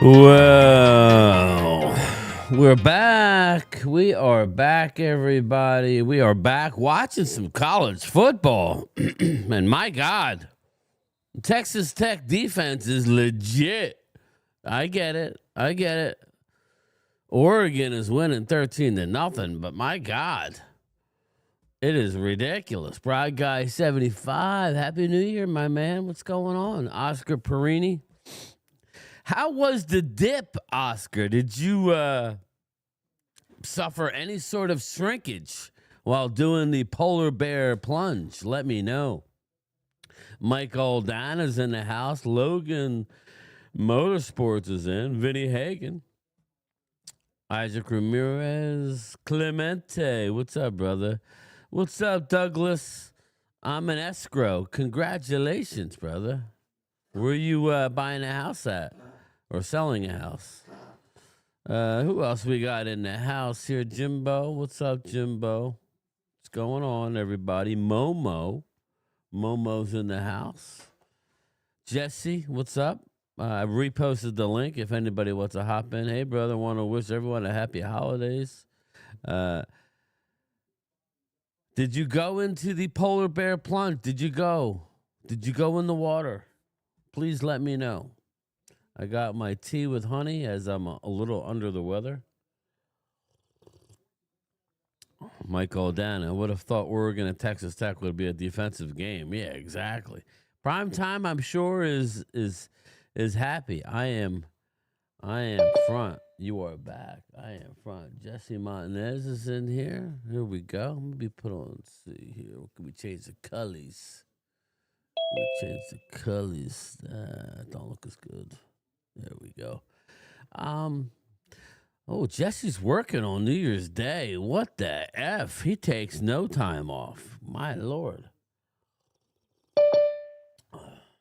Well, we're back. We are back, everybody. We are back watching some college football. And my God, Texas Tech defense is legit. I get it. Oregon is winning 13-0, but my God, it is ridiculous. Broad Guy 75. Happy New Year, my man. What's going on? Oscar Perini. How was the dip, Oscar? Did you suffer any sort of shrinkage while doing the polar bear plunge? Let me know. Mike Aldana's in the house. Logan Motorsports is in. Vinny Hagen. Isaac Ramirez. Clemente. What's up, brother? What's up, Douglas? I'm an escrow. Congratulations, brother. Where you buying a house at? Or selling a house? Who else we got in the house here? Jimbo. What's up, Jimbo? What's going on, everybody? Momo's in the house. Jesse, what's up? I reposted the link if anybody wants to hop in. Hey, brother, want to wish everyone a happy holidays. Did you go into the polar bear plunge? Did you go? Did you go in the water? Please let me know. I got my tea with honey as I'm a little under the weather. Michael Dana, I would have thought Oregon and Texas Tech would be a defensive game. Yeah, exactly. Prime time, I'm sure, is happy. I am front. You are back. I am front. Jesse Montanez is in here. Here we go. Let me put on. Let's see here. Can we change the colors? Don't look as good. There we go. Oh, Jesse's working on New Year's Day. What the F? He takes no time off. My Lord.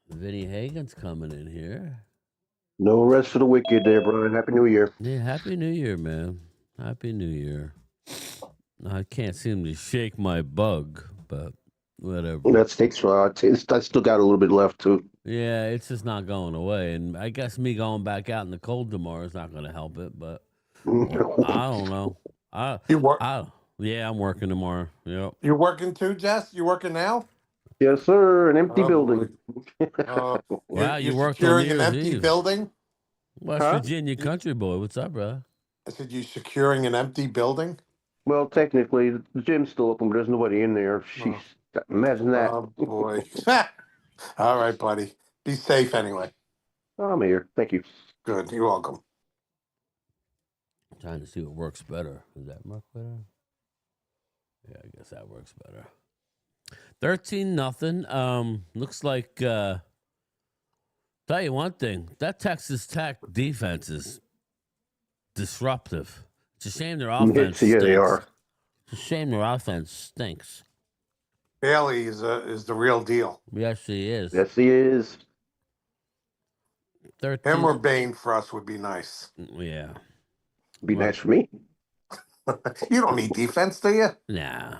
Vinny Hagen's coming in here. No rest for the wicked there, Brian. Happy New Year. Yeah, Happy New Year, man. Happy New Year. I can't seem to shake my bug, but whatever. That takes a lot. I still got a little bit left, too. Yeah, it's just not going away. And I guess me going back out in the cold tomorrow is not going to help it, but I don't know. Yeah, I'm working tomorrow. Yep. You're working too, Jess? You working now? Yes, sir. An empty building. Wow, you worked securing on an empty Eve. building? West Virginia country boy. What's up, brother? I said you securing an empty building? Well, technically, the gym's still open, but there's nobody in there. Sheesh. Imagine that. Oh, boy. All right, buddy. Be safe anyway. I'm here. Thank you. Good. You're welcome. I'm trying to see what works better. Does that work better? Yeah, I guess that works better. 13-0. Looks like tell you one thing, that Texas Tech defense is disruptive. It's a shame their offense stinks. They are. It's a shame their offense stinks. Bailey is the real deal. Yes, he is. Yes, he is. 13. Him or Bain for us would be nice. Yeah. Be nice for me. You don't need defense, do you? Nah.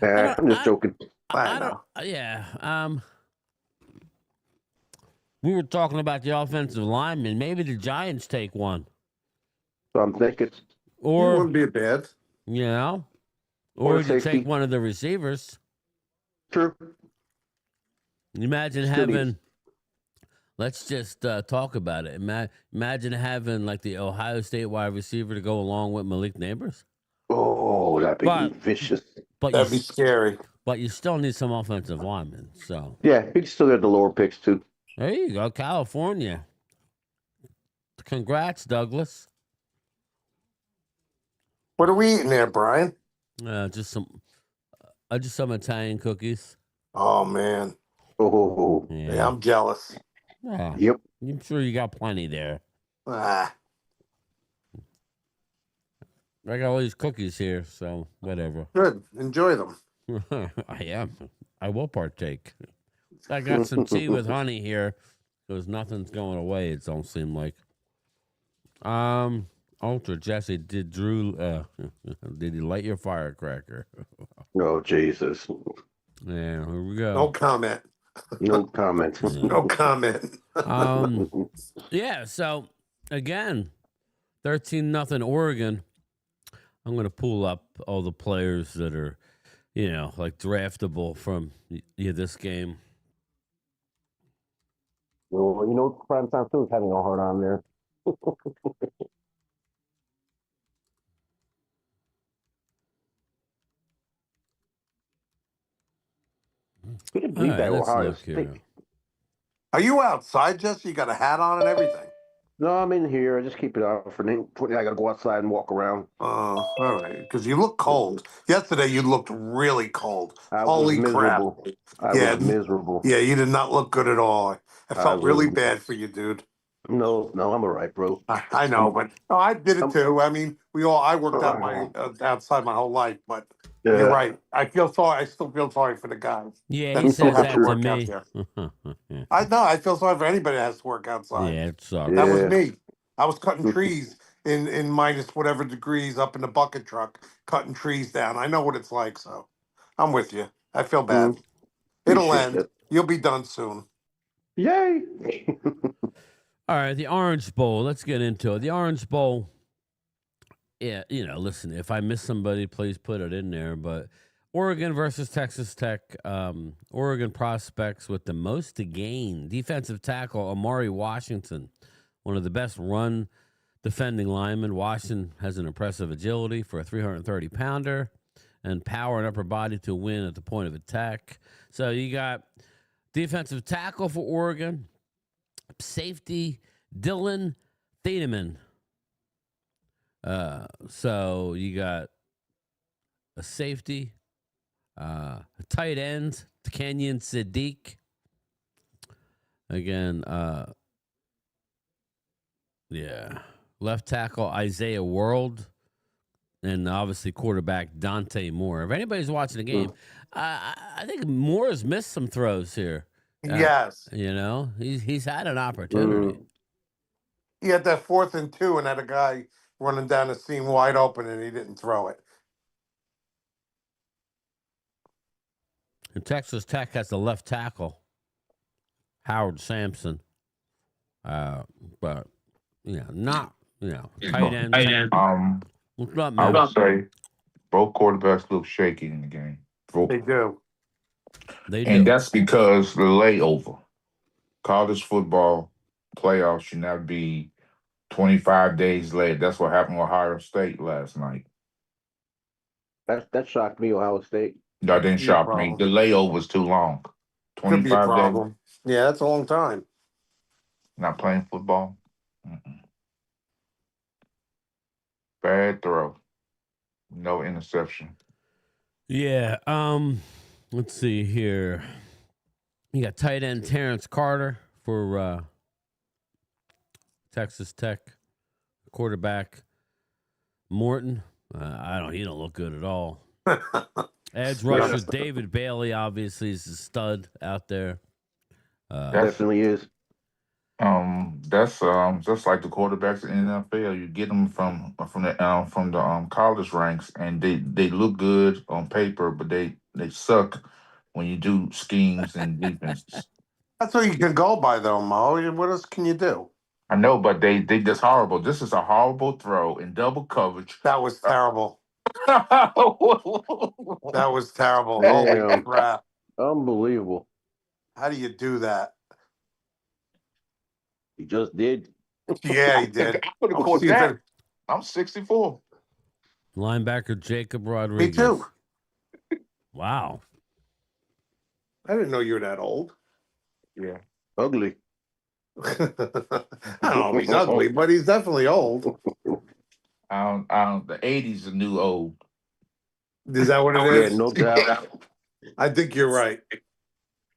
I'm just joking. I know. Yeah. We were talking about the offensive lineman. Maybe the Giants take one. So I'm thinking. It Or, wouldn't be bad. you know, or you take one of the receivers. True. Imagine Still having, needs. let's just talk about it. Imagine having like the Ohio State wide receiver to go along with Malik Neighbors. Oh, that'd be vicious. But That'd be scary. But you still need some offensive linemen. So yeah, he still got the lower picks too. There you go, California. Congrats, Douglas. What are we eating there, Brian? Just some Italian cookies. Oh man. Oh, yeah, I'm jealous. Yeah. Yep. I'm sure you got plenty there. Ah. I got all these cookies here, so whatever. Good. Enjoy them. I am. I will partake. I got some tea with honey here because nothing's going away, it don't seem like. Ultra Jesse, did he light your firecracker? Oh, Jesus. Yeah, here we go. No comment. No comment. No comment. Yeah, so again, 13-0 Oregon. I'm going to pull up all the players that are, like draftable from this game. Well, Prime Time too is having a hard on there. Couldn't All believe right, that let's Ohio look State. here. Are you outside, Jesse? You got a hat on and everything. No, I'm in here. I just keep it out for now. I got to go outside and walk around. All right. Because you look cold. Yesterday, you looked really cold. I was Holy crap. miserable. I Yeah. was miserable. Yeah, you did not look good at all. I I felt really was bad for you, dude. no, I'm all right, bro. I know, but no, I did it I'm- too. I mean, I worked out outside my whole life, but Yeah. you're right. I still feel sorry for the guys. Yeah, that he still says have that to to work out me. there. I feel sorry for anybody that has to work outside. Yeah, it sucks. That was Yeah. me. I was cutting trees in minus whatever degrees up in the bucket truck, cutting trees down. I know what it's like, so I'm with you. I feel bad. It'll Appreciate end. it. You'll be done soon. Yay. All right, the Orange Bowl. Let's get into it. The Orange Bowl. Yeah, listen, if I miss somebody, please put it in there. But Oregon versus Texas Tech. Oregon prospects with the most to gain. Defensive tackle Amari Washington, one of the best run defending linemen. Washington has an impressive agility for a 330-pounder and power and upper body to win at the point of attack. So you got defensive tackle for Oregon, safety Dylan Thiedemann. So you got a safety, a tight end, Kenyon Sadiq. Again, left tackle Isaiah World, and obviously quarterback Dante Moore. If anybody's watching the game, I think Moore has missed some throws here. Yes. He's had an opportunity. He had that 4th and 2 and had a guy running down the seam wide open and he didn't throw it. And Texas Tech has the left tackle, Howard Sampson. But not tight end. What's up, I man? would say both quarterbacks look shaky in the game. They do. And that's because the layover. College football playoffs should not be 25 days late. That's what happened with Ohio State last night. That shocked me, Ohio State. That didn't shock me. The layover was too long. Could be a 25 problem. days. Yeah, that's a long time. Not playing football. Mm-mm. Bad throw. No interception. Yeah. Let's see here. You got tight end Terrence Carter for Texas Tech. Quarterback Morton. He don't look good at all. Edge rusher David Bailey obviously is a stud out there. Definitely is. That's just like the quarterbacks in the NFL. You get them from the college ranks, and they look good on paper, but they suck when you do schemes and defenses. That's all you can go by, though, Mo. What else can you do? I know, but they just horrible. This is a horrible throw in double coverage. That was terrible. That That was terrible. Damn. Holy crap. Unbelievable. How do you do that? He just did. Yeah, he did. I would have caught that. I'm 64. Linebacker Jacob Rodriguez. Me too. Wow. I didn't know you were that old. Yeah. Ugly. I don't know if he's ugly, but he's definitely old. The 80s are new old. Is that what it Yeah, is? no doubt. I think you're right.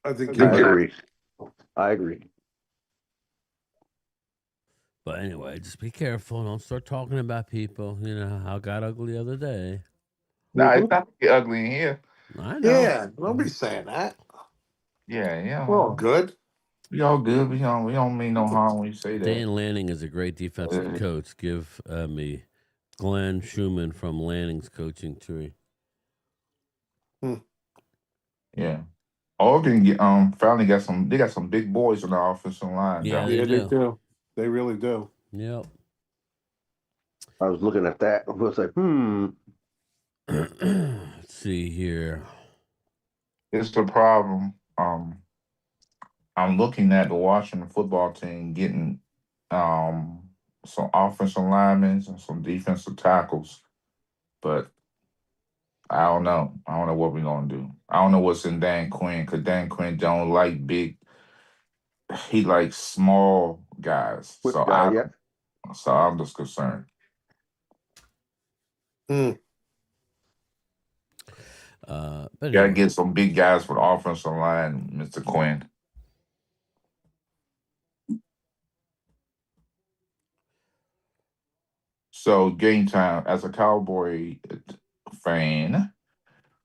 I think I you're right. agree. I agree. But anyway, just be careful. Don't start talking about people. How I got ugly the other day. Nah, it's not ugly in here. I know. Yeah, nobody's saying that. Yeah. We're all good. We all good. We don't mean no harm when you say that. Dan Lanning is a great defensive coach. Give me Glenn Schumann from Lanning's coaching tree. Yeah. Oregon finally got some. They got some big boys on the offensive line. Yeah, Yeah, they do. They really do. Yep. I was looking at that. I was like, Let's see here. It's the problem. I'm looking at the Washington football team getting um some offensive linemen and some defensive tackles, but I don't know. I don't know what we're gonna do. I don't know what's in Dan Quinn because Dan Quinn don't like big. He likes small guys. which guy? Yeah. So I'm just concerned. Hmm. But Got to anyway. get some big guys for the offensive line, Mr. Quinn. So game time as a Cowboy fan,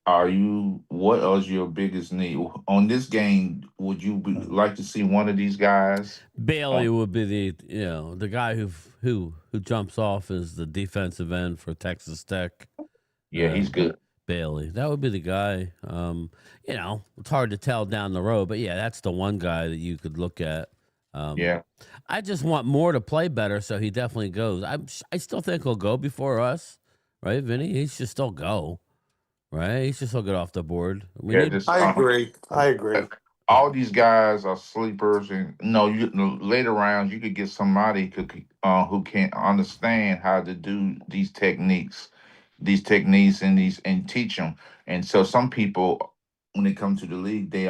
what is your biggest need on this game? Would you like to see one of these guys? Bailey would be the guy who jumps off as the defensive end for Texas Tech. Yeah, he's good. Bailey. That would be the guy. It's hard to tell down the road, but yeah, that's the one guy that you could look at. Yeah. I just want more to play better, so he definitely goes. I still think he'll go before us, right, Vinny? He should still go, right? He should still get off the board. I agree. I agree. All these guys are sleepers, and later rounds you could get somebody who can understand how to do these techniques and teach them. And so some people, when they come to the league, they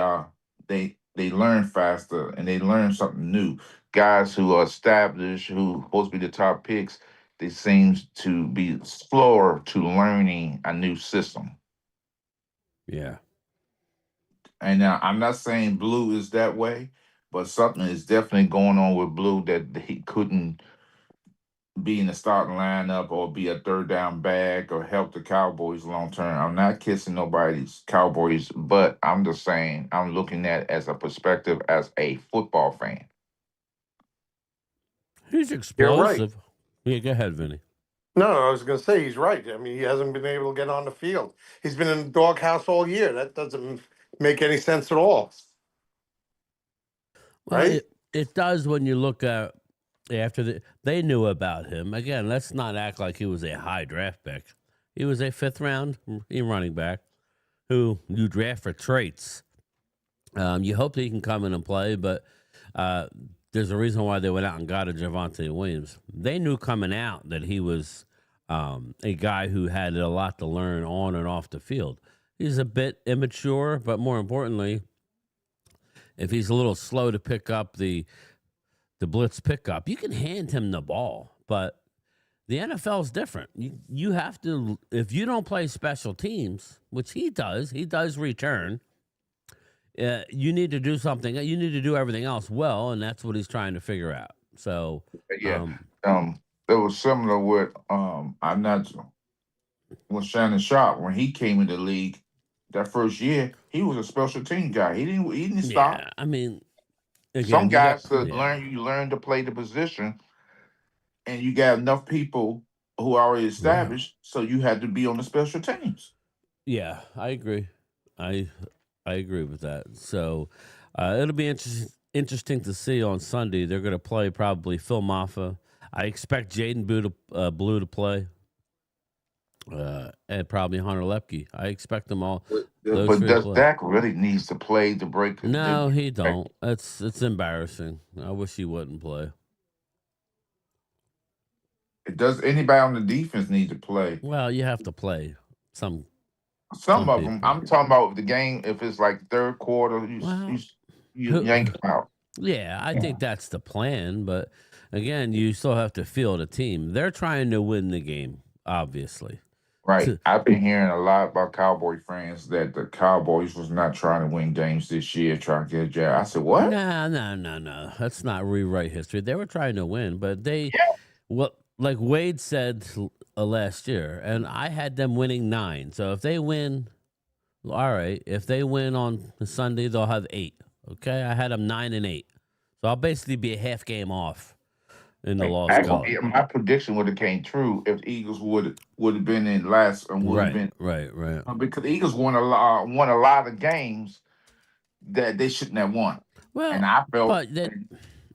learn faster and they learn something new. Guys who are established, who supposed to be the top picks, they seem to be slower to learning a new system. Yeah. And I'm not saying Blue is that way, but something is definitely going on with Blue that he couldn't be in the starting lineup or be a third down back or help the Cowboys long term. I'm not kissing nobody's Cowboys, but I'm just saying I'm looking at it as a perspective as a football fan. He's You're right. explosive. Yeah, go ahead, Vinny. No, I was going to say he's right. I mean, he hasn't been able to get on the field. He's been in the doghouse all year. That doesn't make any sense at all. Well, Right? it does when you look at they knew about him. Again, let's not act like he was a high draft pick. He was a fifth round running back who you draft for traits. You hope that he can come in and play, but there's a reason why they went out and got a Javonte Williams. They knew coming out that he was a guy who had a lot to learn on and off the field. He's a bit immature, but more importantly, if he's a little slow to pick up the blitz pickup, you can hand him the ball, but the NFL is different. You have to, if you don't play special teams, which he does return. You need to do something. You need to do everything else well, and that's what he's trying to figure out. So, Yeah, it was similar with I'm not with Shannon Sharp when he came in the league that first year. He was a special team guy. He didn't stop. yeah, I mean, again, Some guys could learn to play the position, and you got enough people who are already established, so you had to be on the special teams. Yeah, I agree. I agree with that. So it'll be interesting to see on Sunday. They're going to play probably Phil Maffa. I expect Jaden Blue to play, and probably Hunter Lepke. I expect them all. But does Dak really needs to play to break? No, he don't. It's embarrassing. I wish he wouldn't play. Does anybody on the defense need to play? Well, you have to play some of them. I'm talking about the game. If it's like third quarter, you yank them out. Yeah, I think that's the plan. But again, you still have to field a team. They're trying to win the game, obviously. Right. I've been hearing a lot about Cowboy fans that the Cowboys was not trying to win games this year, trying to get a job. I said, what? No. Let's not rewrite history. They were trying to win, but like Wade said last year, and I had them winning 9. So if they win, all right. If they win on Sunday, they'll have 8. Okay, I had them 9 and 8. So I'll basically be a half game off in the loss column. My prediction would have came true if the Eagles would have been in last and would have been right. Because the Eagles won a lot of games that they shouldn't have won. Well, and I felt,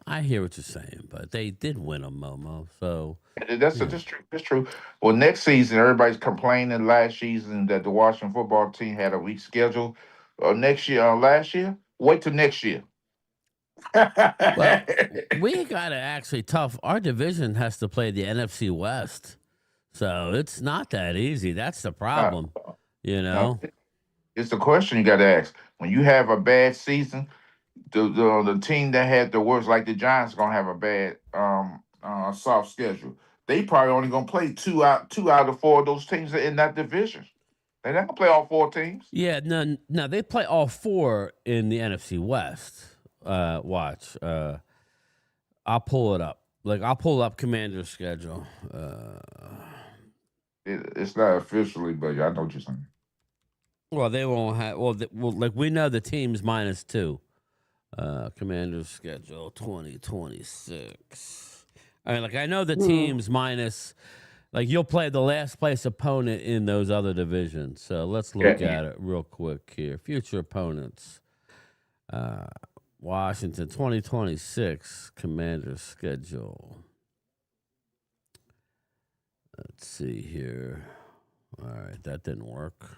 I hear what you're saying, but they did win a Momo, so That's yeah. that's true. That's true. Well, next season, everybody's complaining last season that the Washington football team had a weak schedule. Next year, last year, wait till next year. Well, we got it actually tough. Our division has to play the NFC West, so it's not that easy. That's the uh, problem, you no, know. it's the question you got to ask. When you have a bad season, the team that had the worst, like the Giants, gonna have a bad soft schedule. They probably only gonna play two out of four of those teams that in that division. They're not gonna play all four teams. Yeah, no, they play all four in the NFC West. Watch, I'll pull it up. Like I'll pull up Commander's schedule. It's not officially, but I know what you're saying. Well, they won't have. Well, like we know the team's -2. Commander's schedule 2026. I mean, like I know the team's minus. Like you'll play the last place opponent in those other divisions. So let's look Yeah. at it real quick here. Future opponents. Washington 2026 Commander's schedule. Let's see here. All right, that didn't work.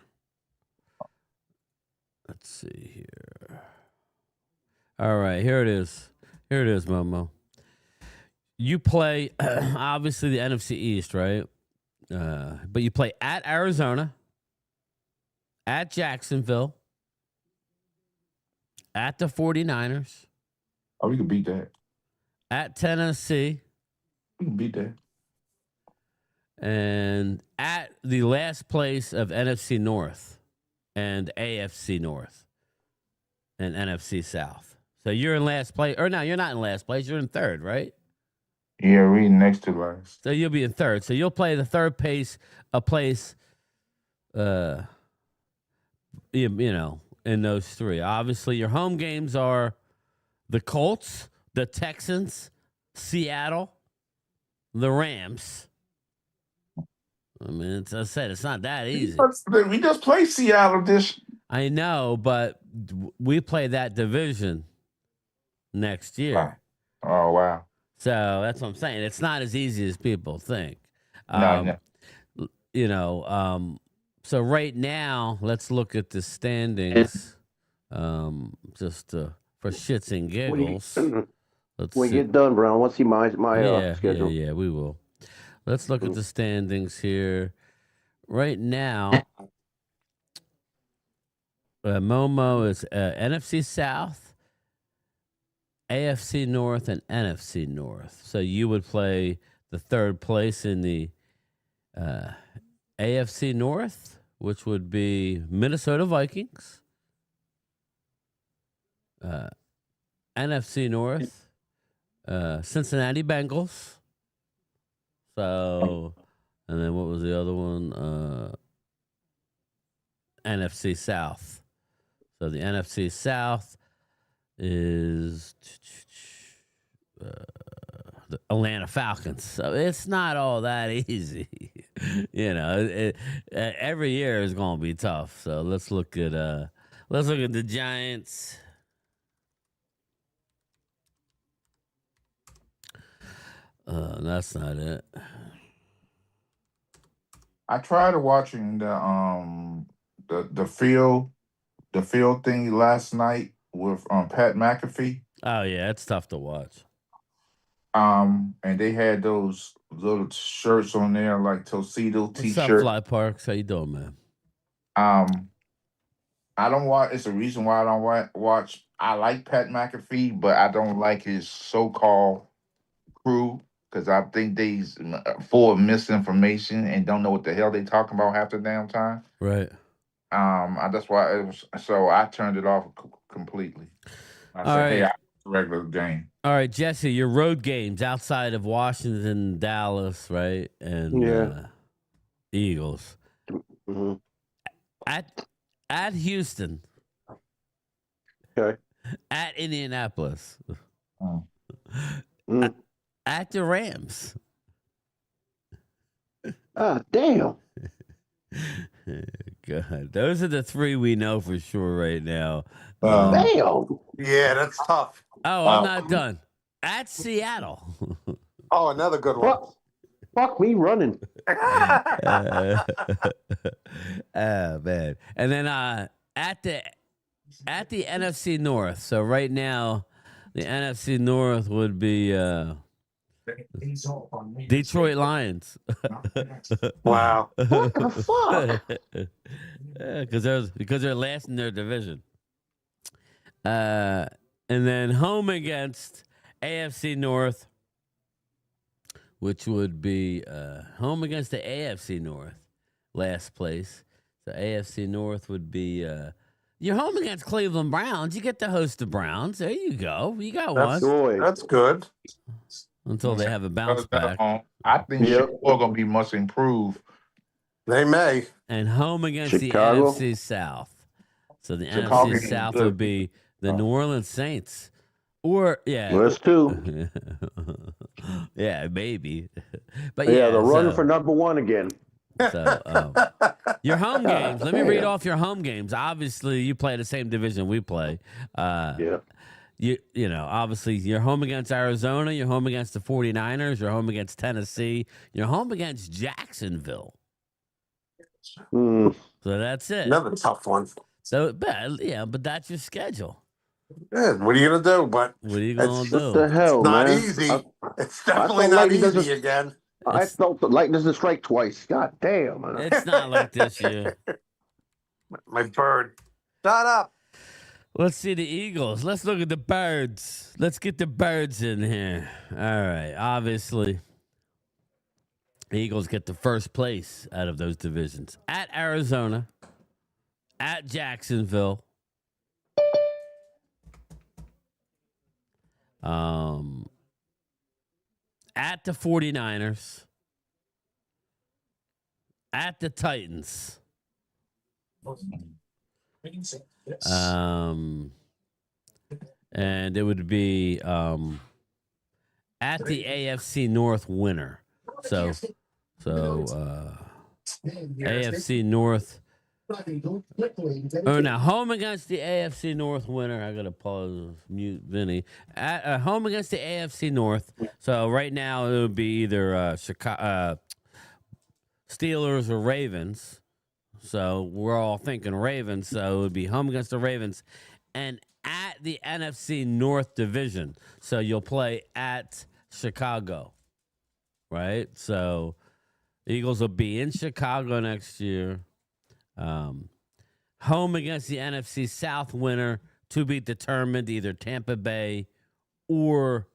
Let's see here. All right, here it is. Here it is, Momo. You play obviously the NFC East, right? But you play at Arizona, at Jacksonville, at the 49ers, Oh, we can beat that. at Tennessee, We can beat that. and at the last place of NFC North and AFC North and NFC South. So you're in last place. Or no, you're not in last place. You're in third, right? Yeah, we next to last. So you'll be in third. So you'll play the third place, you know, in those three. Obviously, your home games are the Colts, the Texans, Seattle, the Rams. I mean, I said it's not that easy. We just played Seattle this. I know, but we play that division next year. Oh wow. So that's what I'm saying. It's not as easy as people think. No. You know, so right now, let's look at the standings. Just for shits and giggles. Let's When see. you get done, Brown, I want to see my schedule. Yeah, we will. Let's look at the standings here. Right now, Momo is NFC South, AFC North, and NFC North. So you would play the third place in the AFC North, which would be Minnesota Vikings. NFC North, Cincinnati Bengals. So, and then what was the other one? NFC South. So the NFC South is the Atlanta Falcons. So it's not all that easy. You know, every year is going to be tough. So let's look at the Giants. That's not it. I tried watching the field thing last night with Pat McAfee. Oh yeah, it's tough to watch. And they had those little shirts on there like Tuxedo What's up, t-shirt. Fly Parks? How you doing, man? I don't watch. It's a reason why I don't watch. I like Pat McAfee, but I don't like his so-called crew because I think they's full of misinformation and don't know what the hell they talking about half the damn time. Right. That's why it was. So I turned it off completely. I said, right. "Hey, it's a regular game." All right, Jesse, your road games outside of Washington, Dallas, right, and Eagles. Mm-hmm. At Houston. Okay. At Indianapolis. Mm. At the Rams. Ah, damn. God, those are the three we know for sure right now. Damn. Yeah, that's tough. Oh, I'm not done. at Seattle. Oh, another good one. Fuck me running. Oh man. And then at the NFC North. So right now, the NFC North would be Detroit Lions. Wow. What the fuck? Because they're last in their division. And then home against AFC North, which would be home against the AFC North, last place. So AFC North would be you're home against Cleveland Browns. You get to host the Browns. There you go. You got one. That's good. Until they have a bounce back. I think Yep. Chicago gonna be much improved. They may. And home against Chicago? the NFC South. So the Chicago NFC is South good. would be the New Orleans Saints. Or, yeah. Well, that's two. Yeah, maybe. But Yeah, yeah, they're running for number one again. So, your home games. Let me read off your home games. Obviously, you play the same division we play. Yeah. You know, obviously, you're home against Arizona. You're home against the 49ers. You're home against Tennessee. You're home against Jacksonville. Mm. So that's it. Another tough one. So, but that's your schedule. Yeah, what are you gonna do? But What are you gonna do? What the hell, not man? easy. It's I definitely thought not Lightning easy doesn't- again. I felt the lightning doesn't strike twice. God damn, man. It's not like this year. My bird. Shut up. Let's see the Eagles. Let's look at the birds. Let's get the birds in here. All right. Obviously, the Eagles get the first place out of those divisions. At Arizona, at Jacksonville, at the 49ers, at the Titans, and it would be at the AFC North winner. So AFC North. Oh, now home against the AFC North winner. I gotta pause, mute Vinny. At home against the AFC North. So right now it would be either Chicago, Steelers or Ravens. So we're all thinking Ravens. So it would be home against the Ravens, and at the NFC North division. So you'll play at Chicago, right? So Eagles will be in Chicago next year. Home against the NFC South winner to be determined, either Tampa Bay or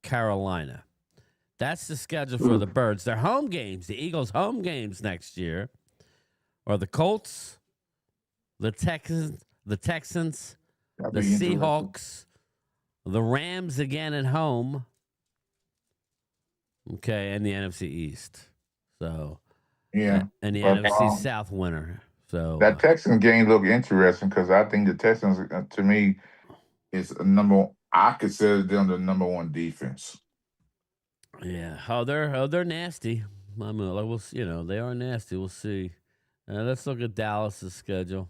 Carolina. That's the schedule for the Birds. Their home games, the Eagles' home games next year, are the Colts, the Texans, the Seahawks, the Rams again at home. Okay, and the NFC East. So Yeah, and the but, NFC South winner. So that Texans game look interesting because I think the Texans, to me, is a number. I consider them the number one defense. yeah, they're nasty. I mean, they are nasty. We'll see. Let's look at Dallas's schedule.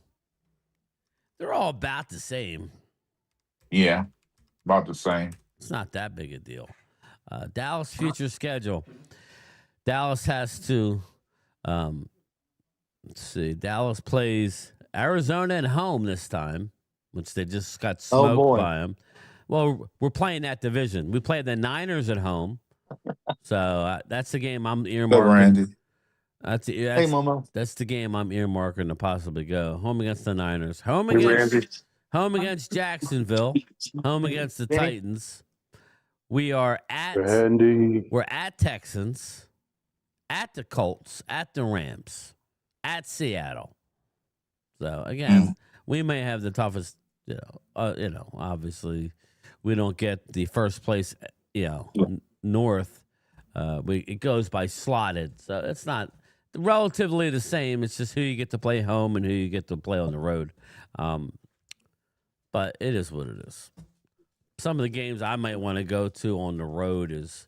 They're all about the same. Yeah, about the same. It's not that big a deal. Dallas future schedule. Dallas has to. Let's see. Dallas plays Arizona at home this time, which they just got smoked by them. Well, we're playing that division. We play the Niners at home, so that's the game I'm earmarking. That's the game I'm earmarking to possibly go home against the Niners. Home against Jacksonville. Home against the Titans. We're at Texans, at the Colts, at the Rams, at Seattle. So again, we may have the toughest. Obviously, we don't get the first place. North. It goes by slotted, so it's not relatively the same. It's just who you get to play home and who you get to play on the road. But it is what it is. Some of the games I might want to go to on the road is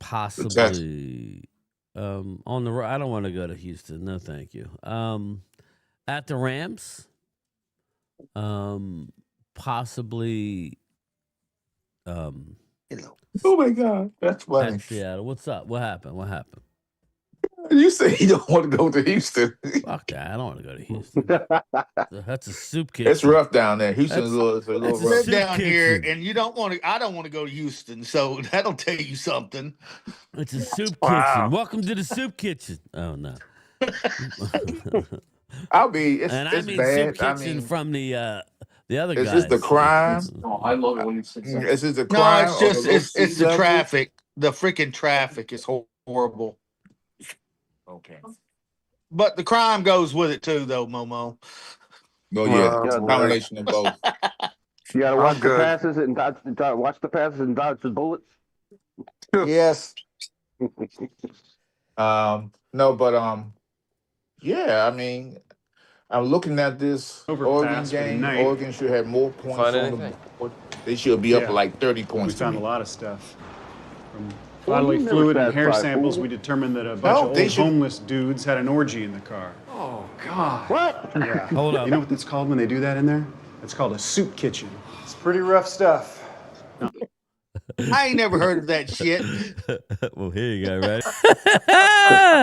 possibly on the road. I don't want to go to Houston. No, thank you. At the Rams, possibly Hello. Oh my God, that's funny. at Seattle. What's up? What happened? What happened? You say you don't want to go to Houston. Fuck that. I don't want to go to Houston. That's a soup kitchen. It's rough down there. Houston's a little that's a rough. Live soup down here, kitchen. and you don't want to. I don't want to go to Houston, so that'll tell you something. It's a soup Wow. kitchen. Welcome to the soup kitchen. Oh no. It's And I mean bad. soup kitchen from the other guys. Is this the crime? I love it when you say Is this the No, crime? it's or just the low it's sea the level? traffic. The freaking traffic is horrible. Okay. But the crime goes with it too, though, Momo. No, yeah, Yeah, combination of both. You gotta watch the good. passes and watch the passes and dodge the bullets. Yes. No, but yeah. I mean, I'm looking at this Oregon Overpass for the game. night. Oregon should have more points Find on the anything? board. They should be up Yeah. like 30 We points. to found a me. lot of stuff. From Well, bodily you never fluid and hair satisfied, samples, fool. we determined that a bunch No, of they old should- homeless dudes had an orgy in the car. Oh, God. What? Yeah. Hold up. You know what that's called when they do that in there? It's called a soup kitchen. It's pretty rough stuff. I ain't never heard of that shit. Well, here you go, right?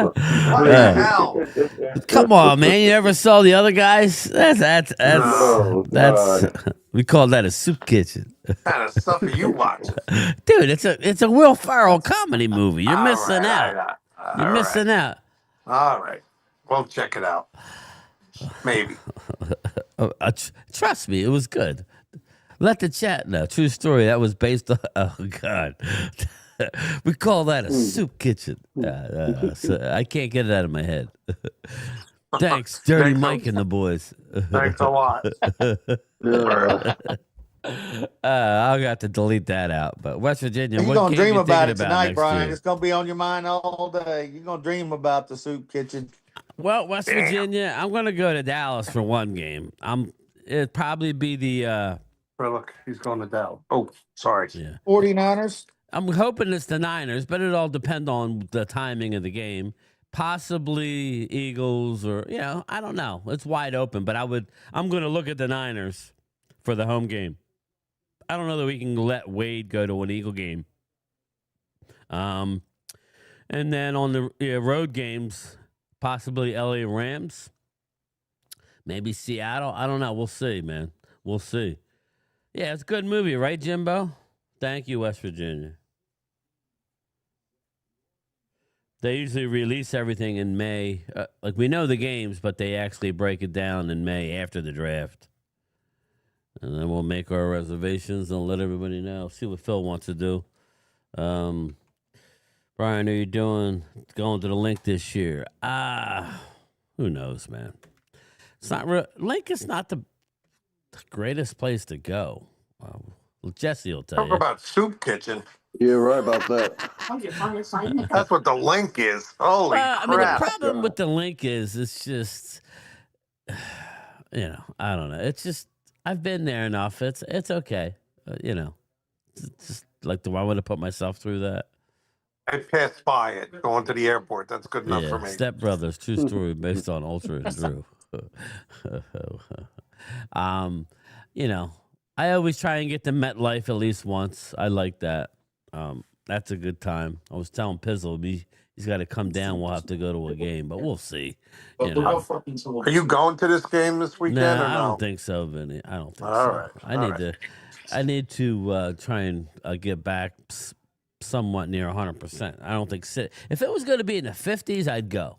What the hell? Come on, man. You never saw the other guys? That's Oh, we call that a soup kitchen. What kind of stuff are you watching? Dude, it's a Will Ferrell comedy movie. You're missing All out. right. You're missing out. All right. We'll check it out. Maybe. Trust me, it was good. Let the chat know. True story. That was based on. Oh God, we call that a soup kitchen. So I can't get it out of my head. Thanks, Dirty Thanks, Mike and the boys. Thanks a lot. I'll have to delete that out. But West Virginia, You're what gonna game dream you about thinking it about tonight, next Brian. year? It's gonna be on your mind all day. You're gonna dream about the soup kitchen. Well, West Virginia, I'm gonna go to Dallas for one game. It'd probably be the Look, he's going to Dow. Oh, sorry. yeah. 49ers. I'm hoping it's the Niners, but it all depends on the timing of the game. Possibly Eagles or I don't know. It's wide open, but I'm going to look at the Niners for the home game. I don't know that we can let Wade go to an Eagle game. And then on the road games, possibly LA Rams, maybe Seattle. I don't know. We'll see, man. We'll see. Yeah, it's a good movie, right, Jimbo? Thank you, West Virginia. They usually release everything in May. Like, we know the games, but they actually break it down in May after the draft. And then we'll make our reservations and let everybody know. See what Phil wants to do. Brian, are you going to the link this year? Who knows, man? It's not Link is not the greatest place to go. Well, Jesse will tell Talk you. about soup kitchen. You're right about that. That's what the link is. Holy I mean, the crap. problem with the link is it's just, I don't know. It's just, I've been there enough. It's okay. It's just like, do I want to put myself through that? I passed by it going to the airport. That's good enough for me. Step Brothers, true story based on Ultra and Drew. I always try and get to MetLife at least once. I like that. That's a good time. I was telling Pizzle, he's got to come down. We'll have to go to a game, but we'll see. Are you going to this game this weekend or no? I don't think so, Vinny. I don't think All so. right. I need to try and get back somewhat near 100%. I don't think if it was going to be in the 50s, I'd go.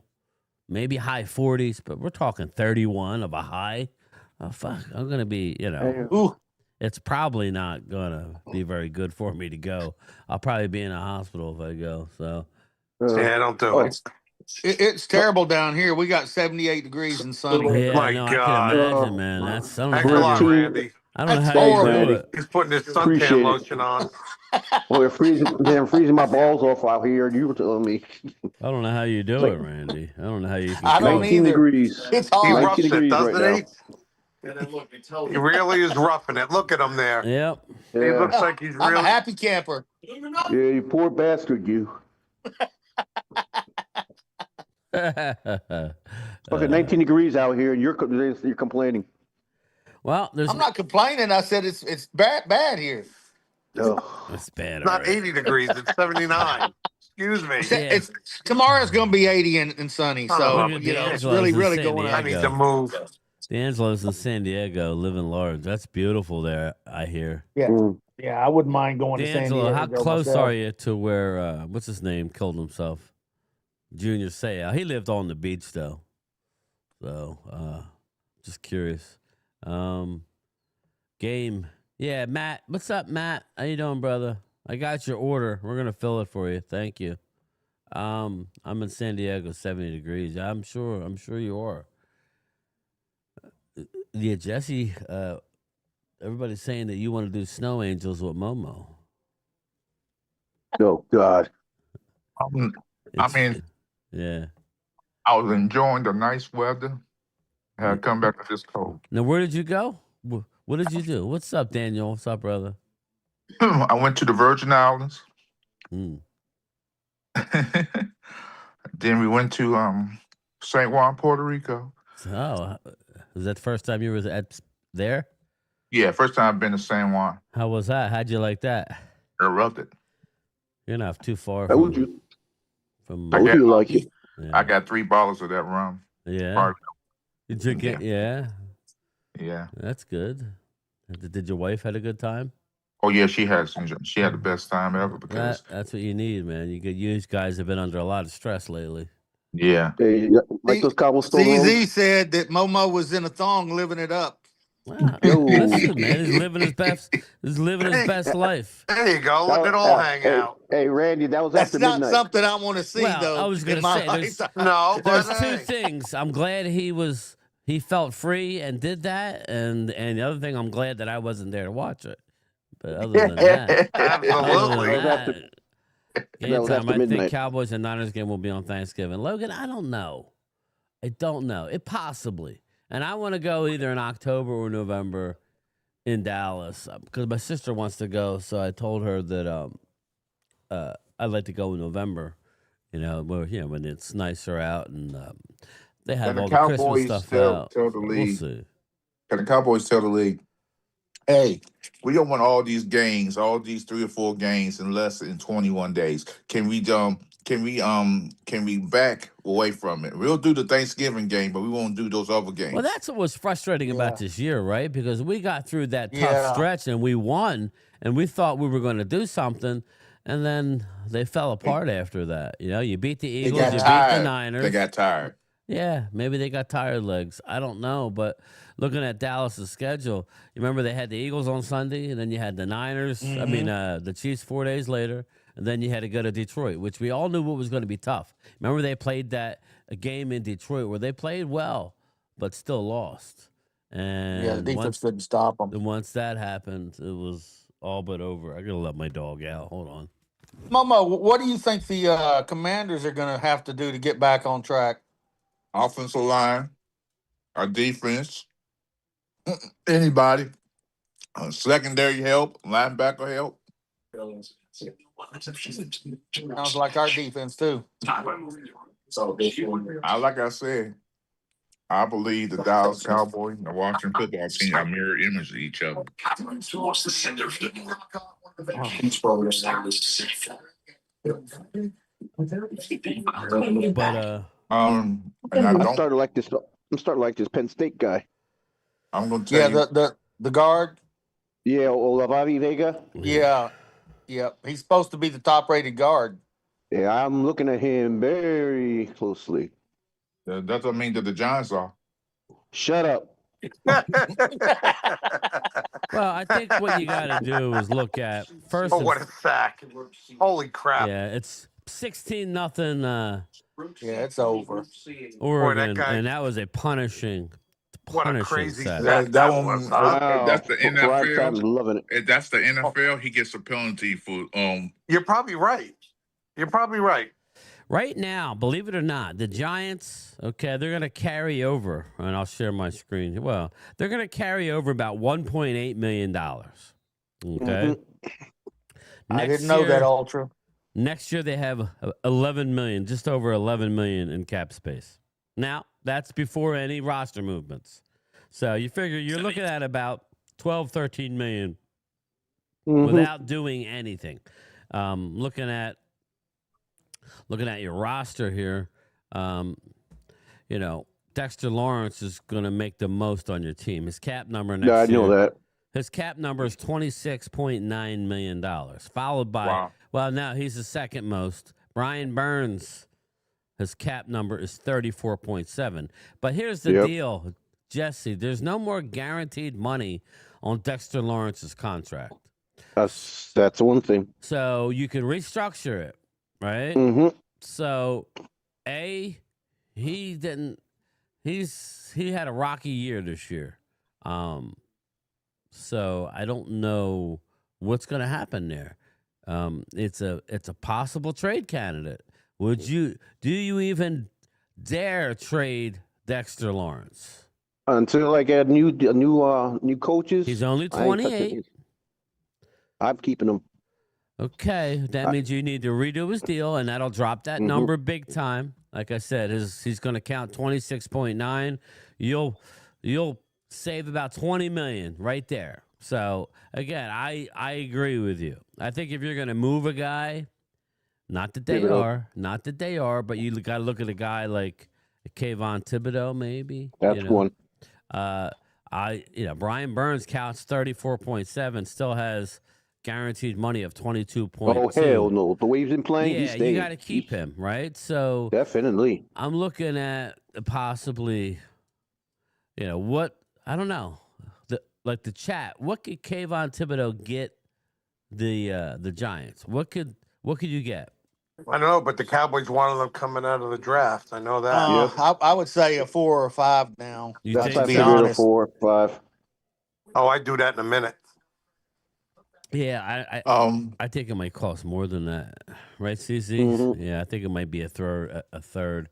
Maybe high 40s, but we're talking 31 of a high. Oh, fuck. I'm going to be, Ooh. it's probably not going to be very good for me to go. I'll probably be in a hospital if I go. So, Yeah, don't do it. It's terrible down here. We got 78 degrees and sunny. yeah, My no, God. I can imagine, man. I don't know Thanks a lot, how you, Randy. I don't know That's how you do horrible. it. He's putting his Appreciate suntan it. lotion on. Well, they're freezing my balls off out here, and you were telling me I don't know how you do it, Randy. I don't know how you can. I don't 19 either. degrees. It's He hard. roughs 19 it, degrees doesn't right he? And then look, they tell He you. really is roughing it. Look at him there. Yep. He Yeah, looks like he's I'm a really. happy camper. yeah, you poor bastard, you. Fucking 19 degrees out here, and you're complaining. Well, there's I'm not complaining. I said it's bad here. Oh, it's bad. It's not already. 80 degrees. It's 79. Excuse me. Yeah. It's tomorrow's going to be 80 and sunny. So Oh, Look at it's D'Angelo's really in really San going I up. need Diego. to move. D'Angelo's in San Diego, living large. That's beautiful there, I hear. Yeah, mm. yeah. I wouldn't mind going to San D'Angelo, Diego. how close myself. are you to where what's his name killed himself? Junior Seau. He lived on the beach though. So just curious. Game. Yeah, Matt. What's up, Matt? How you doing, brother? I got your order. We're gonna fill it for you. Thank you. I'm in San Diego, 70 degrees. I'm sure you are. Yeah, Jesse, everybody's saying that you want to do Snow Angels with Momo. Oh God. I mean, yeah. I was enjoying the nice weather. Had to come back to this cold. Now, where did you go? What did you do? What's up, Daniel? What's up, brother? I went to the Virgin Islands. Mm. Then we went to St. Juan, Puerto Rico. So, was that the first time you were there? Yeah, first time I've been to San Juan. How was that? How'd you like that? I loved it. You're not too far How would from. you? From. How would you like it? Yeah. I got 3 bottles of that rum. Yeah. You drink it? Yeah. Yeah. Yeah. That's good. Did your wife had a good time? Oh yeah, she had the best time ever because That's what you need, man. You guys have been under a lot of stress lately. yeah. Hey, like those Cobblestone rolls? ZZ said that Momo was in a thong living it up. Wow. Yo. Listen, man, he's living his best. He's living his best life. There you go. Letting it all hang hey, out. Hey, Randy, that was That's after not midnight. something I want to see, Well, though. I was gonna in my say, there's- lifetime. No, but There's two hey, things. I'm glad he felt free and did that, and the other thing, I'm glad that I wasn't there to watch it. But other than that, absolutely. game That was time. after I think midnight. Cowboys and Niners game will be on Thanksgiving. Logan, I don't know. It possibly, and I want to go either in October or November in Dallas because my sister wants to go. So I told her that I'd like to go in November. When it's nicer out and they have And the all the Christmas Cowboys stuff tell out. the We'll league. see. And the Cowboys tell the league, hey, we don't want all these 3 or 4 games in less than 21 days. Can we back away from it? We'll do the Thanksgiving game, but we won't do those other games. Well, that's what was frustrating about this year, right? Because we got through that tough Yeah. stretch and we won, and we thought we were going to do something, and then they fell apart after that. You beat the They Eagles, got you beat tired. the Niners. They got tired. Yeah, maybe they got tired legs. I don't know, but looking at Dallas's schedule, you remember they had the Eagles on Sunday, and then you had the Niners. I mean, the Chiefs 4 days later, and then you had to go to Detroit, which we all knew what was going to be tough. Remember they played a game in Detroit where they played well, but still lost. And Yeah, the defense couldn't stop them. once that happened, it was all but over. I gotta let my dog out. Hold on. Momo, what do you think the Commanders are going to have to do to get back on track? Offensive line, our defense, anybody, secondary help, linebacker help. Sounds like our defense, too. Like I said, I believe the Dallas Cowboys and the Washington football team are mirror image of each other. But And I I'm don't. starting to like this. I'm starting to like this Penn State guy. I'm going to tell Yeah, you. the guard. Yeah, Olavi Vega. Yeah. He's supposed to be the top-rated guard. Yeah, I'm looking at him very closely. That doesn't mean that the Giants are. Shut up. well, I think what you got to do is look at first. Oh, what a sack. Holy crap. Yeah, it's 16-0. Yeah, it's over. Oregon, guy- and that was a punishing What a crazy sack. sack That was, one- huh? Wow. That's the Prime NFL. Time's loving it. If that's the NFL, he gets a penalty for You're probably right. You're probably right. Right now, believe it or not, the Giants, okay, they're going to carry over, and I'll share my screen. Well, they're going to carry over about $1.8 million. Okay. I didn't know that, Ultra. Next year, they have 11 million, just over 11 million in cap space. Now, that's before any roster movements. So you figure you're looking at about 12, 13 million Mhm. without doing anything. Looking at your roster here, you know, Dexter Lawrence is going to make the most on your team. His cap number Yeah, I next know year. that. His cap number is $26.9 million, followed by, Wow. well, now he's the second most. Brian Burns, his cap number is 34.7. But here's the Yep. deal, Jesse. There's no more guaranteed money on Dexter Lawrence's contract. That's one thing. So you can restructure it, right? Mm-hmm. So, he didn't. He had a rocky year this year. So I don't know what's going to happen there. It's a possible trade candidate. Do you even dare trade Dexter Lawrence? Until I get new coaches. He's only I ain't touching 28. it. I'm keeping him. Okay, that means you need to redo his deal, and that'll drop that Mhm. number big time. Like I said, he's going to count 26.9. You'll save about 20 million right there. So again, I agree with you. I think if you're going to move a guy, not that they Give it up. are, but you got to look at a guy like Kayvon Thibodeau, maybe. That's one. Brian Burns counts 34.7, still has guaranteed money of 22.2. Oh hell no! The way he's been playing, he's Yeah, staying. you got to keep him, right? So Definitely. I'm looking at possibly, what I don't know, the chat. What could Kayvon Thibodeau get the Giants? What could you get? I don't know, but the Cowboys wanted them coming out of the draft. I know that. Yep. I would say a 4 or 5 now. You That's think what I to be so? figured. A honest. 4, 5. Oh, I do that in a minute. Yeah, I think it might cost more than that, right, CZ? Mhm. Yeah, I think it might be a third. A third.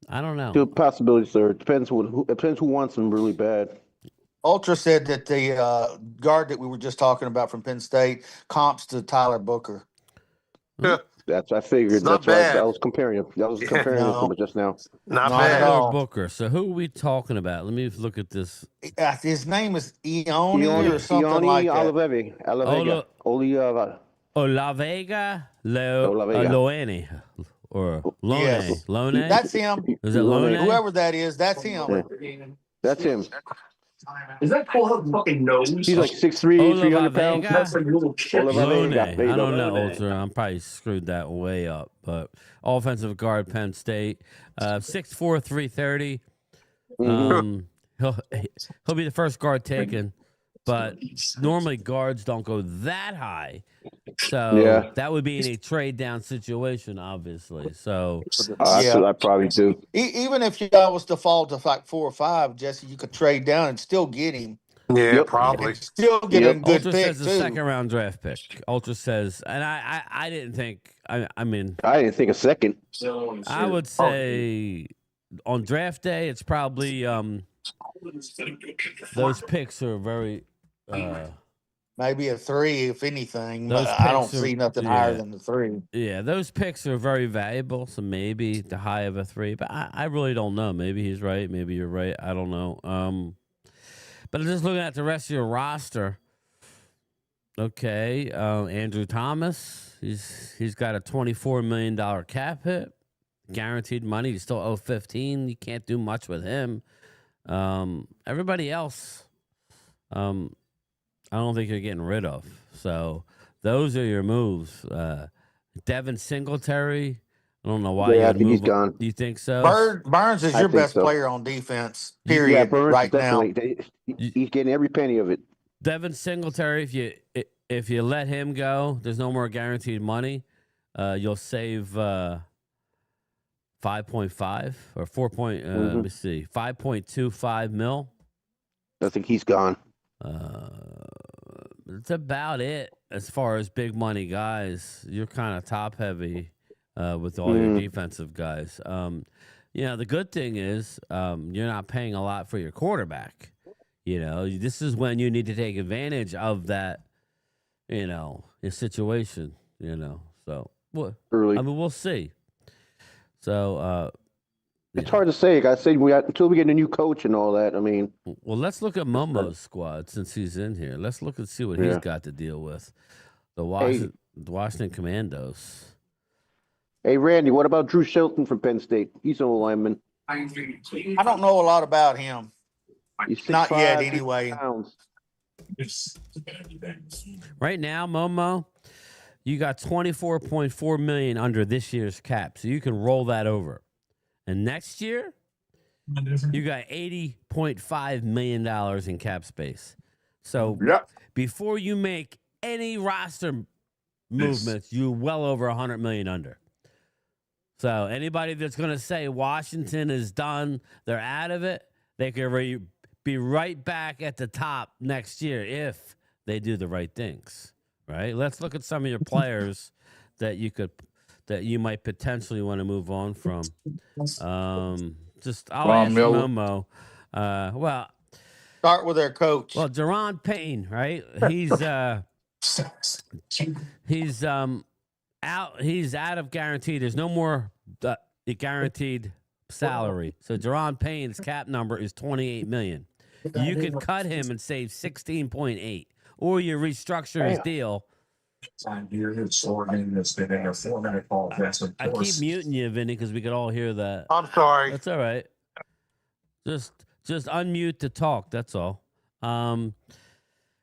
I don't know. Still possibility, sir. Depends who wants him really bad. Ultra said that the guard that we were just talking about from Penn State comps to Tyler Booker. Yeah, That's I figured. It's not That's why I bad. was comparing him. That was Yeah. comparing him No. to just now. not Not at bad. all. Booker. So who are we talking about? Let me look at this. His name is Ione or something Ione like that. Olivega. La Vega Olavega. Loene or Lone. Yes. Lone? That's him. Is it Lone. Lone? Whoever that is, that's him. Yeah. That's him. Is that called a fucking nose? He's like 6'3", 300 pounds. Olavega? That's like a little chip. Olavega. Lone. There you I go. don't know, Lone. Ultra. I'm probably screwed that way up. But offensive guard, Penn State, 6'4", 330. Mhm. He'll be the first guard taken, but normally guards don't go that high. So Yeah. that would be in a trade down situation, obviously. So That's Yeah. what I probably do. Even if y'all was to fall to like 4 or 5, Jesse, you could trade down and still get him. Yeah, Yep. probably. And still get Yep. a good Ultra pick says the too. second round draft pick. Ultra says, and I didn't think. I mean, I didn't think a second. I would say on draft day, it's probably those picks are very. Maybe a 3, if anything. Those But I don't picks are- see nothing yeah. higher than the 3. Yeah, those picks are very valuable. So maybe the high of a 3, but I really don't know. Maybe he's right. Maybe you're right. I don't know. But just looking at the rest of your roster. Okay, Andrew Thomas. He's got a $24 million cap hit, guaranteed money. You still owe 15. You can't do much with him. Everybody else, I don't think you're getting rid of. So those are your moves. Devin Singletary. I don't know why. Yeah, I you'd think he's move- gone. Do you think so? Burns is I your think best so. player on defense, Yeah, period, Burns right now. definitely. He's getting every penny of it. Devin Singletary, if you let him go, there's no more guaranteed money. You'll save 5.5 or 4. Let me see, 5.25 mil. I think he's gone. That's about it as far as big money guys. You're kind of top heavy with all your defensive guys. The good thing is you're not paying a lot for your quarterback. This is when you need to take advantage of that, your situation, So, Early. I mean, we'll see. So, It's hard to say. Like I said, until we get a new coach and all that. I mean, Well, let's look at Momo's squad since he's in here. Let's look and see what he's got to deal with. The Washington Commandos. Hey, Randy, what about Drew Shelton from Penn State? He's an old lineman. I don't know a lot about him. He's Not yet, 6'5", anyway. pounds. Right now, Momo, you got $24.4 million under this year's cap, so you can roll that over. And next year, you got $80.5 million in cap space. So before you make any roster movements, you're well over $100 million under. So anybody that's going to say Washington is done, they're out of it, they could be right back at the top next year if they do the right things, right? Let's look at some of your players that you might potentially want to move on from. I'll ask Momo. Well, start with their coach. Well, Deron Payne, right? He's out. He's out of guarantee. There's no more guaranteed salary. So Deron Payne's cap number is $28 million. You could cut him and save 16.8, or you restructure his deal. Time here, it's Oregon that's been in a 4-minute ball. I keep muting you, Vinny, because we could all hear that. I'm sorry. That's all right. Just unmute to talk. That's all. Yeah,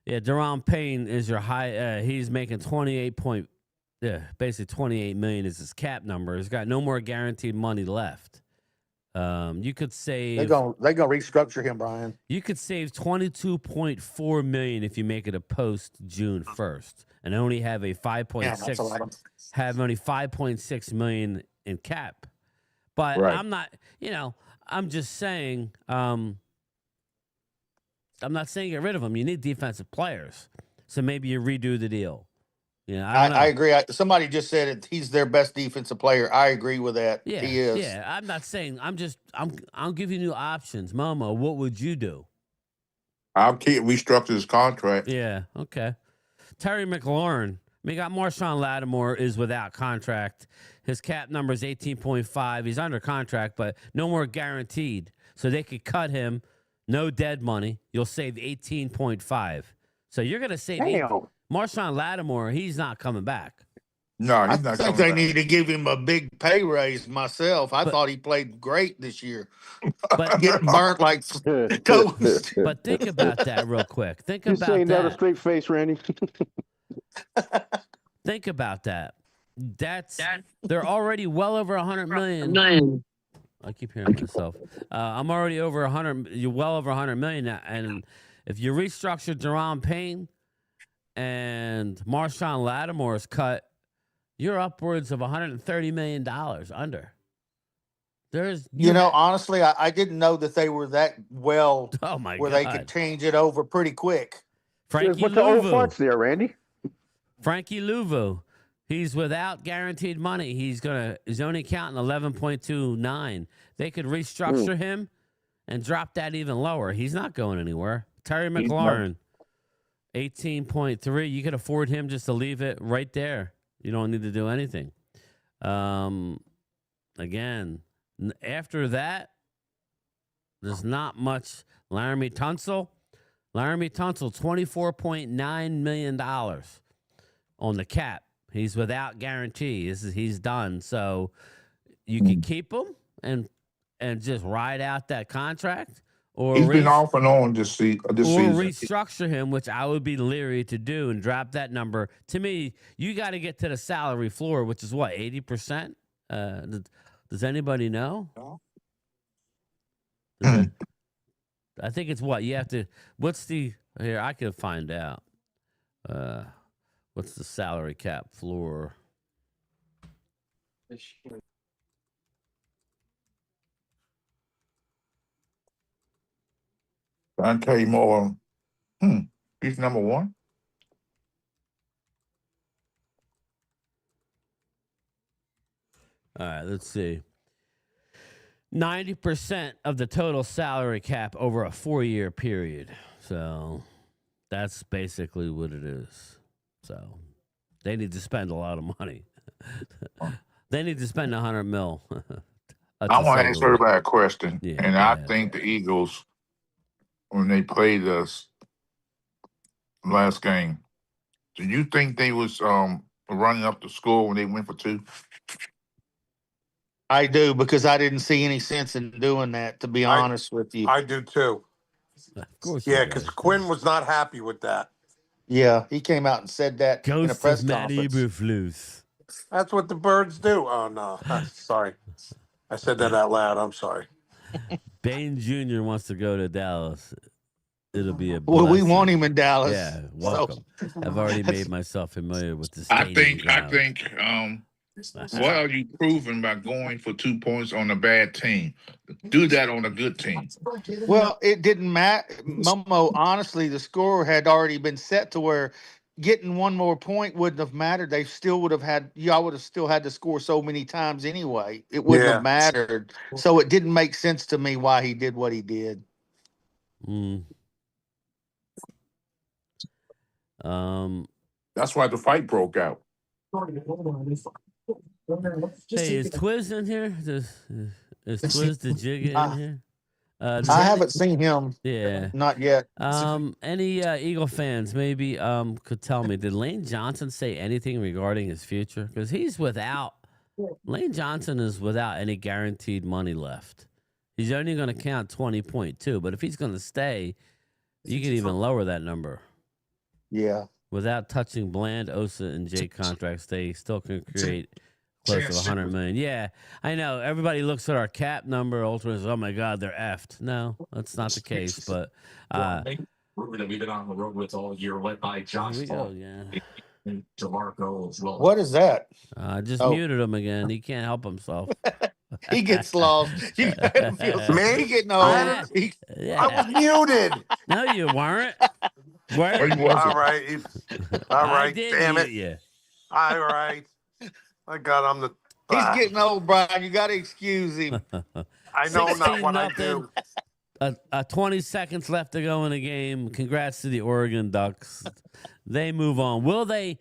Deron Payne is your high. He's making basically $28 million is his cap number. He's got no more guaranteed money left. You could save. They're gonna restructure him, Brian. You could save $22.4 million if you make it a post June 1st, and only have a $5.6 million in cap. But I'm not. I'm just saying. I'm not saying get rid of him. You need defensive players, so maybe you redo the deal. I agree. Somebody just said it. He's their best defensive player. I agree with that. Yeah, he is. Yeah, I'm not saying. I'm giving you options, Momo. What would you do? I'll restructure his contract. Yeah. Okay. Terry McLaurin. We got Marshawn Lattimore is without contract. His cap number is 18.5. He's under contract, but no more guaranteed. So they could cut him. No dead money. You'll save 18.5. So you're gonna save. Marshawn Lattimore, he's not coming back. No, he's not. I think they need to give him a big pay raise. Myself, I thought he played great this year. But getting burnt like toast. But think about that real quick. Think You're about saying that. a straight face, Randy. Think about that. They're already well over 100 million. I keep hearing myself. I'm already over 100. You're well over 100 million now, and if you restructure Deron Payne and Marshawn Lattimore's cut, you're upwards of $130 million under. Honestly, I didn't know that they were that well. Oh my where God. they could change it over pretty quick. Frankie What's the old Louvu. farts there, Randy? Frankie Louvu. He's without guaranteed money. He's only counting 11.29. They could restructure him and drop that even lower. He's not going anywhere. Terry McLaurin, 18.3. You could afford him just to leave it right there. You don't need to do anything. Again, after that, there's not much. Laramie Tunsil, $24.9 million on the cap. He's without guarantee. He's done. So you can keep him and just ride out that contract, or he's been off and on this season. Restructure him, which I would be leery to do, and drop that number. To me, you got to get to the salary floor, which is what, 80%. Does anybody know? I think it's what you have to. What's the here? I can find out. What's the salary cap floor? I'll tell you more. He's number one. All right, let's see. 90% of the total salary cap over a 4-year period. So that's basically what it is. So they need to spend a lot of money. They need to spend $100 million. That's I a want to ask segue. everybody a question, Yeah, and go I ahead. think the Eagles, when they played us last game, do you think they was running up the score when they went for two? I do, because I didn't see any sense in doing that, to be I honest with you. I do too. Of course, Yeah, you because guys do. Quinn was not happy with that. Yeah, he came out and said that in a Ghost press of Matty conference. Eberflus. That's what the birds do. Oh no, sorry, I said that out loud. I'm sorry. Bain Jr. wants to go to Dallas. It'll be a Well, we blessing. want him in Dallas. Yeah, So welcome. I've already made myself familiar with the I stadium think grounds. what are you proving by going for 2 points on a bad team? Do that on a good team. Well, it didn't matter. Momo, honestly, the score had already been set to where getting one more point wouldn't have mattered. They still would have had, y'all would have still had to score so many times anyway. It wouldn't have Yeah, mattered. So it didn't make sense to me why he did what he did. Mm. That's why the fight broke out. Hey, is Twiz in here? Is Twiz the Jigga in here? Does I any- haven't seen him. Yeah. Not yet. Any Eagle fans maybe could tell me, did Lane Johnson say anything regarding his future? Because he's without Lane Johnson is without any guaranteed money left. He's only going to count 20.2, but if he's going to stay, you can even lower that number. Yeah. Without touching Bland, Osa, and Jay contracts, they still can create close to 100 million. Yeah, I know. Everybody looks at our cap number. Ultimately, oh my God, they're effed. No, that's not the case. But Rumor that we've been on the road with all year, led by Josh here we go. Paul Yeah, and DeMarco as well. What is that? I just muted him again. He can't help himself. He gets lost. You feel Me? he getting I old. He, I was muted. No, you weren't. Well, Where? he wasn't. All right, all I right. did Damn mute it. you. All right. My God, I'm the. he's getting old, Brian. You got to excuse him. I know not what I 16-0. do. 20 seconds left to go in the game. Congrats to the Oregon Ducks. They move on. Will they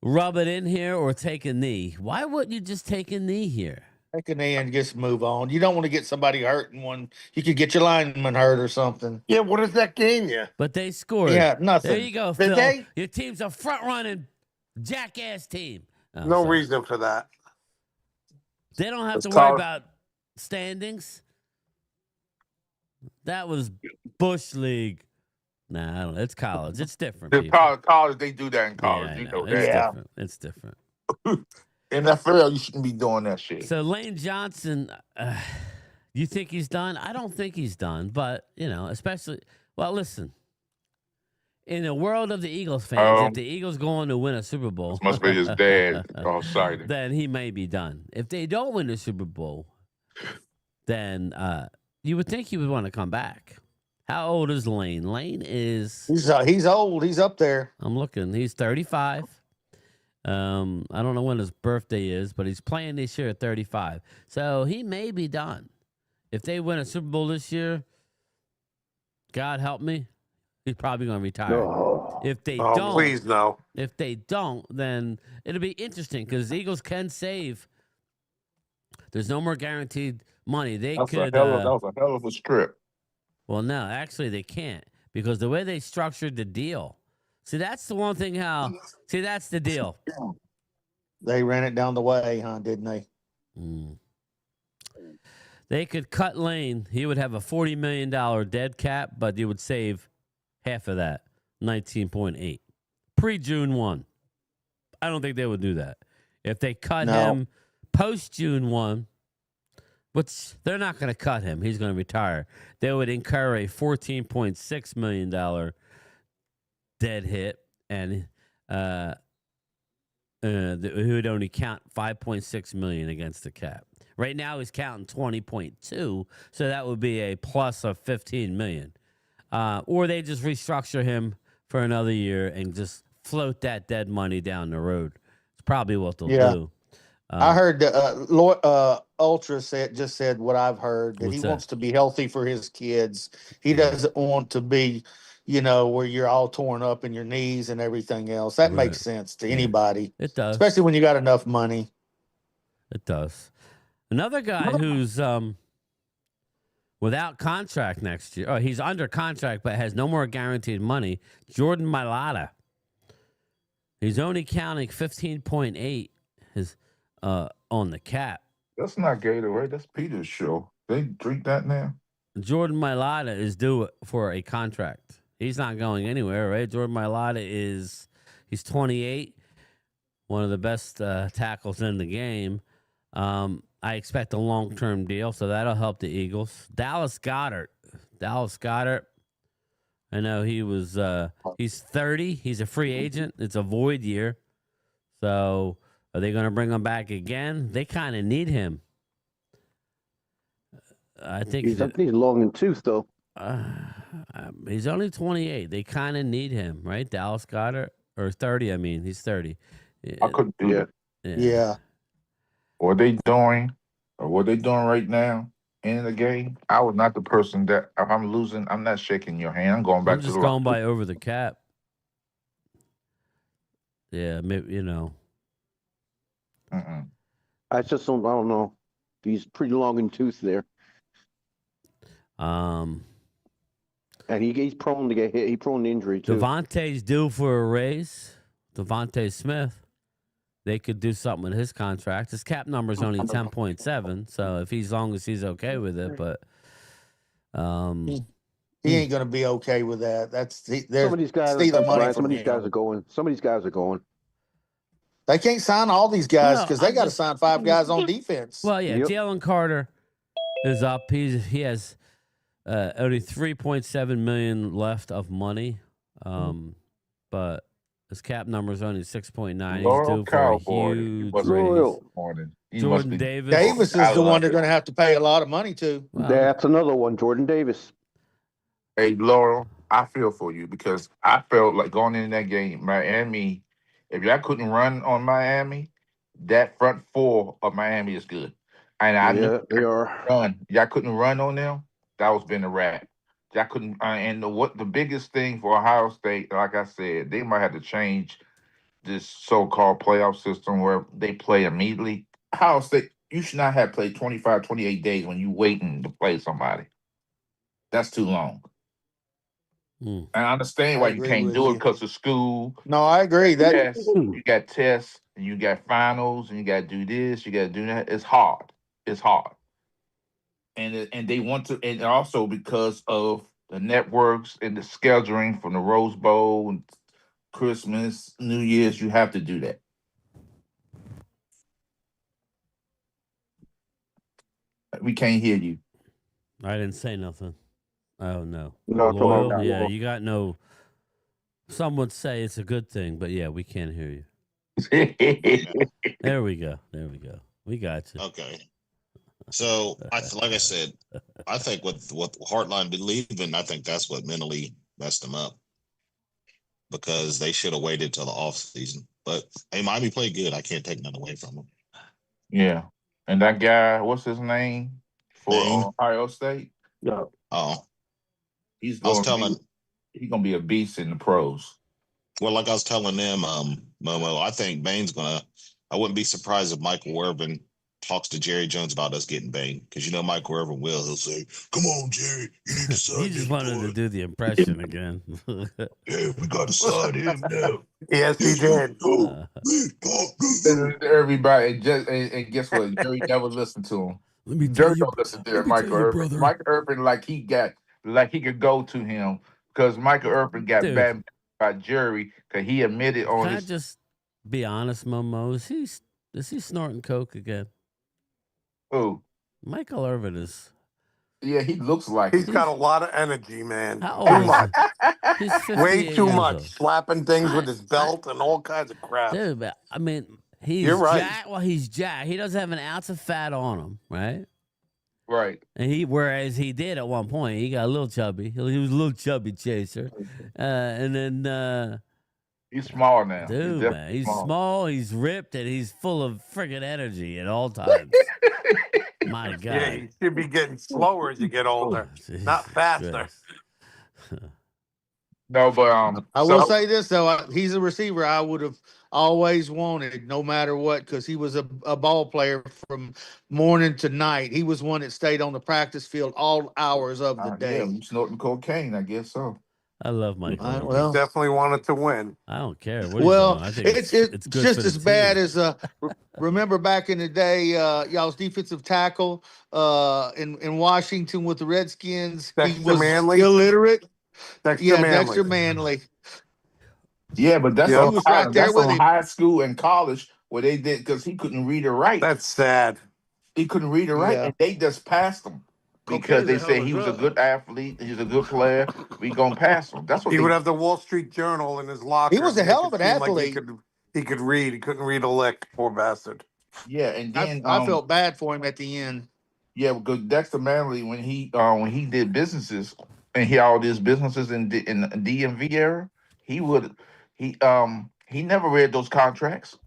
rub it in here or take a knee? Why wouldn't you just take a knee here? Take a knee and just move on. You don't want to get somebody hurt in one. You could get your lineman hurt or something. Yeah, what does that gain you? But they scored. Yeah, nothing. There you go, Did Phil. they? Your team's a front-running jackass team. Oh, No sorry. reason for that. They don't have It's to worry called- about standings. That was Bush League. Nah, I don't know. It's college. It's different. The people. college, they do that in Yeah, college. I You know. know It's that. different. It's different. NFL, you shouldn't be doing that shit. So Lane Johnson, you think he's done? I don't think he's done, but especially. Well, listen. In the world of the Eagles fans, if the Eagles go on to win a Super Bowl, This must be his dad all sighted. then he may be done. If they don't win the Super Bowl, then you would think he would want to come back. How old is Lane? Lane is. He's old. He's up there. I'm looking. He's 35. I don't know when his birthday is, but he's playing this year at 35. So he may be done. If they win a Super Bowl this year, God help me, he's probably going to retire. No. If they Oh, don't, please no. if they don't, then it'll be interesting because the Eagles can save. There's no more guaranteed money. They That could. was a hell of a strip. Well, no, actually they can't because the way they structured the deal. See, that's the one thing that's the deal. They ran it down the way, huh? Didn't they? They could cut Lane. He would have a $40 million dead cap, but he would save half of that, 19.8. Pre-June 1. I don't think they would do that. If they cut him post-June 1, which they're not going to cut him. He's going to retire. They would incur a $14.6 million dead hit, and he would only count $5.6 million against the cap. Right now, he's counting 20.2, so that would be a plus of $15 million. Or they just restructure him for another year and just float that dead money down the road. It's probably what they'll do. I heard Ultra said what I've heard, that he wants to be healthy for his kids. He doesn't want to be, where you're all torn up in your knees and everything else. That makes sense to anybody. It does. Especially when you got enough money. It does. Another guy who's without contract next year. Oh, he's under contract but has no more guaranteed money. Jordan Mailata. He's only counting 15.8 on the cap. That's not Gatorade. That's Peter's show. They drink that now. Jordan Mailata is due for a contract. He's not going anywhere, right? Jordan Mailata he's 28, one of the best tackles in the game. I expect a long-term deal, so that'll help the Eagles. Dallas Goedert. I know he's 30. He's a free agent. It's a void year. So are they going to bring him back again? They kind of need him. I think he's long in tooth, though. He's only 28. They kind of need him, right? Dallas Goedert, or 30. I mean, he's 30. I couldn't do that. Yeah. What they doing right now in the game, I was not the person that if I'm losing, I'm not shaking your hand. I'm going back I'm just to the going by over the cap. Yeah, maybe, I just don't know. He's pretty long in tooth there. And he's prone to get hit. He's prone to injury too. Devontae's due for a raise. Devontae Smith. They could do something with his contract. His cap number is only 10.7, so if as long as he's okay with it, but he ain't gonna be okay with that. Some of these guys stealing money some from of these guys are going. Some of these guys are going. They can't sign all these guys because they got to just sign 5 guys on defense. Well, yeah, Yep. Jalen Carter is up. He has only 3.7 million left of money, but his cap number is only 6.9. He's Laurel due for a Cowboy. huge Loyal. raise. He Jordan must be Davis. Davis is the one they're going to have to pay a lot of money to. Well, That's another one, Jordan Davis. Hey, Laurel, I feel for you because I felt like going in that game, Miami, if y'all couldn't run on Miami, that front four of Miami is good. And I knew They are. y'all couldn't run on them, that was been a wrap. Y'all couldn't, what the biggest thing for Ohio State, like I said, they might have to change this so-called playoff system where they play immediately. Ohio State, you should not have played 25, 28 days when you waiting to play somebody. That's too long. And I understand why you can't do it because of school. No, I agree. You got tests, and you got finals, and you got to do this, you got to do that. It's hard. And they want to, and also because of the networks and the scheduling from the Rose Bowl and Christmas, New Year's, you have to do that. We can't hear you. I didn't say nothing. Oh, no. No, Loyal, yeah, you got no. Some would say it's a good thing, but yeah, we can't hear you. There we go. We got you. Okay. So, like I said, I think with Hartline believing, I think that's what mentally messed him up because they should have waited till the offseason. But hey, Miami played good. I can't take nothing away from them. Yeah. And that guy, what's his name for Name? Ohio State? No. Oh, He's I was telling. He's gonna be a beast in the pros. Well, like I was telling them, Momo, I think Bane's gonna. I wouldn't be surprised if Michael Irvin talks to Jerry Jones about us getting Bane because Michael Irvin will. He'll say, "Come on, Jerry, you need to sign He just this wanted boy. to do the impression again. Yeah, we got to sign him now." Yes, he did. Listen to everybody, and guess what? Jerry never listened to him. Let me Jerry don't listen to Michael Irvin. brother. Michael Irvin, like he could go to him because Michael Irvin got Dude. banned by Jerry because he admitted on Can I his. just be honest, Momo? Is he snorting coke again? Oh, Michael Irvin is. yeah, he looks like He's it. got a lot of energy, man. How Too old is much. he? He's 58 Way too years much. old. Slapping things with his belt and all kinds of crap. Dude, but, I mean, he's You're right. jacked. Well, he's jacked. He doesn't have an ounce of fat on him, right? Right. And whereas he did at one point, he got a little chubby. He was a little chubby chaser, and then He's small now. dude, man, he's small, he's ripped, and he's full of friggin' energy at all times. My God, Yeah, you should be getting slower as you get older, Jesus not faster. Christ. No, but I will say this though, he's a receiver I would have always wanted, no matter what, because he was a ball player from morning to night. He was one that stayed on the practice field all hours of the day. Yeah, you snorting cocaine, I guess so. I love Mike Williams. Well, Definitely wanted to win. I don't care what he's doing. I think it's good just for the as bad team. as remember back in the day, y'all's defensive tackle in Washington with the Redskins. He Dexter was Manley? illiterate. Dexter Manley. Dexter Manley. Yeah, but that's Yeah. He was right there that's with on him. high school and college where they did because he couldn't read or write. That's sad. He couldn't read or write, Yeah. and they just passed him because they said he was a good athlete, he's a good player. We gonna pass him. That's what He they would have the Wall Street Journal in his locker. He was a to make hell it of an seem like athlete. he could read. He couldn't read a lick. Poor bastard. Yeah, and then I felt bad for him at the end. yeah, because Dexter Manley when he did businesses and he had all these businesses in the DMV era, he never read those contracts.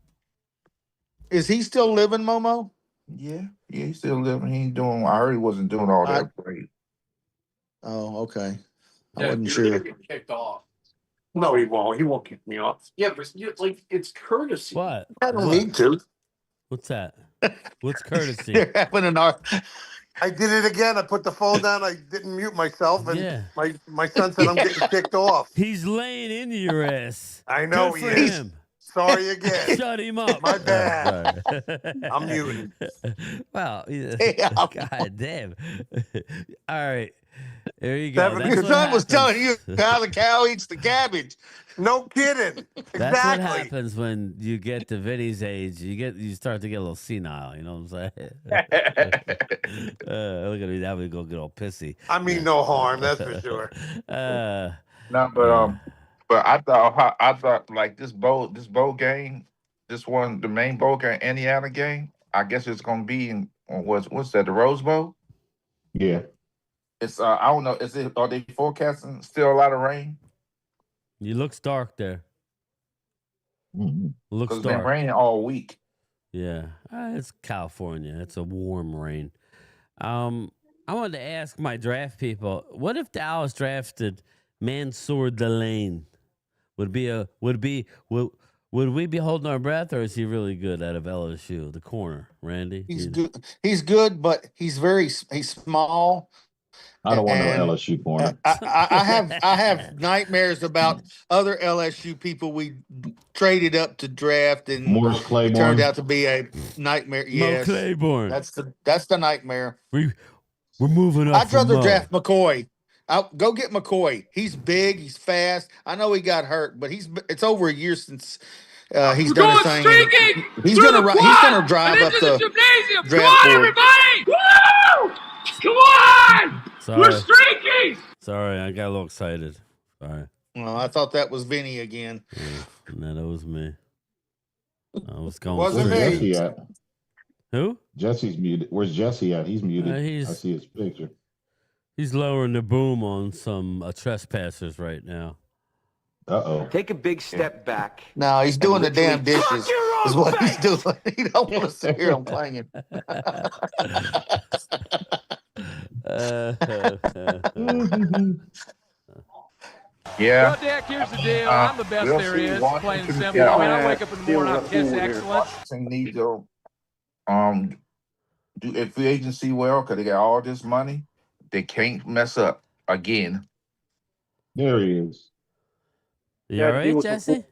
Is he still living, Momo? Yeah, he's still living. He ain't doing. I heard he wasn't doing all that great. Oh, okay. I wasn't sure. Kicked off. No, he won't. He won't kick me off. Yeah, but like it's courtesy. What? I don't need to. What's that? What's courtesy? They're having an I did it again. I put the phone down. I didn't mute myself, and Yeah. my son said I'm getting kicked off. He's laying into your ass. I know Good he for is. him. Sorry again. Shut him up. My bad. Sorry. I'm muted. Well, yeah. Damn. God damn. All right. There you go. Seven- That's Your what son was happens. telling you how the cow eats the cabbage. No kidding. That's what Exactly. happens when you get to Vinny's age. You start to get a little senile. You know what I'm saying? Look at me. That would go get all pissy. I mean no harm, that's for sure. No, but I thought like this bowl game, the main bowl game, Indiana game. I guess it's gonna be in what's that, the Rose Bowl? Yeah. It's I don't know. Are they forecasting still a lot of rain? You looks dark there. Mm-hmm. Looks Because it's been dark. raining all week. Yeah, it's California. It's a warm rain. I wanted to ask my draft people: what if Dallas drafted Mansour Delane? Would we be holding our breath, or is he really good out of LSU? The corner, Randy. He's good. He's good, but he's small. I don't want no And LSU corner. I have nightmares about other LSU people we traded up to draft, and Morris it Claiborne. turned out to be a nightmare. Yes, Mo Claiborne. that's the nightmare. We're moving up. I'd rather from Mo. draft McCoy. Go get McCoy. He's big. He's fast. I know he got hurt, but it's over a year since he's done his thing. He's gonna drive up the gymnasium. draft Come on, board. everybody! Woo! Come on! Sorry. We're streaking! Sorry, I got a little excited. Sorry. Well, I thought that was Vinny again. No, that was me. I was going. Wasn't Where's me. Jesse at? Who? Jesse's muted. Where's Jesse at? He's muted. He's- I see his picture. He's lowering the boom on some trespassers right now. Uh-oh. Take a big step back. No, he's doing the damn literally dishes. Is what he's doing. He don't want us to hear him clanging. Yeah. Well, Dick, here's the deal. I'm the best we'll there see. is, Washington- plain and simple. yeah. I mean, I wake up in the morning, I piss excellent. Washington need to do a free agency well because they got all this money. They can't mess up again. There he is. You all right, Jesse?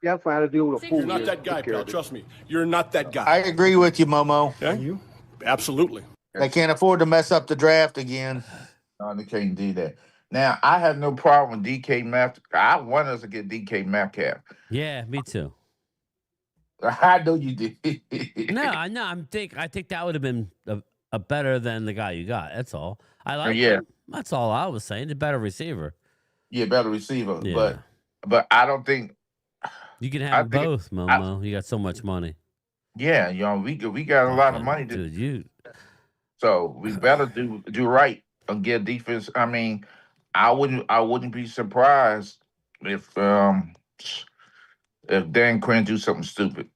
You have to deal with a fool. You're not that guy, pal. Trust me. You're not that guy. I agree with you, Momo. Yeah, you? Absolutely. They can't afford to mess up the draft again. No, they can't do that. Now, I have no problem with DK Metcalf. I want us to get DK Metcalf. Yeah, me too. I know you did. No, I know. I think that would have been a better than the guy you got. That's all. I like. Yeah. him. That's all I was saying. A better receiver. Yeah, better receiver. Yeah. But I don't think. You can have think- both, Momo. You got so much money. Yeah, we got a lot of money, dude. So we better do right and get defense. I mean, I wouldn't be surprised if Dan Quinn do something stupid.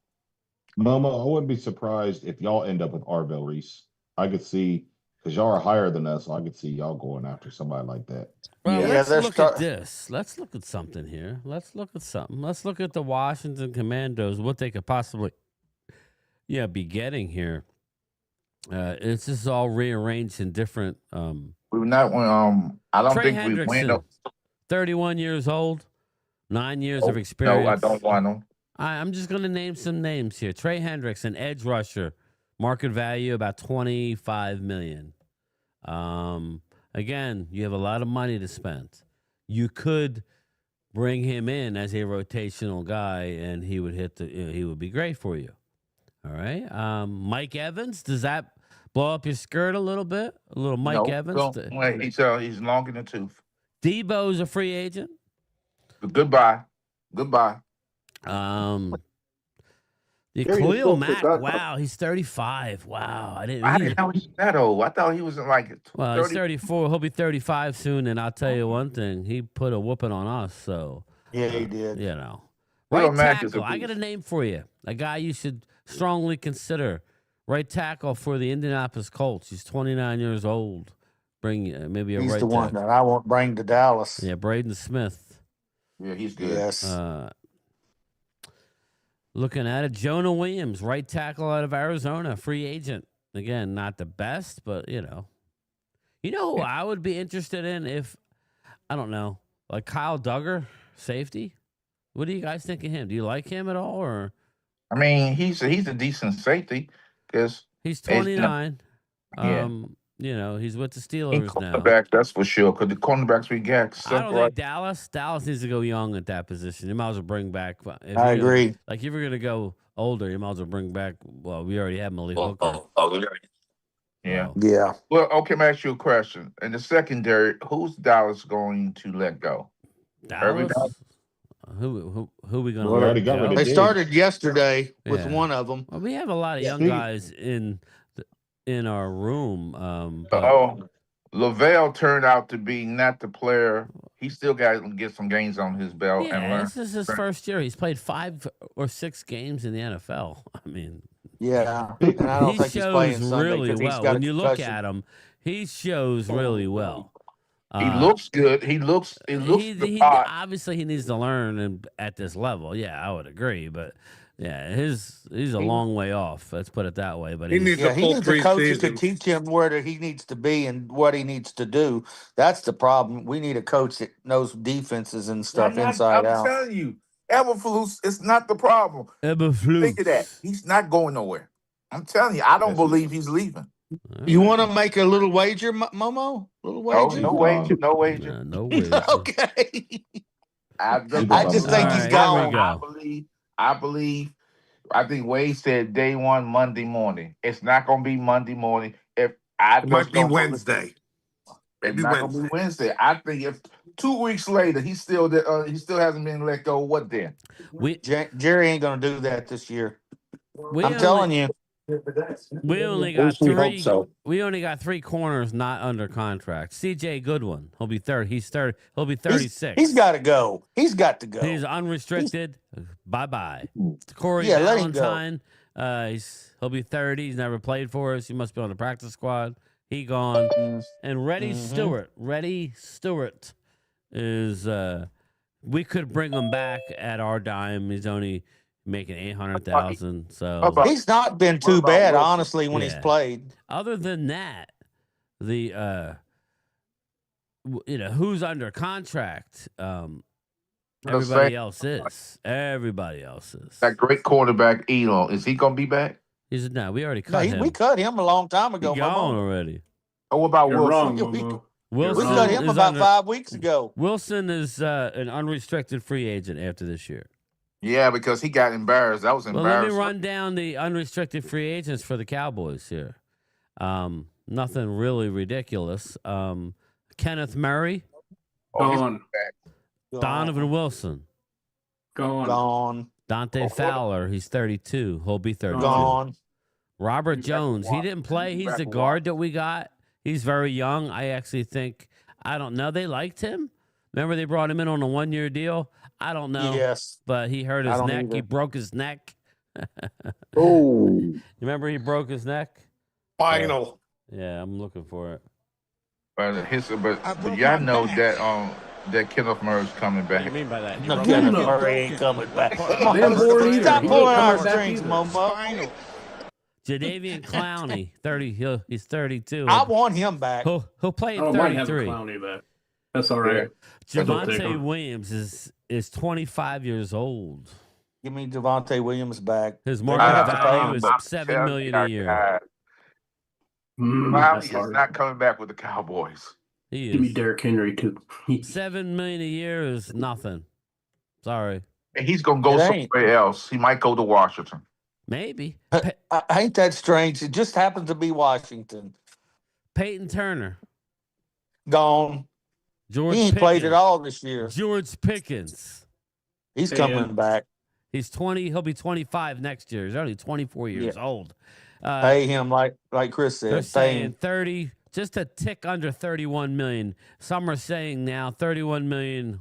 Momo, I wouldn't be surprised if y'all end up with Arvell Reese. I could see Because y'all are higher than us, so I could see y'all going after somebody like that. Well, Yeah, let's they're look at this. Let's look at something here. Let's look at something. Let's look at the Washington Commandos, what they could possibly be getting here. It's just all rearranged in different. We're not. I don't Trey think we win. Hendrickson, 31 years old, 9 years of No, experience. I don't want them. I'm just going to name some names here. Trey Hendrickson, edge rusher, market value about $25 million. Again, you have a lot of money to spend. You could bring him in as a rotational guy, and he would he would be great for you. All right. Mike Evans, does that blow up your skirt a little bit? A little Mike Evans? He's long in the tooth. Debo's a free agent. Goodbye. Khalil Mack, wow, he's 35. Wow, I didn't know he's that old. I thought he was like. Well, he's 34. He'll be 35 soon, and I'll tell you one thing: he put a whooping on us. So yeah, he did. You know, Khalil right Mack tackle. I got a name for you. A guy you should strongly consider. Right tackle for the Indianapolis Colts. He's 29 years old. Bring maybe a He's right the one that I won't bring to Dallas. Yeah, Braden Smith. Yeah, he's good. Yes. Looking at it, Jonah Williams, right tackle out of Arizona, free agent. Again, not the best, but you know who I would be interested in if I don't know, like Kyle Duggar, safety. What do you guys think of him? Do you like him at all, or? I mean, he's a decent safety because he's 29. Yeah. He's with the Steelers now. That's for sure. Because the cornerbacks we got. I don't think Dallas needs to go young at that position. You might as well bring back. I agree. If you're going to go older, you might as well bring back. Well, we already have Malik Hooker. Yeah. Yeah. Well, okay, let me ask you a question. In the secondary, who's Dallas going to let go? Dallas? Who are we going to already let got go? rid of They started yesterday with one of them. Well, we have a lot of young guys in our room. Lavelle turned out to be not the player. He still got to get some games on his belt and learn. This is his first year. He's played 5 or 6 games in the NFL. I mean, yeah, and I don't think he's playing Sunday really well. When you look at him, he shows really well. He looks good. He looks. Obviously, he needs to learn at this level. Yeah, I would agree, but. Yeah, he's a long way off. Let's put it that way. But he needs a coach who can teach him where he needs to be and what he needs to do. That's the problem. We need a coach that knows defenses and stuff inside out. I'm telling you, Eberflus is not the problem. Eberflus. Think of that. He's not going nowhere. I'm telling you, I don't believe he's leaving. You want to make a little wager, Momo? No wager. No wager. No wager. Okay. I just think he's gone. I think Wade said day one, Monday morning. It's not going to be Monday morning. It might be Wednesday. Maybe Wednesday. I think if 2 weeks later he still hasn't been let go, what then? Jerry ain't going to do that this year. I'm telling you. We only got 3. We only got 3 corners not under contract. CJ Goodwin, he'll be third. He'll be 36. He's got to go. He's got to go. He's unrestricted. Bye. Corey let him go. Valentine. He'll be 30. He's never played for us. He must be on the practice squad. He gone. And Reddy Stewart. Reddy Stewart is. We could bring him back at our dime. He's only making $800,000. So he's not been too bad, honestly, when he's played. Other than that, the who's under contract? Everybody else is. That great quarterback, Elon, is he gonna be back? We already cut him. We cut him a long time ago. He's gone already. Oh, what about Wilson? Wilson? We cut him about 5 weeks ago. Wilson is an unrestricted free agent after this year. Yeah, because he got embarrassed. That was embarrassing. Well, let me run down the unrestricted free agents for the Cowboys here. Nothing really ridiculous. Kenneth Murray. Gone. Donovan Wilson. Gone. Dante Fowler. He's 32. He'll be 32. Gone. Robert Jones. He didn't play. He's the guard that we got. He's very young. I actually think, I don't know. They liked him. Remember they brought him in on a 1-year deal? I don't know. Yes. But he hurt his neck. He broke his neck. Oh. You remember he broke his neck? Final. Yeah, I'm looking for it. But y'all know that Kenneth Murray's coming What do you back. mean by that? No, broke Kenneth your Murray ain't coming back. Damn board either. Stop He pulling ain't our coming back strings, either. Momo. Jadavian Clowney, 30. He's 32. I want him back. He'll play I at don't mind having 33. Clowney back. That's all right. I'll take Javonte him. Williams is 25 years old. Give me Devontae Williams back. His They market have to pay value him, is but $7 million a year. Clowney That's is hard. not coming back with the Cowboys. He Give me is. Derrick Henry too. $7 million a year is nothing. Sorry. And he's gonna go It ain't. somewhere else. He might go to Washington. Maybe. Ain't that strange? It just happens to be Washington. Peyton Turner. Gone. George He ain't Pickens. played at all this year. George Pickens. He's coming back. He's 20. He'll be 25 next year. He's only 24 years old. Pay him like Chris said. They're Pay saying him. 30, just a tick under 31 million. Some are saying now 31 million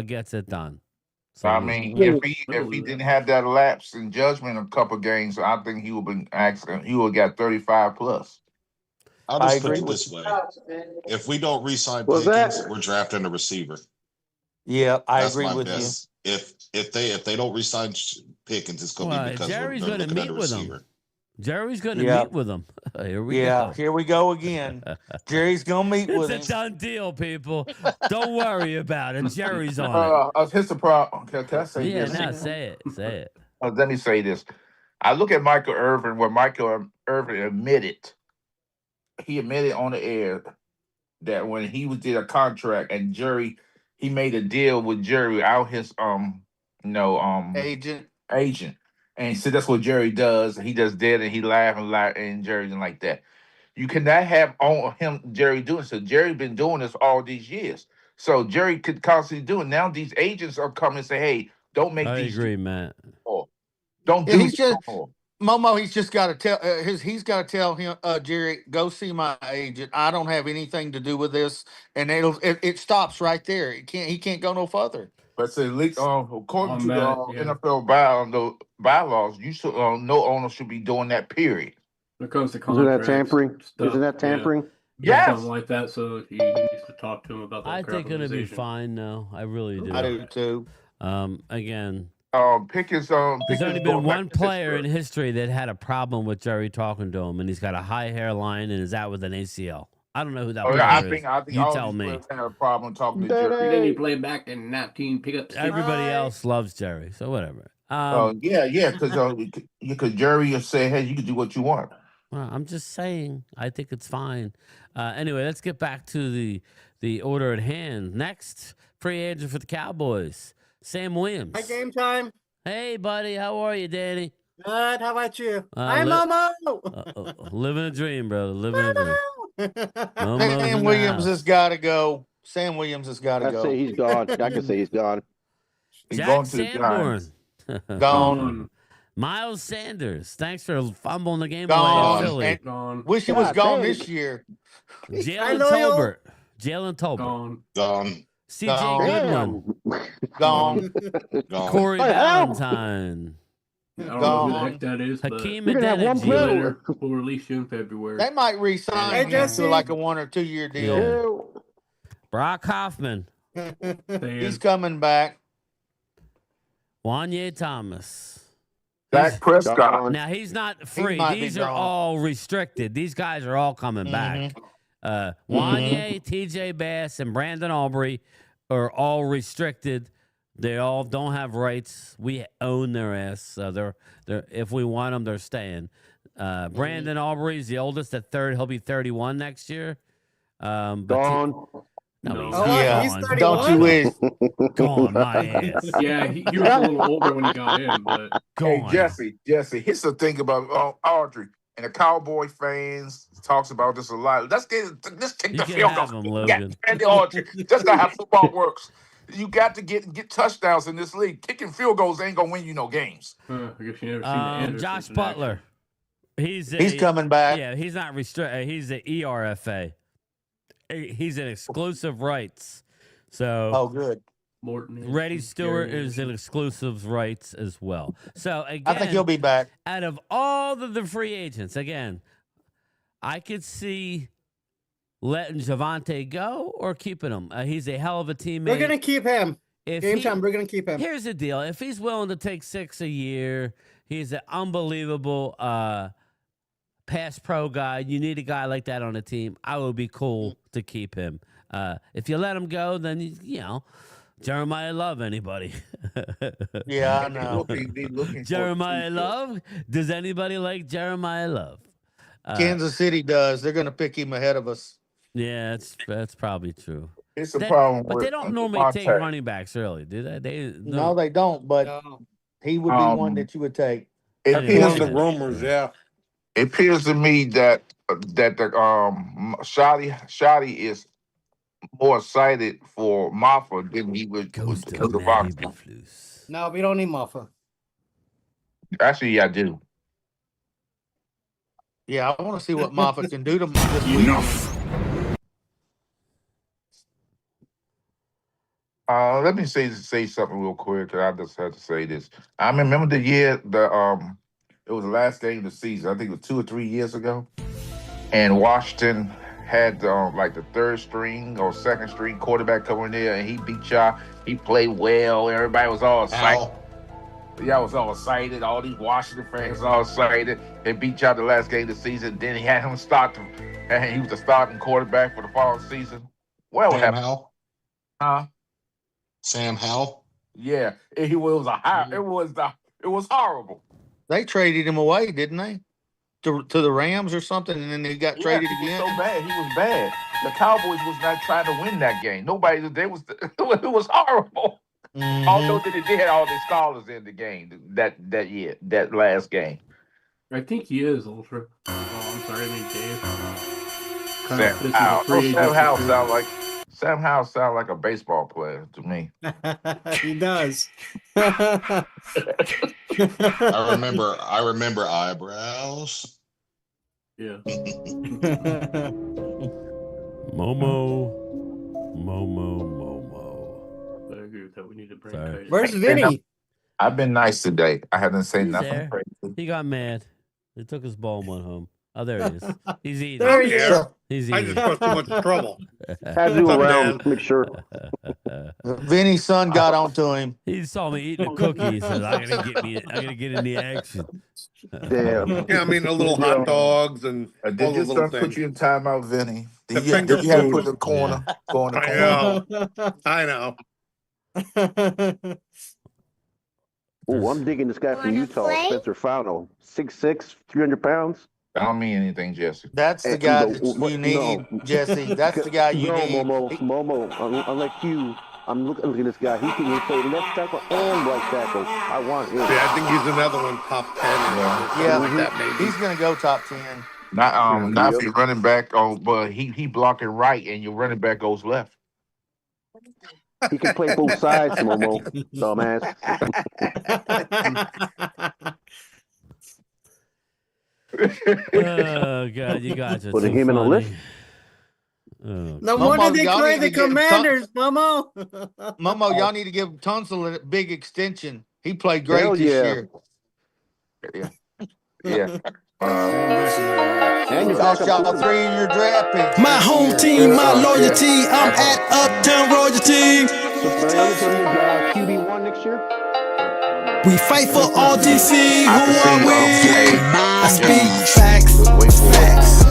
gets it done. So, I mean, if he didn't have that lapse in judgment a couple games, I think he would been asking. He would have got 35 plus. I'll just put it this way: if we don't re-sign Pickens, we're drafting a receiver. Yeah, I That's agree my with best. If they don't re-sign Pickens, it's going to be because Jerry's they're going to looking at meet a with receiver. him. Jerry's going to meet with him. Here we go. Here we go again. Jerry's going to meet with him. It's a done deal, people. Don't worry about it. Jerry's on Here's the problem. Can I say it. this? Yeah, no, say it. Say it. Let me say this. I look at Michael Irvin, where Michael Irvin admitted, he admitted on the air that when he did a contract and Jerry, he made a deal with Jerry out his agent. And he said that's what Jerry does. He just did and he laughed and Jerry didn't like that. You cannot have on him Jerry doing so. Jerry been doing this all these years. So Jerry could constantly do it. Now these agents are coming and say, hey, don't make I these. agree, Matt. Don't do He's just more. Momo. He's just got to tell he's got to tell him, Jerry, go see my agent. I don't have anything to do with this, and it stops right there. He can't go no further. But say, according to the NFL bylaws, you should no owner should be doing that. Period. When it comes to Isn't that contracts, tampering? stuff, Isn't that tampering? Yeah, something like that. So he needs to talk to him about that. I think it'll be fine. No, I really do. I do too. Again, Pickens. There's only been one player in history that had a problem with Jerry talking to him, and he's got a high hairline and is out with an ACL. I don't know who that player is. I think you all tell these me. players had a problem talking to Jerry. Then he played back in 19 pickups. Everybody else loves Jerry, so whatever. Because Jerry will say, hey, you can do what you want. Well, I'm just saying, I think it's fine. Anyway, let's get back to the order at hand. Next, free agent for the Cowboys, Sam Williams. Hi, game time. Hey, buddy, how are you, Danny? Good. How about you? Hi, Momo. Living a dream, brother. Living a dream. Sam Williams has got to go. Sam Williams has got to go. I'd say he's gone. I can say he's gone. Jack Sanborn. Gone. Miles Sanders. Thanks for fumbling the game Gone. away in Philly. Wish he was gone this year. Jalen Tolbert. Jalen Tolbert. Gone. CJ Goodwin. Gone. Corey Valentine. I don't know who the heck that is. Hakeem But Adeniji. we'll release you in February. They might re-sign him to like a 1 or 2 year deal. Yeah. Brock Hoffman. He's coming back. Wanye Thomas. Dak Prescott. Now he's not free. might These be are gone. all restricted. These guys are all coming back. Wanye, TJ Bass, and Brandon Aubrey are all restricted. They all don't have rights. We own their ass. So they're if we want them, they're staying. Brandon Aubrey's the oldest at 30. He'll be 31 next year. Gone. He's 31? Don't you wish? Gone my ass. Yeah, he was a little older when he got in, but Hey, Jesse, here's the thing about Audrey and the Cowboy fans talks about this a lot. Let's kick You the can field have goal. him, Logan. Andy Audrey. That's not how football works. You got to get touchdowns in this league. Kicking field goals ain't gonna win you no games. I guess you never seen the Andersons Josh in Butler. action. He's coming back. Yeah, he's not restricted. He's the ERFA. He's an exclusive rights. So good. Morton. Reddy Stewart is an exclusive rights as well. So again, I think he'll be back. Out of all of the free agents, again, I could see letting Javante go or keeping him. He's a hell of a teammate. We're gonna keep him. If Game time, we're gonna keep him. Here's the deal: if he's willing to take $6 a year, he's an unbelievable pass pro guy. You need a guy like that on the team. I would be cool to keep him. If you let him go, then you know Jeremiah Love. Anybody? Yeah, I know. They looking Jeremiah Love. Does anybody like Jeremiah Love? Kansas City does. They're going to pick him ahead of us. Yeah, that's probably true. It's a problem, but with they don't normally take running backs early, do they? No, they don't. But he would be one that you would take. It One appears, of the rumors, yeah. it appears to me that the Shotty is more excited for Maffa than he would the box. No, we don't need Muffa. Actually, yeah, I do. Yeah, I want to see what Moffitt can do to this week. Let me say something real quick. I just had to say this. I remember the year it was the last game of the season. I think it was 2 or 3 years ago, and Washington had like the third string or second string quarterback coming there, and he beat y'all. He played well. Everybody was all excited. Y'all was all excited. All these Washington fans all excited. They beat y'all the last game of the season. Then he had him start, and he was the starting quarterback for the following season. Well, what Sam happened? Howell? Huh? Sam Howell? Yeah, it was horrible. They traded him away, didn't they? To the Rams or something, and then they got traded again. So bad, he was bad. The Cowboys was not trying to win that game. Nobody. It was horrible. Although they did have all their scholars in the game that year, that last game. I think he is Ultra. Oh, I'm sorry, I mean Dave. Sam Howell sounds like a baseball player to me. He does. I remember eyebrows. Yeah. Momo. I agree with that. We need to bring. Where's Vinny? I've been nice today. I haven't said He's nothing there. crazy. He got mad. They took his ball and went home. Oh, there he is. He's eating. There he is. He's I eating. just caused too much trouble. Had to do around, make sure. Vinny's son got onto him. He saw me eating a cookie. He said, "I gotta get in the action." Damn. Yeah, I mean the little hot dogs and all Did the your little son things. put you in timeout, Vinny? The Did finger you have to food. put in the corner? Go in the corner. I know. Oh, I'm digging this guy from Utah, Spencer Fauno. 6'6", 300 pounds. I don't mean anything, Jesse. That's the guy that you need, Jesse. That's the guy you need. Momo, unlike you, I'm looking at this guy. He can play left tackle and right tackle. I want him. Yeah, I think he's another one top 10. Yeah, he's going to go top 10. Not if you're running back, but he blocking right and your running back goes left. He can play both sides, Momo. Dumbass. Oh God, you guys are Putting too him in a funny. list? Oh, No Momo, wonder they y'all trade need the to get Commanders, Momo. Momo, y'all need to give Tunsil a big extension. He played great Hell this year. Yeah. And you Cost y'all 3-year draft picks. My home team, my loyalty. I'm at Uptown Royalty. QB1 next year? We fight for all DC. Who are we? I speak facts.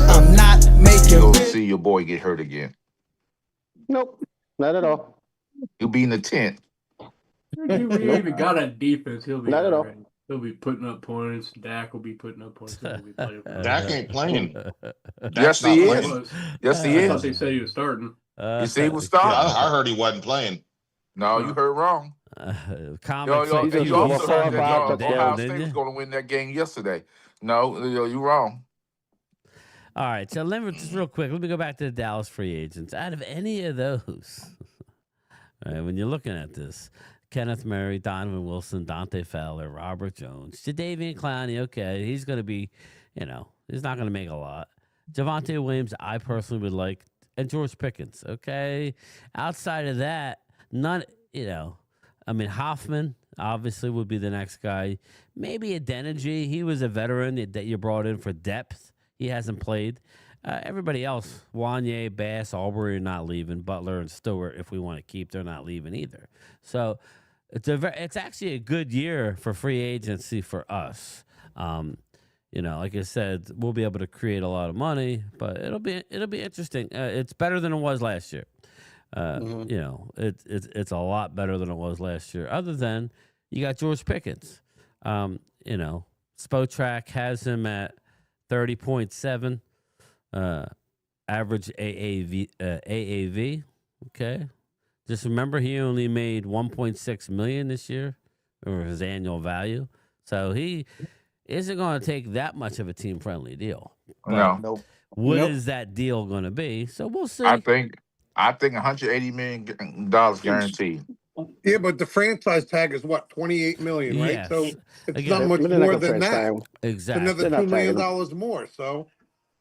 I'm not making. You'll see your boy get hurt again. Nope, not at all. He'll be in the tent. If we even got a defense, he'll be Not at all. right. He'll be putting up points. Dak will be putting up points. He'll be playing. Dak ain't playing. Yes, Dak's he not is. playing. Yes, he I thought is. they said he was starting. You see, he was Yeah, starting. I heard he wasn't playing. No, you heard wrong. Comics. And you also heard that Ohio State didn't was you? going to win that game yesterday. No, you're wrong. All right, so let me just real quick. Let me go back to the Dallas free agents. Out of any of those, all right, when you're looking at this, Kenneth Murray, Donovan Wilson, Dante Fowler, Robert Jones, Jadeveon Clowney. Okay, he's going to be, he's not going to make a lot. Javonte Williams, I personally would like, and George Pickens. Okay, outside of that, none. Hoffman obviously would be the next guy. Maybe Adeniji. He was a veteran that you brought in for depth. He hasn't played. Everybody else, Wanye, Bass, Aubrey are not leaving. Butler and Stewart, if we want to keep, they're not leaving either. So it's actually a good year for free agency for us. Like I said, we'll be able to create a lot of money, but it'll be interesting. It's better than it was last year. It's a lot better than it was last year. Other than you got George Pickens. Spotrac has him at 30.7 average AAV. Okay, just remember he only made 1.6 million this year, or his annual value. So he isn't going to take that much of a team friendly deal. But No. what is that deal going to be? So we'll see. I think $180 million guaranteed. Yeah, but the franchise tag is what, $28 million, right? Yes. So it's Again, not much more than that. Time. Exactly. It's another $2 million more. So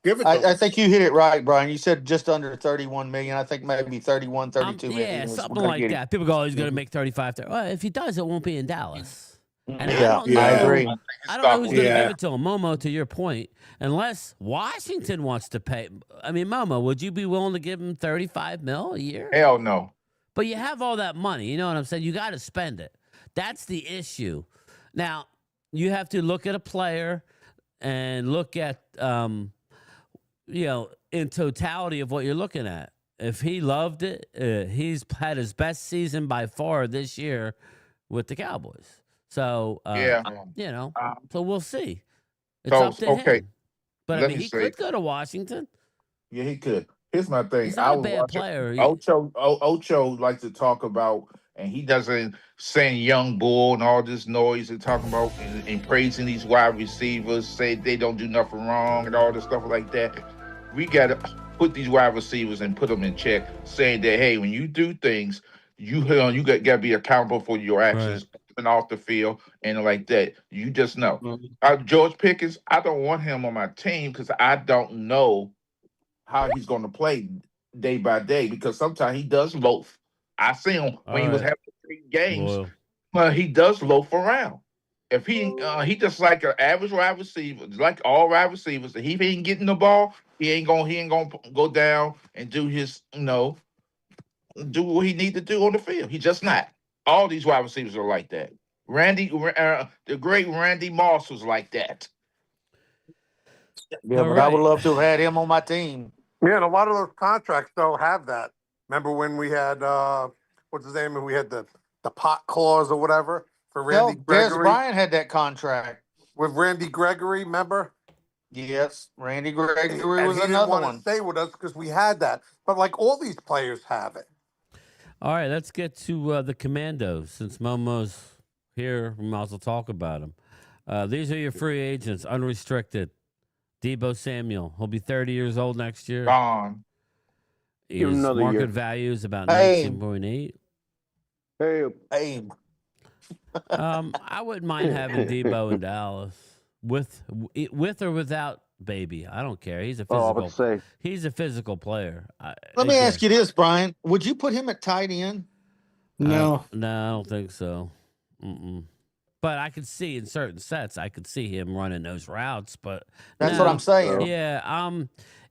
give it to I think you hit it right, Brian. You said just under 31 million. I think maybe 31, 32 million. Yeah, was something gonna like get that. People go, he's going to make 35. Well, if he does, it won't be in Dallas. And Yeah, I agree. I don't know who's going to give it to him. Momo, to your point, unless Washington wants to pay. I mean, Momo, would you be willing to give him 35 mil a year? Hell no. But you have all that money. You know what I'm saying? You got to spend it. That's the issue. Now, you have to look at a player and look at, in totality of what you're looking at. If he loved it, he's had his best season by far this year with the Cowboys. So, so we'll see. It's up to him. But, I mean, he could go to Washington. Yeah, he could. Here's my thing. He's not a bad player. Ocho likes to talk about, and he doesn't saying young bull and all this noise and talking about and praising these wide receivers, say they don't do nothing wrong and all this stuff like that. We got to put these wide receivers and put them in check, saying that, hey, when you do things, you got to be accountable for your actions. Right. And off the field and like that. You just know. George Pickens, I don't want him on my team because I don't know how he's going to play day by day because sometimes he does loaf. I see him when he was having 3 games, but he does loaf around. If he just like an average wide receiver, like all wide receivers, if he ain't getting the ball, he ain't gonna go down and do his, do what he need to do on the field. He's just not. All these wide receivers are like that. The great Randy Moss was like that. Yeah, but I would love to have had him on my team. Yeah, and a lot of those contracts, though, have that. Remember when we had, what's his name? And we had the pot clause or whatever for Randy Gregory? Des Bryant had that contract. With Randy Gregory, remember? Yes, Randy Gregory and was he another didn't want one. to stay with us because we had that. But, like, all these players have it. All right, let's get to the Commandos. Since Momo's here, we might as well talk about him. These are your free agents, unrestricted. Deebo Samuel, he'll be 30 years old next year. Gone. His market value is about 19.8. Hey. I wouldn't mind having Deebo in Dallas with or without Baby. I don't care. He's a physical. He's a physical player. Let me ask you this, Brian. Would you put him at tight end? No. No, I don't think so. But I could see in certain sets, I could see him running those routes. But that's what I'm saying. Yeah.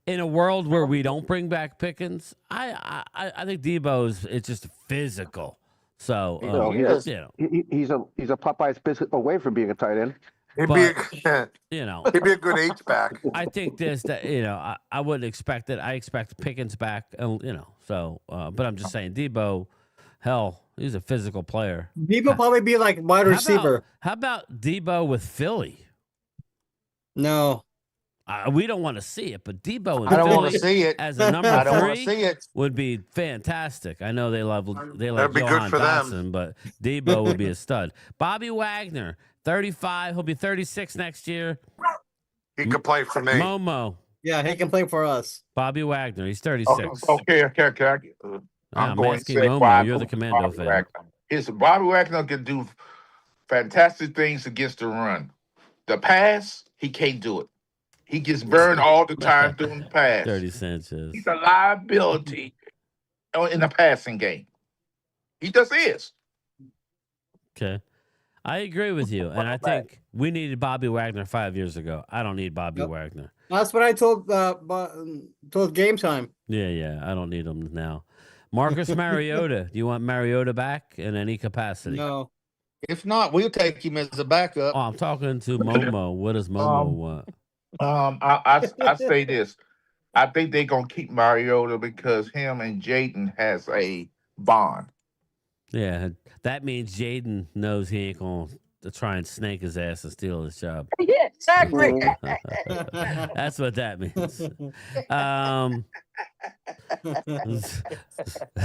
In a world where we don't bring back Pickens, I think Debo it's just physical. So he's a Popeye's biscuit away from being a tight end. He'd be a good H back. I think I wouldn't expect it. I expect Pickens back, so, but I'm just saying, Debo, hell, he's a physical player. Debo probably be like wide receiver. How about Debo with Philly? No. We don't want to see it, but Debo and I don't Philly want to see it. as a number I don't 3 want to see it. would be fantastic. I know they love That'd be Johan good for Dotson, them. but Debo would be a stud. Bobby Wagner, 35. He'll be 36 next year. He could play for me. Momo. Yeah, he can play for us. Bobby Wagner, he's 36. Okay. I'm going to asking say Momo. You're the Commando Bobby fan. Wagner. Bobby Wagner can do fantastic things against the run. The pass, he can't do it. He gets burned all the time doing the pass. 30 Sanchez. He's a liability in the passing game. He just is. Okay. I agree with you, and I think we needed Bobby Wagner 5 years ago. I don't need Bobby Wagner. That's what I told Game Time. Yeah, I don't need him now. Marcus Mariota. Do you want Mariota back in any capacity? No. If not, we'll take him as a backup. Oh, I'm talking to Momo. What does Momo want? I say this. I think they're gonna keep Mariota because him and Jaden has a bond. Yeah, that means Jaden knows he ain't gonna try and snake his ass and steal his job. Yeah, exactly. That's what that means.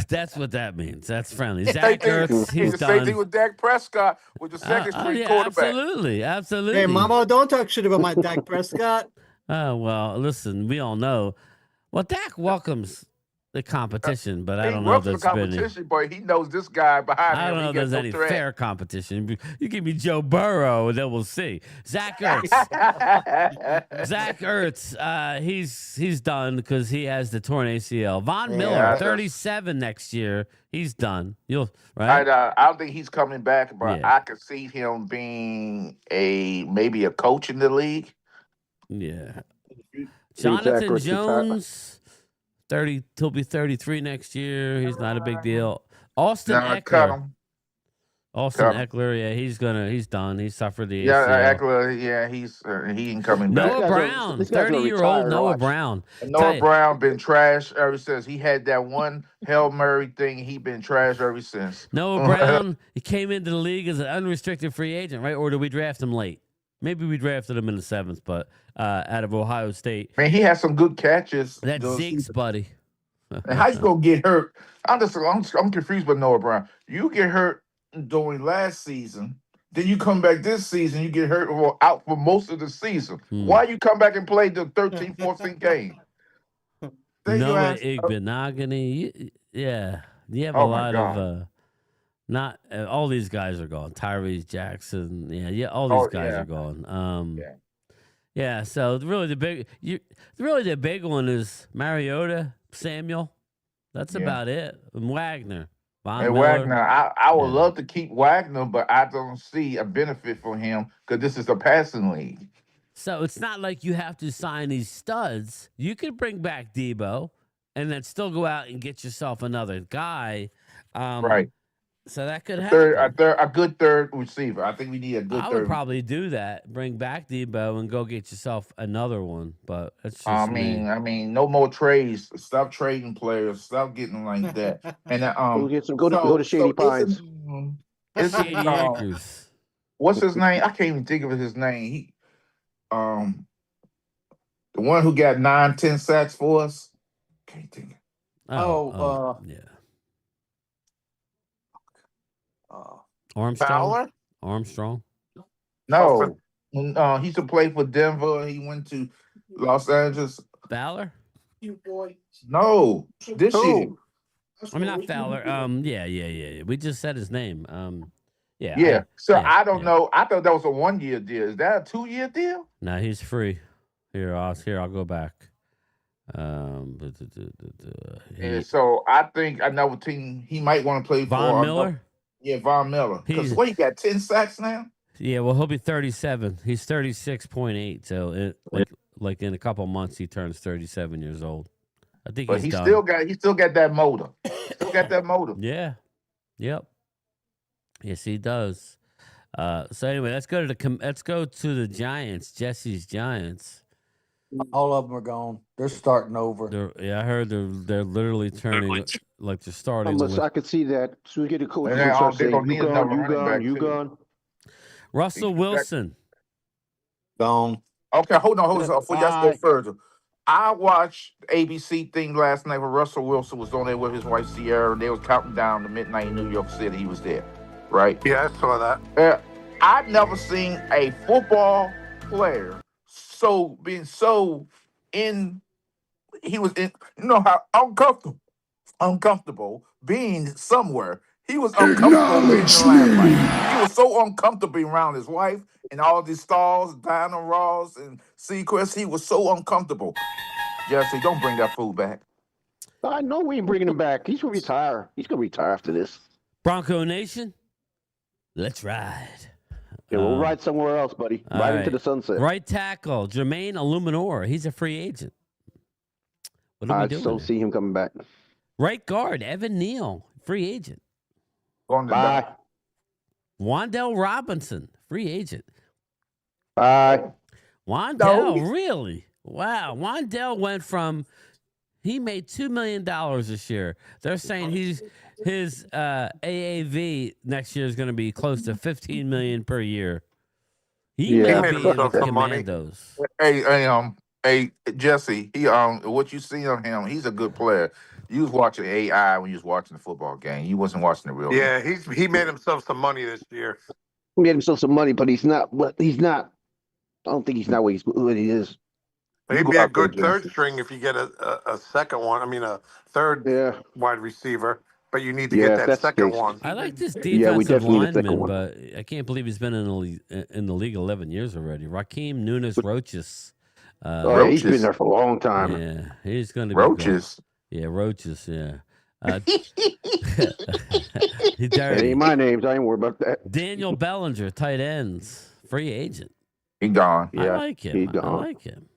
That's what that means. That's friendly. Zach Ertz, he's the done. same thing with Dak Prescott with the second string quarterback. Absolutely. Hey, Mama, don't talk shit about my Dak Prescott. Oh, well, listen, we all know. Well, Dak welcomes the competition, but I don't know if there's the competition, but he knows this guy behind him. I don't know if there's any fair competition. You give me Joe Burrow, and then we'll see. Zach Ertz. Zach Ertz, he's done because he has the torn ACL. Von Miller, 37 next year. He's done. Right? I don't think he's coming back, but I could see him being maybe a coach in the league. Yeah. Jonathan Jones. He'll be 33 next year. He's not a big deal. Austin Eckler. Yeah, he's done. He suffered the ACL. Eckler, he ain't coming back. Noah Brown, 30-year-old Noah Brown. Noah Brown been trash ever since. He had that one Hail Mary thing. He been trash ever since. Noah Brown, he came into the league as an unrestricted free agent, right? Or did we draft him late? Maybe we drafted him in the 7th, but out of Ohio State. Man, he has some good catches. That's Zeke's buddy. And how you gonna get hurt? I'm confused with Noah Brown. You get hurt during last season, then you come back this season, you get hurt or out for most of the season. Why you come back and play the 13th, 14th game? Noah Igbenogany. Yeah. You have a lot of not all these guys are gone. Tyrese Jackson. Yeah, all these guys are gone. Yeah, so really the big one is Mariota, Samuel. That's about it. And Wagner. Wagner, I would love to keep Wagner, but I don't see a benefit for him because this is a passing league. So it's not like you have to sign these studs. You could bring back Debo and then still go out and get yourself another guy. Right. So that could happen. A good third receiver. I think we need a good third. I would probably do that. Bring back Debo and go get yourself another one. But it's just I mean, no more trades. Stop trading players. Stop getting like that. And go to Shady Pines. Shady Acres. What's his name? I can't even think of his name. He, the one who got 9-10 sacks for us. Can't think. Yeah. Armstrong? Fowler? Armstrong? No. He used to play for Denver. He went to Los Angeles. Fowler? No. This year. I mean, not Fowler. Yeah. We just said his name. I don't know. I thought that was a 1-year deal. Is that a 2-year deal? No, he's free. I'll go back. So I think another team he might want to play for. Von Miller? Yeah, Von Miller. Because he got 10 sacks now? Yeah, well, he'll be 37. He's 36.8. So like in a couple months, he turns 37 years old. I think he's done. He still got that motor. Yeah. Yep. Yes, he does. So anyway, let's go to the Giants. Jesse's Giants. All of them are gone. They're starting over. I heard they're literally turning like they're starting. I could see that. As soon as we get the coach, you gone. Russell Wilson. Gone. Okay, hold on. Before y'all go further. I watched the ABC thing last night where Russell Wilson was on there with his wife Sierra, and they was counting down to midnight in New York City. He was there, right? Yeah, I saw that. I've never seen a football player he was in, how uncomfortable being somewhere. He was uncomfortable being he was so uncomfortable being around his wife and all these stars, Diana Ross and Seacrest. He was so uncomfortable. Jesse, don't bring that fool back. I know we ain't bringing him back. He's gonna retire. He's gonna retire after this. Bronco Nation, let's ride. Yeah, we'll ride somewhere else, buddy. Ride into the sunset. Right tackle, Jermaine Illuminor. He's a free agent. What are we doing? I don't see him coming back. Right guard, Evan Neal, free agent. Bye. Wandell Robinson, free agent. Bye. Wandell, really? Wow. Wandell went from, he made $2 million this year. They're saying his AAV next year is going to be close to $15 million per year. He may be in the Commandos. Hey, Jesse. What you see of him? He's a good player. You was watching AI when you was watching the football game. You wasn't watching the real game. Yeah, he made himself some money this year. He made himself some money, but he's not. I don't think he's not what he is. He'd be a good third string if you get a second one. I mean, a third wide receiver. But you need to get that second one. I like this defensive lineman, but I can't believe he's been in the league 11 years already. Raheem Nunes Roaches. He's been there for a long time. Yeah, he's going to be Roaches. Yeah, Roaches. Yeah. He's dirty. Ain't my names. I ain't worried about that. Daniel Bellinger, tight ends, free agent. He gone. I like him. He gone. I like him.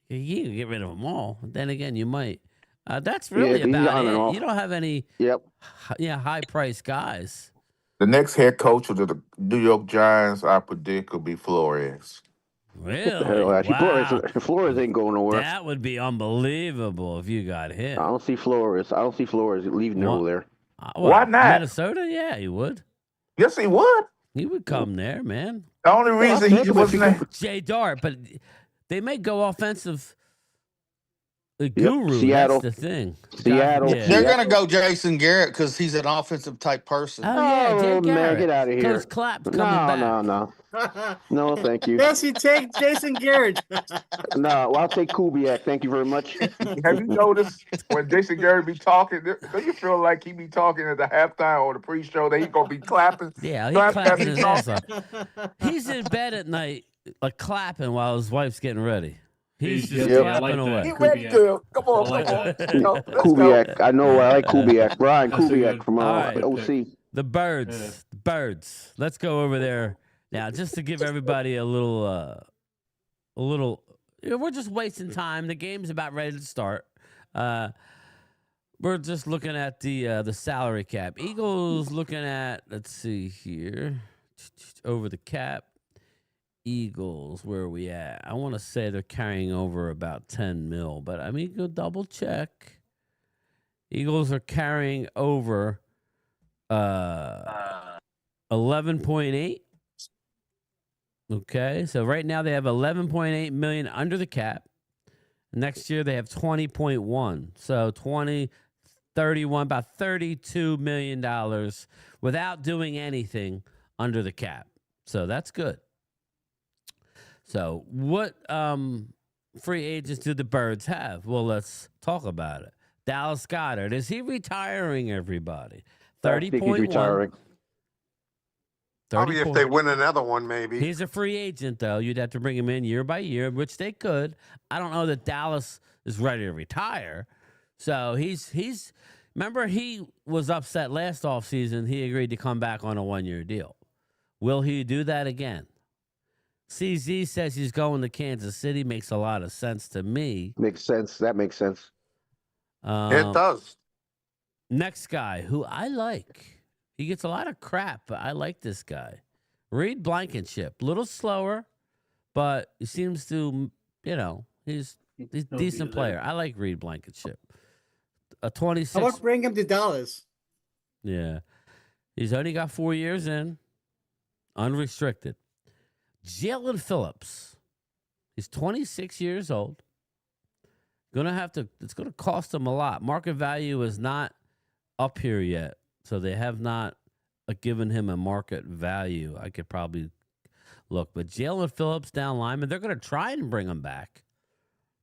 You can get rid of them all. Then again, you might. That's really about it. You don't have any high price guys. The next head coach of the New York Giants, I predict, will be Flores. Really? Wow. Flores ain't going nowhere. That would be unbelievable if you got him. I don't see Flores leaving over there. Why not? Minnesota? Yeah, he would. Yes, he would. He would come there, man. The only reason he wasn't there. Jay Dart, but they may go offensive. The guru, Seattle. That's the thing. Seattle. Yeah. They're going to go Jason Garrett because he's an offensive type person. Oh, yeah, Jay Garrett. Man, get out of here. Coach Clapp's coming back. No. No, thank you. Yes, you take Jason Garrett. No, I'll take Kubiak. Thank you very much. Have you noticed when Jason Garrett be talking, do you feel like he be talking at the halftime or the pre-show that he going to be clapping? Yeah, he's clapping his ass off. He's in bed at night clapping while his wife's getting ready. He's just clapping away. He ready to. Come on. Kubiak. I know. I like Kubiak. Brian Kubiak from OC. The Birds. The Birds. Let's go over there now, just to give everybody a little. We're just wasting time. The game's about ready to start. We're just looking at the salary cap. Eagles looking at. Let's see here. Over the cap. Eagles, where are we at? I want to say they're carrying over about 10 mil, but I mean, go double check. Eagles are carrying over 11.8. Okay, so right now they have 11.8 million under the cap. Next year they have 20.1. So 20, 31, about $32 million without doing anything under the cap. So that's good. So what free agents do the Birds have? Well, let's talk about it. Dallas Goedert, is he retiring, everybody? 30.1. I think he's retiring. Probably if they win another one, maybe. He's a free agent, though. You'd have to bring him in year by year, which they could. I don't know that Dallas is ready to retire. So he's remember, he was upset last offseason. He agreed to come back on a one-year deal. Will he do that again? CZ says he's going to Kansas City. Makes a lot of sense to me. Makes sense. That makes sense. It does. Next guy who I like. He gets a lot of crap, but I like this guy. Reed Blankenship. A little slower, but he seems to, he's a decent player. I like Reed Blankenship. A 26. How about bring him to Dallas? Yeah. He's only got 4 years in. Unrestricted. Jalen Phillips. He's 26 years old. It's gonna cost him a lot. Market value is not up here yet, so they have not given him a market value. I could probably look, but Jalen Phillips down lineman, they're gonna try and bring him back,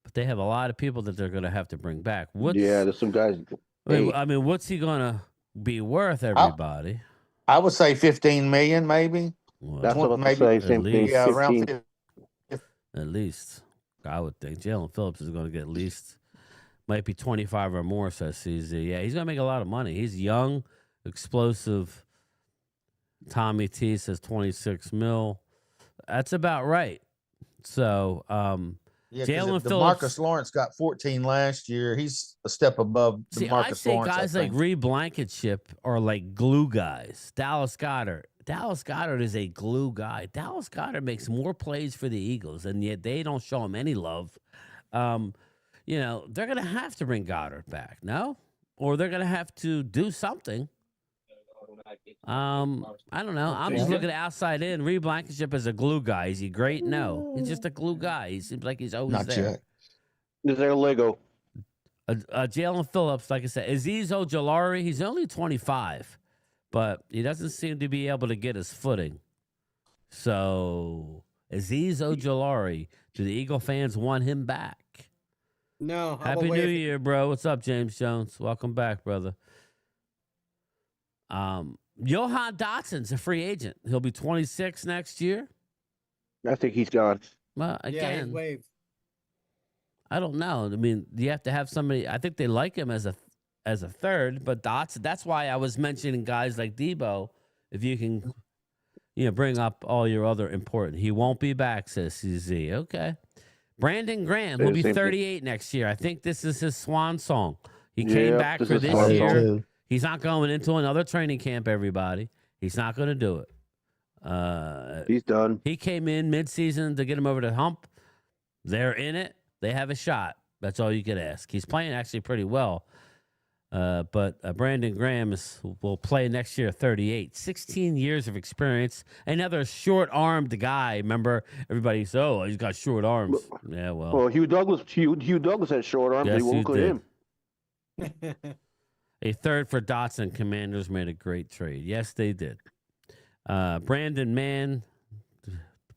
but they have a lot of people that they're gonna have to bring back. There's some guys. I mean, what's he gonna be worth, everybody? I would say 15 million, maybe. Well, that's what I'm saying. Same thing. Yeah, around 15. At least. I would think Jalen Phillips is going to get at least, might be 25 or more, says CZ. Yeah, he's going to make a lot of money. He's young, explosive. Tommy T says 26 mil. That's about right. So, Yeah, Jalen because Phillips. Demarcus Lawrence got 14 last year. He's a step above See, I Demarcus say Lawrence. guys like Reed Blankenship are like glue guys. Dallas Goedert. Dallas Goedert is a glue guy. Dallas Goedert makes more plays for the Eagles, and yet they don't show him any love. You know, they're going to have to bring Goddard back, no? Or they're going to have to do something. I don't know. I'm just looking outside in. Reed Blankenship is a glue guy. Is he great? No. He's just a glue guy. He seems like he's always Not there. yet. Is there Lego? Jalen Phillips, like I said, Azeez Ojulari, he's only 25, but he doesn't seem to be able to get his footing. So, Azeez Ojulari, do the Eagle fans want him back? No. Happy New Year, bro. What's up, James Jones? Welcome back, brother. Johan Dotson's a free agent. He'll be 26 next year. I think he's gone. Well, again, he's waived. I don't know. I mean, you have to have somebody. I think they like him as a third, but Dotson. That's why I was mentioning guys like Debo. If you can, bring up all your other important. He won't be back, says CZ. Okay. Brandon Graham will be 38 next year. I think this is his swan song. He came back for this year. He's not going into another training camp, everybody. He's not going to do it. He's done. He came in midseason to get him over the hump. They're in it. They have a shot. That's all you could ask. He's playing actually pretty well. But Brandon Graham will play next year, 38. 16 years of experience. Another short-armed guy. Remember, everybody said, oh, he's got short arms. Yeah, well. Well, Hugh Douglas had short arms. Yes, They won't look at him. A third for Dotson. Commanders made a great trade. Yes, they did. Brandon Mann,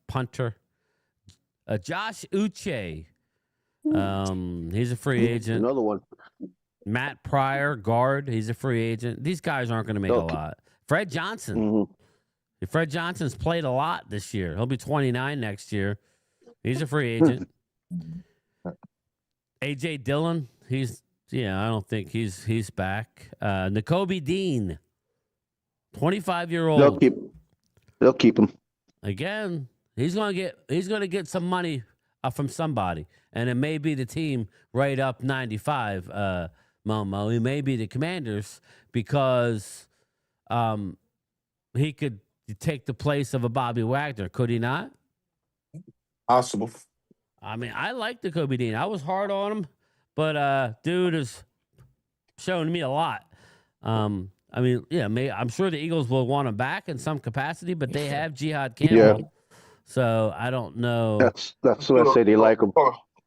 punter. Josh Uche. He's a free agent. Another one. Matt Pryor, guard. He's a free agent. These guys aren't going to make a lot. Fred Johnson. Mm-hmm. Fred Johnson's played a lot this year. He'll be 29 next year. He's a free agent. A.J. Dillon. I don't think he's back. Nakobe Dean, 25-year-old. They'll keep him. Again, he's going to get some money from somebody, and it may be the team right up 95. Momo, it may be the Commanders because he could take the place of a Bobby Wagner, could he not? Possible. I mean, I like the Kobe Dean. I was hard on him, but dude is showing me a lot. I'm sure the Eagles will want him back in some capacity, but they have Jihad Campbell. Yeah. So I don't know. That's what I say. They like him.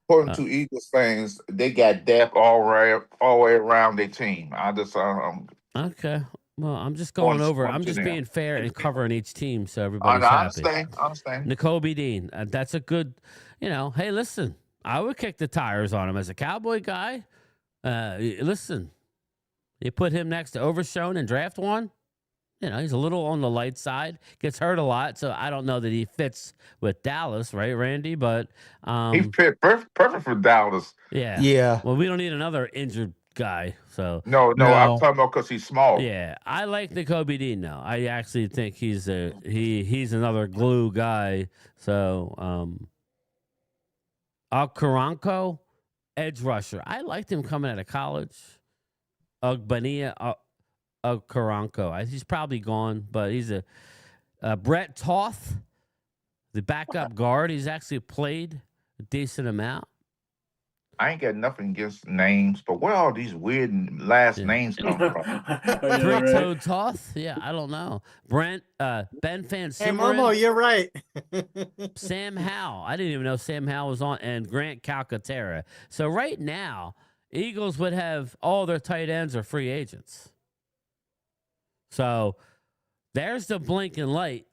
According to Eagles fans, they got depth all the way around their team. I just okay. Well, I'm just going over. I'm just being fair and covering each team, so everybody's happy. I understand. Nakobe Dean, that's a good. Hey, listen, I would kick the tires on him as a Cowboy guy. Listen, you put him next to Overshone in draft one. He's a little on the light side, gets hurt a lot, so I don't know that he fits with Dallas, right, Randy? But he fit perfect for Dallas. Yeah. Well, we don't need another injured guy. So no. I'm talking about because he's small. Yeah, I like Nakobe Dean now. I actually think he's another glue guy. So Karanko, edge rusher. I liked him coming out of college. Ugbania. Karanko. He's probably gone, but he's a Brett Toth, the backup guard. He's actually played a decent amount. I ain't got nothing against names, but where all these weird last names come from? Three-toed Toth? Yeah, I don't know. Ben Van Sumeren. Hey, Momo, you're right. Sam Howell. I didn't even know Sam Howell was on, and Grant Calcaterra. So right now, Eagles would have all their tight ends are free agents. So there's the blinking light.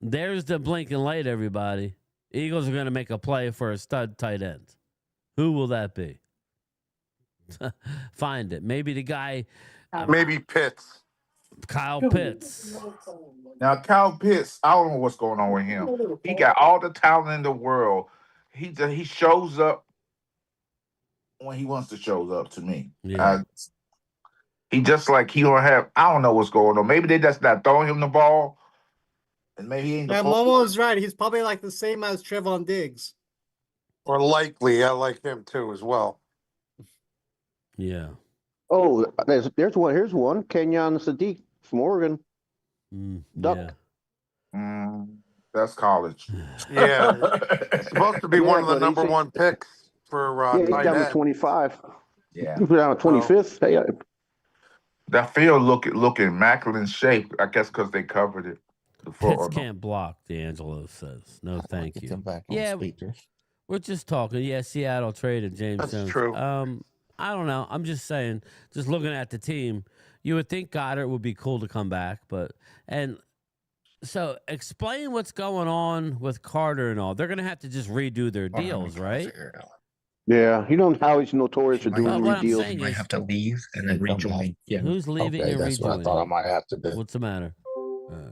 There's the blinking light, everybody. Eagles are going to make a play for a stud tight end. Who will that be? Find it. Maybe the guy. Maybe Pitts. Kyle Pitts. Now, Kyle Pitts, I don't know what's going on with him. He got all the talent in the world. He shows up when he wants to show up to me. Yeah. He just like he don't have. I don't know what's going on. Maybe they just not throwing him the ball. And maybe he ain't Yeah, the Momo's right. He's probably like the same as Trevon Diggs. Or likely, I like him too as well. Yeah. Oh, there's one. Here's one. Kenyon Sadiq from Oregon. Duck. Yeah. That's college. Yeah. Supposed to be one of the but number he's- one picks for yeah, he's tight down to end. 25. Yeah. He's down to 25th. Hey, That field look immaculate shape. I guess because they covered it. Pitts can't block, D'Angelo says. No, thank you. Yeah, we're just talking. Yeah, Seattle traded James That's Jones. true. I don't know. I'm just saying, just looking at the team, you would think Goddard would be cool to come back, so explain what's going on with Carter and all. They're going to have to just redo their deals, right? yeah, you know how he's notorious for doing What I'm deals. saying You might is, have to leave and then rejoin. Yeah. who's leaving and that's what I rejoining? thought I might have to do. What's the matter?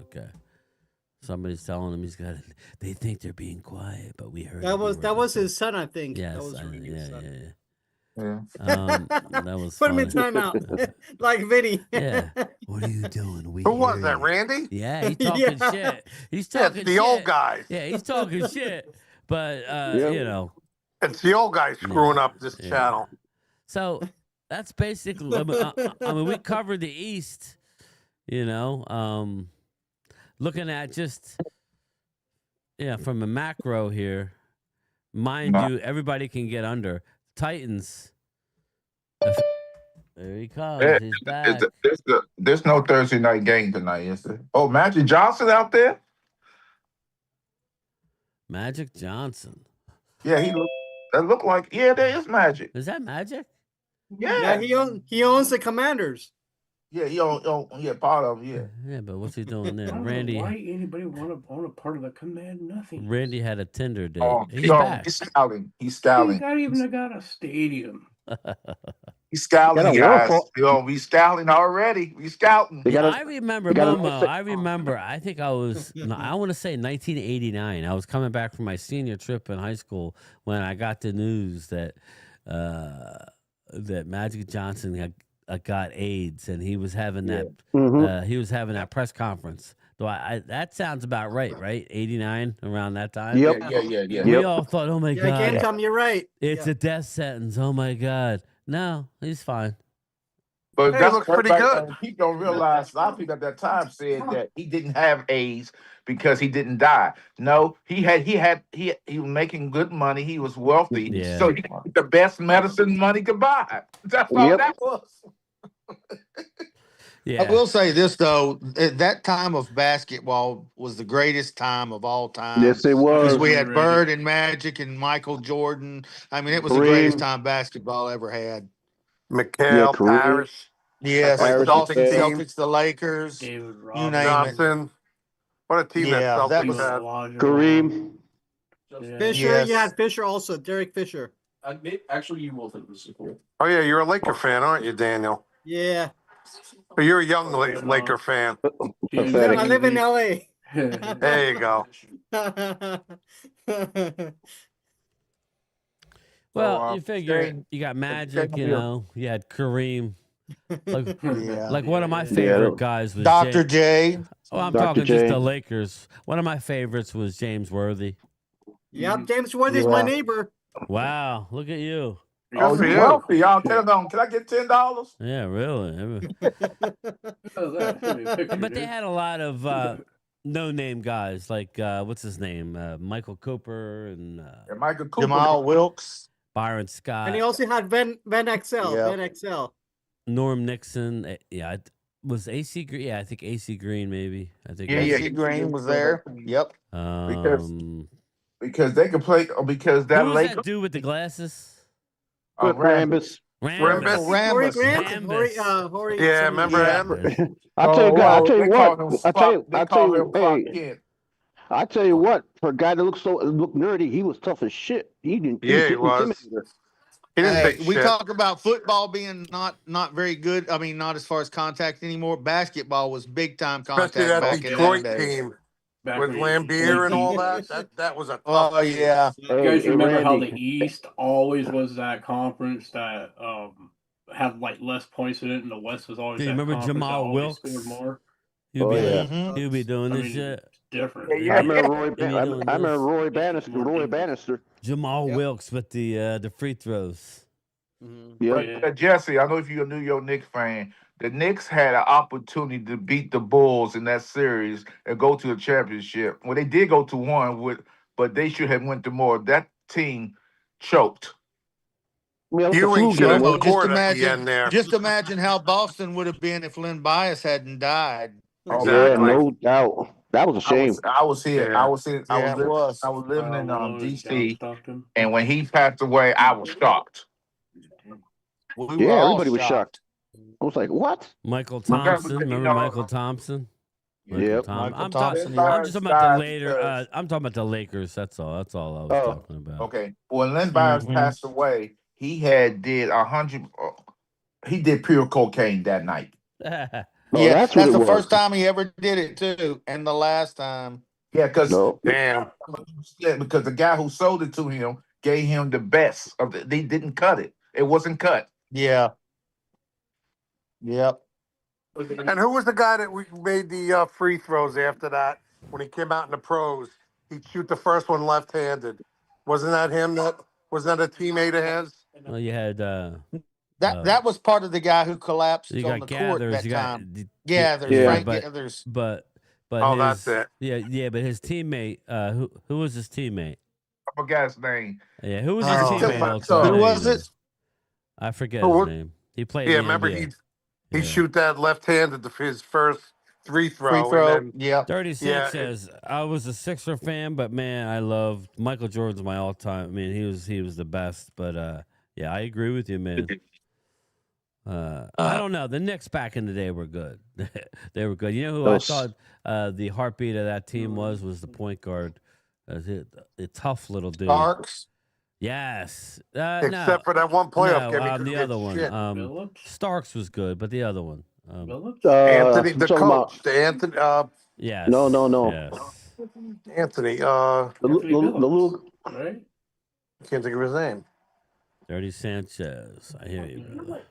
Okay. Somebody's telling him he's got. They think they're being quiet, but we heard That was his son, I think. Yes, that was his son. Yeah. That was Put him in funny. timeout, like Vinny. Yeah. What are you doing? Who was that, Randy? Yeah, he's talking shit. He's talking the shit. old guy. Yeah, he's talking shit. But you know, it's the old guy screwing up this channel. So that's basically. I mean, we covered the East. You know, looking at just from a macro here. Mind you, everybody can get under. Titans. There he comes. He's back. There's no Thursday night game tonight, is there? Oh, Magic Johnson out there? Magic Johnson. Yeah, that looked like, there is Magic. Is that Magic? Yeah, he owns the Commanders. Yeah, he part of them, Yeah, but what's he doing there? I don't Randy. know why anybody want to own a part of the command? Nothing. Randy had a Tinder date. He's back. He's scouting. He got a stadium. He's scouting, guys. We scouting already. We scouting. I remember, Momo. I remember. I think I was. I want to say 1989. I was coming back from my senior trip in high school when I got the news that that Magic Johnson had got AIDS, and he was having that. He was having that press conference. So that sounds about right? 89, around that time. Yep. Yeah. We all thought, oh my god, Game time, you're right. it's a death sentence. Oh my god, no, he's fine. But He looks pretty good. People don't realize. A lot of people at that time said that he didn't have AIDS because he didn't die. No, he was making good money. He was wealthy, so he got the best medicine money could buy. That's all that was. I will say this though, that time of basketball was the greatest time of all time. Yes, it was. Because we had Bird and Magic and Michael Jordan. I mean, it was the greatest time basketball ever had. McHale, Parrish. Yes, Like the Celtics, the Lakers, David you name Johnson. What a team that Celtics was had. Kareem. Fisher, Yes. you had Fisher also. Derek Fisher. Actually, you will think this is cool. Oh yeah, you're a Laker fan, aren't you, Daniel? Yeah. But you're a young Laker fan. I live in LA. There you go. Well, you figure you got Magic, you had Kareem. Like one of my favorite guys was Dr. J. Oh, I'm Dr. talking J. just the Lakers. One of my favorites was James Worthy. Yep, James Worthy's my neighbor. Wow, look at you. Oh, you're wealthy, y'all. Tell them, can I get $10? Yeah, really. But they had a lot of no-name guys, like what's his name, Michael Cooper and Michael Cooper, Jamal Wilkes, Byron Scott, And he also had Van Exel. Yeah. Van Exel. Norm Nixon. Was AC Green? Yeah, I think AC Green maybe. I think AC Green was there. Yep. Because they could play. Because that who was Laker that dude with the glasses? Rambus. Horry Grant. Rambus. Yeah, remember him? I tell you what, for a guy that looked nerdy, he was tough as shit. He didn't. Yeah, he was. He didn't take we shit. talk about football being not very good. I mean, not as far as contact anymore. Basketball was big time contact. Especially that back Detroit in that day. team with Lambeer and all that. That was a tough Oh yeah. You guys remember how the East always was that conference that had like less points in it, and the West was always. Do you that remember conference that Jamal always Wilkes? scored more. He'd be doing this shit. different. I remember Roy Bannister. Roy Bannister. Jamal Wilkes with the free throws. But Jesse, I know if you're a New York Knicks fan, the Knicks had an opportunity to beat the Bulls in that series and go to the championship. Well, they did go to one, but they should have went to more. That team choked. Ewing should have scored at the end imagine, there. just imagine how Boston would have been if Len Bias hadn't died. Yeah, no doubt. That was a shame. I was here. Yeah. I was living in DC, Stockton. and when he passed away, I was shocked. We were all everybody was shocked. I was like, what? Michael Thompson. Remember Michael Thompson? I'm talking about the later. I'm talking about the Lakers. That's all. That's all I was talking about. Okay. When Len Bias passed away, he did 100. He did pure cocaine that night. That's the first time he ever did it too, and the last time. Yeah, because damn, because the guy who sold it to him gave him the best of the. They didn't cut it. It wasn't cut. Yeah. Yep. And who was the guy that we made the free throws after that when he came out in the pros? He'd shoot the first one left-handed. Wasn't that him? Wasn't that a teammate of his? Well, you had that was part of the guy who collapsed on the court that time. Frank Gathers. But that's it. Yeah, but his teammate, who was his teammate? I forgot his name. Yeah, who was his teammate? Who was it? I forget his name. He played. Remember he shoot that left-handed his first free throw. And then, 36 says I was a Sixer fan, but man, I loved Michael Jordan's my all-time. I mean, he was the best. But yeah, I agree with you, man. I don't know. The Knicks back in the day were good. They were good. You know who I thought the heartbeat of that team was the point guard. A tough little dude. Starks. Yes. Except for that one playoff game. The other one. Starks was good, but the other one. Anthony, the coach. Anthony. Yes. No. Yes. Anthony. The little. Right? Can't think of his name. Dirty Sanchez. I hear you, brother.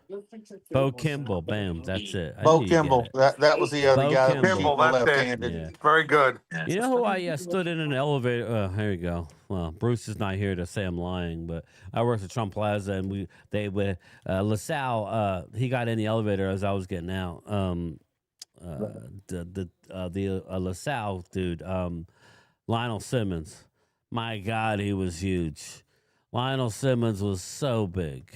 Bo Kimball. Bam. That's it. Bo Kimball. That was the other guy. Kimball. That's left-handed. Yeah. Very good. You know who I stood in an elevator? Here you go. Well, Bruce is not here to say I'm lying, but I worked at Trump Plaza, and LaSalle. He got in the elevator as I was getting out. The LaSalle dude, Lionel Simmons. My God, he was huge. Lionel Simmons was so big.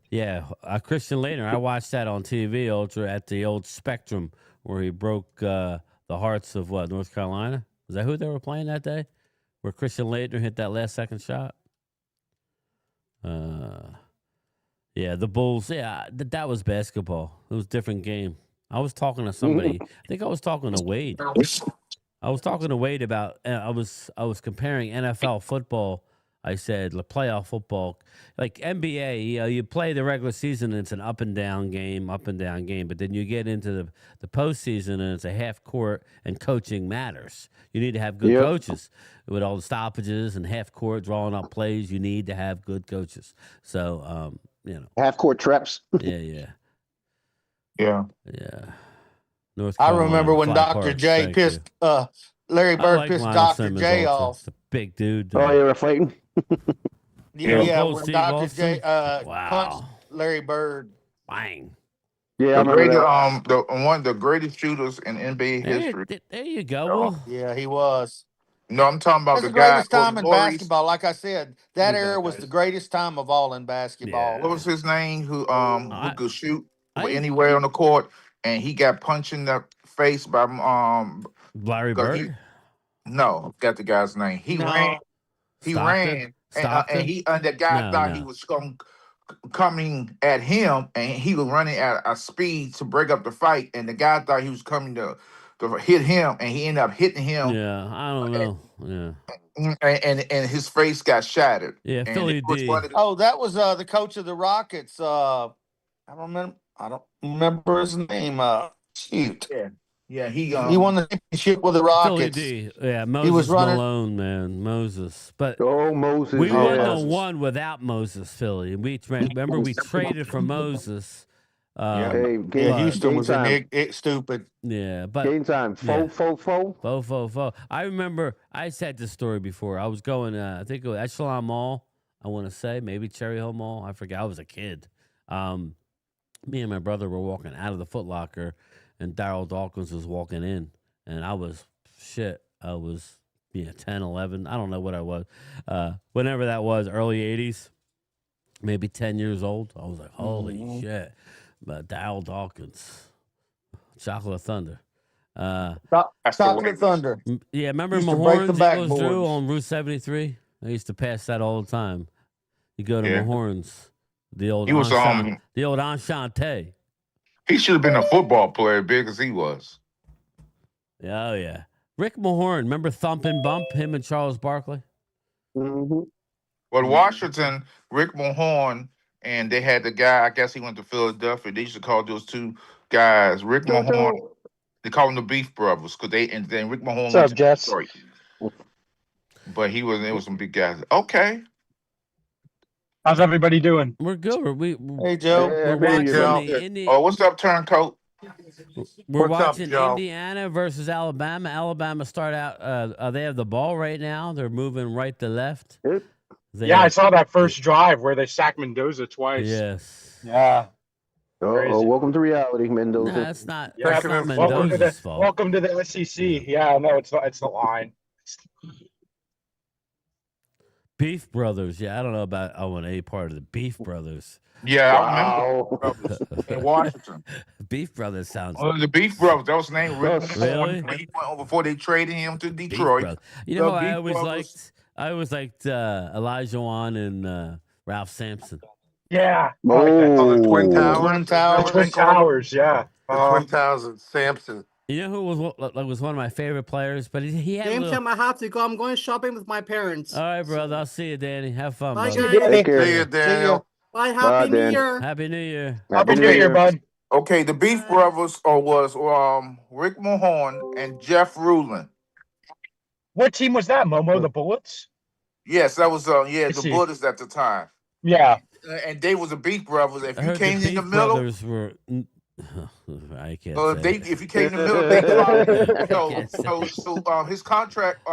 Yeah, Christian Laettner. I watched that on TV, Ultra, at the old Spectrum, where he broke the hearts of North Carolina. Is that who they were playing that day? Where Christian Laettner hit that last second shot? Yeah, the Bulls. Yeah, that was basketball. It was a different game. I was talking to somebody. I think I was talking to Wade. I was talking to Wade about. I was comparing NFL football. I said the playoff football, like NBA. You play the regular season and it's an up and down game. But then you get into the postseason and it's a half court, and coaching matters. You need to have good coaches with all the stoppages and half court drawing up plays. You need to have good coaches. So half court traps. Yeah. North I Carolina, remember when Flat Dr. Park, J thank pissed you. Larry Bird like pissed Lionel Dr. Simmons J also. off. It's a big dude. Oh, they were fighting. Yeah, Cold when Steve Dr. Austin? J Wow. punched Larry Bird. Bang. Yeah, one of the greatest shooters in NBA history. There you go. Yeah, he was. No, I'm talking about That's the the guy. greatest time in Maurice- basketball. Like I said, that era was the greatest time of all in basketball. What was his name? Who could shoot anywhere on the court, and he got punched in the face by Larry Bird. No, got the guy's name. He ran. He ran, and the guy thought he was coming at him, and he was running at a speed to break up the fight, and the guy thought he was coming to hit him, and he ended up hitting him. Yeah, I don't know. And his face got shattered. Yeah, and Philly D. That was the coach of the Rockets. I don't remember his name. Shoot. Yeah, he won the championship with the Rockets. Philly D. Yeah, Moses he was running. Malone, man, Moses. But Moses. We wouldn't have won without Moses, Philly. We traded for Moses Hey, Houston game was time. stupid. Yeah, but Game time. Fo. Fo. I remember I said this story before. I was going, I think it was Echelon Mall. I want to say maybe Cherry Hill Mall. I forget. I was a kid. Me and my brother were walking out of the Foot Locker, and Daryl Dawkins was walking in, and I was 10, 11. I don't know what I was. Whenever that was, early 80s, maybe 10 years old. I was like, holy shit. But Daryl Dawkins, Chocolate Thunder. Chocolate Thunder. Yeah, remember Used to break the Mahorn's Eagles Drew backboards. on Route 73? I used to pass that all the time. You go to Mahorn's, the old He was the old Enchante. He should have been a football player, big as he was. Oh yeah, Rick Mahorn. Remember Thump and Bump? Him and Charles Barkley. Mm-hmm. Well, Washington, Rick Mahorn, and they had the guy. I guess he went to Philadelphia. They used to call those two guys Rick Mahorn. They call them the Beef Brothers because then Rick Mahorn went to Detroit. But it was some big guys. Okay. How's everybody doing? We're good. Hey Joe. We're watching Oh, what's up, Turncoat? We're watching Indiana versus Alabama. Alabama start out. They have the ball right now. They're moving right to left. I saw that first drive where they sacked Mendoza twice. Yes. Yeah. Welcome to reality, Mendoza. No, that's not. Yeah, That's not Mendoza's fault. Welcome to the SEC. Yeah, no, it's the line. Beef Brothers. Yeah, I don't know about a part of the Beef Brothers. Yeah, I remember in Washington. Beef Brothers sounds. Oh, the Beef Brothers. That was the name. Really? When he went over before they traded him to Detroit. You know, I always liked Elijah Wan and Ralph Sampson. Yeah. The Twin Towers. Twin Towers. Yeah. The Twin Towers and Sampson. You know who was one of my favorite players, but he had James, I have to go. I'm going shopping with my parents. All right, brother. I'll see you, Danny. Have fun, Bye, brother. guys. See you, Daniel. Bye. Happy New Year. Happy New Year. Happy New Year, bud. Okay, the Beef Brothers was Rick Mahorn and Jeff Rulin. What team was that, Momo? The Bullets? Yes, that was the Bullets at the time. Yeah. And they was the Beef Brothers. If you came in the middle, brothers were. I can't. If you came in the middle, so his contract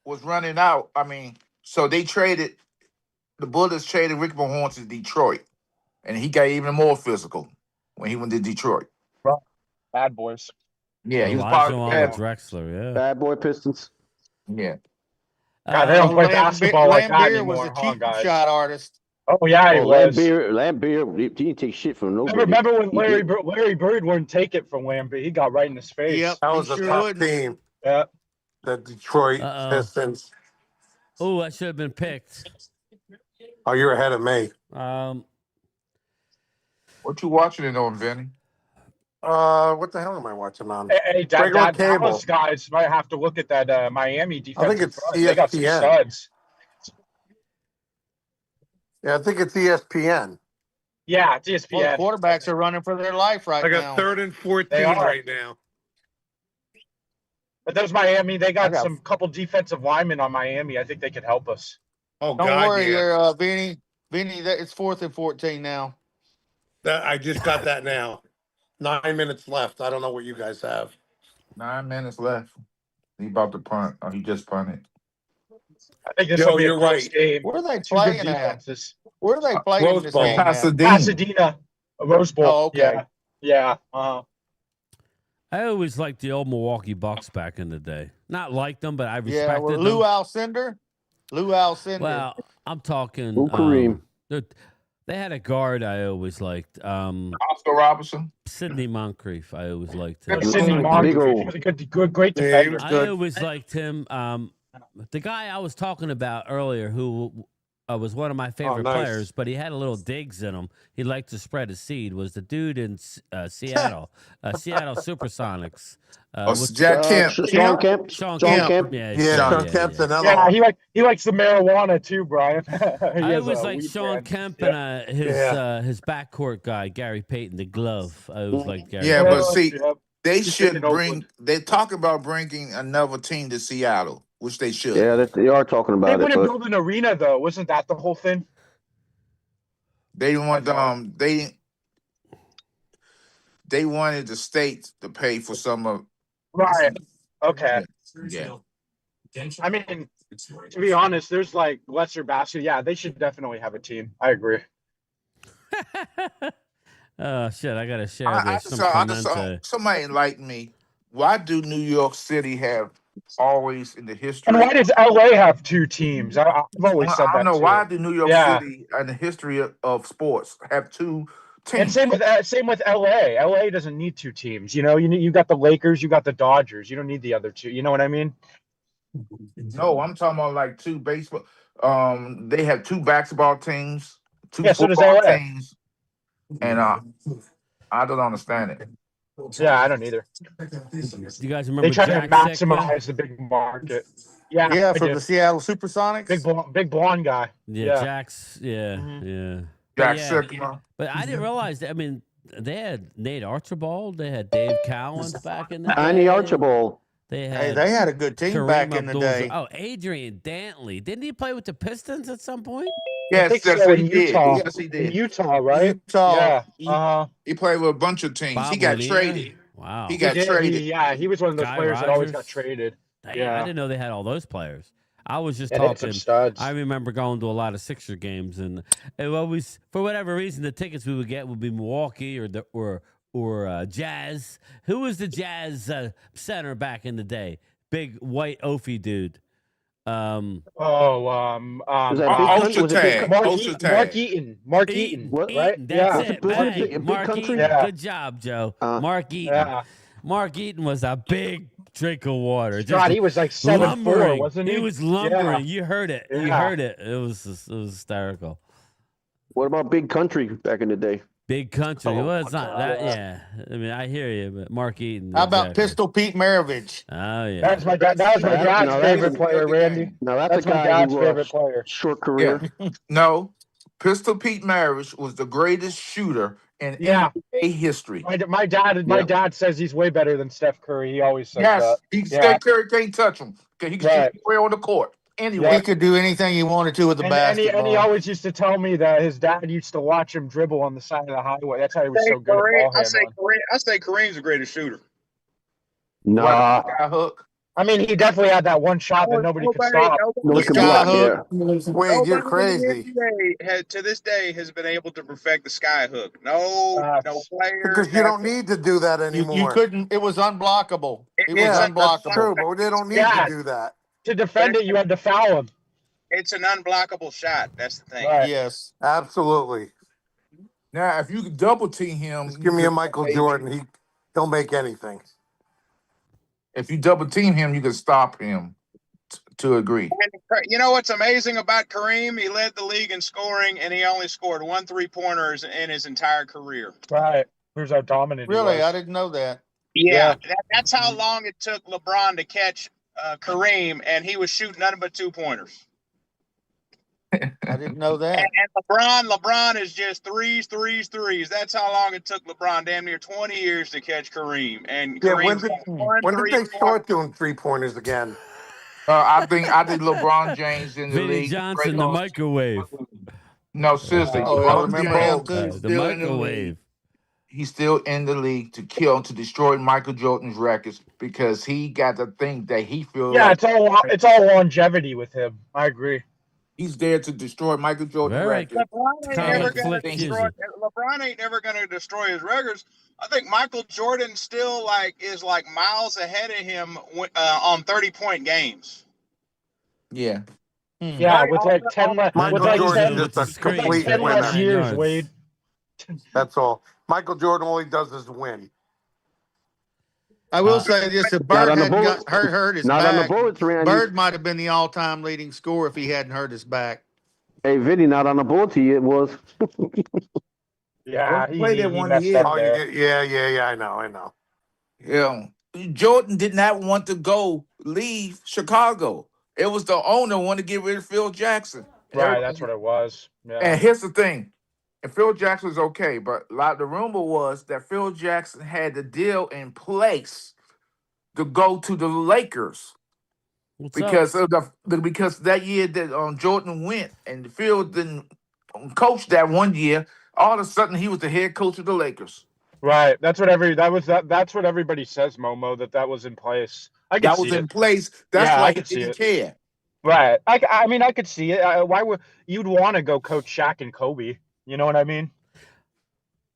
was running out. I mean, so they traded. The Bullets traded Rick Mahorn to Detroit, and he got even more physical when he went to Detroit. Bad boys. Yeah, he was part of Drexler. Yeah, Bad boy Pistons. Yeah. God, they don't play basketball like that anymore. Was a cheap shot artist. Oh yeah, he was. Lambeer, he didn't take shit from nobody. I remember when Larry Bird wouldn't take it from Lambeer. He got right in his face. Yep, that was a tough team. Yeah. The Detroit Pistons. Oh, I should have been picked. Oh, you're ahead of me. What you watching it on, Vinny? What the hell am I watching on? Hey, Dallas guys might have to look at that Miami defense. I think it's ESPN. They got some studs. Yeah, I think it's ESPN. Yeah, it's ESPN. Well, quarterbacks are running for their life right now. I got 3rd and 14 right now. But there's Miami. They got some couple defensive linemen on Miami. I think they could help us. Oh, don't God, worry, there, Vinny. It's 4th and 14 now. I just got that now. 9 minutes left. I don't know what you guys have. 9 minutes left. He about to punt. Oh, he just punted. I think this will be a close game. Where are they playing at? Where are they playing Rose this Bowl. game? Pasadena. Rose Bowl. Oh, okay. Yeah. I always liked the old Milwaukee Bucks back in the day. Not like them, but I respected them. Lou Alcindor. Well, I'm talking. Kareem. They had a guard I always liked. Oscar Robertson. Sidney Moncrief. I always liked him. Sidney Moncrief. He was a great defender. I always liked him. The guy I was talking about earlier who was one of my favorite players, but he had a little digs in him. He liked to spread a seed. Was the dude in Seattle, Seattle Supersonics? Jack Kemp. Sean Kemp. Sean Kemp. Sean Kemp's another. Yeah, he likes the marijuana too, Brian. I always liked Sean Kemp and his backcourt guy, Gary Payton, the glove. I always liked Gary. Yeah, but see, they should bring. They talk about bringing another team to Seattle. Which they should. Yeah, they are talking about it. They wouldn't build an arena though. Wasn't that the whole thing? They want they wanted the state to pay for some of. Right. Okay. Yeah. I mean, to be honest, there's like lesser basketball. Yeah, they should definitely have a team. I agree. Oh shit! I gotta share I this. just saw somebody enlighten me. Why do New York City have always in the history? And why does LA have 2 teams? I've always said I don't that know too. why do New York City in the history of sports have 2 teams? And same with LA. LA doesn't need 2 teams. You know, you got the Lakers, you got the Dodgers. You don't need the other 2. You know what I mean? No, I'm talking about like 2 baseball. They have 2 basketball teams, 2 so does football LA. teams, and I don't understand it. Yeah, I don't either. You guys remember they try Jack to maximize the big market. Yeah, for the Seattle Supersonics. Big blonde guy. Yeah, Jack's. Yeah, yeah. Jack Sikma. But I didn't realize that. I mean, they had Nate Archibald. They had Dave Cowens back in the day. Annie Archibald. They had a good team Kareem back in the day. Oh, Adrian Dantley. Didn't he play with the Pistons at some point? Yes, he did. Yes, he did. In Utah, right? Utah. Yeah. He played with a bunch of teams. Bob he got Lanier? traded. Wow. He got traded. He was one of those Guy players that always got Rogers? traded. Damn, I didn't know they had all those players. I was just Yeah, they had some talking. studs. I remember going to a lot of Sixer games, and it always, for whatever reason, the tickets we would get would be Milwaukee or Jazz. Who was the Jazz center back in the day? Big white Oafy dude. Was that Mark Eaton. Mark Eaton. Right? That's it. Big Mark Country? Eaton. Yeah. Good job, Joe. Mark Eaton. Yeah. Mark Eaton was a big drink of water. God, he was like 7'4", wasn't he? He was lumbering. Yeah. You heard it. You Yeah. heard it. It was hysterical. What about Big Country back in the day? Big Country. Well, it's not that. Yeah. I mean, I hear you, but Mark Eaton. How about exactly. Pistol Pete Maravich? Oh yeah. That was my dad's favorite player, Randy. Now that's my a guy dad's who favorite player. Short career. Yeah. No, Pistol Pete Maravich was the greatest shooter in NBA history. My dad says he's way better than Steph Curry. He always says that. Steph Curry can't touch him because he can shoot anywhere on the court. Anyway, he could do anything he wanted to with the basketball. And he always used to tell me that his dad used to watch him dribble on the side of the highway. That's how he was so good at ball handling. I say Kareem's the greatest shooter. Nah. Hook. I mean, he definitely had that one shot that nobody could stop. Wait, you're crazy. To this day, has been able to perfect the sky hook. No player. Because you don't need to do that anymore. You couldn't. It was unblockable. It was unblockable. That's true, but they don't need to do that. To defend it, you had to foul him. It's an unblockable shot. That's the thing. Right. Yes, absolutely. Now, if you could double team him, just give me a Michael Jordan. He'll make anything. If you double team him, you can stop him. To agree. And you know what's amazing about Kareem? He led the league in scoring, and he only scored 1 3-pointer in his entire career. Right. Here's how dominant. Really, I didn't know that. Yeah. That's how long it took LeBron to catch Kareem, and he was shooting nothing but 2-pointers. I didn't know that. And LeBron is just threes. That's how long it took LeBron, damn near 20 years to catch Kareem. And when did they start doing 3-pointers again? I think LeBron James in the Vinny league. Johnson, the microwave. No, seriously. I remember him too. The microwave. He's still in the league to destroy Michael Jordan's records because he got the thing that he feels. Yeah, it's all longevity with him. I agree. He's there to destroy Michael Jordan's records. LeBron ain't never going to destroy his records. I think Michael Jordan still is miles ahead of him on 30-point games. Yeah. Yeah, with like 10 less. Michael Jordan just a complete 10 less winner. years, Wade. That's all. Michael Jordan, all he does is win. I will say this: if Bird hadn't got hurt his Not back, on the bullets, Randy. Bird might have been the all-time leading scorer if he hadn't hurt his back. Hey, Vinny, not on the bullets, it was. Yeah, he played it 1 year. Yeah, I know. Yeah, Jordan did not want to leave Chicago. It was the owner wanted to get rid of Phil Jackson. Right, that's what it was. Yeah. And here's the thing. And Phil Jackson was okay, but the rumor was that Phil Jackson had the deal in place to go to the Lakers because that year that Jordan went and Phil didn't coach that 1 year. All of a sudden, he was the head coach of the Lakers. Right. That's what that's what everybody says, Momo, that was in place. I could That see was in it. place. That's Yeah, why I he could see didn't it. care. Right. I mean, I could see it. Why would you'd want to go coach Shaq and Kobe? You know what I mean?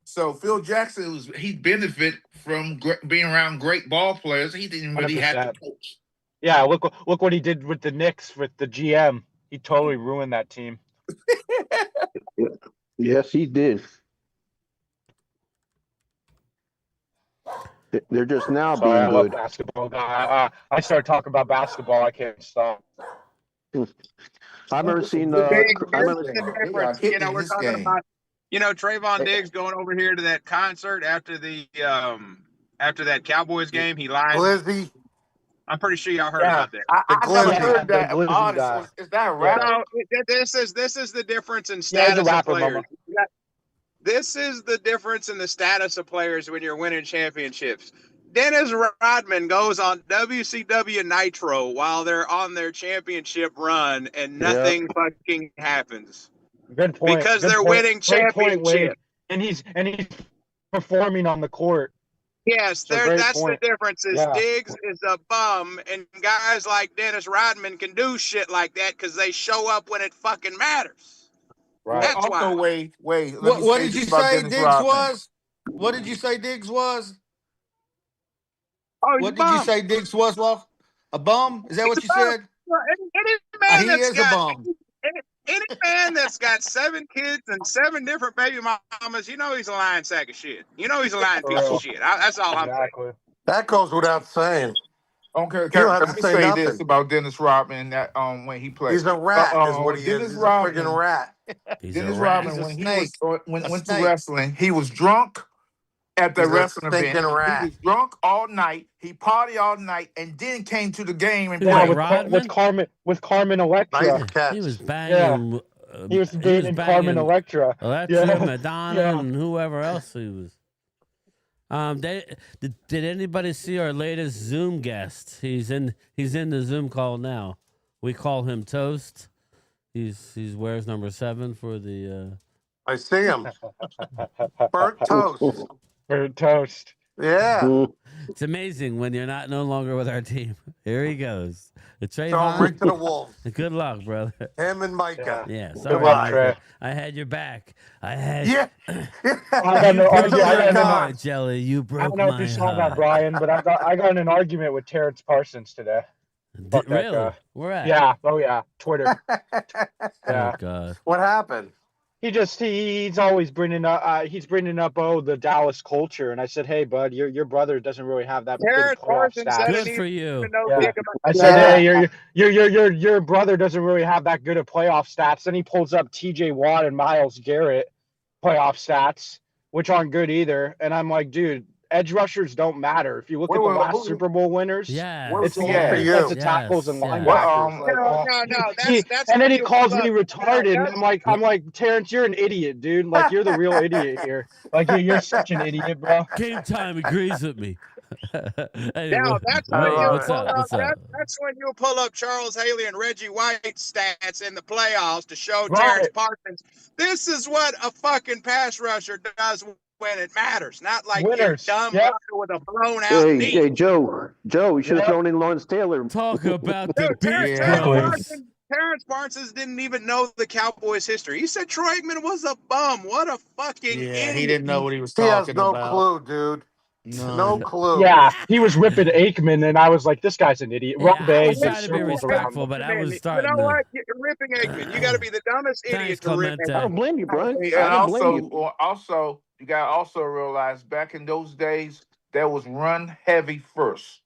So Phil Jackson he benefit from being around great ball players. He didn't really have to 100%. coach. Yeah, look what he did with the Knicks with the GM. He totally ruined that team. Yes, he did. They're just now Sorry, being I love good. basketball. I start talking about basketball, I can't stop. I've never seen. Big, I here's remember. the They got difference. hit in We're this talking game. about, Trayvon Diggs going over here to that concert after that Cowboys game. He lied. Glizzy. I'm pretty sure y'all heard Yeah. about that. I never heard The that Glizzy artist. guy. Is that a Yeah. rapper? So this is the difference in Yeah, he's a status of rapper, players. Mama. This is the difference in the status of players when you're winning championships. Dennis Rodman goes on WCW Nitro while they're on their championship run, and nothing fucking happens Good point. because Good they're point. winning Great point, Wade. championships. And he's performing on the court. Yes, So great that's point. the difference. Is Yeah. Diggs is a bum, and guys like Dennis Rodman can do shit like that because they show up when it fucking matters. Right. That's Also, why. wait. Let me What say did you this about say Dennis Diggs Rodman. was? What did you say Diggs was? Oh, he's What a did you bum. say Diggs was, Law? A bum? Is that He's what a you bum. said? Any man He that's is a got bum. any man that's got 7 kids and 7 different baby mamas, he's a lying sack of shit. He's a lying For piece of real. shit. That's all I'm saying. Exactly. That goes without saying. Okay, You don't have let to me say say this nothing. about Dennis Rodman that when he played. He's a rat, is what he is. Dennis He's a friggin' Rodman. rat. He's a Dennis rat. Rodman He's a when he was snake. went to Snake. wrestling, he was drunk at the He's a wrestling event. stinking He rat. was drunk all night. He partied all night and then came to the game and Who, Yeah, played. Rodman? with Carmen Electra. Nice Yeah, catch. he was Yeah. banging. He was banging Carmen Electra. Electra, Yeah. Madonna, Yeah. and whoever else he was. Did anybody see our latest Zoom guest? He's in the Zoom call now. We call him Toast. He's wears number 7 for the. I see him. Burnt toast. Burnt toast. Yeah. It's amazing when you're no longer with our team. Here he goes. Throw him right to the wolves. Good luck, brother. Him and Micah. Yeah, Good sorry, luck, Micah. Trey. I had your back. I had. Yeah. I got You're my gone. heart, Jelly. You I broke don't know if my you saw that, heart. Brian, but I got in an argument with Terrence Parsons today. Fuck that Really? guy. Where at? Yeah. Oh yeah. Twitter. Oh Yeah. God. What happened? He's always bringing up the Dallas culture, and I said, hey bud, your brother doesn't really have that good Terrence playoff Parsons said stats. Good for you. Yeah. I said, hey, your brother doesn't really have that good of playoff stats. Then he pulls up T.J. Watt and Myles Garrett playoff stats, which aren't good either. And I'm like, dude, edge rushers don't matter. If you look at the last Super Bowl winners, it's the defensive tackles and linebackers. And then he calls me retarded, and I'm like, Terrence, you're an idiot, dude. Like you're the real idiot here. Like you're such an idiot, bro. Game time agrees with me. Hey, Now that's what's up? What's up? That's when you pull up Charles Haley and Reggie White's stats in the playoffs to show Right. Terrence Parsons. This is what a fucking pass rusher does when it matters, not like Winners. your dumb Yep. rusher with a blown out knee. Hey, Joe, you should have thrown in Lawrence Taylor. Talk about the Dude, beat Terrence Parsons didn't even know the Cowboys' history. He said Troy Aikman was a bum. What a fucking idiot. He didn't know what he was He has talking no about. clue, dude. No clue. Yeah, he was ripping Aikman, and I was like, "This guy's an idiot." Yeah, Rob Bay I was did trying to be circles respectful, around him. but I was You starting know to. what? You're ripping Aikman. You got to be the dumbest idiot to rip Clemente. I don't blame you, Brian. And I don't blame you. also, you got to also realize back in those days, there was run heavy first.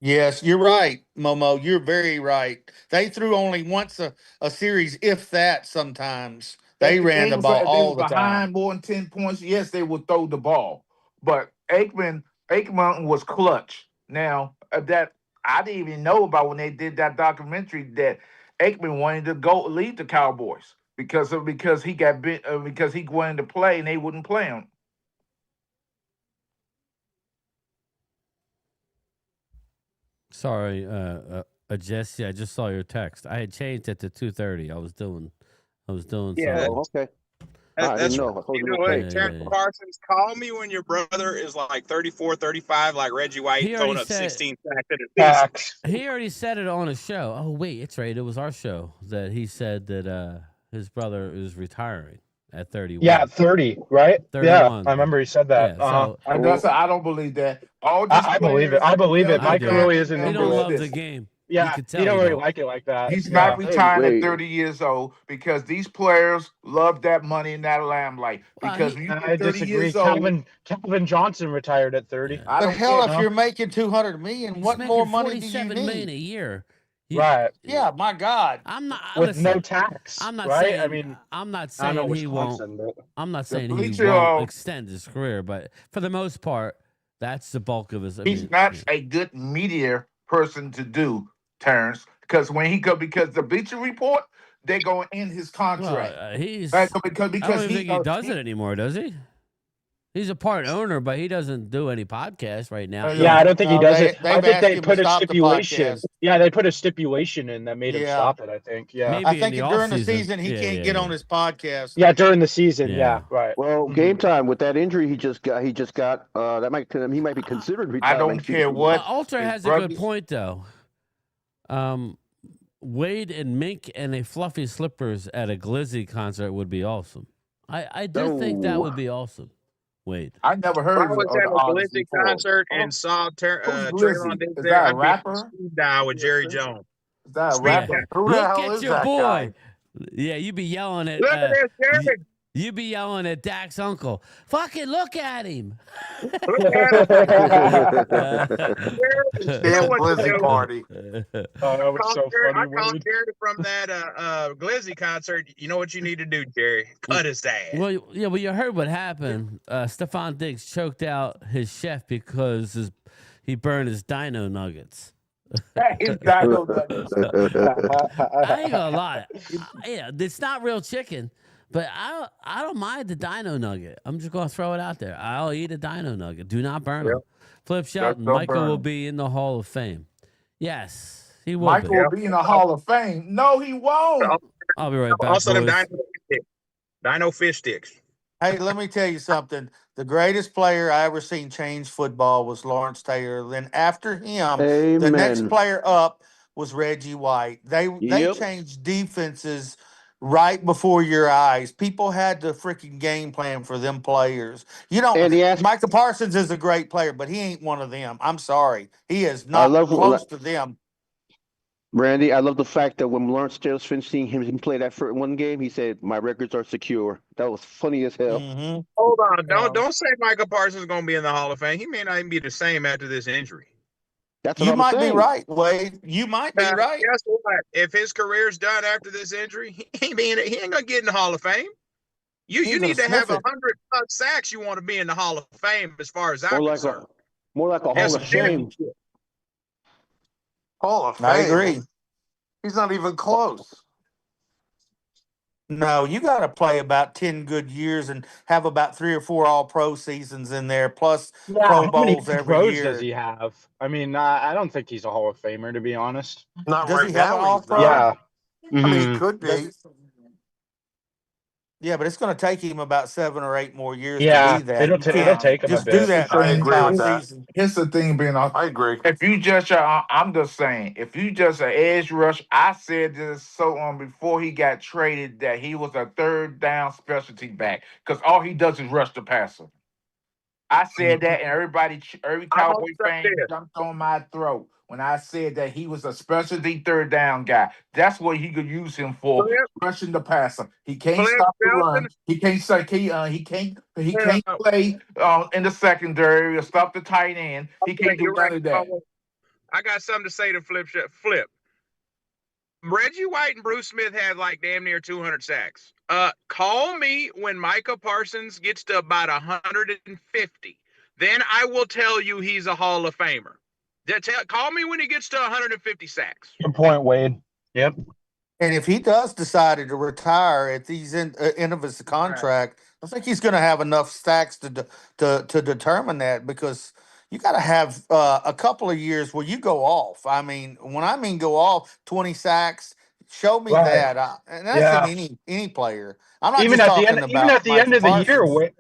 Yes, you're right, Momo. You're very right. They threw only once a series, if that. Sometimes they ran the ball all the time. Behind more than 10 points, yes, they would throw the ball, but Aikman was clutch. Now that I didn't even know about when they did that documentary that Aikman wanted to go lead the Cowboys because he got bit because he wanted to play and they wouldn't play him. Sorry, Jesse. I just saw your text. I had changed it to 2:30. I was doing Yeah. something. Oh, okay. I That's didn't right. know. I told You you know no what? tape. Terrence Parsons, call me when your brother is like 34, 35, like Reggie White, He already throwing up said 16 sacks in a season. he already said it on his show. Oh wait, it's right. It was our show that he said that his brother is retiring at 31. Yeah, 30, right? 31. Yeah, I remember he said that. Yeah, so I don't believe that. All these I believe it. players, I believe it. I Mike do. really isn't He into don't it. love the game. Yeah, You could tell he don't he really don't. like it like that. He's Yeah. not retiring at Wait. 30 years old because these players love that money and that limelight. Because when you I get 30 disagree. years old, Calvin Johnson retired at 30. Yeah. I But don't hell, get if you're making $200 million, He's what making more money do you $47 million a need? year. Right. Yeah, my God. I'm not With listen, no tax. I'm not right? saying I mean, I'm not I know saying he won't. Wisconsin, but I'm not the saying he bleacher. won't extend his career, but for the most part, that's the bulk of his. He's not a good media person to do, Terrence. Because when he go, because the Bleacher Report, they're going to end his contract. Well, he's. Because I don't even think he does it anymore, does he? He's a part owner, but he doesn't do any podcasts right now. yeah, I don't think he does it. I think they him put to a stop the stipulation. podcast. Yeah, they put a stipulation in that made him Yeah. stop it, I think. Yeah. Maybe I in think the during the offseason. season he can't get on his podcast. Yeah, during the season. Yeah. Yeah, right. Well, game time with that injury he just got. He might be considered I retiring. don't care what. Ultra his has a good brothers- point though. Wade and Mink and a fluffy slippers at a Glizzy concert would be awesome. I do think that would be awesome. Wade. I never If heard I of was the at a artist Glizzy before. concert and saw Who's Traylon Glizzy? Diggs Is there, that a I'd be rapper? speed dial with Jerry Jones. Is that a Speed rapper? dial. Who the Look hell at is your that boy. guy? Yeah, you be yelling at. Look at this, Jerry. You be yelling at Dak's uncle. Fucking look at him. Look at him. Damn Glizzy party. Oh, that was so I funny. called Wade. Jerry from that Glizzy concert. You know what you need to do, Jerry? Cut his ass. Well, yeah, well, you heard what happened. Stephon Diggs choked out his chef because he burned his dino nuggets. His dino nuggets. I ain't gonna lie. Yeah, it's not real chicken, but I don't mind the dino nugget. I'm just gonna throw it out there. I'll eat a dino nugget. Do not burn them. Flip Shelton, don't Michael burn will 'em. be in the Hall of Fame. Yes, he will. Michael be. will be in the Hall of Fame. No, he won't. I'll be right back. Also, them boys. dino fish sticks. Hey, let me tell you something. The greatest player I ever seen change football was Lawrence Taylor. Then after him, the next Amen. player up was Reggie White. They Yep. changed defenses right before your eyes. People had to freaking game plan for them players. You know, And he asked- Micah Parsons is a great player, but he ain't one of them. I'm sorry. He is I not love- close to them. Randy, I love the fact that when Lawrence Taylor's finished seeing him play that for one game, he said, "My records are secure." That was funny as hell. Mm-hmm. Hold on. Don't say Michael Parsons is going to be in the Hall of Fame. He may not even be the same after this injury. That's what You I'm might saying. be right, Wade. You might be right. Guess what? If his career's done after this injury, he ain't going to get in the Hall of Fame. You He's need gonna to have sniff it. 100 plus sacks. You want to be in the Hall of Fame, as far as I'm More like concerned. a Hall That's of Shame. Hall of Fame. I agree. He's not even close. No, you got to play about 10 good years and have about 3 or 4 all-pro seasons in there, plus Yeah, Pro how many Bowls every pros year. does he have? I mean, I don't think he's a Hall of Famer, to be honest. Not Does right he have now. an he's all-pro? not. Yeah. I mean, he Mhm. could be. Yeah, but it's going to take him about 7 or 8 more years Yeah, to be that. it'll You it'll can't take him a just do bit. that I in agree 10 with that. seasons. Here's the thing, being on. I agree. If you just, I'm just saying, if you just an edge rush, I said this so on before he got traded that he was a third down specialty back because all he does is rush the passer. I said that, and every Cowboy fan jumped on my throat when I said that he was a specialty third down guy. That's what he could use him for, rushing the passer. He can't stop the run. He can't say he can't play in the secondary or stop the tight end. He can't do none of that. I got something to say to Flip. Reggie White and Bruce Smith had like damn near 200 sacks. Call me when Micah Parsons gets to about 150. Then I will tell you he's a Hall of Famer. Call me when he gets to 150 sacks. Good point, Wade. Yep. And if he does decide to retire at the end of his contract, I think he's going to have enough stacks to determine that, because you got to have a couple of years where you go off. I mean, when I mean go off, 20 sacks, Show me Right. that. And that's in any player. I'm not Even just at the talking end, even about at the end Michael of the year, Parsons.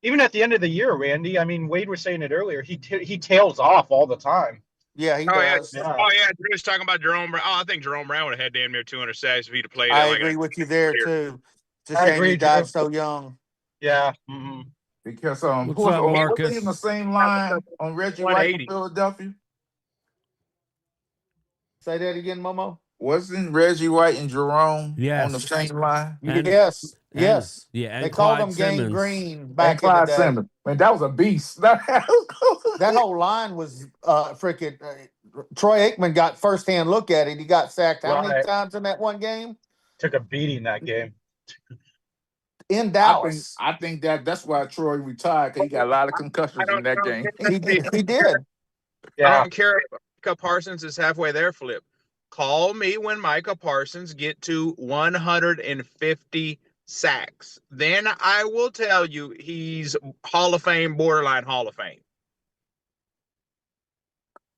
even at the end of the year, Randy. I mean, Wade was saying it earlier. He tails off all the time. Yeah, he does. does. Oh yeah, Drew's talking about Jerome Brown. Oh, I think Jerome Brown would have had damn near 200 sacks if he'd have played I it like agree with you there too. It's a I shame agree, he died Drew. so young. Yeah. Because What's up, Marcus? in the same line on Reggie White in Philadelphia? Say that again, Momo. Wasn't Reggie White and Jerome on the Yes. same line? Yes. Yes. Yeah, They and called Clyde him Gang Simmons. Green And back in the Clyde day. Simmons. Man, that was a beast. That whole line was freaking. Troy Aikman got firsthand look at it. He got sacked how many Right. times in that one game? Took a beating that game. In Dallas. I think that's why Troy retired, because he got a lot of concussions in that game. He did. Yeah. I don't care if Micah Parsons is halfway there, Flip. Call me when Micah Parsons get to 150 sacks. Then I will tell you he's Hall of Fame, borderline Hall of Fame.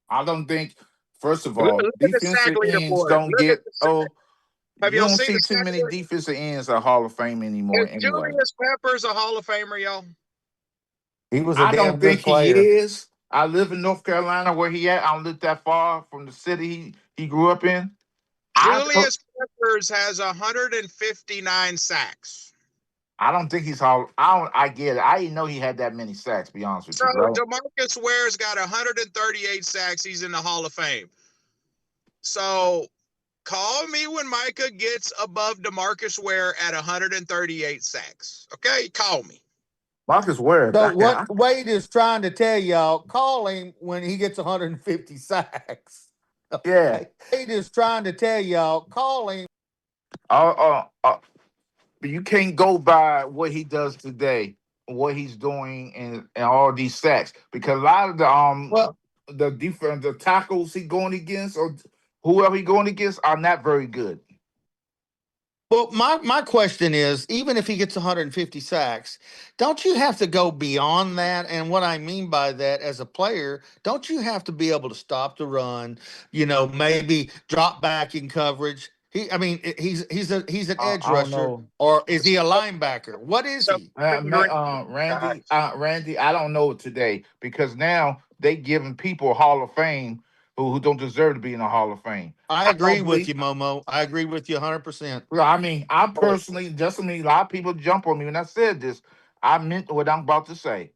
I don't think, first of all, defensive ends don't get Have you y'all don't seen see the too many leaderboard? defensive ends at Hall of Fame anymore Is anyway. Julius Peppers a Hall of Famer, y'all? He was a I damn don't think good player. he is. I live in North Carolina where he at. I don't live that far from the city he grew up in. Julius Peppers has 159 sacks. I don't think he's Hall. I get it. I didn't know he had that many sacks, to be honest with So you, bro. DeMarcus Ware's got 138 sacks. He's in the Hall of Fame. So call me when Micah gets above DeMarcus Ware at 138 sacks. Okay, call me. Marcus Ware. So what Wade is trying to tell y'all, call him when he gets 150 sacks. Yeah. Wade is trying to tell y'all, call him. But you can't go by what he does today, what he's doing, and all these sacks, because a lot of the defense, the tackles he going against, or whoever he going against, are not very good. Well, my question is, even if he gets 150 sacks, don't you have to go beyond that? And what I mean by that, as a player, don't you have to be able to stop the run? Maybe drop back in coverage. He's an edge rusher, or is he a linebacker? What is he? Randy, I don't know today, because now they giving people Hall of Fame who don't deserve to be in the Hall of Fame. I agree with you, Momo. I agree with you 100%. Well, I mean, I personally, a lot of people jump on me when I said this. I meant what I'm about to say.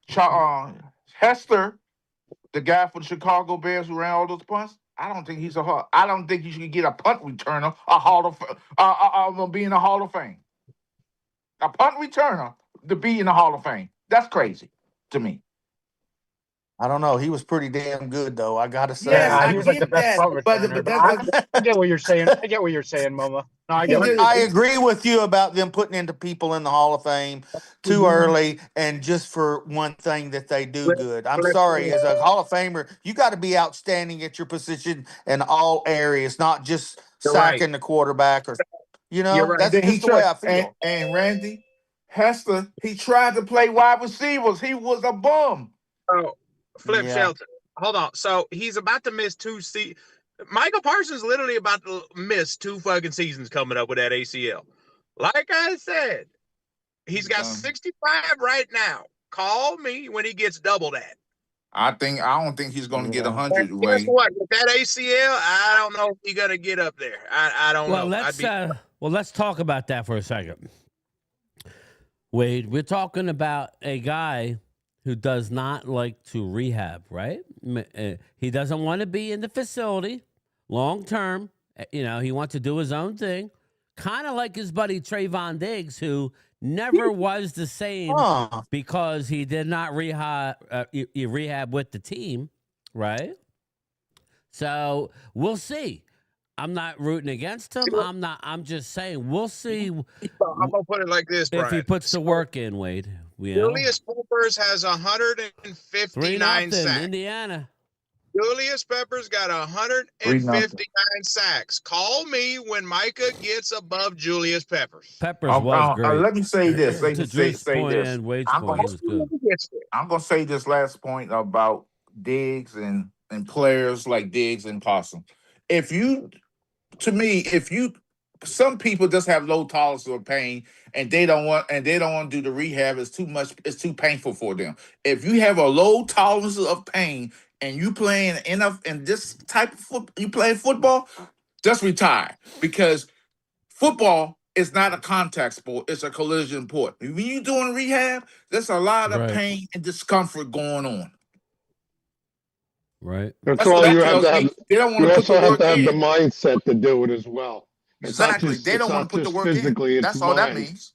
Hester, the guy for the Chicago Bears who ran all those punts, I don't think I don't think you should get a punt returner be in the Hall of Fame. A punt returner to be in the Hall of Fame. That's crazy to me. I don't know. He was pretty damn good, though. I gotta say. Yeah, he was like the best punt returner. But I get what you're saying. I get what you're saying, Moma. No, I agree with you about them putting into people in the Hall of Fame too early, and just for one thing that they do good. I'm sorry, as a Hall of Famer, you got to be outstanding at your position in all areas, not just sacking the quarterback or That's just the way I feel. And Randy Hester, he tried to play wide receivers. He was a bum. Oh. Flip Shelton. Hold on. So he's about to miss 2 seasons. Michael Parsons literally about to miss 2 fucking seasons coming up with that ACL. Like I said, he's got 65 right now. Call me when he gets double that. I don't think he's going to get 100. Guess what? With that ACL, I don't know if he's going to get up there. I don't know. Let's talk about that for a second. Wade, we're talking about a guy who does not like to rehab, right? He doesn't want to be in the facility long term. He wants to do his own thing. Kind of like his buddy Trayvon Diggs, who never was the same because he did not rehab with the team, right? So we'll see. I'm not rooting against him. I'm just saying we'll see. I'm gonna put it like this, Brian. If he puts the work in, Wade. Julius Peppers has 159 sacks. Indiana. Julius Peppers got 159 sacks. Call me when Micah gets above Julius Peppers. Peppers was great. Let me say this. I'm going to say this last point about Diggs and players like Diggs and Possum. If you to me, some people just have low tolerance of pain and they don't want to do the rehab. It's too much. It's too painful for them. If you have a low tolerance of pain and you playing enough in this type of you play football, just retire because football is not a contact sport. It's a collision sport. When you doing rehab, there's a lot of pain and discomfort going on. Right. That's all what you that have tells to have. me. They don't want You to put the also have work to have the in. mindset to do it as well. Exactly. They don't want to put the work physically, in. it's That's all that mind. means.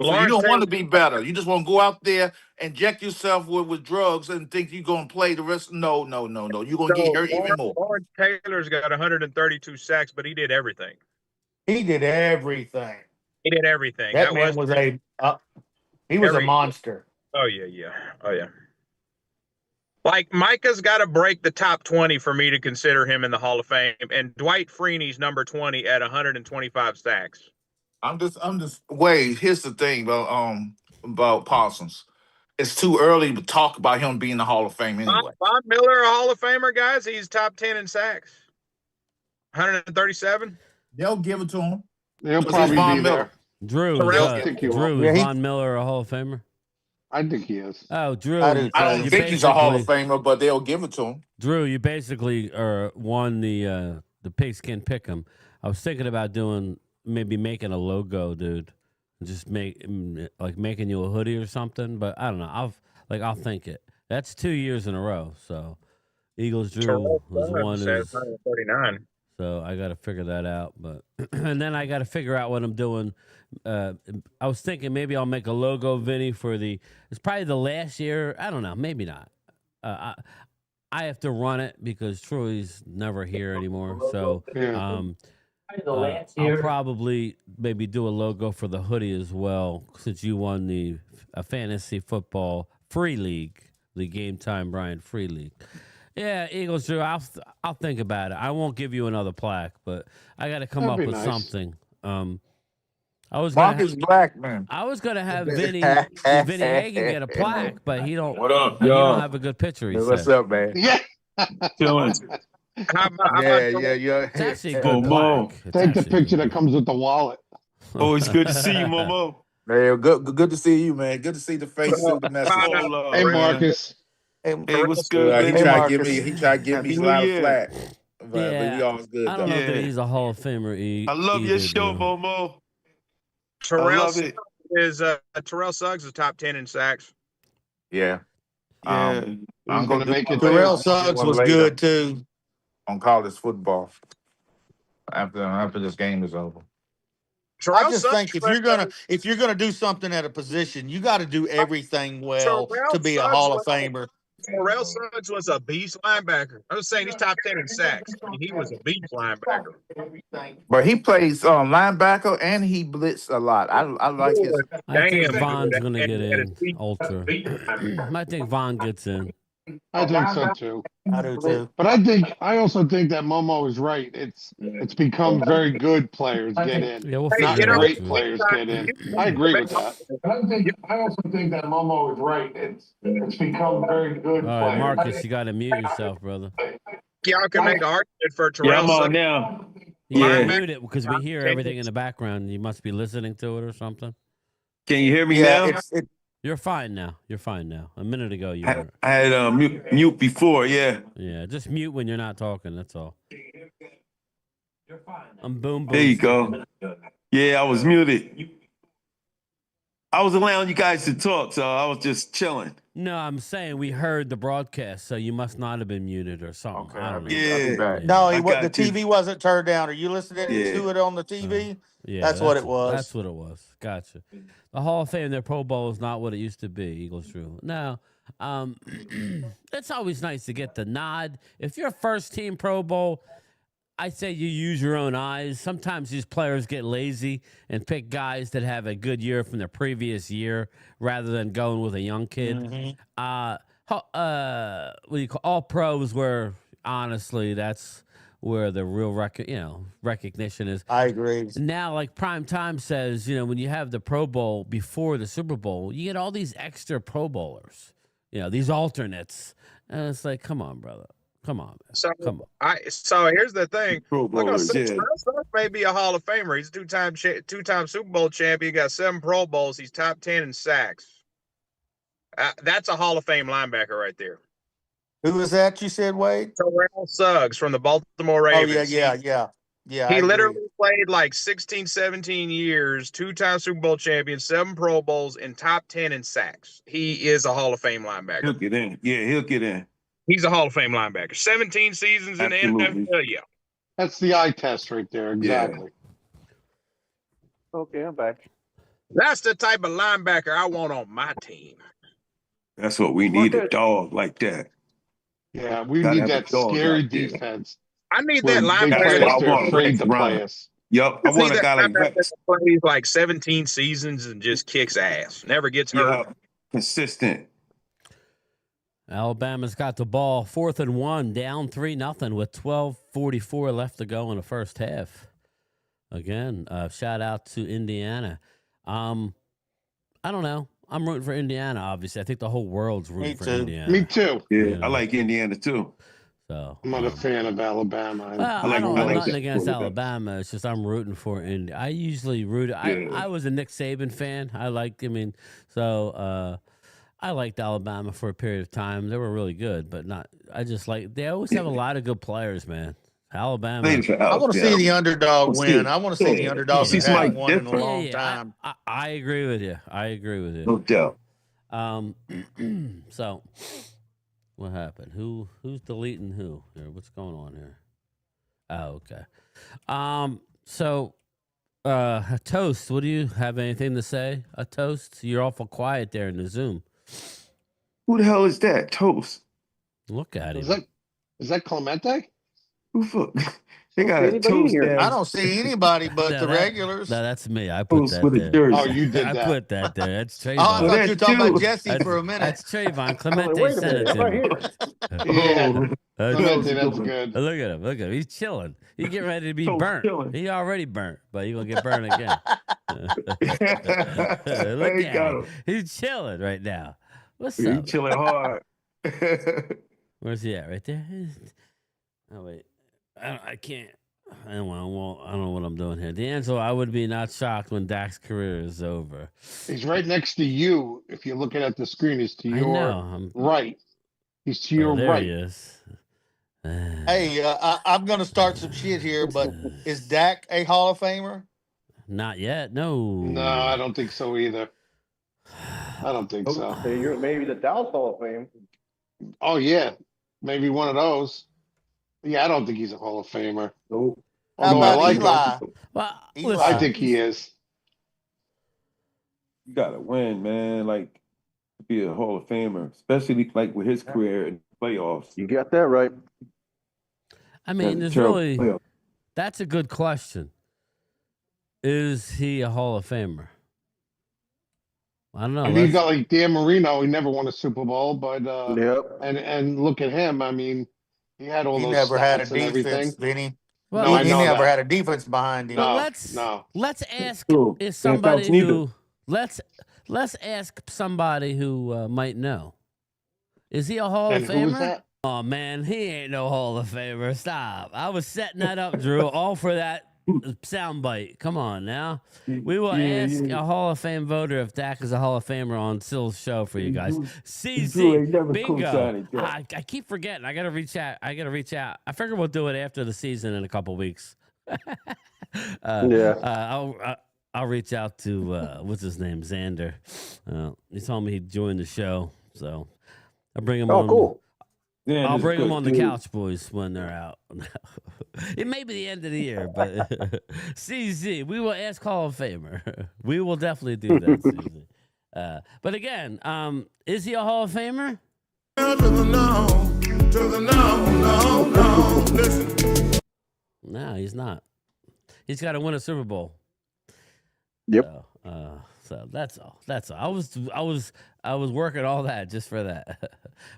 So you don't want to be better. You just want to go out there, inject yourself with drugs, and think you're going to play the rest. No. You're going to get hurt even more. Lawrence Taylor's got 132 sacks, but he did everything. He did everything. He did everything. That man was he was a monster. Oh yeah. Like Micah's got to break the top 20 for me to consider him in the Hall of Fame, and Dwight Freeney's number 20 at 125 sacks. I'm just. Wait, here's the thing about Parsons. It's too early to talk about him being in the Hall of Fame anyway. Von Miller, a Hall of Famer, guys. He's top 10 in sacks. 137. They'll give it to him. They'll probably be there. Drew, Von Miller a Hall of Famer? I think he is. Oh, Drew. I don't think he's a Hall of Famer, but they'll give it to him. Drew, you basically won the pigskin pick'em. I was thinking about making a logo, dude. Just making you a hoodie or something, but I don't know. I'll think it. That's 2 years in a row. So Eagles Drew was one. 139. So I got to figure that out, but and then I got to figure out what I'm doing. I was thinking maybe I'll make a logo, Vinny, it's probably the last year. I don't know, maybe not. I have to run it because Troy's never here anymore. So I'll probably maybe do a logo for the hoodie as well, since you won the fantasy football free league, the Game Time Brian free league. Yeah, Eagles, Drew. I'll think about it. I won't give you another plaque, but I got to come up with something. Mark is black, man. I was gonna have Vinny Hagan get a plaque, but he don't. What up, you y'all? don't have a good picture. He What's said. up, man? Yeah. Chilling. Yeah. It's actually a good Momo. plaque. Take the picture that comes with the wallet. Always good to see you, Momo. Hey, good to see you, man. Good to see the face of the message. Hey, Marcus. Hey, what's good? He tried to give me a lot of flack. But he always good. I don't know that he's a Hall of Famer. I love your show, Momo. Terrell Suggs is top 10 in sacks. Yeah. I'm going to make it. Terrell Suggs was good too. On college football. After this game is over. I just think if you're gonna do something at a position, you got to do everything well to be a Hall of Famer. Terrell Suggs was a beast linebacker. I was saying he's top 10 in sacks. He was a beast linebacker. But he plays linebacker and he blitzed a lot. I like his. I think Von's going to get in ultra. I think Von gets in. I think so too. I do too. But I also think that Momo is right. It's become very good players get in. Yeah, we'll not figure it great out. players get in. I agree with that. I also think that Momo is right. It's become very good All right, players. Marcus, you got to mute yourself, brother. Y'all can make an argument for Terrell Yeah, I'm on Suggs. now. Yeah, mute it because we hear everything in the background. You must be listening to it or something. Can you hear me now? You're fine now. A minute ago, you were. I had mute before, yeah. Yeah, just mute when you're not talking. That's all. I'm boom. There you go. Yeah, I was muted. I was allowing you guys to talk, so I was just chilling. No, I'm saying we heard the broadcast, so you must not have been muted or something. Okay, I don't know. Yeah. No, the TV wasn't turned down. Are you listening to it on the TV? Yeah, that's what it was. That's what it was. Gotcha. The Hall of Fame, their Pro Bowl is not what it used to be. Eagles Drew. Now, it's always nice to get the nod. If you're first team Pro Bowl, I say you use your own eyes. Sometimes these players get lazy and pick guys that have a good year from their previous year rather than going with a young kid. Mm-hmm. What do you call all pros? Where honestly, that's where the real recognition is. I agree. Now, like Prime Time says, when you have the Pro Bowl before the Super Bowl, you get all these extra Pro Bowlers. These alternates, and it's like, come on, brother. Come on, man. So Come on. So here's the thing. Pro Look, Bowlers, yeah. Suggs may be a Hall of Famer. He's a two-time Super Bowl champion. Got 7 Pro Bowls. He's top 10 in sacks. That's a Hall of Fame linebacker right there. Who was that you said, Wade? Terrell Suggs from the Baltimore Ravens. Yeah. He literally played like 16, 17 years, 2-time Super Bowl champion, 7 Pro Bowls, and top 10 in sacks. He is a Hall of Fame linebacker. He'll get in. Yeah, he'll get in. He's a Hall of Fame linebacker. 17 seasons in the NFL. Yeah. That's the eye test right there. Exactly. Yeah. Okay, I'm back. That's the type of linebacker I want on my team. That's what we need, a dog like that. Yeah, we need that scary defense. I need that linebacker. They're afraid to play us. Yep, I want a guy like that plays like 17 seasons and just kicks ass. Never gets hurt. Yeah, consistent. Alabama's got the ball 4th and 1, down 3-0 with 12:44 left to go in the first half. Again, shout out to Indiana. I don't know. I'm rooting for Indiana, obviously. I think the whole world's rooting for Indiana. Me too. Yeah, you know? I like Indiana too. So I'm not a fan of Alabama. Well, I don't have nothing against Alabama. It's just I'm rooting for India. I usually root. I was a Nick Saban fan. I liked Alabama for a period of time. They were really good, but not. I just like they always have a lot of good players, man. Alabama. I want to see the underdog win. I want to see the underdog who hasn't won in a long time. I agree with you. No doubt. So, what happened? Who's deleting who? Here, what's going on here? Oh, okay. So, Toast, what do you have anything to say? A Toast? You're awful quiet there in the Zoom. Who the hell is that? Toast. Look at him. Is that Clemente? Who fuck? They got a Toast there. I don't see anybody but the regulars. No, that's me. I put that there. Jersey. Oh, you did I that. put that there. That's Trayvon. Oh, I thought you were talking about Jesse for a minute. That's Trayvon. Clemente sent it to me. Clemente, that's good. Look at him. He's chilling. He's getting ready to be burnt. He already burnt, but he's going to get burned again. Look at him. He's chilling right now. What's up? He's chilling hard. Where's he at? Right there? Oh, wait. I can't. I don't know what I'm doing here. D'Angelo, I would be not shocked when Dak's career is over. He's right next to you. If you're looking at the screen, he's to your right. He's to your right. He is. Hey, I'm going to start some shit here, but is Dak a Hall of Famer? Not yet. No. No, I don't think so either. I don't think so. You're maybe the Dallas Hall of Fame. Oh, yeah. Maybe one of those. Yeah, I don't think he's a Hall of Famer. Nope. How about Eli? Well, Eli. I think he is. You gotta win, man. Like to be a Hall of Famer, especially like with his career in the playoffs. You got that right. I mean, that's a good question. Is he a Hall of Famer? I don't know. I mean, you got like Dan Marino. He never won a Super Bowl, but and look at him. I mean, he had all those. He never had a stats and defense, did he? Well, he never had a defense behind him. Let's ask is somebody who let's ask somebody who might know. Is he a Hall of Famer? Oh man, he ain't no Hall of Famer. Stop. I was setting that up, Drew, all for that soundbite. Come on now. We will ask a Hall of Fame voter if Dak is a Hall of Famer on Sill's show for you guys. CZ, bingo. I keep forgetting. I gotta reach out. I figure we'll do it after the season in a couple weeks. I'll reach out to what's his name, Xander. He told me he'd join the show, so I'll bring him on. Cool. I'll bring them on the Couch Boys when they're out. It may be the end of the year, but CZ, we will ask Hall of Famer. We will definitely do that, CZ. But again, is he a Hall of Famer? No, he's not. He's got to win a Super Bowl. Yep. So that's all. I was working all that just for that.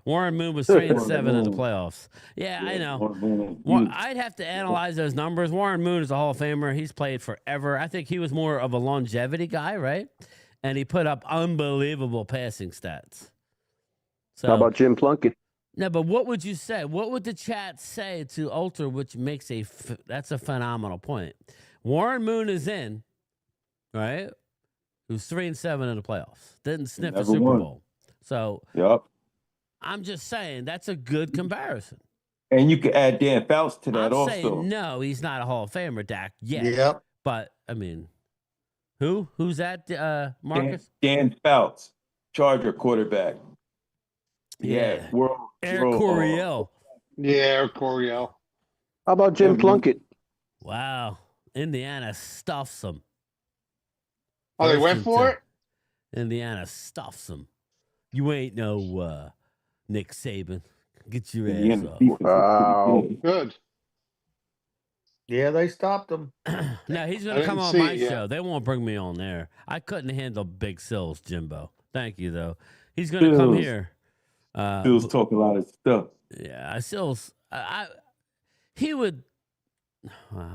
Warren Moon was 3-7 in the playoffs. Yeah, I know. I'd have to analyze those numbers. Warren Moon is a Hall of Famer. He's played forever. I think he was more of a longevity guy, right? And he put up unbelievable passing stats. So, how about Jim Plunkett? No, but what would you say? What would the chat say to Ultra, which makes that's a phenomenal point. Warren Moon is in, right? Who's 3-7 in the playoffs. Didn't sniff a Super Bowl. So I'm just saying that's a good comparison. And you could add Dan Fouts to that also. Saying no, he's not a Hall of Famer, Dak. Yep. But I mean, who's that? Marcus? Dan Fouts, Charger quarterback. Yeah. Eric Coryell. Yeah, Eric Coryell. How about Jim Plunkett? Wow. Indiana stuffs them. Oh, they went for it? Indiana stuffs them. You ain't no Nick Saban. Get your ass up. Wow. Good. Yeah, they stopped him. No, he's going to come on my show. They won't bring me on there. I couldn't handle Big Sills, Jimbo. Thank you, though. He's going to come here. Sills talk a lot of stuff. Yeah, Sills. He would.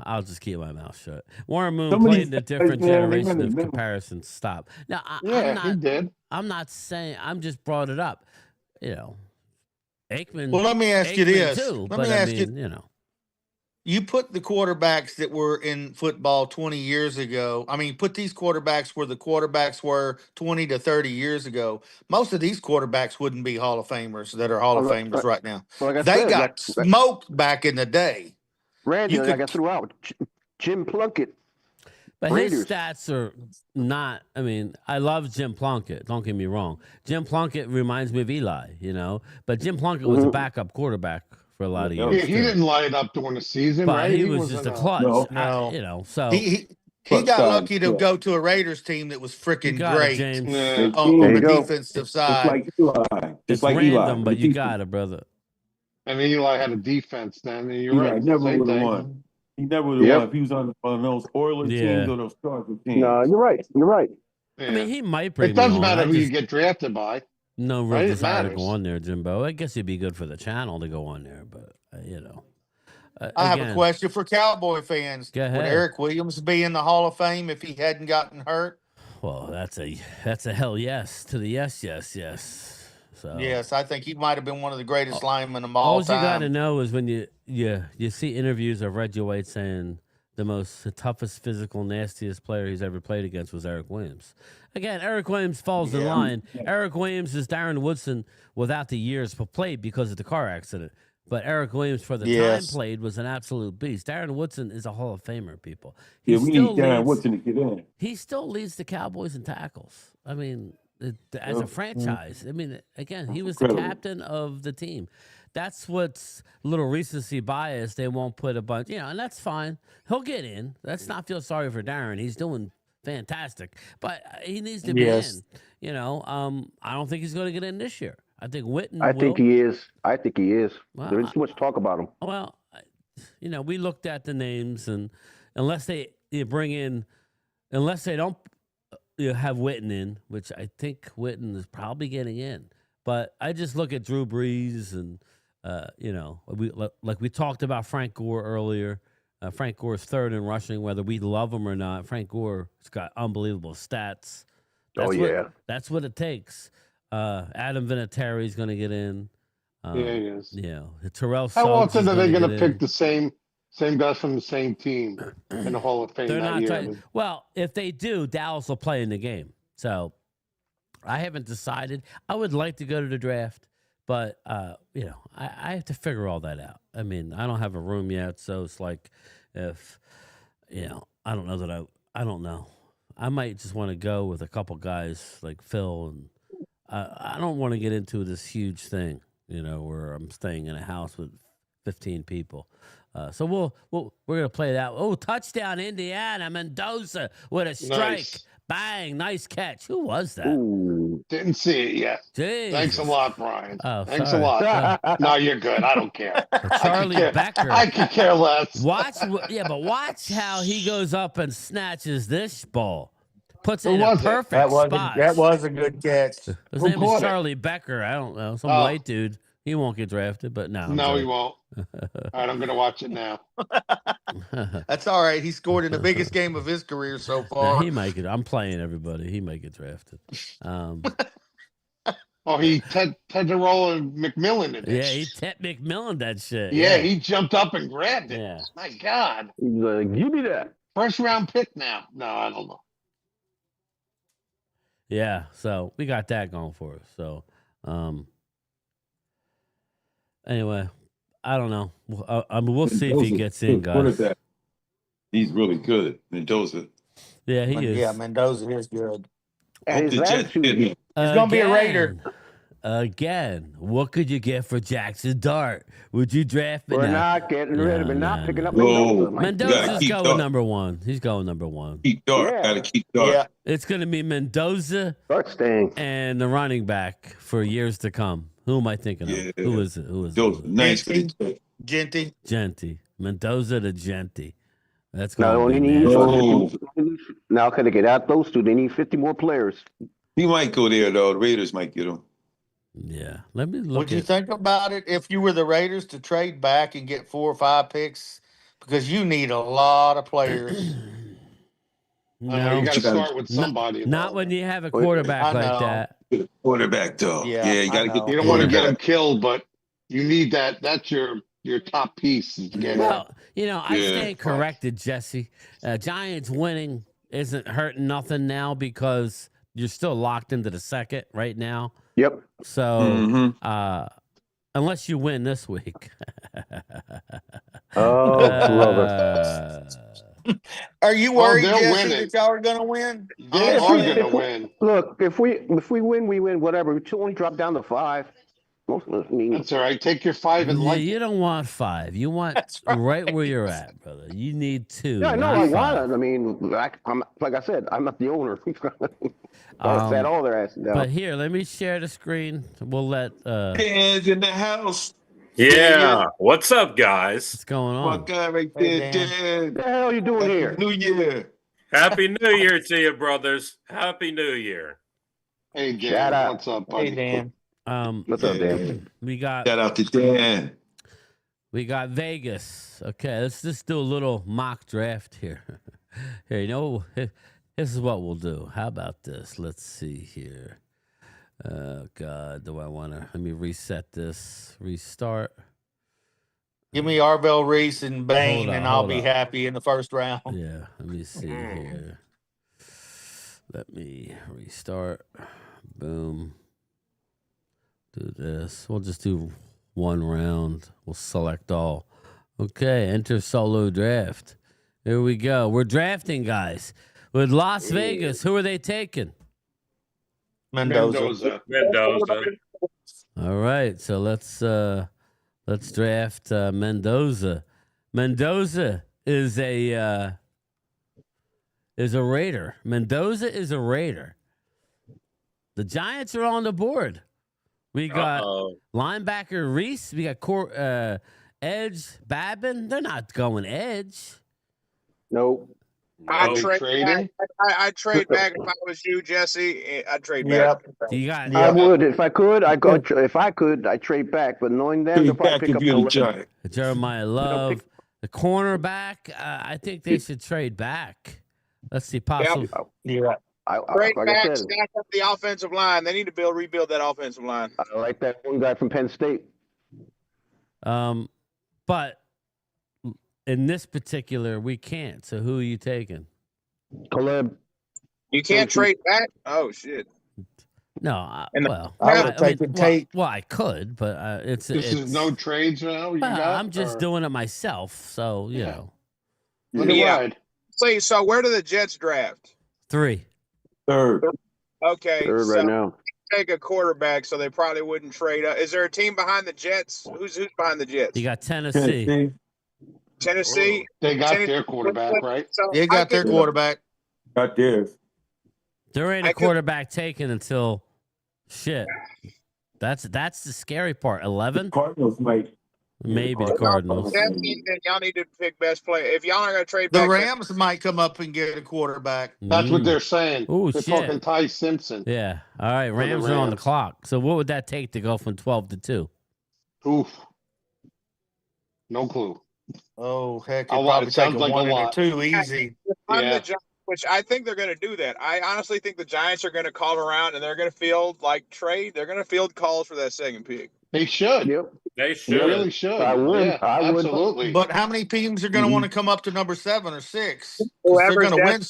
I'll just keep my mouth shut. Warren Moon played in a different generation of comparisons. Stop. Now, he did. I'm not saying. I'm just brought it up. Aikman. Well, let me ask you this. Let me ask you. You put the quarterbacks that were in football 20 years ago. I mean, put these quarterbacks where the quarterbacks were 20 to 30 years ago. Most of these quarterbacks wouldn't be Hall of Famers that are Hall of Famers right now. They got smoked back in the day. Randy, I got throughout. Jim Plunkett. But his stats are not. I mean, I love Jim Plunkett. Don't get me wrong. Jim Plunkett reminds me of Eli, But Jim Plunkett was a backup quarterback for a lot of years. He didn't light up during the season, but right? He was just a clutch. No. So he got lucky to go to a Raiders team that was freaking great on the defensive side. It's like random, but you got it, brother. And Eli had a defense then. And you're right. Never would have won. He never would have won if he was on those Oilers teams or those Chargers teams. No, you're right. You're right. I mean, he might bring. It doesn't matter who you get drafted by. No real desire to go on there, Jimbo. I guess it'd be good for the channel to go on there, but I have a question for Cowboy fans. Go ahead. Would Eric Williams be in the Hall of Fame if he hadn't gotten hurt? Well, that's a hell yes to the yes. So yes, I think he might have been one of the greatest linemen of all time. All you got to know is when you see interviews of Reggie White saying the toughest physical, nastiest player he's ever played against was Eric Williams. Again, Eric Williams falls in line. Eric Williams is Darren Woodson without the years played because of the car accident. But Eric Williams, for the time played, was an absolute beast. Darren Woodson is a Hall of Famer, people. We need Darren Woodson to get in. He still leads the Cowboys in tackles. I mean, as a franchise. I mean, again, he was the captain of the team. That's what's little recency bias. They won't put a bunch, and that's fine. He'll get in. Let's not feel sorry for Darren. He's doing fantastic, but he needs to be in. I don't think he's going to get in this year. I think Witten. I think he is. Well, There's too much talk about him. Well, we looked at the names, and unless they don't have Witten in, which I think Witten is probably getting in. But I just look at Drew Brees, and we talked about Frank Gore earlier. Frank Gore's third in rushing, whether we love him or not. Frank Gore's got unbelievable stats. That's what it takes. Adam Vinatieri's going to get in. He is. Terrell. How often are they going to pick the same guys from the same team in the Hall of Fame? They're not trying. Well, if they do, Dallas will play in the game. So I haven't decided. I would like to go to the draft, but I have to figure all that out. I mean, I don't have a room yet, so it's like if I don't know that I don't know. I might just want to go with a couple guys like Phil, and I don't want to get into this huge thing, where I'm staying in a house with 15 people. So we're gonna play that. Oh, touchdown, Indiana! Mendoza with a strike. Nice. Bang! Nice catch. Who was that? Ooh, didn't see it yet. Jesus. Thanks a lot, Brian. Oh, thanks sorry. a lot. No, you're good. I don't care. Charlie Becker. I could care less. Watch how he goes up and snatches this ball. Puts it in a perfect spot. That was a good catch. His name is Charlie Becker. I don't know. Some white dude. He won't get drafted, but no. No, he won't. All right, I'm going to watch it now. That's all right. He scored in the biggest game of his career so far. He might get. I'm playing everybody. He might get drafted. Oh, he Ted DeRolla McMillan did that. Yeah, he Ted McMillan that shit. Yeah, he jumped up and grabbed it. Yeah. My God. He's like, give me that. First round pick now. No, I don't know. Yeah, so we got that going for us. So, anyway, I don't know. I mean, we'll see if he gets in, guys. He's really good, Mendoza. Yeah, he is. Yeah, Mendoza is good. And his attitude. He's gonna be a Raider. Again, what could you get for Jackson Dart? Would you draft We're not getting rid of it. Not picking up Mendoza. Mendoza's going number one. He's going number one. Keep Dart. Gotta keep Dart. Yeah. It's going to be Mendoza Dart staying. and the running back for years to come. Who am I thinking of? Who is it? Nice. Genty. Mendoza to Genty. That's Now, going only need now, can they get out those two? They need 50 more players. He might go there, though. The Raiders might get him. Yeah. Let me look. Would you think about it if you were the Raiders to trade back and get 4 or 5 picks? Because you need a lot of players. No, you got to start with somebody. Not when you have a quarterback like that. Quarterback, though. Yeah, you got to get. You don't want to get him killed, but you need that. That's your top piece. Well, I stand corrected, Jesse. Giants winning isn't hurting nothing now because you're still locked into the second right now. Yep. So, unless you win this week. Brother. Are you worried, they'll Jesse, win that y'all are going to win? They are going to win. Look, if we win, we win. Whatever. We only drop down to 5. That's all right. Take your 5 and like. You don't want 5. You want right where you're at, brother. You need 2. Yeah, I know. I want it. I mean, I'm like I said, I'm not the owner. Set all their asses down. But here, let me share the screen. We'll let Dan's in the house. Yeah. What's up, guys? What's going on? My guy right there, Dan. What the hell are you doing here? New Year. Happy New Year to you, brothers. Happy New Year. Hey, Dan. What's up, buddy? Hey, Dan. What's up, Dan? We got Shout out to Dan. We got Vegas. Okay, let's just do a little mock draft here. Here, this is what we'll do. How about this? Let's see here. Oh, God, do I want to? Let me reset this. Restart. Give me Arvell Reese and Bain, Hold on, and I'll hold be on. happy in the first round. Yeah, let me see here. Let me restart. Boom. Do this. We'll just do one round. We'll select all. Okay, enter solo draft. Here we go. We're drafting, guys. With Las Vegas, who are they taking? Mendoza. All right, so let's draft Mendoza. Mendoza is a Raider. Mendoza is a Raider. The Giants are on the board. We got linebacker Reese. We got edge Babin. They're not going edge. Nope. I trade back if I was you, Jesse. I'd trade back. You got. I would if I could. I'd trade back. But knowing them, they'll probably pick up the Jeremiah Love, the cornerback. I think they should trade back. Let's see, possible. Yeah. Trade back, stack up the offensive line. They need to rebuild that offensive line. I like that one guy from Penn State. But in this particular, we can't. So who are you taking? Caleb. You can't trade back? Oh, shit. No, I would have taken Tate. Well, I could, but it's is no trades now. I'm just doing it myself, so you know. So where do the Jets draft? 3. Third. Okay. Third right now. Take a quarterback, so they probably wouldn't trade. Is there a team behind the Jets? Who's behind the Jets? You got Tennessee. Tennessee. They got their quarterback, right? So They got their quarterback. Got theirs. There ain't a quarterback taken until shit. That's the scary part. 11. Cardinals might. Maybe the Cardinals. Then y'all need to pick best player. If y'all are going to trade The back, Rams might come up and get a quarterback. That's what they're saying. Ooh, they're shit. talking Ty Simpson. Yeah. All right. Rams are on the clock. So what would that take to go from 12 to 2? Oof. No clue. Oh, heck. It probably take sounds like one a lot. or 2 easy. If I'm the Giants, Which I think they're going to do that. I honestly think the Giants are going to call around and they're going to field like trade. They're going to field calls for that second pick. They should. Yep. They They should. really should. I would. Yeah, I would. absolutely. But how many teams are going to want to come up to number 7 or 6? Because they're Whoever's going to win.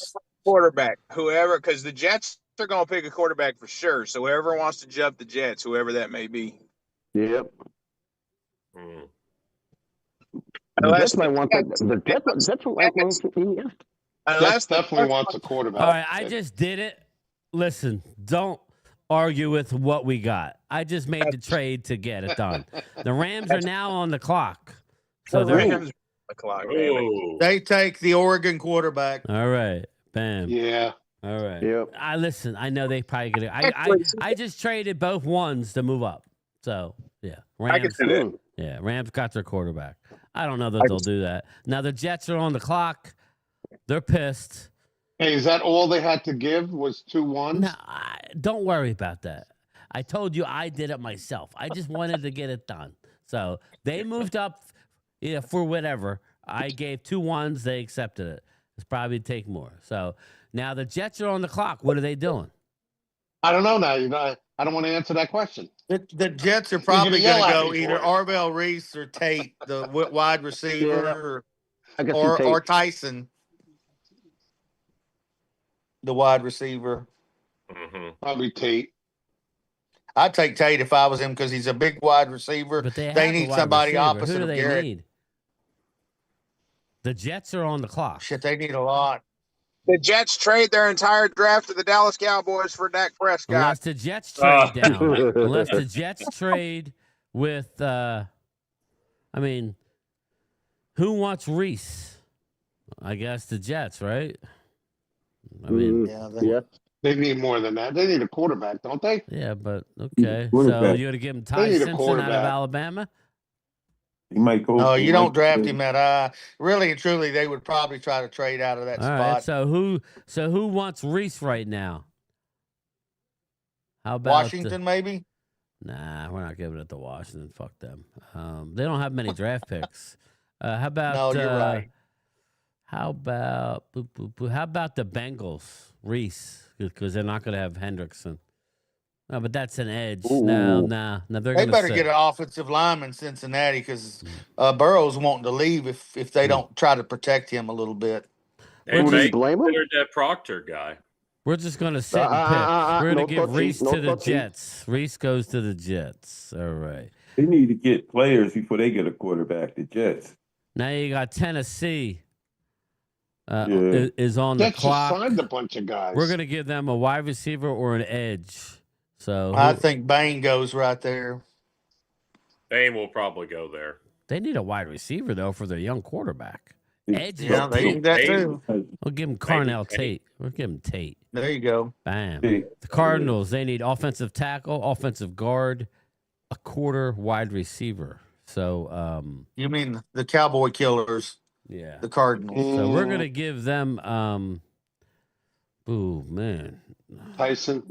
quarterback, whoever, because the Jets are going to pick a quarterback for sure. So whoever wants to jump the Jets, whoever that may be. Yep. Mm. The Jets might want that. The Jets might want. Jets definitely wants a quarterback. All right, I just did it. Listen, don't argue with what we got. I just made the trade to get it done. The Rams are now on the clock. So The they're Rams are on the clock. Damn it. They take the Oregon quarterback. all right. Bam. Yeah. All right. Yep. I listen. I know they probably get it. I just traded both ones to move up. So yeah, I can Rams. see that. Yeah, Rams got their quarterback. I don't know that they'll do that. Now the Jets are on the clock. They're pissed. Hey, is that all they had to give? Was 2 ones? No, don't worry about that. I told you I did it myself. I just wanted to get it done. So they moved up for whatever. I gave 2 ones. They accepted it. It's probably take more. So now the Jets are on the clock. What are they doing? I don't know now. I don't want to answer that question. The Jets are probably going to go either Arvell Reese or Tate, the wide receiver, or Tyson, the wide receiver. Mm-hmm. Probably Tate. I'd take Tate if I was him because he's a big wide receiver. But they need somebody opposite Who do of they Garrett. need? The Jets are on the clock. Shit, they need a lot. The Jets trade their entire draft to the Dallas Cowboys for Dak Prescott. Unless the Jets trade down. Unless the Jets trade with, I mean, who wants Reese? I guess the Jets, right? I mean, yeah. They need more than that. They need a quarterback, don't they? Yeah, but okay. So you're going to give him Ty Simpson out of Alabama? He might go. No, you don't draft him at really and truly. They would probably try to trade out of that All spot. right. So who wants Reese right now? How about Washington? Maybe. Nah, we're not giving it to Washington. Fuck them. They don't have many draft picks. How about? No, you're right. How about How about the Bengals? Reese, because they're not going to have Hendrickson. No, but that's an edge. Ooh. No. They better get an offensive lineman in Cincinnati because Burrow's wanting to leave if they don't try to protect him a little bit. And they considered that Proctor guy. We're just going to sit and pick. We're going to give Reese to the Jets. Reese goes to the Jets. All right. They need to get players before they get a quarterback, the Jets. Now you got Tennessee is on the clock. Just signed a bunch of guys. We're going to give them a wide receiver or an edge. So I think Bain goes right there. Bain will probably go there. They need a wide receiver, though, for their young quarterback. Edge. Yeah, they need that too. We'll give him Carnell Tate. We'll give him Tate. There you go. Bam. The Cardinals, they need offensive tackle, offensive guard, a quarter wide receiver. So you mean the Cowboy Killers? Yeah. The Cardinals. So we're gonna give them man. Tyson.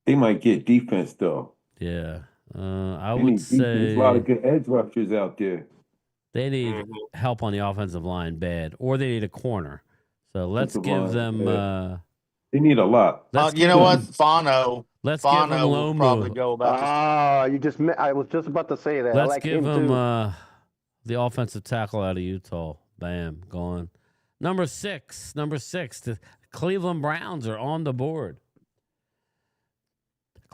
They might get defense though. Yeah. I would say there's a lot of good edge rushers out there. They need help on the offensive line bad, or they need a corner. So let's give them they need a lot. You know what? Fano. Let's Fano give them will Lomu. probably go about I was just about to say that. Let's I like give him them too. the offensive tackle out of Utah. Bam, gone. Number six. The Cleveland Browns are on the board.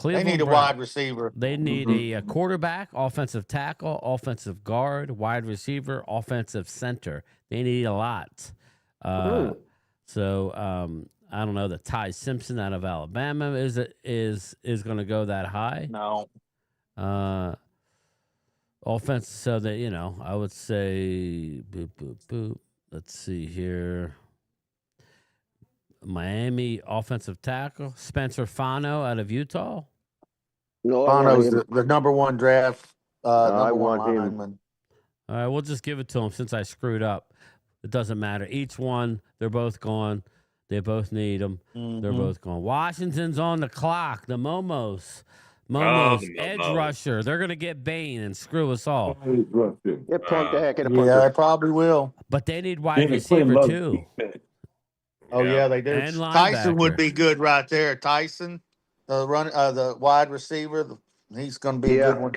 They need a wide receiver. They need a quarterback, offensive tackle, offensive guard, wide receiver, offensive center. They need a lot. So I don't know that Ty Simpson out of Alabama is going to go that high. No. Offense. So that I would say boop. Let's see here. Miami offensive tackle Spencer Fano out of Utah. No, Fano's the number one draft. I Number one want him. lineman. All right, we'll just give it to him since I screwed up. It doesn't matter. Each one, they're both gone. They both need them. They're both gone. Washington's on the clock. The Momos, edge rusher. They're gonna get Bain and screw us all. Get pumped the heck in a Yeah, I probably will. But they need wide receiver too. Oh yeah, they do. And Tyson would linebacker. be good right there. Tyson, the wide receiver, he's going to be a good one.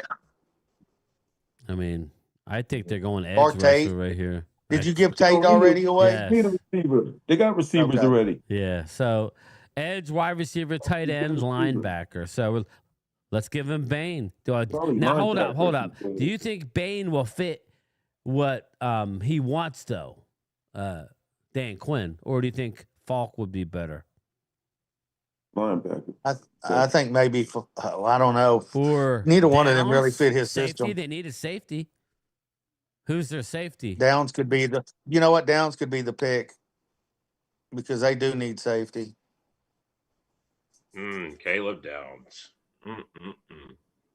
I mean, I think they're going edge Or Tate. rusher right here. Did you give Tate already away? Yes. Receiver. They got receivers Okay. already. Yeah. So edge, wide receiver, tight end, linebacker. So let's give him Bain. Now hold up. Do you think Bain will fit what he wants though, Dan Quinn, or do you think Falk would be better? Linebacker. I think maybe I don't know. Or neither one of them really Downs, fit his safety. system. They need a safety. Who's their safety? Downs could be the. You know what? Downs could be the pick because they do need safety. Caleb Downs.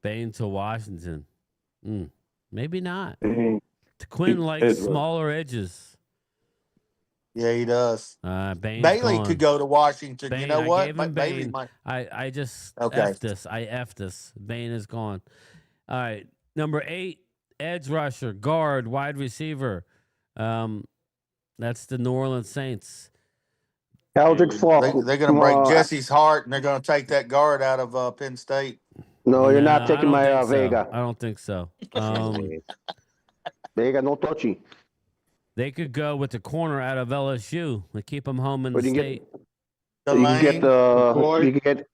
Bain to Washington. Maybe not. Bain. Quinn likes smaller edges. Yeah, he does. Bailey could go to Washington. Bain, You know I what? gave him Bailey Bain. might. I just Okay. F this. Bain is gone. All right. Number 8, edge rusher, guard, wide receiver. That's the New Orleans Saints. Eldrick Falk. They're going to break Jesse's heart, and they're going to take that guard out of Penn State. No, you're not taking my so. Vega. I don't think so. Vega no touchy. They could go with the corner out of LSU and keep him home in the state. You can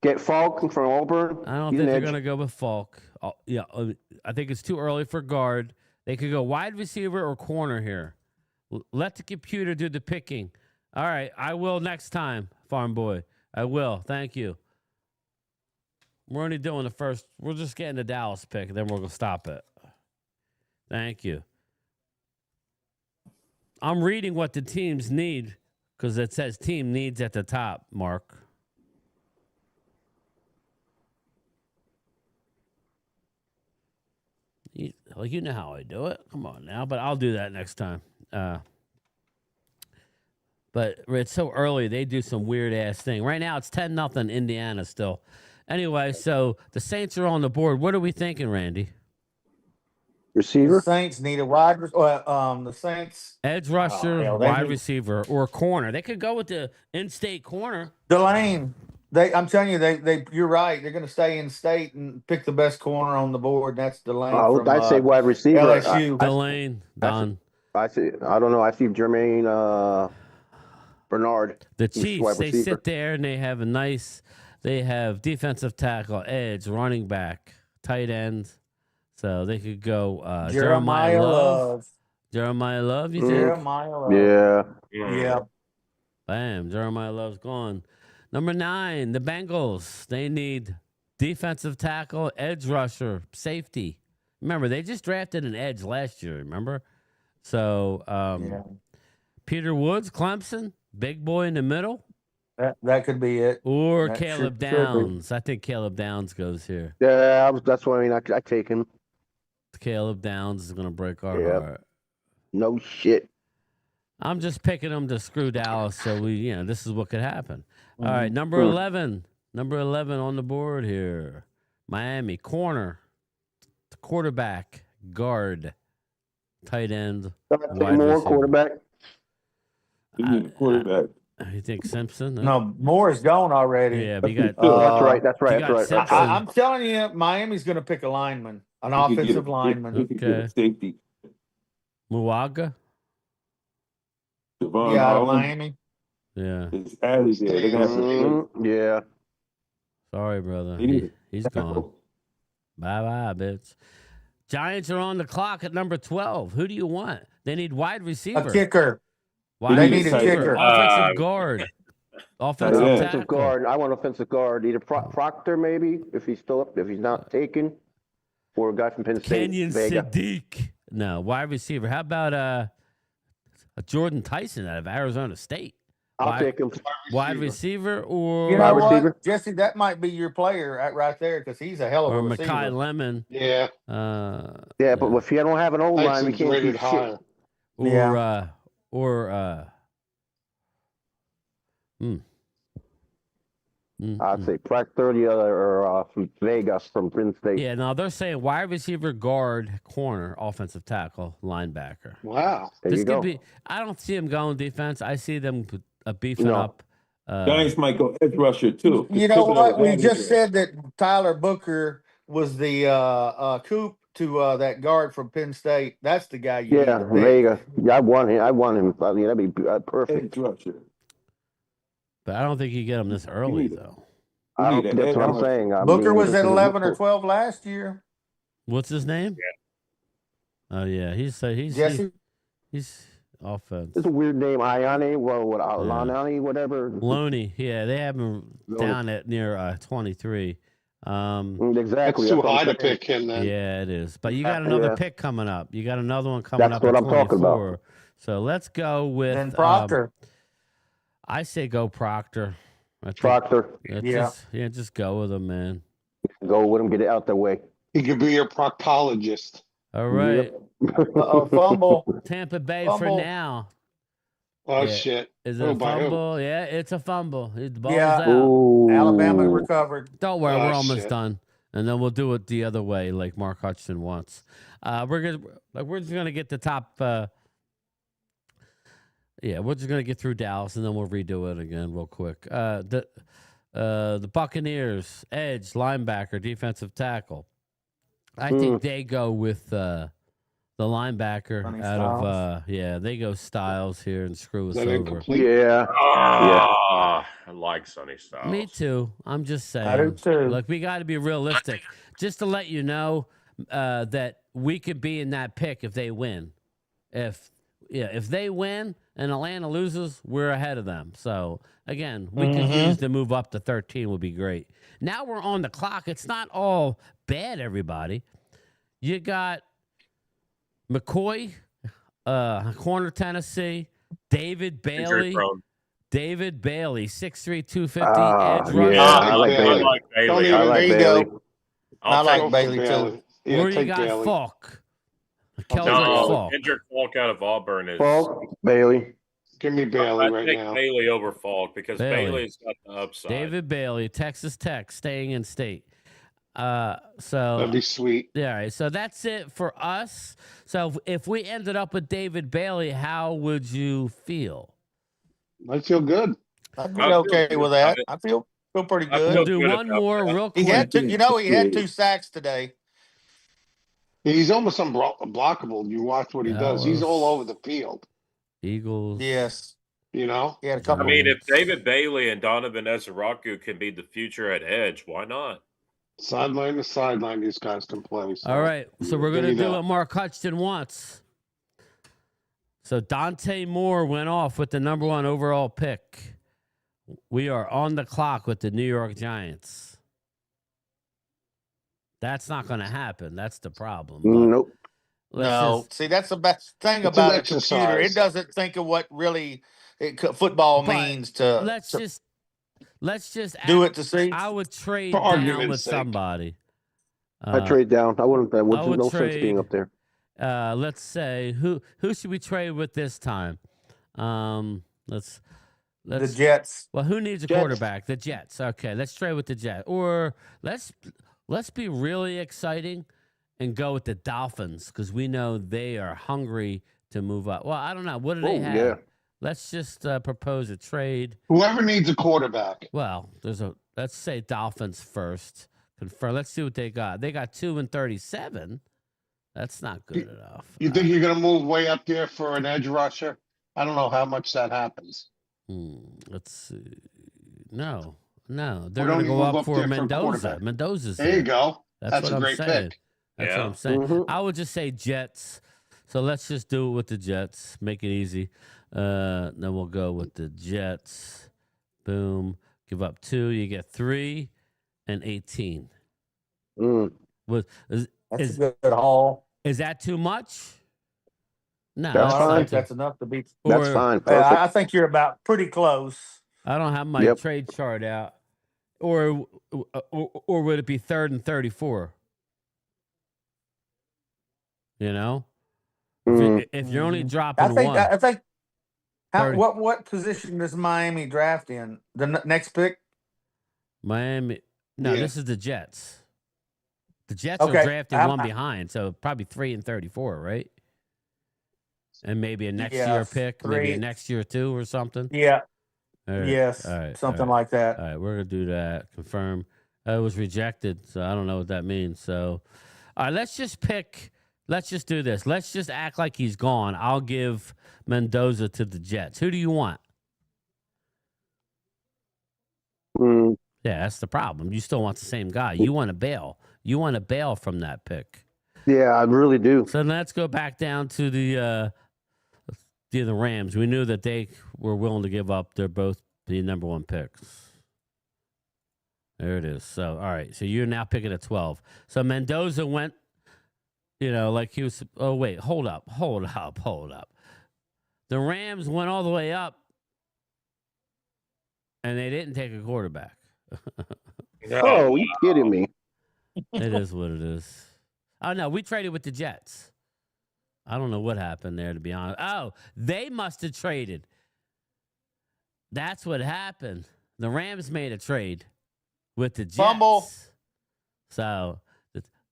get Falk from Auburn. I don't think they're going to go with Falk. I think it's too early for guard. They could go wide receiver or corner here. Let the computer do the picking. All right, I will next time, Farm Boy. I will. Thank you. We're only doing the first. We're just getting the Dallas pick, and then we're going to stop it. Thank you. I'm reading what the teams need because it says team needs at the top, Mark. You know how I do it. Come on now, but I'll do that next time. But it's so early, they do some weird ass thing. Right now, it's 10-0 Indiana still. Anyway, so the Saints are on the board. What are we thinking, Randy? Receiver. The Saints need a wide. The Saints edge rusher, wide receiver, or corner. They could go with the in-state corner. Delane. I'm telling you, you're right. They're going to stay in state and pick the best corner on the board. That's Delane. I'd say wide receiver. LSU. Delane, Don. I don't know. I see Jermaine Bernard. The Chiefs, they sit there and they have they have defensive tackle, edge, running back, tight end. So they could go Jeremiah Love. Jeremiah Love, you think? Jeremiah Love. Yeah. Bam, Jeremiah Love's gone. Number 9, the Bengals. They need defensive tackle, edge rusher, safety. Remember, they just drafted an edge last year, remember? So Peter Woods, Clemson, big boy in the middle. That could be it. Or Caleb Downs. I think Caleb Downs goes here. Yeah, that's what I take him. Caleb Downs is going to break our heart. No shit. I'm just picking them to screw Dallas, so this is what could happen. All right, number 11. Number 11 on the board here. Miami, corner, quarterback, guard, tight end, wide receiver. Quarterback. Quarterback. You think Simpson? No, Moore is gone already. Yeah, but you got that's right. I'm telling you, Miami's going to pick a lineman, an offensive lineman. Okay. Safety. Muaga? Out of Miami. Yeah. His Addy's there. They're gonna have yeah. Sorry, brother. He's gone. Bye-bye, bitch. Giants are on the clock at number 12. Who do you want? They need wide receiver. A kicker. They need a kicker. Offensive guard. Offensive guard. I want offensive guard. Either Proctor, maybe, if he's still up, if he's not taken, or a guy from Penn State. Kenyon Sadiq. No, wide receiver. How about a Jordan Tyson out of Arizona State? I'll take him. Wide receiver or you know what, Jesse? That might be your player right there because he's a hell of a receiver. Or Mekhi Lemon. Yeah. Yeah, but if you don't have an old line, we can't do shit. I'd say Proctor or from Vegas from Penn State. Yeah, no, they're saying wide receiver, guard, corner, offensive tackle, linebacker. Wow. There you go. I don't see them going defense. I see them beefing up. Giants might go edge rusher too. You know what? We just said that Tyler Booker was the coup to that guard from Penn State. That's the guy you need to pick. there you go. Yeah, I want him. I mean, that'd be perfect. Edge rusher. But I don't think you get him this early, though. That's what I'm saying. Booker was at 11 or 12 last year. What's his name? Yeah. Oh yeah, he's Jesse. He's offense. It's a weird name, Ione. Well, what Lonani, whatever. Loney. Yeah, they have him down at near 23. Exactly. That's too high to pick him then. Yeah, it is. But you got another pick coming up. You got another one coming up. That's what at I'm 24. talking about. So let's go with And Proctor. I say go Proctor. Proctor. Just go with him, man. Go with him. Get it out the way. He could be your proctologist. All right. Fumble. Tampa Bay Fumble. for now. Oh shit! Is it a fumble? Yeah, it's a fumble. The ball's out. Ooh. Alabama recovered. Don't worry, we're almost done, and then we'll do it the other way, like Mark Hutchinson wants. We're just gonna get the top. We're just gonna get through Dallas, and then we'll redo it again real quick. The Buccaneers, edge, linebacker, defensive tackle. I think they go with the linebacker they go Styles here and screw us over. I like Sonny Styles. Me too. I'm just saying. I do too. Look, we got to be realistic. Just to let you know that we could be in that pick if they win. If they win and Atlanta loses, we're ahead of them. So again, we could use to move up to 13 would be great. Now we're on the clock. It's not all bad, everybody. You got McCoy, corner Tennessee, David Bailey. 6'3", 250, edge rusher. I like Bailey. I like Bailey too. Yeah, Where you got Bailey. Falk? Falk. Kendrick Falk out of Auburn is. Falk, Bailey. Give me Bailey I take now. Bailey over Falk because Bailey's got the upside. David Bailey, Texas Tech, staying in state. So That'd be sweet. Yeah, all right. So that's it for us. So if we ended up with David Bailey, how would you feel? I feel good. I'd be okay with that. I feel pretty good. We'll do one more real quick. He had two sacks today. He's almost unblockable. You watch what he does. He's all over the field. Eagles. Yes. You know? He had a couple. I mean, if David Bailey and Donovan Ezeraku can be the future at edge, why not? Sideline to sideline, these guys can play. So. All right. So we're going to do what Mark Hutchinson wants. So Dante Moore went off with the number 1 overall pick. We are on the clock with the New York Giants. That's not going to happen. That's the problem. Nope. No. See, that's the best thing about a computer. It doesn't think of what really football means to. Let's just do it to see. I would trade down with somebody. I trade down. I wouldn't. No sense being up there. Let's say who should we trade with this time? Let's the Jets. Well, who needs a quarterback? The Jets. Okay, let's trade with the Jets. Or let's be really exciting and go with the Dolphins because we know they are hungry to move up. Well, I don't know. What do they have? Yeah. Let's just propose a trade. Whoever needs a quarterback. Well, let's say Dolphins first. Confirm. Let's see what they got. They got 2 and 37. That's not good enough. You think you're going to move way up there for an edge rusher? I don't know how much that happens. Let's see. No. They're going to go up for Mendoza. Mendoza's there. You go. That's a great pick. That's what I'm saying. I would just say Jets. So let's just do it with the Jets. Make it easy. Then we'll go with the Jets. Boom. Give up 2. You get 3 and 18. That's a good haul. Is that too much? No, that's fine. I think that's enough to beat. That's fine. I think you're about pretty close. I don't have my trade chart out. Or would it be 3rd and 34? You know? If you're only dropping one. I think. What position does Miami draft in? The next pick? Miami. No, this is the Jets. The Jets are drafting one behind, so probably 3 and 34, right? And maybe a next year pick, maybe a next year 2 or something. Yeah. Yes, something like that. All right, we're gonna do that. Confirm. It was rejected, so I don't know what that means. So, all right, let's just pick. Let's just do this. Let's just act like he's gone. I'll give Mendoza to the Jets. Who do you want? Mm. Yeah, that's the problem. You still want the same guy. You want to bail. You want to bail from that pick. Yeah, I really do. So let's go back down to the Rams. We knew that they were willing to give up. They're both the number 1 picks. There it is. So, all right. So you're now picking at 12. So Mendoza went, like he was. Oh, wait. Hold up. The Rams went all the way up, and they didn't take a quarterback. Oh, you kidding me? It is what it is. Oh, no. We traded with the Jets. I don't know what happened there, to be honest. Oh, they must have traded. That's what happened. The Rams made a trade with the Jets. Fumble. So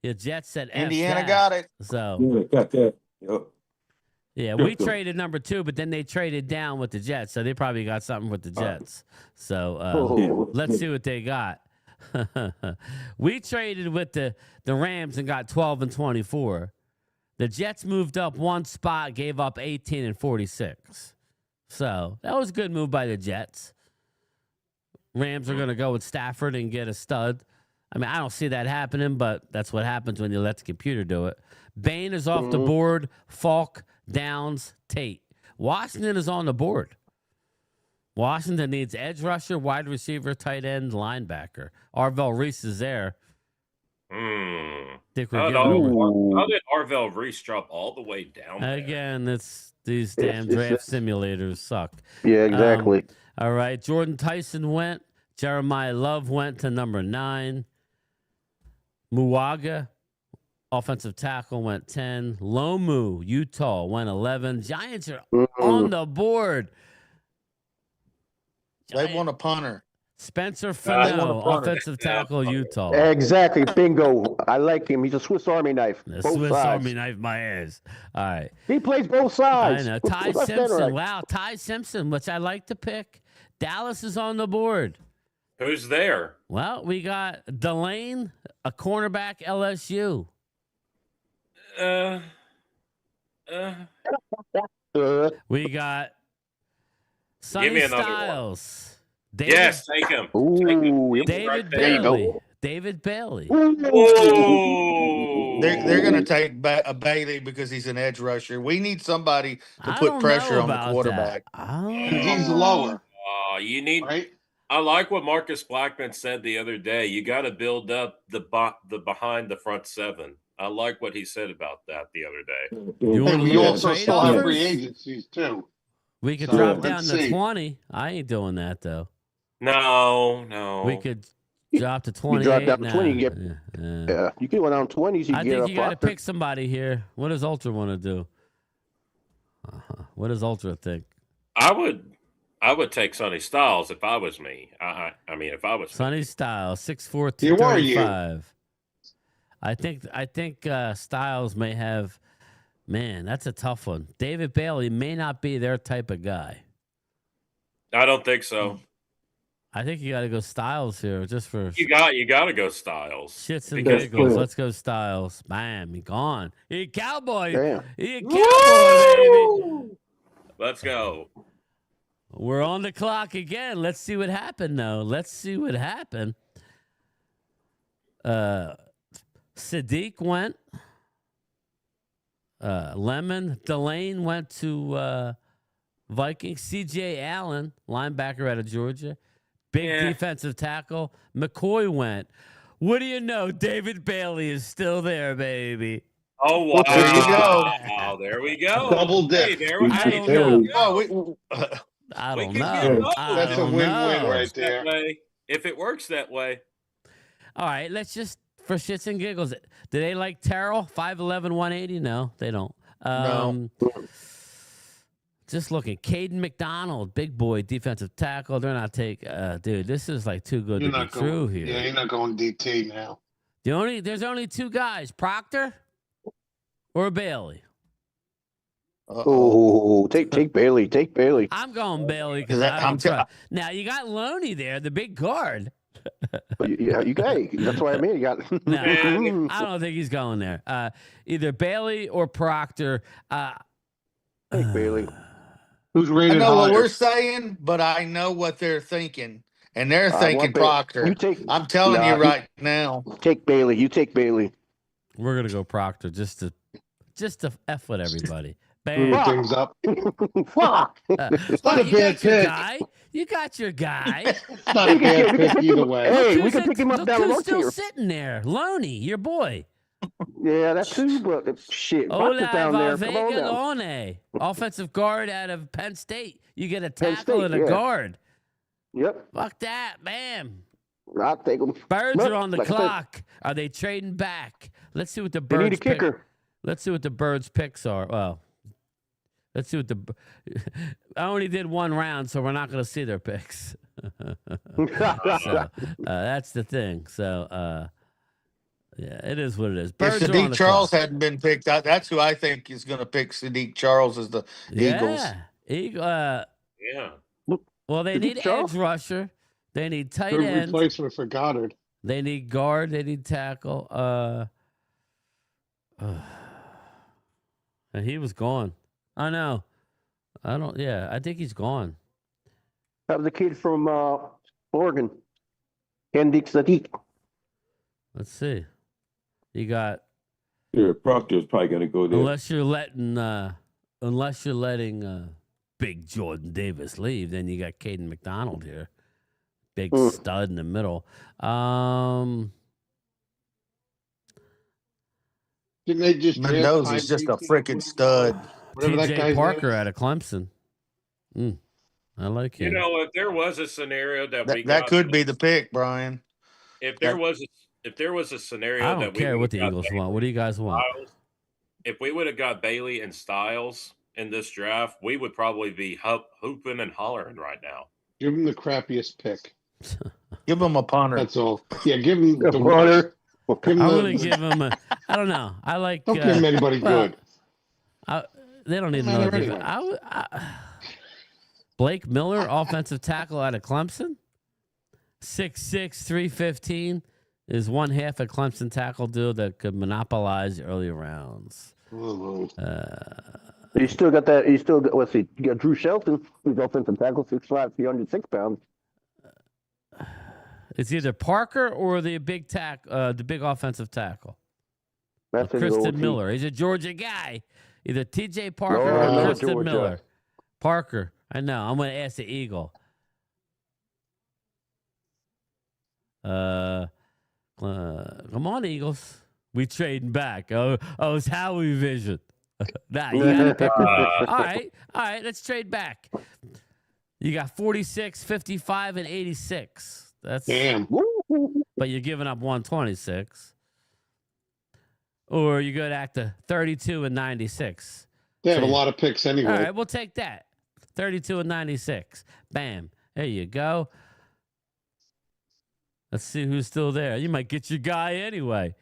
the Jets said Indiana got it. So got that. Yep. yeah, we traded number 2, but then they traded down with the Jets, so they probably got something with the Jets. So let's see what they got. We traded with the Rams and got 12 and 24. The Jets moved up 1 spot, gave up 18 and 46. So that was a good move by the Jets. Rams are going to go with Stafford and get a stud. I mean, I don't see that happening, but that's what happens when you let the computer do it. Bain is off the board. Falk, Downs, Tate. Washington is on the board. Washington needs edge rusher, wide receiver, tight end, linebacker. Arvell Reese is there. Think we're How did Arvell Reese drop all the way down there? Again, these damn draft simulators suck. Yeah, exactly. All right, Jordan Tyson went. Jeremiah Love went to number 9. Muaga, offensive tackle, went 10. Lomu, Utah, went 11. Giants are on the board. They want a punter. Spencer Fano, offensive tackle, Utah. Exactly. Bingo. I like him. He's a Swiss Army knife. The both Swiss sides. Army knife my ass. All right. He plays both sides. I know. Ty Left and Simpson. right. Wow. Ty Simpson, which I like to pick. Dallas is on the board. Who's there? Well, we got Delane, a cornerback, LSU. We got Sonny Give me another Styles. one. Yes, take him. David There. Bailey. David Bailey. They're going to take Bailey because he's an edge rusher. We need somebody to put pressure on the quarterback. He's lower. You need. Right? I like what Marcus Blackman said the other day. You got to build up the behind the front 7. I like what he said about that the other day. And we also still have free agencies too. We could drop down to 20. I ain't doing that though. No. We could drop to 20. You drop down to 20, you get you can go down 20s. You I get think a you got to Proctor. pick somebody here. What does Ultra want to do? What does Ultra think? I would take Sonny Styles if I was me. I mean, if I was Sonny Styles, 6'4", You are you. 235. I think Styles may have. Man, that's a tough one. David Bailey may not be their type of guy. I don't think so. I think you got to go Styles here, just for You got to go Styles. shits and giggles. Let's go Styles. Bam, he gone. He a Cowboy. Damn. He a Cowboy, baby. Let's go. We're on the clock again. Let's see what happened, though. Let's see what happened. Sadiq went. Lemon. Delane went to Vikings. C.J. Allen, linebacker out of Georgia. Big defensive tackle. McCoy went. What do you know? David Bailey is still there, baby. Oh, wow. There you go. Wow, there we go. Double dip. Hey, there we I go. don't know. Oh, I We don't can know. get I That's a don't win-win know. right there. If it works that way. All right, let's just, for shits and giggles, do they like Terrell? 5'11", 180? No, they don't. No. Just looking. Caden McDonald, big boy, defensive tackle. They're not taking. Dude, this is like too good to be true here. Yeah, you're not going DT now. There's only 2 guys, Proctor or Bailey. Oh, take Bailey. Take Bailey. I'm going Bailey because I don't trust. Now you got Loney there, the big guard. You got. That's why I mean you got. No, I don't think he's going there. Either Bailey or Proctor. Take Bailey. Who's I rated know what higher? we're saying, but I know what they're thinking. And they're I thinking want Proctor. You take. I'm telling you Nah, right now. Take Bailey. You take Bailey. We're gonna go Proctor just to F with everybody. Bam. Screw things up. Fuck. It's not a you bad got your pick. guy. You got your guy. It's not a bad pick either way. Hey, we can pick him up Look down who's low still tier. sitting there. Loney, your boy. Yeah, that's too. But shit, Proctor's down there. Come on down. Olave offensive guard out of Penn State. You get a Penn tackle State, and a yeah. guard. Yep. Fuck that, bam. I'll take him. Birds Look, are on the like I said, clock. Are they trading back? Let's see what the They birds need a kicker. Let's see what the birds' picks are. Well, let's see what I only did one round, so we're not going to see their picks. So, that's the thing. So, yeah, it is what it is. Birds If are on Sadiq the Charles clock. hadn't been picked, that's who I think is going to pick Sadiq Charles as the Eagles. Yeah. Yeah. Well, they Sadiq need Charles? edge rusher. They need tight Good end. replacement for Goddard. They need guard. They need tackle. And he was gone. I know. I don't. Yeah, I think he's gone. That was a kid from Oregon. Hendik Sadiq. Let's see. You got Yeah, Proctor's probably gonna go there. unless you're letting Big Jordan Davis leave, then you got Caden McDonald here, big stud in the middle. Didn't they just draft Mendoza's just a freaking stud. Whatever that T.J. guy's Parker name is? out of Clemson. I like You him. know, if there was a scenario that we That got could be the pick, Brian. if there was a scenario I that don't we care would've what the got Eagles Bailey want. What do you guys want? Styles, if we would have got Bailey and Styles in this draft, we would probably be hooping and hollering right now. Give him the crappiest pick. Give him a punter. That's all. Yeah, give him the punter. Give him I'm the, gonna give him a. I don't know. I like. Don't give him anybody good. They don't need Doesn't another. matter Blake Miller, offensive tackle out of Clemson, 6'6", 315, is one half a Clemson tackle dude that could monopolize early rounds. You still got that. You still got. Let's see. You got Drew Shelton, who's offensive tackle, 6'5", 306 pounds. It's either Parker or the big offensive tackle. That's Kristen Miller. He's a Georgia guy. Either T.J. Parker No, or Kristen Georgia. Miller. Parker. I know. I'm going to ask the Eagle. Come on, Eagles. We trading back. It's Howie Vision. Nah, you got to pick one. All right. Let's trade back. You got 46, 55, and 86. That's damn. But you're giving up 126. Or you go back to 32 and 96. They have a lot of picks anyway. All right, we'll take that. 32 and 96. Bam. There you go. Let's see who's still there. You might get your guy anyway.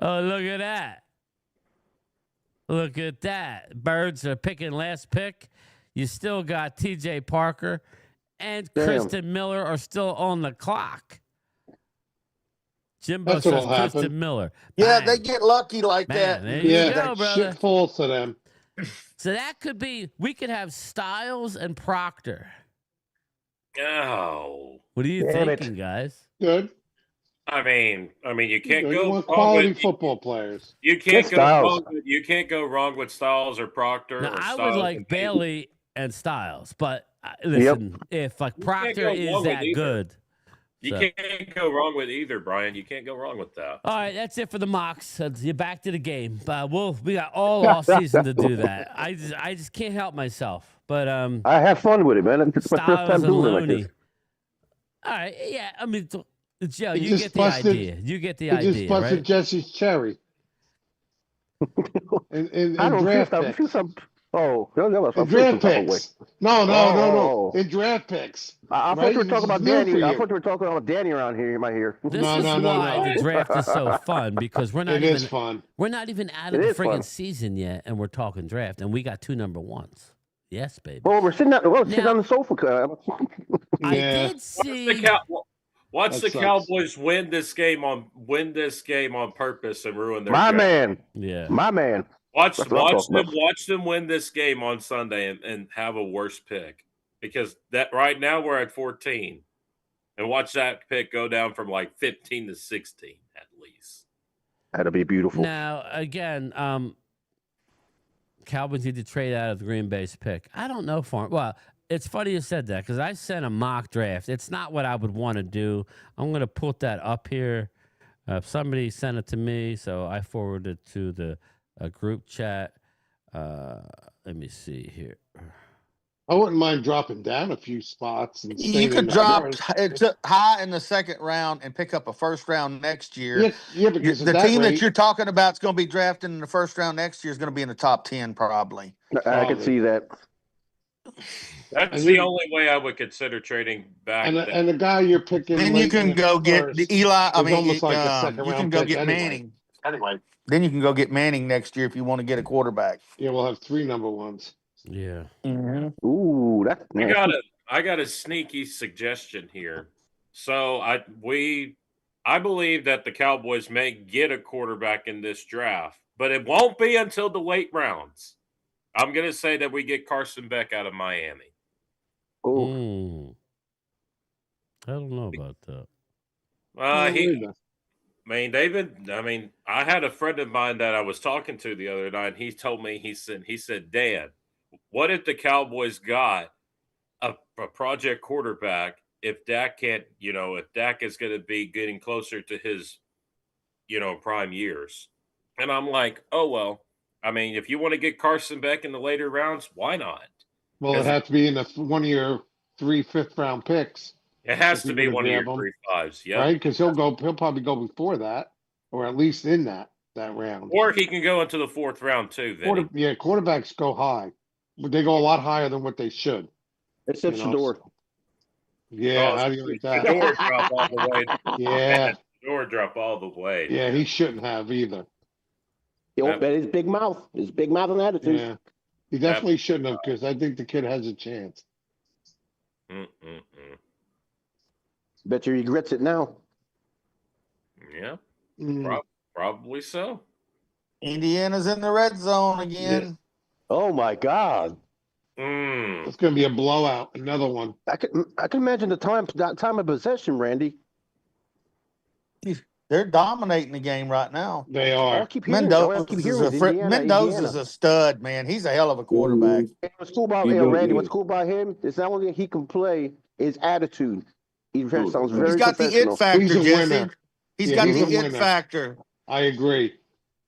Oh, look at that. Look at that. Birds are picking last pick. You still got T.J. Parker and Kristen Miller are still on the clock. Jimbo says Kristen Miller. Yeah, Bang. they get lucky like that. There you go, brother. Shit falls to them. So that could be, we could have Styles and Proctor. Oh. What are you thinking, guys? Good. I mean, you can't You go want wrong quality with, football players. You can't go wrong. You can't go wrong with Styles or Proctor. Now, or I Styles would like and Bailey and Styles, but listen, if like Proctor go is wrong with that either. good. You can't go wrong with either, Brian. You can't go wrong with that. All right, that's it for the mocks. You're back to the game. We got all off season to do that. I just can't help myself. But I have fun with it, man. It's my first Styles time and doing it like Looney. this. All right, yeah. I mean, Joe, He you just get the busted- idea. You get the He idea, just busted right? Jesse's cherry. in I don't draft feel picks. some. Oh, no, I'm In feeling some draft type of way. picks. No. Oh. In draft picks. I thought Right? you were talking This about is new for Danny. I you. thought you were talking about Danny around here. Am I here? This is why the draft is so fun because we're not It even is fun. we're not even out It of the is fun. friggin' season yet, and we're talking draft, and we got 2 number ones. Yes, baby. Well, we're sitting on Now- the sofa. I Yeah. did see. Watch That the sucks. Cowboys win this game on purpose and ruin their My draft. man. Yeah. My man. Watch That's what I'm talking about. them win this game on Sunday and have a worse pick. Because that right now we're at 14. And watch that pick go down from like 15 to 16 at least. That'll be beautiful. Now, again, Cowboys need to trade out of the Green Bay's pick. I don't know for him. Well, it's funny you said that because I sent a mock draft. It's not what I would want to do. I'm going to put that up here. Somebody sent it to me, so I forwarded it to the group chat. Let me see here. I wouldn't mind dropping down a few spots and You staying could in the drop first. it high in the second round and pick up a first round next year. Yeah, because The at that team rate, that you're talking about is going to be drafted in the first round next year is going to be in the top 10 probably. I can see that. That's the only way I would consider trading back. and the guy you're picking. Then you can go get Eli. I mean, almost like a second you can round go pick get anyway. Manning. Anyway, then you can go get Manning next year if you want to get a quarterback. Yeah, we'll have 3 number ones. Yeah. Mm-hmm. Ooh, that's nasty. I got a sneaky suggestion here. So I believe that the Cowboys may get a quarterback in this draft, but it won't be until the late rounds. I'm going to say that we get Carson Beck out of Miami. Oh, I don't know about that. I had a friend of mine that I was talking to the other night. And he told me, he said, Dan, what if the Cowboys got a project quarterback if Dak can't, if Dak is going to be getting closer to his, prime years? And I'm like, oh, well, I mean, if you want to get Carson Beck in the later rounds, why not? Well, it has to be in one of your 3 5th-round picks. It has to be one of your 3-5s, yeah. Right, because he'll probably go before that, or at least in that round. Or he can go into the 4th round too. Quarterbacks go high, but they go a lot higher than what they should. Except Shador. Yeah, how do you like that? Shador drop all the way. Yeah. Shador drop all the way. Yeah, he shouldn't have either. His big mouth. His big mouth and attitude. Yeah. He definitely shouldn't have, because I think the kid has a chance. Bet you regrets it now. Yeah, probably so. Indiana's in the red zone again. Yeah. Oh my God! It's going to be a blowout. Another one. I can imagine the time of possession, Randy. They're dominating the game right now. They are. Mendoza is a stud, man. He's a hell of a quarterback. What's cool about Randy? What's cool about him is not only he can play, his attitude. He sounds very. He's got the it factor, He's a Jesse. winner. He's got the it factor. I agree.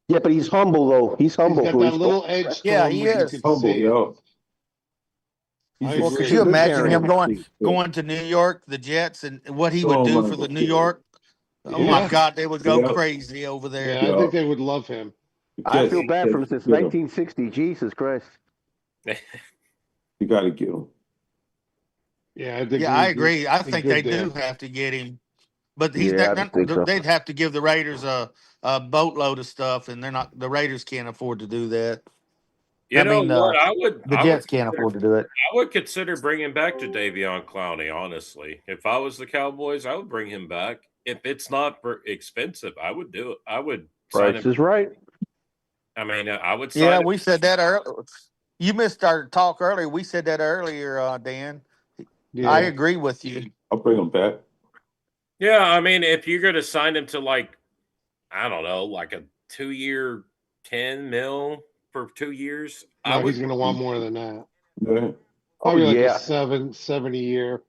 Yeah, but he's humble though. He's humble. He's got that little edge. Yeah, he is humble. Yo. Well, could you imagine him going to New York, the Jets, and what he would do for the New York? Oh my God, they would go crazy over there. Yeah, I think they would love him. I feel bad for him since 1960. Jesus Christ. You got to get him. Yeah, I agree. I think they do have to get him, but they'd have to give the Raiders a boatload of stuff, and the Raiders can't afford to do that. The Jets can't afford to do it. I would consider bringing back Jadeveon Clowney. Honestly, if I was the Cowboys, I would bring him back. If it's not expensive, I would do it. I would. Price is right. I mean, I would. Yeah, we said that earlier. You missed our talk earlier. We said that earlier, Dan. Yeah. I agree with you. I'll bring him back. Yeah, I mean, if you're going to sign him to I don't know, like a 2-year, $10 million for 2 years, he's going to want more than that. Yeah. Probably a 7 a year,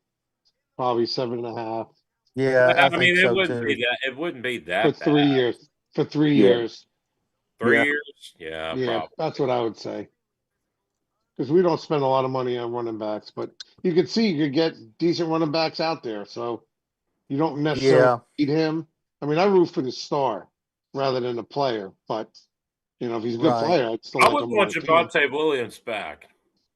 probably 7.5. Yeah, I mean, it wouldn't be that. It wouldn't be that for 3 years. For 3 years. 3 years, yeah, probably. That's what I would say. Because we don't spend a lot of money on running backs, but you could see you could get decent running backs out there, so you don't necessarily need him. I mean, I root for the star rather than the player, but You know, if he's a good player, I'd still I like would him on want the team. Javonte Williams back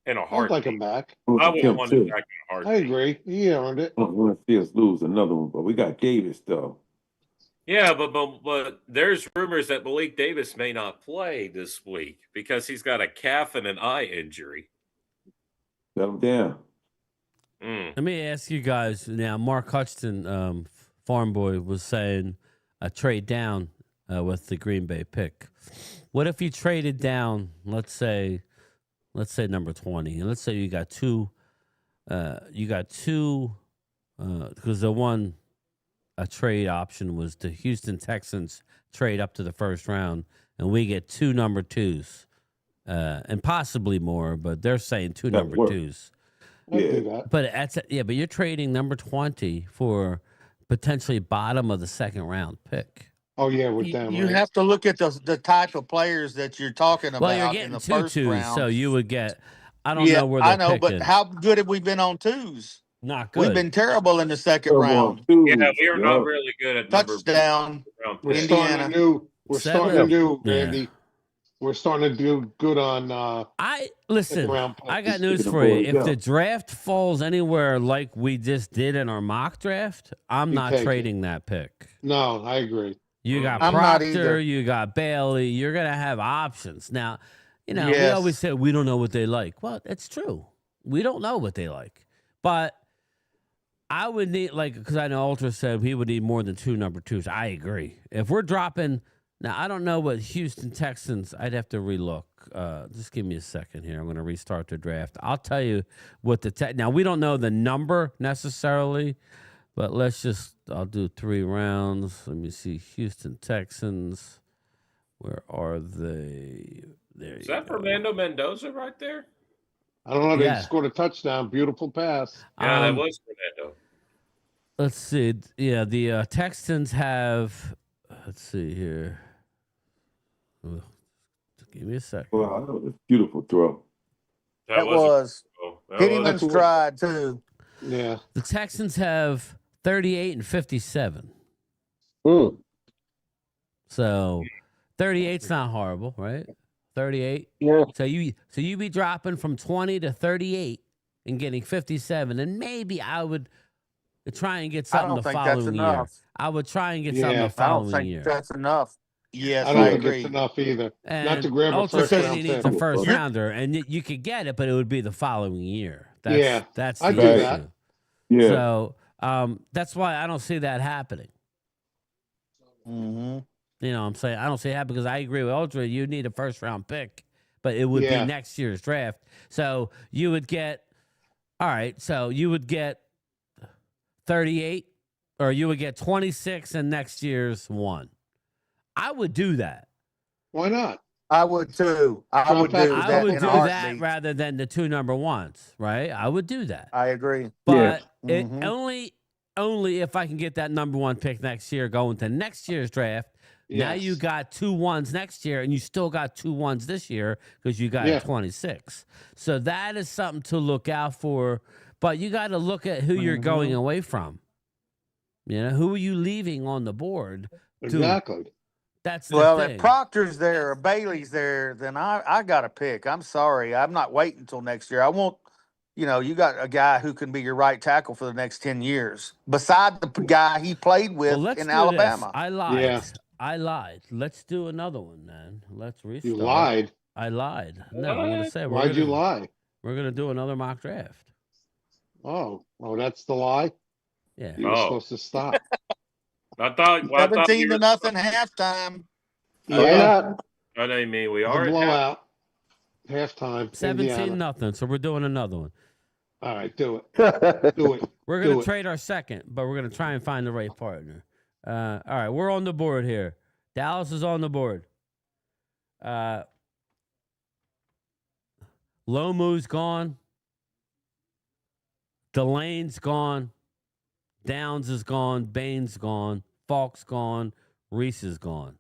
in a I'd heartbeat. like him back. I would want him back in a heartbeat. I agree. He earned it. I want to see us lose another one, but we got Davis though. Yeah, but there's rumors that Malik Davis may not play this week because he's got a calf and an eye injury. Shut him down. Let me ask you guys now. Mark Hutchinson, Farm Boy, was saying a trade down with the Green Bay pick. What if you traded down? Let's say number 20, and let's say you got two. Because a trade option was the Houston Texans trade up to the first round, and we get 2 number 2s, and possibly more, but they're saying 2 number 2s. I'd do that. But but you're trading number 20 for potentially bottom of the second round pick. Oh yeah, with them. You have to look at the type of players that you're talking about. Well, you're getting in the 2 first 2s, round. so you would get. I don't know where they're I know, picking. but how good have we been on 2s? Not good. We've been terrible in the second round. Yeah, we are not really good at Touchdown. We're Indiana. starting to do, Randy. We're starting to do good on. Listen. I got news for you. If the draft falls anywhere like we just did in our mock draft, I'm not trading that pick. No, I agree. You got I'm not either. Proctor, you got Bailey. You're gonna have options now. You know, we Yes. always say we don't know what they like. Well, it's true. We don't know what they like, but I would need because I know Ultra said he would need more than 2 number 2s. I agree. If we're dropping now, I don't know what Houston Texans. I'd have to relook. Just give me a second here. I'm going to restart the draft. I'll tell you what now we don't know the number necessarily, but I'll do 3 rounds. Let me see. Houston Texans. Where are they? There Is that Fernando Mendoza right there? I don't know. They scored a touchdown. Beautiful pass. Yeah, that was Fernando. Let's see. Yeah, the Texans have. Let's see here. Ugh. Give me a second. Wow, that was a beautiful throw. That was. Hit him in stride, too. Yeah. The Texans have 38 and 57. So 38's not horrible, right? 38. Yeah. So you be dropping from 20 to 38 and getting 57, and maybe I would try and get something the following year. I would try and get something the following year. I don't think that's enough. Yes, I don't think it's enough either. And Not to grab a first round needs pick. a first rounder, and you could get it, but it would be the following year. That's I'd the do issue. that. Yeah. So that's why I don't see that happening. Mm-hmm. You know what I'm saying? I don't see that because I agree with Ultra. You need a first round pick, but it would be next year's draft. So you would get, all right, so you would get 38 or you would get 26 in next year's 1. I would do that. Why not? I would too. I would do that rather than the 2 number 1s, right? I would do that. I agree. But it only if I can get that number 1 pick next year going to next year's draft. Yes. Now you got 2 1s next year, and you still got 2 1s this year because you got 26. So that is something to look out for. But you got to look at who you're going away from. You know, who are you leaving on the board? Exactly. That's the thing. If Proctor's there or Bailey's there, then I got to pick. I'm sorry. I'm not waiting until next year. I won't. You know, you got a guy who can be your right tackle for the next 10 years, beside the guy he played with in Alabama. I lied. Yeah. I lied. Let's do another one, then. Let's restart. You lied? I lied. No, I'm going to say. Why'd you lie? We're going to do another mock draft. Oh, that's the lie? Yeah. You were supposed to stop. I thought 17 to nothing halftime. Yeah. I didn't mean we It's are a blowout. Halftime. 17-0. So we're doing another one. All right, do it. Do it. We're going to trade our second, but we're going to try and find the right partner. All right, we're on the board here. Dallas is on the board. Lomu's gone. Delane's gone. Downs is gone. Bain's gone. Falk's gone. Reese is gone.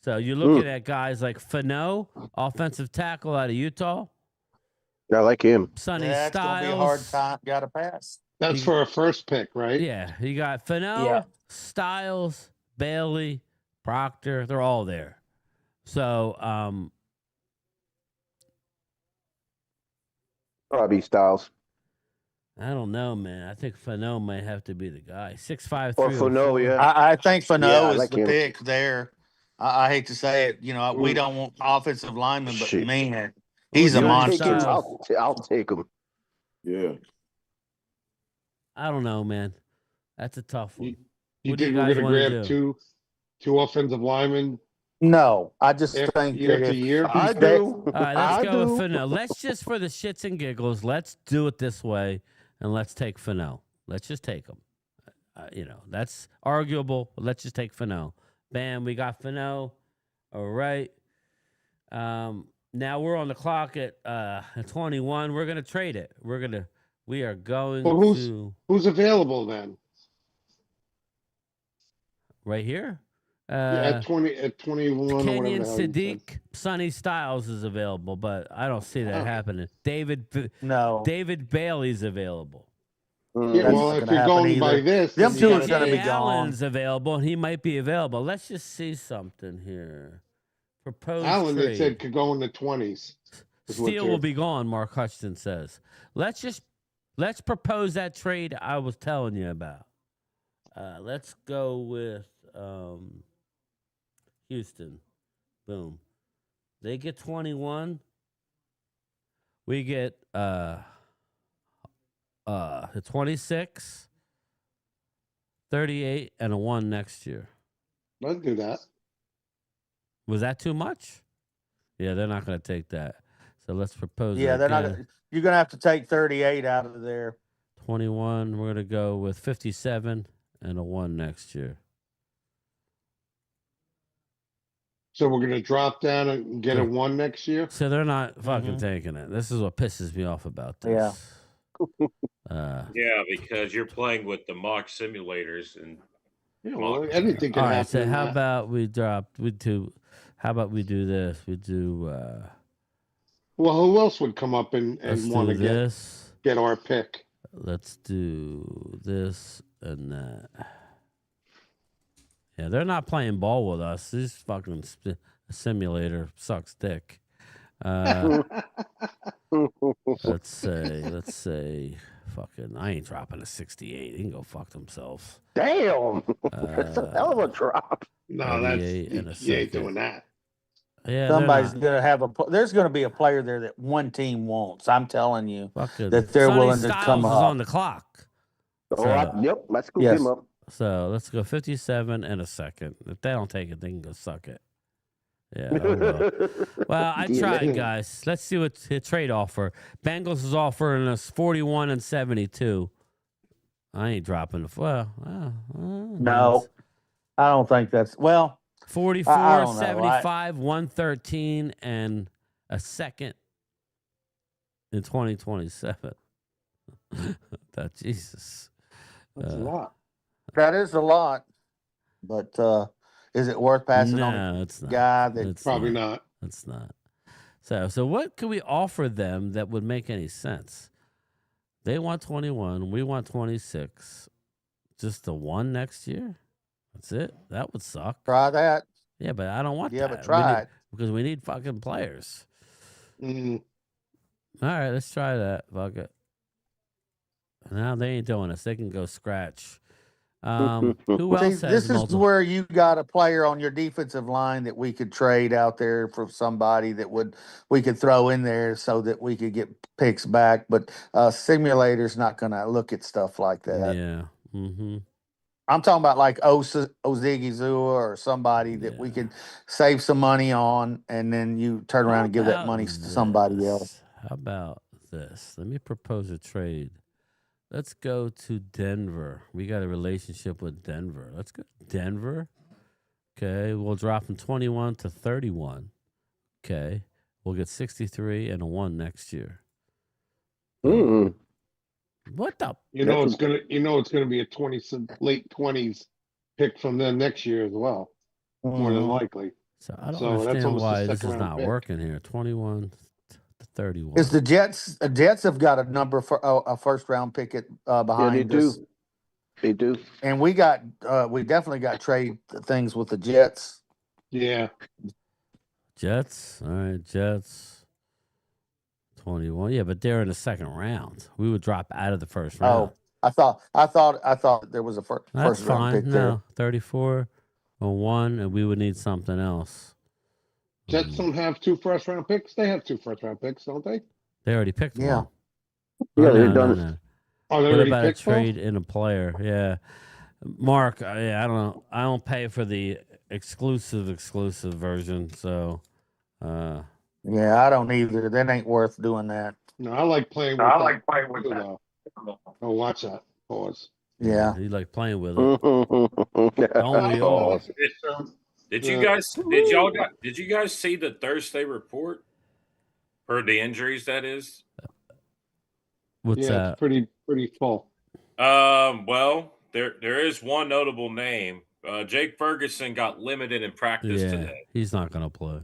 So you're looking at guys like Fano, offensive tackle out of Utah. I like him. Sonny That's Styles. going to be a hard time. Got to pass. That's for a first pick, right? Yeah, you got Fano, Styles, Bailey, Proctor. They're all there. So, Probably Styles I don't know, man. I think Fano might have to be the guy. 6'5", or Fano. 304. Yeah, I think yeah, Fano I is like the him. pick there. I hate to say it, we Mm. don't want offensive linemen, but Shit. man, Who's he's a You Johnny take him. monster. Styles? I'll take him. Yeah. I don't know, man. That's a tough You, one. you What do you think we're guys gonna want to grab do? two offensive linemen No, I just after think year that after if year? I he's do. All right, let's I go with do. Fano. Let's just, for the shits and giggles, let's do it this way, and let's take Fano. Let's just take him. That's arguable, but let's just take Fano. Bam, we got Fano. All right. Now we're on the clock at 21. We're gonna trade it. We are going Well, to who's available then? right here. At 21 or whatever Kenyon the hell you said. Sadiq, Sonny Styles is available, but I don't see that happening. David Bailey's available. Yeah, that's well, not if going to you're happen going by either. this, Them then you two are gotta going to CJ be take. gone. Allen's available, and he might be available. Let's just see something here. Proposed Allen, they trade. said, could go in the 20s. Steele will be gone, Mark Hutchinson says. Let's propose that trade I was telling you about. Let's go with Houston. Boom. They get 21. We get the 26, 38, and a 1 next year. Let's do that. Was that too much? Yeah, they're not going to take that. So let's propose Yeah, it they're again. not. You're going to have to take 38 out of there. 21. We're going to go with 57 and a 1 next year. So we're gonna drop down and get a 1 next year. So they're not fucking taking it. This is what pisses me off about this. Yeah, because you're playing with the mock simulators and Anything can all right, happen. so in how that. about we do this? We do Well, who else would come up and let's want do to this. get our pick? Let's do this and that. Yeah, they're not playing ball with us. This fucking simulator sucks dick. Let's say, fucking, I ain't dropping a 68. He can go fuck themselves. Damn, that's a hell of a drop. No, that's you ain't doing that. Yeah, somebody's going to have there's going to be a player there that one team wants. I'm telling you that they're Sonny willing Styles to come is up. on the clock. Yep, let's scoop him up. So let's go 57 and a second. If they don't take it, they can go suck it. Yeah. Oh well, I tried, guys. Let's see what the trade offer. Bengals is offering us 41 and 72. I ain't dropping the No, I don't think that's 44, 75, 113, and a second in 2027. That Jesus. That's a lot. That is a lot, but is it worth passing on? No, it's not. Guy that It's probably not. It's not. So what can we offer them that would make any sense? They want 21. We want 26. Just the 1 next year? That's it? That would suck. Try that. Yeah, but I don't want that. Yeah, but try it. Because we need fucking players. Mm-hmm. All right, let's try that. Fuck it. Now they ain't doing us. They can go scratch. Who else has this is where you got a player on your defensive line that we could trade out there for somebody that we could throw in there so that we could get picks back. But simulator's not going to look at stuff like that. Yeah. Mm-hmm. I'm talking about like Ozigizua or somebody that we could save some money on, and then you turn around and give that money to somebody else. How about this? Let me propose a trade. Let's go to Denver. We got a relationship with Denver. Let's go to Denver. Okay, we'll drop from 21 to 31. Okay, we'll get 63 and a 1 next year. Mm. What the? It's gonna be a late 20s pick from them next year as well, more than likely. So I don't understand why this is not working here. 21 to 31. Is the Jets have got a number for a first round pick behind us. They do. And we definitely got trade things with the Jets. Yeah. Jets. All right, Jets. 21. Yeah, but they're in the second round. We would drop out of the first round. Oh, I thought there was a That's first round fine. pick there. No, 34 or 1, and we would need something else. Jets don't have 2 first-round picks. They have 2 first-round picks, don't they? They already picked one. Yeah, Oh, they're no, done. no. Oh, they What already about a picked both? trade in a player? Yeah. Mark, I don't know. I don't pay for the exclusive version, so Yeah, I don't either. That ain't worth doing that. No, I like playing with that too, though. Oh, watch that. Pause. Yeah. you like playing with it. Don't we all? Did you guys see the Thursday report for the injuries? That is. What's yeah, that? it's pretty full. Well, there is one notable name. Jake Ferguson got limited in practice today. He's not going to play.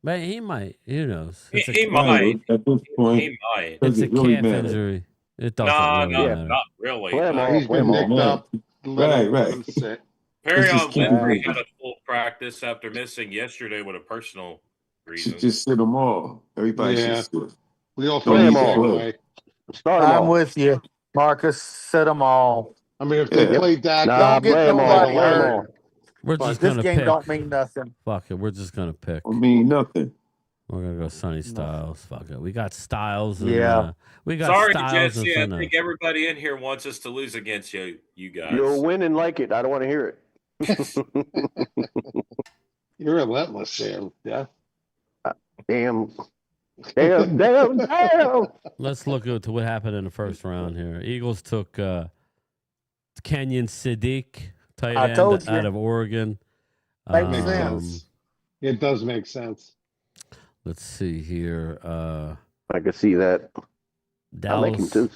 But he might. Who knows? He might. At this point, He might. It's a really calf matter. injury. It doesn't really matter. Not really. Play him off. He's Play been him off. nicked up. Let Right. him sit. Perry just on keep Winfrey it had a full practice after missing yesterday with a personal reason. Should just sit them all. Everybody Yeah. should sit. We all Don't feel need the to same play. way. Start him I'm off. with you, Marcus. Set them all. I mean, if they Yeah. play Dak, Nah, Don't get play him off. nobody Play him hurt. off. We're just This going to game pick. don't mean nothing. Fuck it. We're just going to pick. I mean nothing. We're going to go Sonny Styles. Fuck it. We got Styles. And, Yeah. we got Sorry, Styles and Jesse. I Sonny. think everybody in here wants us to lose against you guys. You'll win and like it. I don't want to hear it. you're relentless, Sam. Yeah. Damn. Let's look at what happened in the first round here. Eagles took Kenyon Siddiq, tight I end told you. out of Oregon. Makes sense. It does make sense. Let's see here. I can see that. I like him Dallas. too.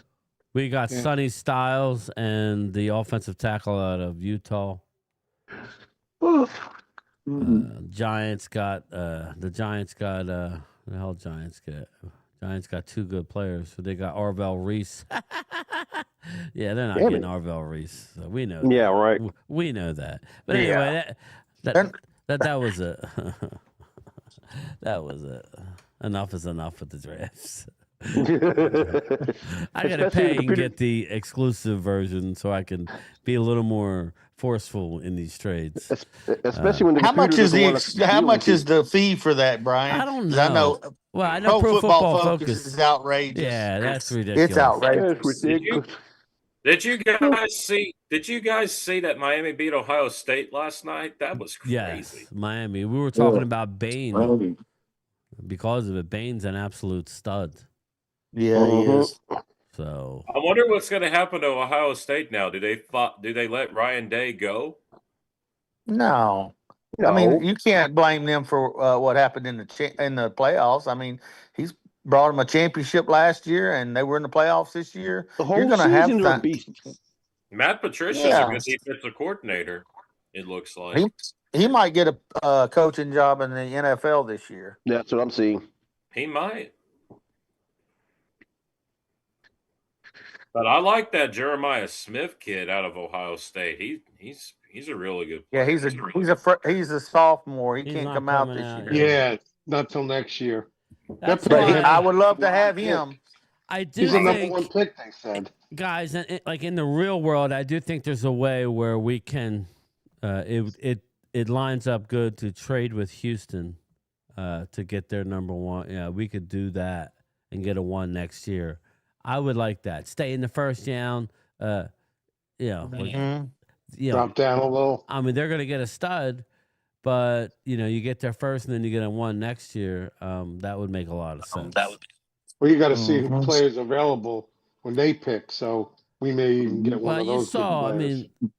We got Yeah. Sonny Styles and the offensive tackle out of Utah. Giants got the Giants got the hell Giants get. Giants got 2 good players. So they got Arvell Reese. Yeah, they're not Damn getting it. Arvell Reese. So we know. Yeah, that. right. We know that. But Yeah. anyway, that was it. That was it. Enough is enough with the drafts. I gotta pay and get the exclusive version so I can be a little more forceful in these trades. Especially when the How much computer is doesn't want to how deal much with is the fee for that, Brian? I don't 'Cause know. I know Well, I know Pro Football Focus is outrageous. Yeah, that's ridiculous. It's outrageous. It's ridiculous. Did you guys see? Did you guys see that Miami beat Ohio State last night? That was crazy. Yes, Miami. We were talking Yeah. about Bain Miami. because of it. Bain's an absolute stud. Yeah, he is. So I wonder what's going to happen to Ohio State now. Do they let Ryan Day go? No. I mean, you can't blame them for what happened in the playoffs. I mean, he's brought them a championship last year, and they were in the playoffs this year. The You're whole going to have season they're a to. beast. Matt Patricia's Yeah. a good defensive coordinator. It looks like. He might get a coaching job in the NFL this year. That's what I'm seeing. He might. But I like that Jeremiah Smith kid out of Ohio State. He's a really good player. Yeah, he's a sophomore. He can't not come out coming this out year. Yeah, not till next year. That's But why I would love to have him. I do He's the number think, 1 pick, they said. guys, like in the real world, I do think there's a way where we can. It lines up good to trade with Houston to get their number 1. Yeah, we could do that and get a 1 next year. I would like that. Stay in the first round. Drop down a little. I mean, they're going to get a stud, but you get there first and then you get a 1 next year. That would make a lot of sense. Well, you got to see who players available when they pick. So we may even get one of those. You saw. good I players. mean,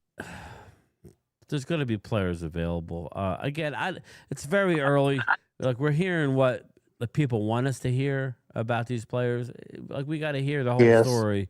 there's going to be players available. Again, it's very early. Like we're hearing what the people want us to hear about these players. Like we got to hear the whole story.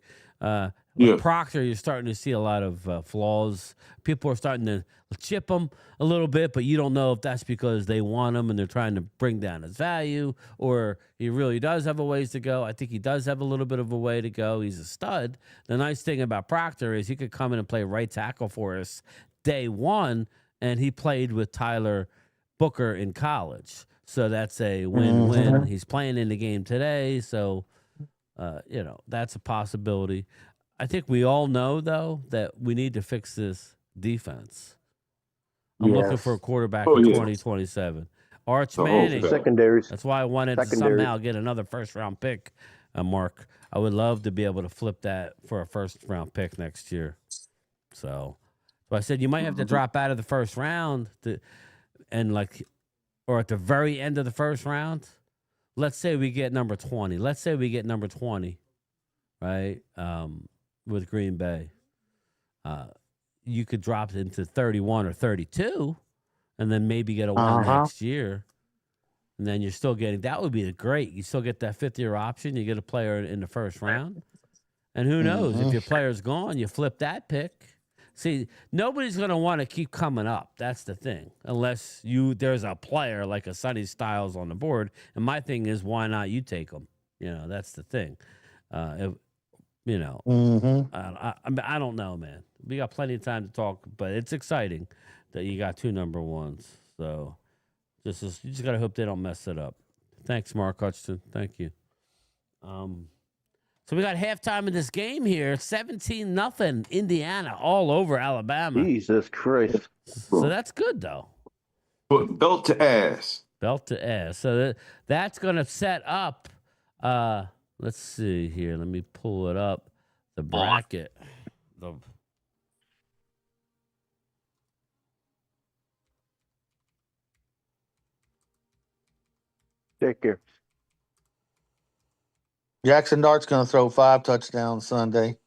With Proctor, you're starting to see a lot of flaws. People are starting to chip him a little bit, but you don't know if that's because they want him and they're trying to bring down his value, or he really does have a ways to go. I think he does have a little bit of a way to go. He's a stud. The nice thing about Proctor is he could come in and play right tackle for us day 1, and he played with Tyler Booker in college. So that's a win-win. Mhm. He's playing in the game today, so that's a possibility. I think we all know, though, that we need to fix this defense. I'm looking for a quarterback in 2027. Arch Manning. Secondaries. That's why I wanted to somehow get another first-round pick, Mark. I would love to be able to flip that for a first-round pick next year. So I said you might have to drop out of the first round or at the very end of the first round. Let's say we get number 20. Let's say we get number 20, right? With Green Bay. You could drop it into 31 or 32 and then maybe get a win next year. And then you're still getting, that would be great. You still get that 5th-year option. You get a player in the first round. And who knows? If your player's gone, you flip that pick. See, nobody's going to want to keep coming up. That's the thing. Unless there's a player like a Sonny Styles on the board. And my thing is, why not you take them? That's the thing. I don't know, man. We got plenty of time to talk, but it's exciting that you got 2 number ones. So you just got to hope they don't mess it up. Thanks, Mark Hutchinson. Thank you. So we got halftime in this game here, 17-0 Indiana all over Alabama. Jesus Christ. So that's good, though. Belt to ass. Belt to ass. So that's going to set up, let's see here. Let me pull it up. The bracket. Take care. Jackson Dart's going to throw 5 touchdowns Sunday.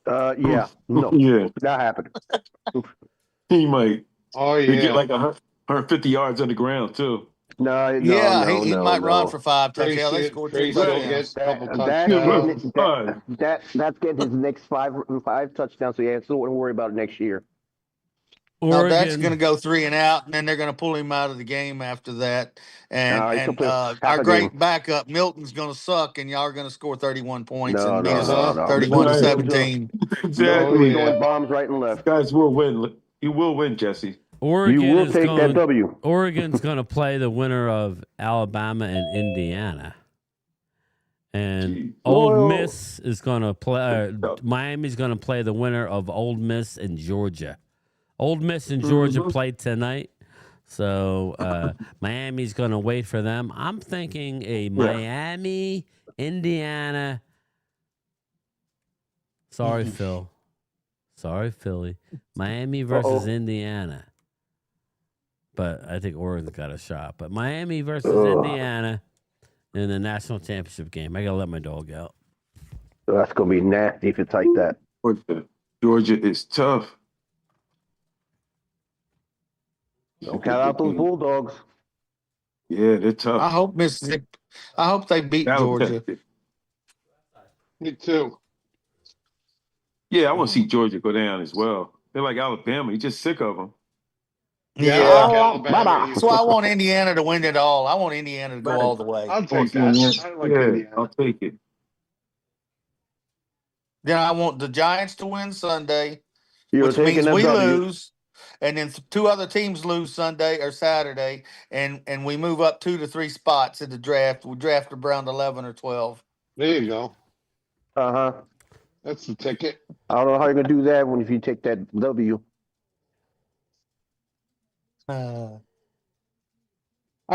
Yeah. No. Yeah. Not happening. He might. Oh, He get yeah. like 150 yards on the ground, too. He might run for 5 touchdowns. Tracy, They scored 2 Tracy will touchdowns. get a couple touchdowns. That's getting his next five touchdowns, so he has to worry about it next year. No, that's going to go 3 and out, and then they're going to pull him out of the game after that. And our great backup, Milton's going to suck, and y'all are going to score 31 points and beat us 31-17. Exactly. Throwing bombs right and left. Guys will win. You will win, Jesse. Oregon you will take that W. Oregon's going to play the winner of Alabama and Indiana. And Ole Miss is going to play, Miami's going to play the winner of Ole Miss and Georgia. Ole Miss and Georgia played tonight. So Miami's going to wait for them. I'm thinking a Miami, Indiana. Sorry, Phil. Sorry, Philly. Miami versus Indiana. But I think Oregon's got a shot. But Miami versus Indiana in the national championship game. I got to let my dog out. So that's going to be nasty if it's like that. Georgia is tough. Don't count out those Bulldogs. Yeah, they're tough. I hope Mississippi. I hope they beat Georgia. Me too. Yeah, I want to see Georgia go down as well. They're like Alabama. You're just sick of them. Yeah. That's why I want Indiana to win it all. I want Indiana to go all the way. I'll take that. I like Indiana. I'll take it. Then I want the Giants to win Sunday, You're which means taking we that W. lose. And then 2 other teams lose Sunday or Saturday, and we move up 2 to 3 spots in the draft. We draft around 11 or 12. There you go. Uh-huh. That's the ticket. I don't know how you're going to do that if you take that W. I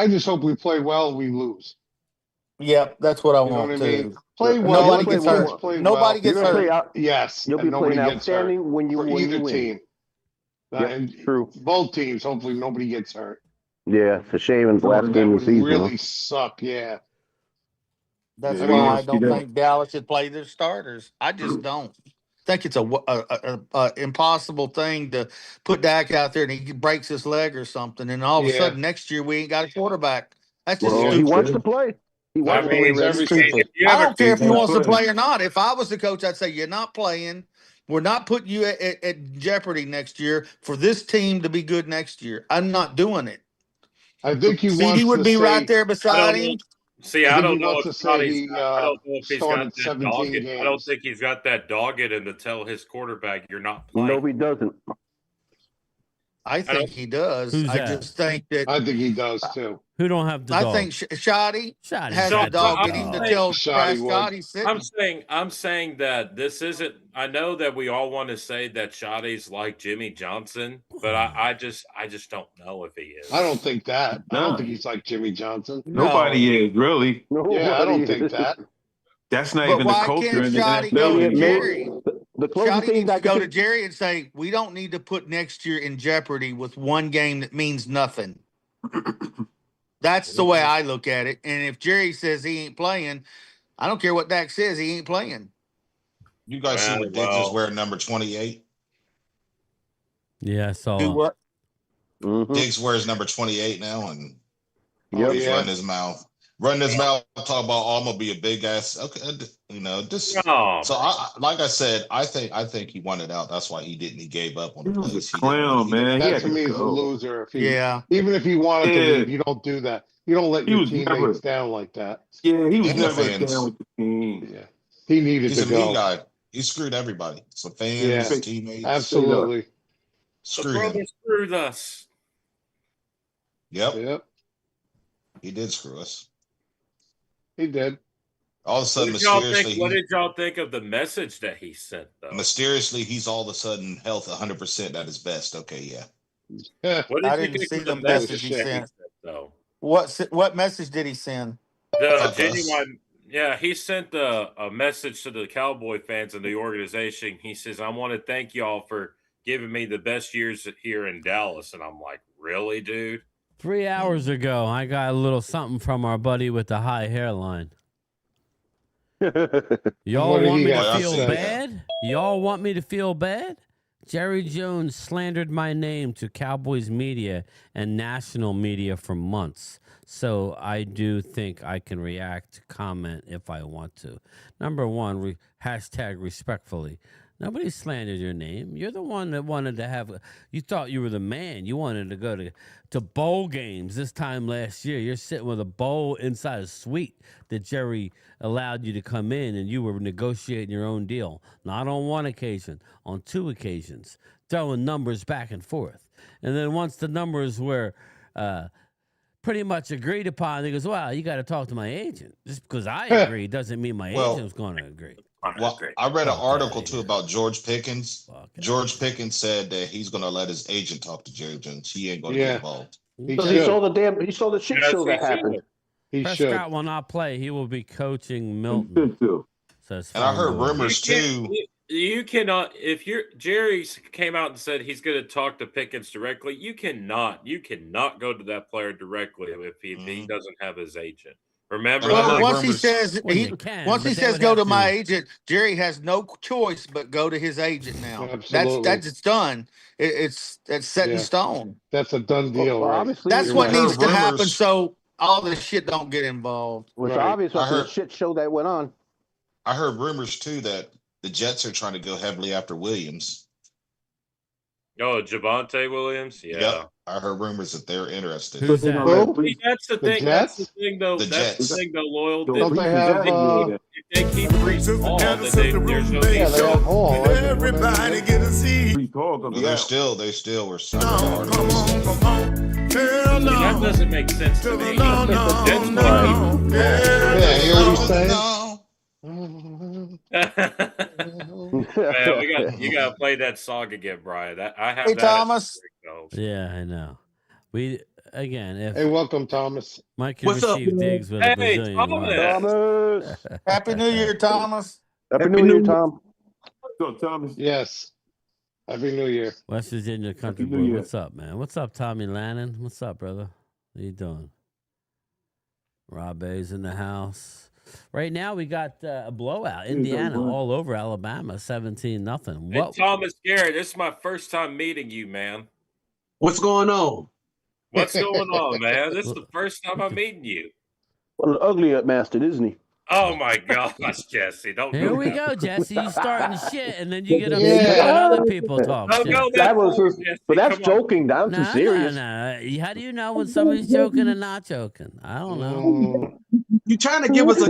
just hope we play well, we lose. Yep, that's what I want what I mean? too. Play well. Nobody gets hurt. Nobody gets hurt. Yes. You'll be playing outstanding when you win. Either team. True. Both teams, hopefully nobody gets hurt. Yeah, it's a shame in the last game of the season. Really suck, yeah. That's why I don't think Dallas should play their starters. I just don't. Think it's a impossible thing to put Dak out there and he breaks his leg or something, and all of a sudden next year we ain't got a quarterback. That's just stupid. He wants to play. I don't care if he wants to play or not. If I was the coach, I'd say you're not playing. We're not putting you at jeopardy next year for this team to be good next year. I'm not doing it. I think he CD would be right there beside him. See, I don't know if he's got that dogged. I don't think he's got that dogged and to tell his quarterback you're not playing. No, he doesn't. I think he does. Who's I that? just think that I think he does too. Who don't have the I dog? think Shoddy Shoddy's has got the the dog dog. in him to saying- tell Shoddy would. Prescott he's sitting. I'm saying that this isn't. I know that we all want to say that Shoddy's like Jimmy Johnson, but I just don't know if he is. I don't think that. I don't No. think he's like Jimmy Johnson. Nobody is really. Yeah, I don't think that. That's not But even the why culture can't in the Shoddy NFL go to anymore. Jerry? The closest Shoddy thing needs I to can go see- to Jerry and say, we don't need to put next year in jeopardy with one game that means nothing. That's the way I look at it. And if Jerry says he ain't playing, I don't care what Dak says, he ain't playing. You guys see what Diggs is wearing, number 28? Yeah, I saw. Do what? Diggs wears number 28 now, and Yep. he's Yeah. running his mouth. Running his mouth, talk about, oh, I'm gonna be a big ass. Okay, just No. so like I said, I think he wanted out. That's why he didn't. He gave up on the He was place. a clown, man. He That had to to me is a go. loser. If he, Yeah. even if he wanted to Yeah. leave, you don't do that. You don't let He your was teammates never- down like that. Yeah, he was And the never fans. down with the team. Yeah, he needed He's to a mean go. guy. He screwed everybody. So fans, Yeah. teammates, Absolutely. The screwed brother him. screwed us. Yep, he did screw us. He did. All of a What sudden, did, y'all mysteriously, think, what did y'all think of the message that he sent, though? he's all of a sudden health 100% at his best. Okay, yeah. What I did you didn't think see of the the message he that sent. though? What message did he send? The Fuck us. genuine, yeah, he sent a message to the Cowboy fans and the organization. He says, "I want to thank y'all for giving me the best years here in Dallas." And I'm like, "Really, dude?" 3 hours ago, I got a little something from our buddy with the high hairline. Y'all What did want he me have to to feel say? bad? Y'all want me to feel bad? Jerry Jones slandered my name to Cowboys media and national media for months. So I do think I can react, comment if I want to. Number one, hashtag respectfully. Nobody slandered your name. You're the one that wanted to have. You thought you were the man. You wanted to go to bowl games this time last year. You're sitting with a bowl inside a suite that Jerry allowed you to come in, and you were negotiating your own deal. Not on one occasion, on 2 occasions, throwing numbers back and forth. And then once the numbers were pretty much agreed upon, he goes, "Well, you got to talk to my agent. Just because I agree doesn't mean my Well, agent's going to agree." Well, I read an article too about George Pickens. George Pickens said that he's going to let his agent talk to Jerry Jones. He ain't going to get involved. Because he saw the shit show that happened. He Prescott will not play. He will be coaching Milton. Says And I heard Farmer. rumors too. You cannot. If Jerry came out and said he's going to talk to Pickens directly, you cannot go to that player directly if he doesn't have his agent. Remember, Well, once he says go to my agent. agent, Jerry has no choice but go to his agent now. Absolutely. That's done. It's set in Yeah. stone. That's a done deal, Well, right? obviously, That's you're what right. needs to happen rumors. so all this shit don't get involved. Which Right. obvious I after the heard- shit show that went on. I heard rumors too that the Jets are trying to go heavily after Williams. oh, Javonte Williams, yeah. Yep. I heard rumors that they're interested. Who's that? Who? See, that's the The thing. That's the Jets? thing, though. The That's Jets. the thing, though. Loyal. Don't they have? If they keep Brees Hall, then there's no need. Yeah, they have Hall. Right? Everybody get a seat. Well, they still were signing articles. Girl, no. That doesn't make sense to me. No, no, That's no. Yeah, you hear what he's saying? Man, you gotta play that song again, Brian. I have Hey, that. Thomas. Yeah, I know. We again, if Hey, welcome, Thomas. Mike could What's up, receive man? digs with a Hey, Brazilian Thomas. wife. Thomas. Happy New Year, Thomas. Happy New Year, Tom. So, Thomas, Yes. Happy New Year. West Virginia Country Happy New Boy. Year. What's up, man? What's up, Tommy Lannon? What's up, brother? How you doing? Rob A's in the house. Right now, we got a blowout. Indiana all over Alabama, 17-0. Hey, What? Thomas Garrett, this is my first time meeting you, man. What's going on? What's going on, man? This is the first time I'm meeting you. What an ugly bastard, isn't he? Oh my gosh, Jesse! Don't. Here do we that. go, Jesse. You starting shit, and then you get upset when other people talk Don't shit. go That was far, his, Jesse. but that's Come on. joking. That was too serious. No. How do you know when somebody's joking and not joking? I don't know. You trying to give us a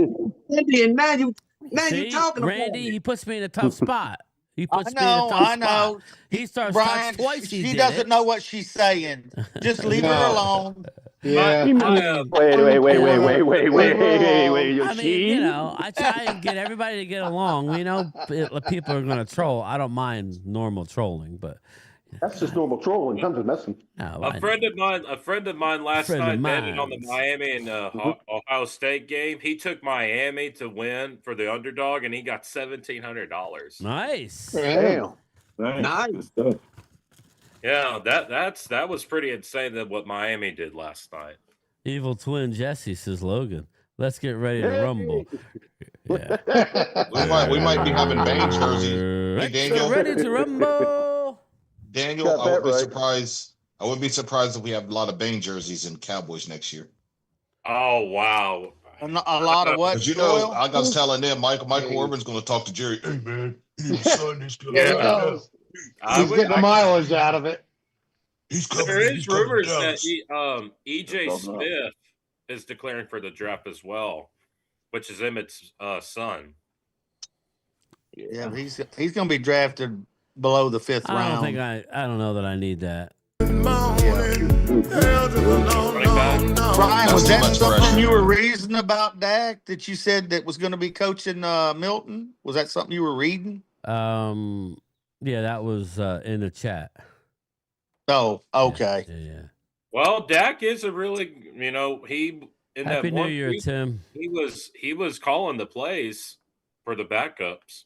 candy, and now you See, talking Randy, about he puts me in a tough spot. He puts me in a tough spot. He starts Brian, touch twice. He she did doesn't it. know what she's saying. Just leave her No. alone. Yeah. I mean, Wait, Leave her wait. alone. I mean, you know, I try and get everybody to get along. We know people are going to troll. I don't mind normal trolling, but That's just normal trolling. I'm just messing. no, A friend of mine last night betted on the Miami and Ohio State game. He took Miami to win for the underdog, and he got $1,700. Nice. Damn. Nice. Yeah, that was pretty insane than what Miami did last night. Evil twin Jesse says Logan. Let's get ready to rumble. Yeah. we might be having Bane jersey. Hey, Daniel. Ready to rumble. Daniel, I would be surprised. I wouldn't be surprised if we have a lot of Bane jerseys in Cowboys next year. Oh wow. A lot of what? You know, I was telling them Michael Orban's going to talk to Jerry. Hey man, son is good. He's getting the mileage out of it. There is rumors that EJ Smith is declaring for the draft as well, which is Emmett's son. Yeah, he's going to be drafted below the 5th round. I don't know that I need that. Brian, was that something you were reading about Dak that you said that was going to be coaching Milton? Was that something you were reading? Yeah, that was in the chat. Oh, okay. Yeah. Well, Dak is a really, he in Happy that New one Year, week, Tim. He was calling the plays for the backups.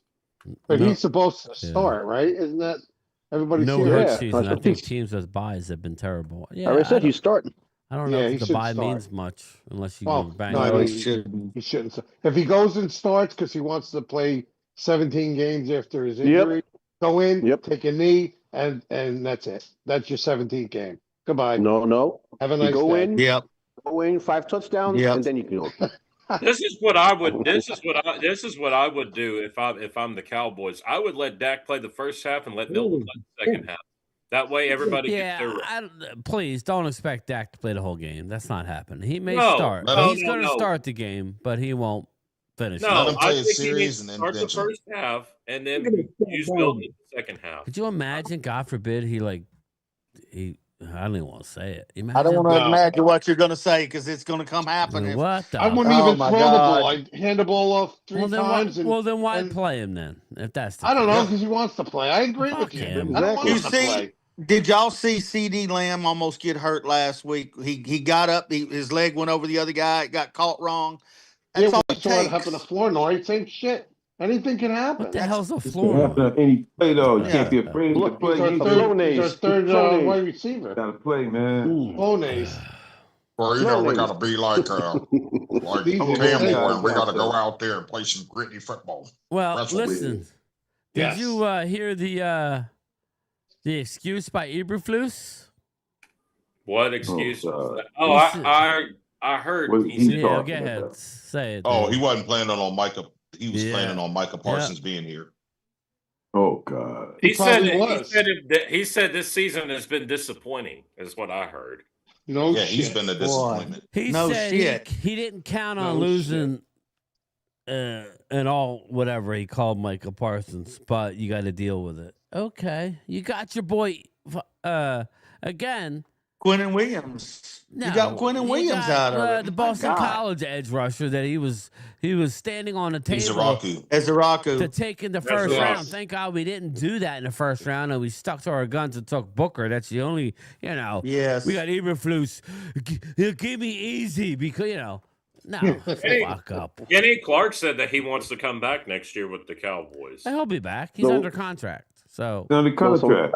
But he's supposed to start, right? Isn't that everybody's no seeing hurt that? season? I think teams with buys have been terrible. Yeah, I already said he's starting. I don't know Yeah, if he the should buy start. means much unless you Oh, bang. no, he he shouldn't. He shouldn't. If he goes and starts because he wants to play 17 games after his injury, go in, take a knee, and that's it. That's your 17th game. Goodbye. No. Have a You nice go day. in. Yep. Go in 5 touchdowns, and then you can go. This is what I would. This is what I would do if I'm the Cowboys. I would let Dak play the first half and let Milton play the second half. That way, everybody gets their. Please don't expect Dak to play the whole game. That's not happening. He may No, start. no, He's going to no. start the game, but he won't finish. No, I think he needs to start the first half and then use Milton in the second half. Could you imagine? God forbid he. I don't even want to say it. Imagine, I don't want to imagine what you're going to say because it's going to come happen. What the? I wouldn't even throw the ball. I'd hand the ball off three times. Then why play him then? If that's the I don't case. know because he wants to play. I agree with you. I don't want him to play. Did y'all see CD Lamb almost get hurt last week? He got up, his leg went over the other guy, it got caught wrong. That's all it saw it takes. happen to Flournoy. Same shit. Anything can happen. What the hell's a floor? Any play though, you can't be afraid to play. He's our third wide receiver. Gotta play, man. Flournoy's. Well, we got to be like Campbell, and we got to go out there and play some gritty football. Well, That's what we listen. do. Did you hear the excuse by Eberflus? What excuse? I heard. Go ahead. Say it. Oh, he wasn't planning on Micah. He was planning on Micah Parsons being here. Oh God. He said this season has been disappointing, is what I heard. No, he's been a disappointment. He said he didn't count on losing and all whatever he called Micah Parsons, but you got to deal with it. Okay, you got your boy again. Quinnen Williams. No, you got Quinnen Williams out of it. The Boston College edge rusher that he was standing on the table Ezeraku to take in the first round. Thank God we didn't do that in the first round, and we stuck to our guns and took Booker. That's the only, Yes. We got Eberflus. Give me easy because no, fuck up. Kenny Clark said that he wants to come back next year with the Cowboys. He'll be back. He's under contract. So under contract.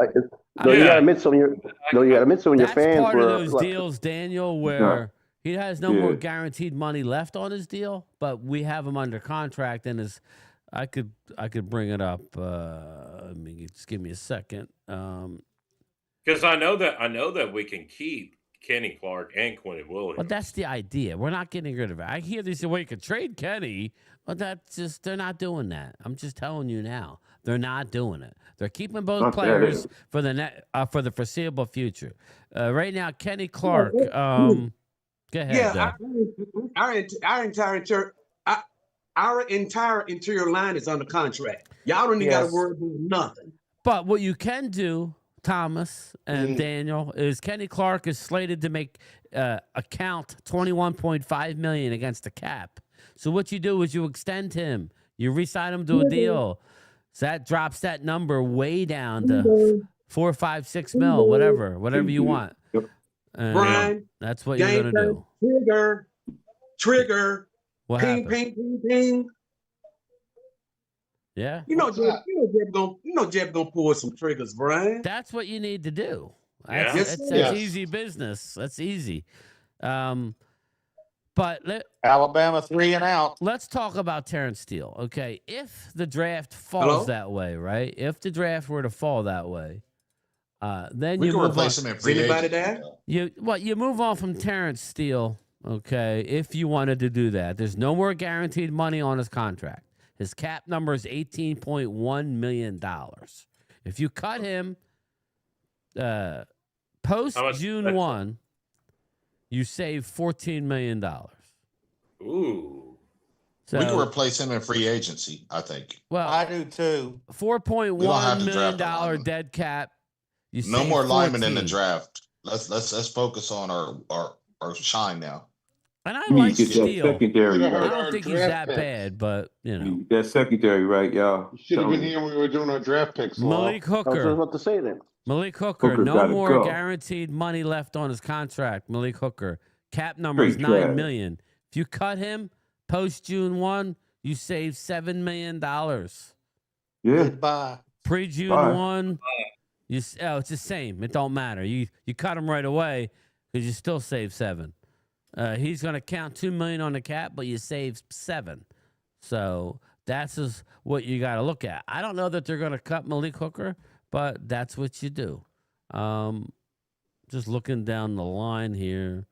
You gotta admit some of your. You gotta admit some of your fans That's part were of those deals, Daniel, where he has no more guaranteed money left on his deal, but we have him under contract, and I could bring it up. Just give me a second. Because I know that we can keep Kenny Clark and Quinnen Williams. But that's the idea. We're not getting rid of it. I hear they say, well, you could trade Kenny, but they're not doing that. I'm just telling you now. They're not doing it. They're keeping both players for the foreseeable future. Right now, Kenny Clark. Go ahead. Yeah, our entire church. our entire interior line is under contract. Y'all don't even got to worry about nothing. But what you can do, Thomas and Daniel, is Kenny Clark is slated to make account $21.5 million against the cap. So what you do is you extend him, you re-sign him to a deal. So that drops that number way down to 4, 5, 6 mil, whatever you want. Brian, that's what you're gonna do. Trigger. What ping, happened? ping, ping, ping. Yeah. You know Jeb gonna pull some triggers, Brian. That's what you need to do. Yes, That's easy business. That's easy. But Alabama 3 and out. Let's talk about Terrence Steele. Okay, if the draft falls that way, right? If the draft were to fall that way, then We you can move replace on. him in free agency. You move on from Terrence Steele. Okay, if you wanted to do that, there's no more guaranteed money on his contract. His cap number is $18.1 million. If you cut him post June 1, you save $14 million. Ooh. So, we can replace him in free agency, I think. Well, I do too. $4.1 million dead cap. No more linemen in the draft. Let's focus on our shine now. And I like Steele. Secondary, I don't think he's that bad, but you know. That's secondary, right, y'all? You should have been here when we were doing our draft picks. Malik Hooker. I was about to say that. Malik Hooker. Hooker No gotta more go. guaranteed money left on his contract. Malik Hooker. Cap number is Straight $9 trash. million. If you cut him post June 1, you save $7 million. Yeah. Goodbye. Pre June 1, it's the same. It don't matter. You cut him right away because you still save 7. He's going to count $2 million on the cap, but you save 7. So that's just what you got to look at. I don't know that they're going to cut Malik Hooker, but that's what you do. Just looking down the line here,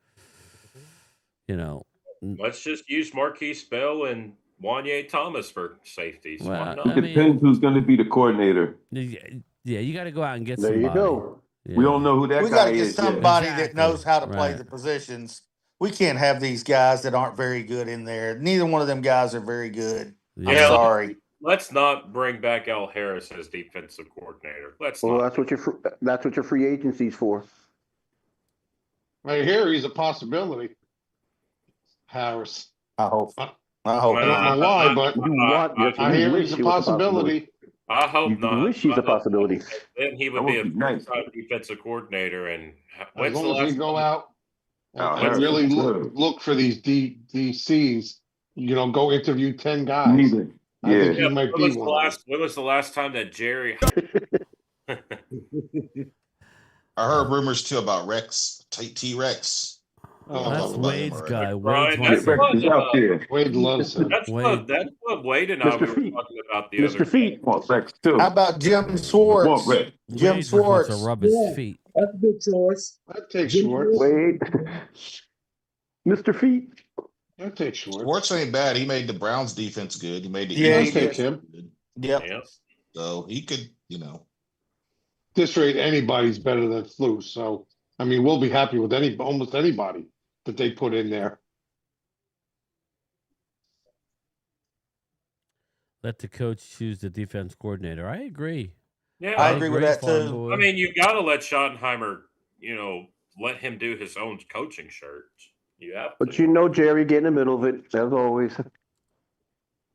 you know. Let's just use Marquise Bell and Wanye Thomas for safeties. Well, Why not? I mean, Depends who's going to be the coordinator. Yeah, you got to go out and get There somebody. you go. Yeah. We don't know who that We guy got to get is yet. somebody that Exactly. knows how to play Right. the positions. We can't have these guys that aren't very good in there. Neither one of them guys are very good. Yeah. I'm sorry. Let's not bring back Al Harris as defensive coordinator. Let's Well, not. that's what your free agency's for. Right here, he's a possibility. Harris. I hope. I not. don't know why, but I hear he's a possibility. I hope not. wish he's a possibility. Then he would be a full-time defensive coordinator. And As when's the long as we last go out and Harris really is look for these DCs, go interview 10 guys. Neither. I think Yeah. he might when be was the one. last? When was the last time that Jerry? I heard rumors too about Rex, T-Rex. That's Wade's guy. Brian, Wade's that's one- He's out there. Wade loves him. That's Wade. what Wade and I Mr. were Feet. talking about the other Mr. Feet. Want Rex too. How about Jim Schwartz? Want Rex. Jim Wade wants Schwartz. to rub his feet. That's a big choice. I'd take Schwartz. Wait. Mr. Feet. I'd take Schwartz. Schwartz ain't bad. He made the Browns defense good. He made the Yeah, I'd Eagles he take defense him. good. Yep. Yeah. So he could, This rate, anybody's better than Flu. So, I mean, we'll be happy with almost anybody that they put in there. Let the coach choose the defense coordinator. I agree. Yeah, I agree with that Farm too. Boy. I mean, you got to let Schottenheimer, let him do his own coaching shirts. You have to. But Jerry get in the middle of it, as always.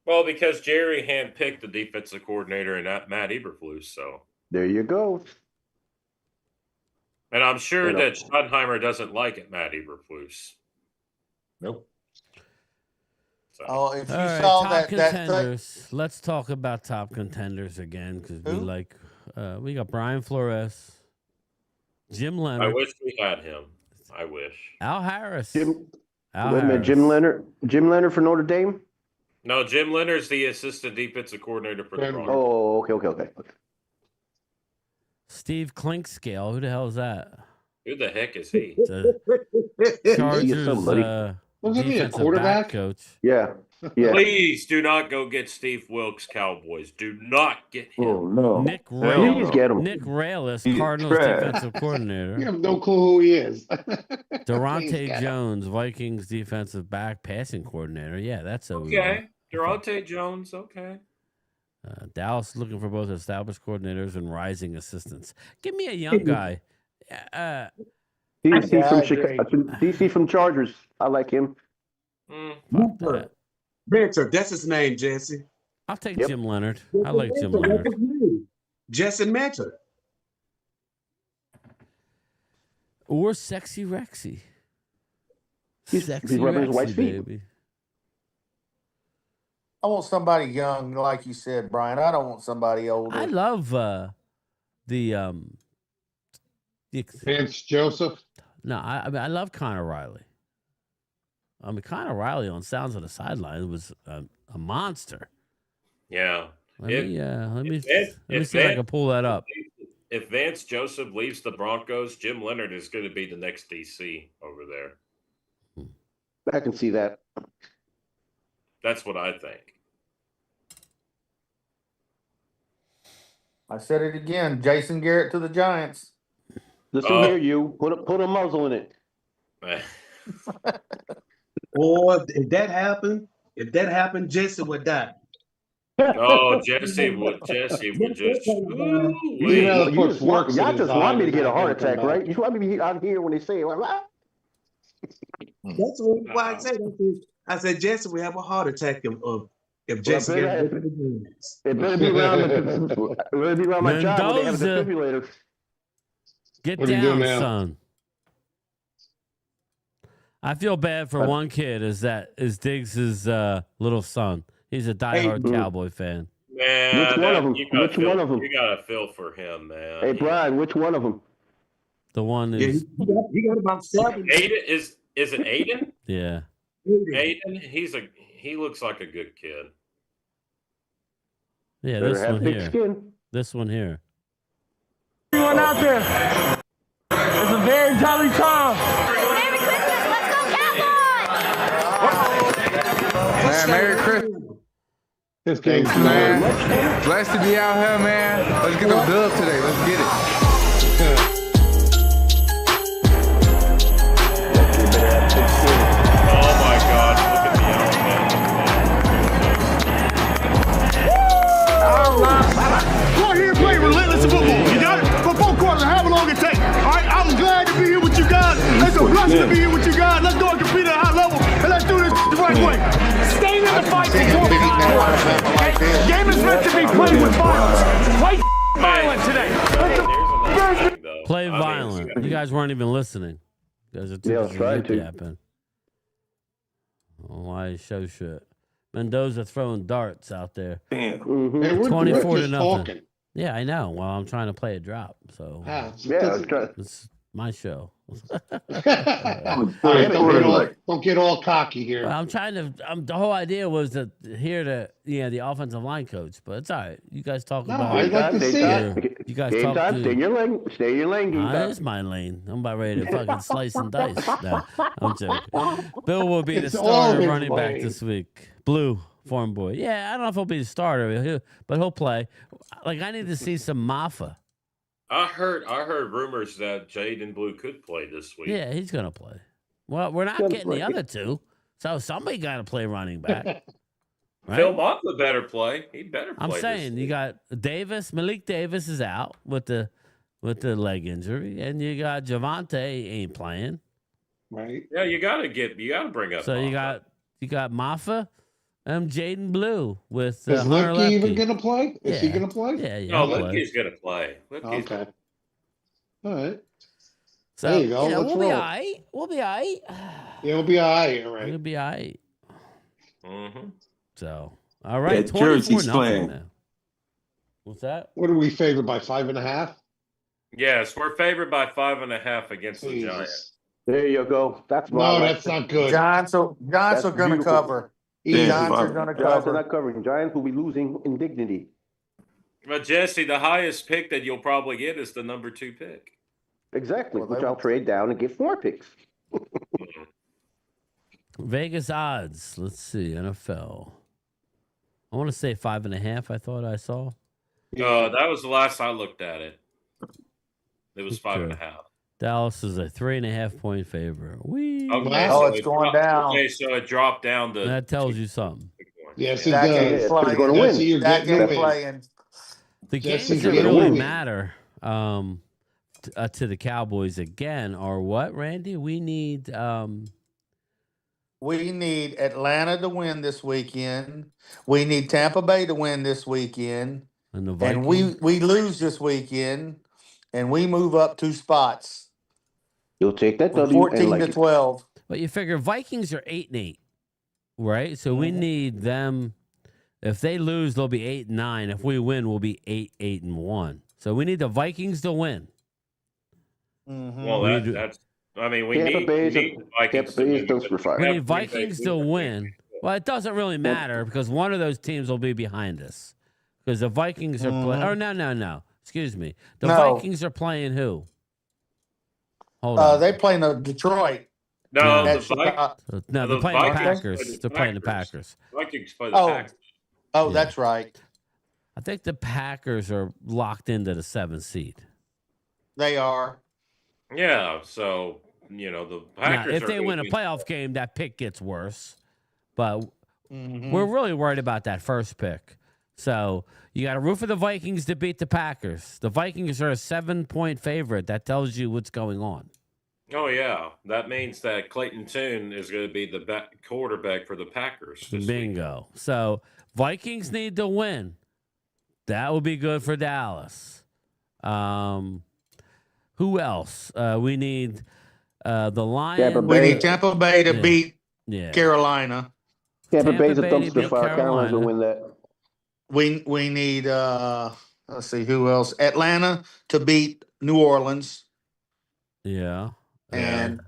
Well, because Jerry handpicked the defensive coordinator and not Matt Eberflus, so. There you go. And I'm sure You know. that Schottenheimer doesn't like it, Matt Eberflus. Nope. So. Oh, if you All right, saw top that contenders. Let's talk about top contenders again because Who? we got Brian Flores, Jim I Leonard, wish we had him. I wish. Al Harris. Wait Al a minute, Harris. Jim Leonard. Jim Leonard for Notre Dame? No, Jim Leonard's the assistant defensive coordinator for the Broncos. Oh, okay. Steve Clinkscale. Who the hell is that? Who the heck is he? The Chargers somebody. Wasn't he a defensive quarterback? back coach. Yeah. Please do not go get Steve Wilkes, Cowboys. Do not get him. Oh no. Nick Please Raylis. get him. Nick Raylis, He's Cardinals trash. defensive You coordinator. have no clue who he is. Please Durante get him. Jones, Vikings defensive back passing coordinator. Yeah, that's who we Okay. are. Durante Jones, okay. Dallas looking for both established coordinators and rising assistants. Give me a young guy. DC from Chicago, DC from Chargers. I like him. Fuck that. Banter, that's his name, Jesse. I'll take Jim Leonard. I like Jim Leonard. Jesse Mentor. Or Sexy Rexy. He's rubbing his wife's feet. Baby. I want somebody young, like you said, Brian. I don't want somebody older. I love the Vance Joseph. No, I mean I love Connor Riley. I mean Connor Riley on Sounds of the Sideline was a monster. Yeah. Let me see if I can pull that up. If Vance Joseph leaves the Broncos, Jim Leonard is going to be the next DC over there. I can see that. That's what I think. I said it again. Jason Garrett to the Giants. Listen here, you put a muzzle in it. Or if that happened, Jesse would die. Oh, Jesse would just. Y'all just want me to get a heart attack, right? You want me to be out here when they say it. That's why I said that. I said Jesse will have a heart attack if Jesse gets it better be around my job when they have a defibrillator. Get down, son. I feel bad for one kid. Is Diggs' little son? He's a diehard Cowboy fan. Man, which one of them? Which one of them? You gotta feel for him, man. Hey, Brian, which one of them? The one is. He got about 7. Aiden is it Aiden? Yeah. Aiden, he looks like a good kid. Yeah, this one here. Skin. This one here. Everyone out there, it's a very jolly time. Merry Christmas, let's go Cowboys! Man, Merry Christmas. Thanks, man. Blessed to be out here, man. Let's get them dubs today. Let's get it. Oh my God! Look at the outfit. Go out here and play relentless football. You got it? For 4 quarters, however long it takes. All right, I'm glad to be here with you guys. It's a blessing to be here with you guys. Let's go and compete at a high level, and let's do this the right way. Stay in the fight for 4 quarters. Game is meant to be played with violence. Play violent today. Play violent. You guys weren't even listening. You guys are too trying to. yapping. Oh, why show shit? Mendoza throwing darts out there. Damn. Mm-hmm. Hey, 24 to just nothing. talking. Yeah, I know. Well, I'm trying to play a drop, so it's my show. Don't get all cocky here. Well, I'm trying to. The whole idea was to hear the offensive line coach, but it's all right. You guys talk about. I'd like to see it. You guys talk. Stay in your lane. Stay in your lane. This is my lane. I'm about ready to fucking slice and dice. No, I'm joking. Bill will be the starter running back this week. Blue form boy. Yeah, I don't know if he'll be the starter, but he'll play. Like I need to see some Maffa. I heard rumors that Jaden Blue could play this week. Yeah, he's gonna play. Well, we're not getting the other two, so somebody got to play running back. Right? Phil Maffa better play. He better play. I'm saying you got Davis. Malik Davis is out with the leg injury, and you got Javante ain't playing. Right. Yeah, you gotta bring up. So Maffa. you got Maffa, Jaden Blue with. Is Lipke even gonna play? Is he gonna play? Yeah. No, Lipke's gonna play. Okay. All right. So, there you go. we'll Let's be roll. all right. We'll be all right. Yeah, we'll be all right. All right. We'll be all right. Mm-hmm. So, all right. Yeah, Jersey's 24-0 playing. now. What's that? What are we favored by 5.5? Yes, we're favored by 5.5 against the Giants. There you go. That's not good. Giants are going to cover. Giants are going to Giants are cover. not covering. Giants will be losing in dignity. But Jesse, the highest pick that you'll probably get is the number 2 pick. Exactly, which I'll trade down and get 4 picks. Vegas odds. Let's see. NFL. I want to say 5.5. I thought I saw. That was the last I looked at it. It was 5.5. Dallas is a 3.5 point favorite. Okay, it's going down. Okay, so it dropped down to. That tells you something. Yes, it Dak does. ain't Jesse's playing. going to Jesse, win. you're Dak getting a ain't win. playing. The Jesse's games that getting a really win. matter to the Cowboys again are what, Randy? We need Atlanta to win this weekend. We need Tampa Bay to win this weekend. and the And Vikings. we lose this weekend, and we move up 2 spots You'll take that from W and 14 like to it. 12. But you figure Vikings are 8-8, right? So we need them. If they lose, they'll be 8-9. If we win, we'll be 8-1. So we need the Vikings to win. Well, We that's. I mean, we Tampa need Bay the Vikings to win. those for because fire. We have need Green Bay Vikings lose to their win. Well, it doesn't really matter because one of those teams will be behind us. Because the Vikings are playing. Oh, no. Excuse me. The Vikings are playing who? Hold on. They play Detroit. No, At the Chicago. No, they're the playing the Vikings Packers. play the They're playing the Packers. Packers. Vikings play the Packers. Oh, Yeah. that's right. I think the Packers are locked into the 7th seed. They are. Yeah, so the Packers. Now, if are they gonna win a be- playoff game, that pick gets worse. But Mm-hmm. we're really worried about that first pick. So you got to root for the Vikings to beat the Packers. The Vikings are a 7-point favorite. That tells you what's going on. Oh yeah, that means that Clayton Tune is going to be the quarterback for the Packers. Bingo. So Vikings need to win. That would be good for Dallas. Who else? We need the Lions. We need Tampa Bay to beat Carolina. Tampa Bay's a Bay to dumpster beat fire. Carolina's will Carolina. win that. We need let's see who else. Atlanta to beat New Orleans. Yeah. And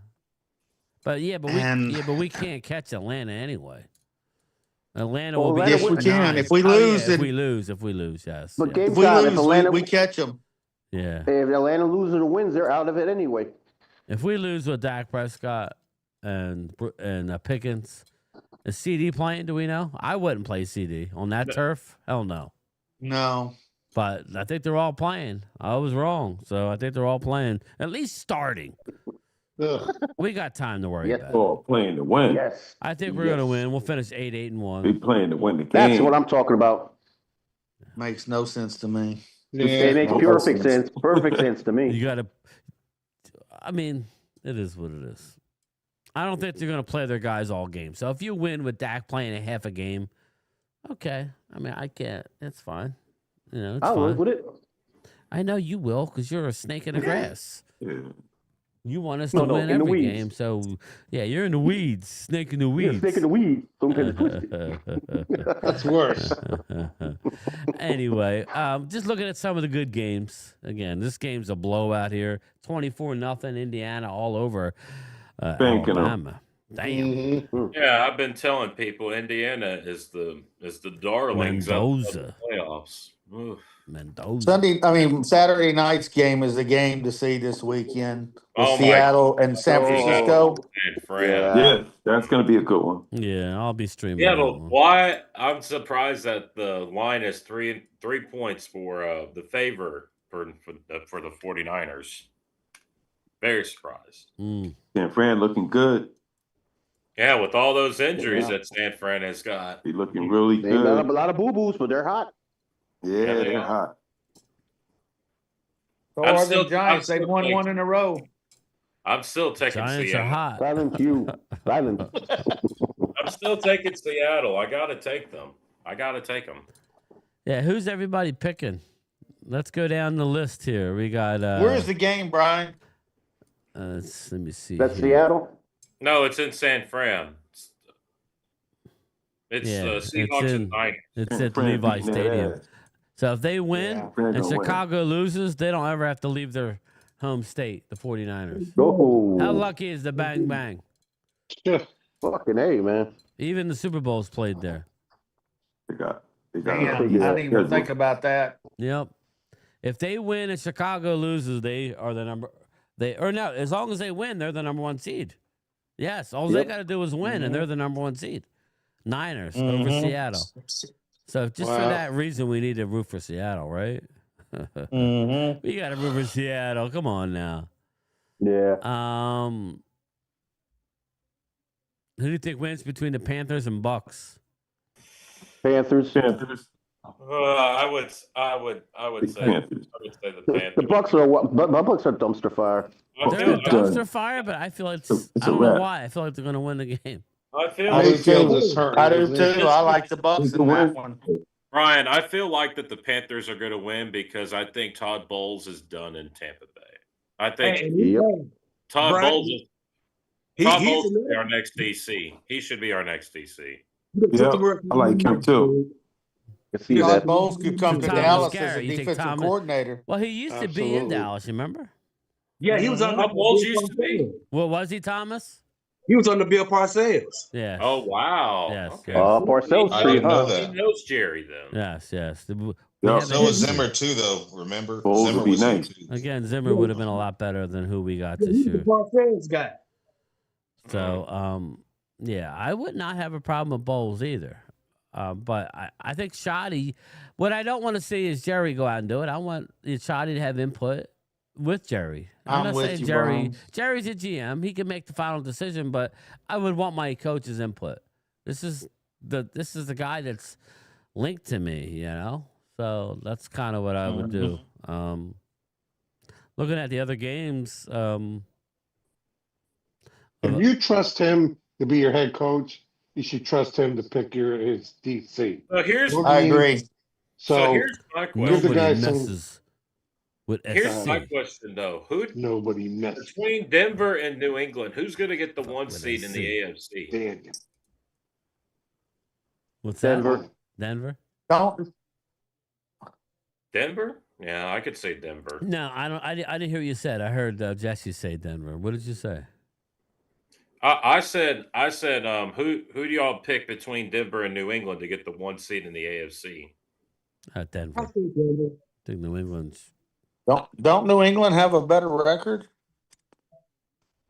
but we can't catch Atlanta anyway. Atlanta will be. Yes, we can. If we lose, if we lose, yes. But yes. game if we time, lose, if Atlanta we catch them. Yeah. If Atlanta loses or wins, they're out of it anyway. If we lose with Dak Prescott and Pickens, is CD playing? Do we know? I wouldn't play CD on that turf. Hell no. No. But I think they're all playing. I was wrong, so I think they're all playing. At least starting. We got time to worry about. All playing to win. Yes. I think we're gonna win. We'll finish 8-1. They playing to win the game. That's what I'm talking about. Makes no sense to me. It makes perfect sense. Perfect sense to me. You gotta. I mean, it is what it is. I don't think they're gonna play their guys all game. So if you win with Dak playing a half a game, okay. I mean, I can't. It's fine. It's I'll fine. live with it. I know you will, because you're a snake in the grass. Yeah. You want us to win in the every weeds. game, so yeah, you're in the weeds, snake in the weeds. Snake in the weeds. Don't get it twisted. That's worse. Anyway, just looking at some of the good games. Again, this game's a blowout here. 24-0, Indiana all over Banking 'em. Alabama. Damn. Yeah, I've been telling people Indiana is the darlings of the playoffs. Oof. Mendoza. Saturday night's game is the game to see this weekend with Oh, my Seattle and San Francisco. San Fran. Yeah, that's going to be a good one. Yeah, I'll be streaming. Yeah, that but one. why? I'm surprised that the line is three points for the favor for the 49ers. Very surprised. San Fran looking good. Yeah, with all those injuries that San Fran has got. They looking really They good. got a lot of boo-boos, but they're hot. Yeah, they they're are. hot. So I'm are still- the Giants. I'm They've still won thinking- one in a row. I'm still taking Giants are Seattle. hot. Silent you. Silent. I'm still taking Seattle. I got to take them. Yeah, who's everybody picking? Let's go down the list here. We got. Where's the game, Brian? Let me see. That's here. Seattle? No, it's in San Fran. It's Yeah, Seahawks and Niners. It's San at Fran Levi beating that Stadium. ass. So if they win Fran and gonna win. Chicago loses, they don't ever have to leave their home state, the 49ers. Oh. How lucky is the Bang Bang? Fucking A, man. Even the Super Bowl's played there. They got Damn, I didn't even think about that. Yep. If they win and Chicago loses, they are the number. As long as they win, they're the number 1 seed. Yes, all they got to do is win, and they're the number 1 seed. Niners over Seattle. So just for that reason, we need to root for Seattle, right? We got to root for Seattle. Come on now. Yeah. Who do you think wins between the Panthers and Bucks? Panthers. I would say the Panthers. The Bucks are dumpster fire. They're a dumpster fire, but I feel I don't know why. I feel like they're going to win the game. I feel I do Mayfield is too. hurt. I do too. I like the Bucks in that one. Ryan, I feel like that the Panthers are going to win because I think Todd Bowles is done in Tampa Bay. I think Todd Bowles is our next DC. He should be our next DC. Yeah, I like him too. Todd Bowles could come to Dallas as a defensive coordinator. Well, he used to be in Dallas, remember? Yeah, he was on Todd Bowles used to be. Well, was he, Thomas? He was on the Bill Parcells. Yes. Oh, wow. Yes. Okay. Parcells I didn't know that. He knows Jerry, then. Yes. So was Zimmer, too, though, remember? Zimmer was nice. too. Again, Zimmer would have been a lot better than who we got this year. Parcells guy. So, yeah, I would not have a problem with Bowles either. But I think Shoddy, what I don't want to see is Jerry go out and do it. I want Shoddy to have input with Jerry. I'm not saying Jerry. Jerry's a GM. He can make the final decision, but I would want my coach's input. This is the guy that's linked to me, you know. So that's kind of what I would do. Looking at the other games, if you trust him to be your head coach, you should trust him to pick his DC. I agree. So here's my question. Nobody messes with SC. Here's my question, though. Nobody messes. Between Denver and New England, who's going to get the 1 seed in the AFC? Daniel. What's Denver. that? Denver? Denver? Yeah, I could say Denver. No, I don't. I didn't hear what you said. I heard Jesse say Denver. What did you say? I said, who do y'all pick between Denver and New England to get the 1 seed in the AFC? Denver. I think New England's. Don't New England have a better record?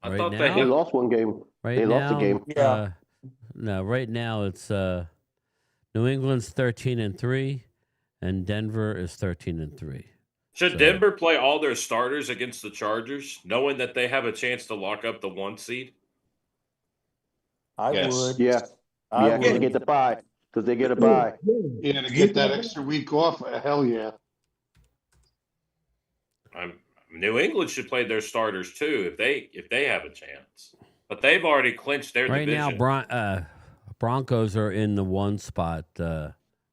I thought they lost one game. They lost a game. Yeah. No, right now it's New England's 13-3, and Denver is 13-3. Should Denver play all their starters against the Chargers, knowing that they have a chance to lock up the 1 seed? I would. Yeah. I Because they get the bye. Because they get a bye. Yeah, to get that extra week off, hell yeah. New England should play their starters too if they have a chance. But they've already clinched their division. Right now, Broncos are in the 1 spot,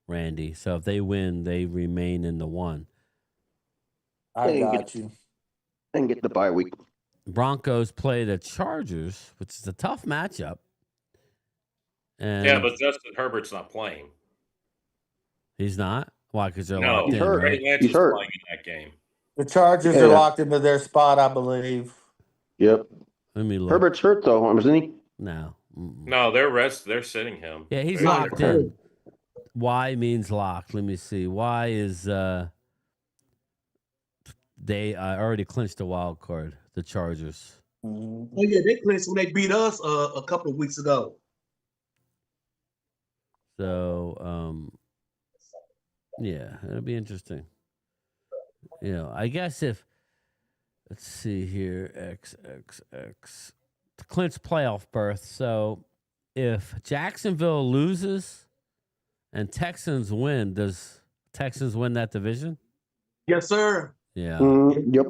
Randy. So if they win, they remain in the 1. I got you. And get the bye week. Broncos play the Chargers, which is a tough matchup. And yeah, but Justin Herbert's not playing. He's not? Why? Because they're no, locked in, hurt. right? Lance is playing in that game. The Chargers are locked into their spot, I believe. Yep. Let me look. Herbert's hurt though, isn't he? No. No, they're sitting him. Yeah, he's locked in. Y means locked. Let me see. Y is they already clinched the wild card, the Chargers. Oh yeah, they clinched when they beat us a couple of weeks ago. So yeah, it'll be interesting. You know, I guess if let's see here, X clinch playoff berth. So if Jacksonville loses and Texans win, does Texans win that division? Yes, sir. Yeah. Yep.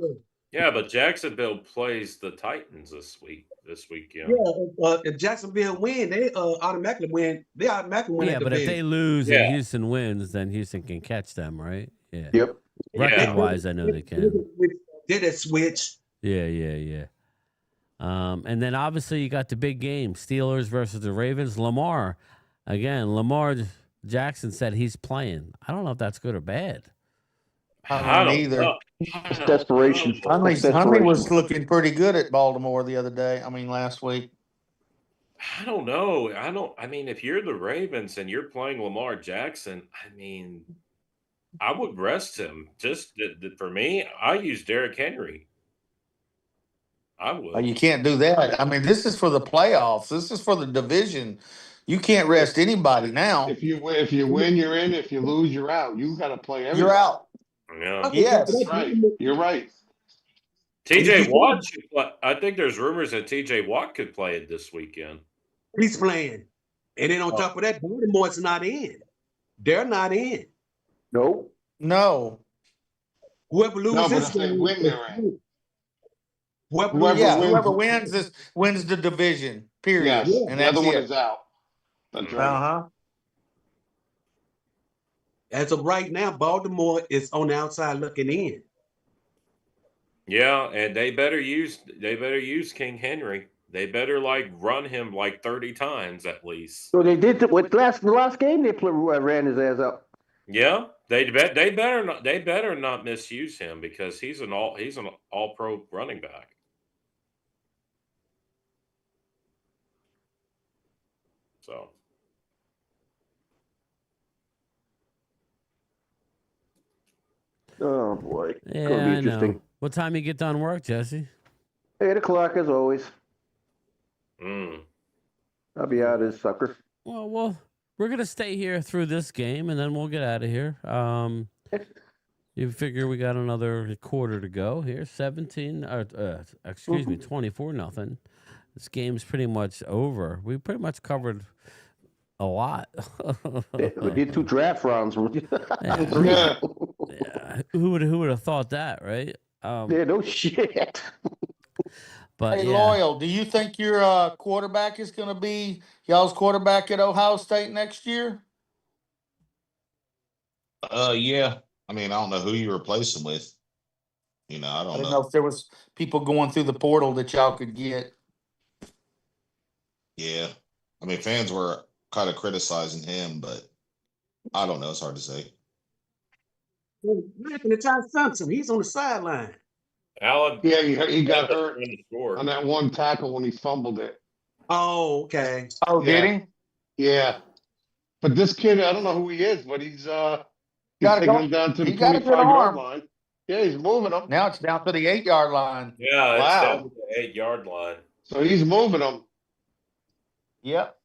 Yeah, but Jacksonville plays the Titans this weekend. Yeah, if Jacksonville win, they automatically win. They automatically win. Yeah, but if they lose and Houston wins, then Houston can catch them, right? Yeah. Yep. Record-wise, I know they can. Did it switch? Yeah. And then obviously you got the big game, Steelers versus the Ravens. Lamar Jackson said he's playing. I don't know if that's good or bad. I don't either. It's desperation. Huntley was looking pretty good at Baltimore the other day. I mean, last week. I don't know. I mean, if you're the Ravens and you're playing Lamar Jackson, I mean, I would rest him. Just for me, I use Derrick Henry. I would. You can't do that. I mean, this is for the playoffs. This is for the division. You can't rest anybody now. If you win, you're in. If you lose, you're out. You got to play everybody. You're out. Yeah. Yes. That's right. You're right. TJ Watt should play. I think there's rumors that TJ Watt could play it this weekend. He's playing. And then on top of that, Baltimore's not in. They're not in. Nope. No. Whoever No, loses but this if they game, win, they're in. Whoever wins the division. Period. Yes, And the that's other one it. is out. That's right. Uh-huh. as of right now, Baltimore is on the outside looking in. Yeah, and they better use King Henry. They better run him 30 times at least. So they did with the last game. They ran his ass up. Yeah, they better not misuse him because he's an all pro running back. So Oh boy, Yeah, gonna be I interesting. know. What time you get done work, Jesse? 8 o'clock as always. Mm. I'll be out of this sucker. Well, we're gonna stay here through this game, and then we'll get out of here. You figure we got another quarter to go here. 24-0. This game's pretty much over. We pretty much covered a lot. We did 2 draft rounds. Yeah. Who would have thought that, right? Yeah, no shit. But Hey, yeah. Loyal, do you think your quarterback is going to be y'all's quarterback at Ohio State next year? Yeah. I mean, I don't know who you replace him with. I I don't didn't know. know if there was people going through the portal that y'all could get. Yeah. I mean, fans were kind of criticizing him, but I don't know. It's hard to say. Look at the Ty Simpson. He's on the sideline. Allen. Yeah, he got hurt on that one tackle when he fumbled it. Oh, okay. Oh, Yeah. did he? Yeah. But this kid, I don't know who he is, but he's Gotta taking go. him down to the He got a good 25-yard arm. line. Yeah, he's moving him. Now it's down to the 8-yard line. Yeah, it's Wow. down to the 8-yard line. So he's moving him. Yep.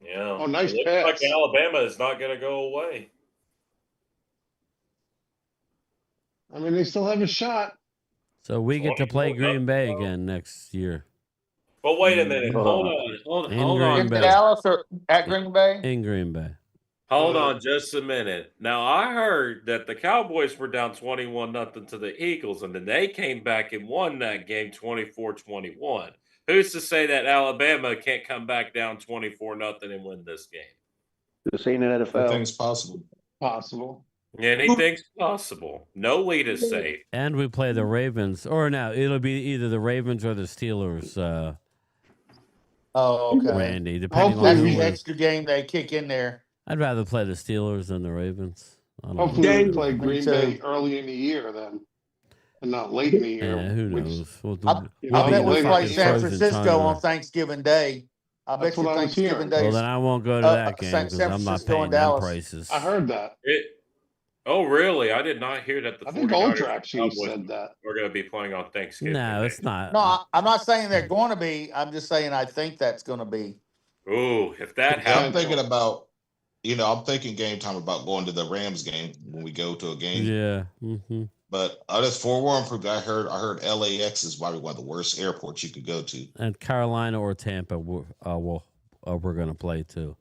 Yeah. Oh, nice It looks pass. like Alabama is not going to go away. I mean, they still have a shot. So we get to play Green Bay again next year. But wait a minute. Hold on. Hold on. In Dallas or at Green Bay? In Green Bay. Hold on just a minute. Now, I heard that the Cowboys were down 21-0 to the Eagles, and then they came back and won that game 24-21. Who's to say that Alabama can't come back down 24-0 and win this game? This ain't an NFL. Everything's possible. Possible. Anything's possible. No lead is safe. And we play the Ravens. Or now, it'll be either the Ravens or the Steelers. Oh, okay. Randy, depending on That's who the wins. extra game they kick in there. I'd rather play the Steelers than the Ravens. Hopefully we play Green Bay early in the year then, and not late in the year. Yeah, who knows? I bet we play in San frozen Francisco tundra. on Thanksgiving Day. I bet That's you what I was Thanksgiving hearing. Day. Well, then I won't go to that game San because I'm not Francisco paying and them Dallas. prices. I heard that. Oh, really? I did not hear that the I think 49ers Ultra and actually Cowboys said that. are going to be playing on Thanksgiving. No, it's not. No, I'm not saying they're going to be. I'm just saying I think that's going to be. Ooh, if that I'm happens. thinking about, I'm thinking game time about going to the Rams game when we go to a game. Yeah. Mm-hmm. But I just forewarned for I heard LAX is probably one of the worst airports you could go to. And Carolina or Tampa, we're going to play too.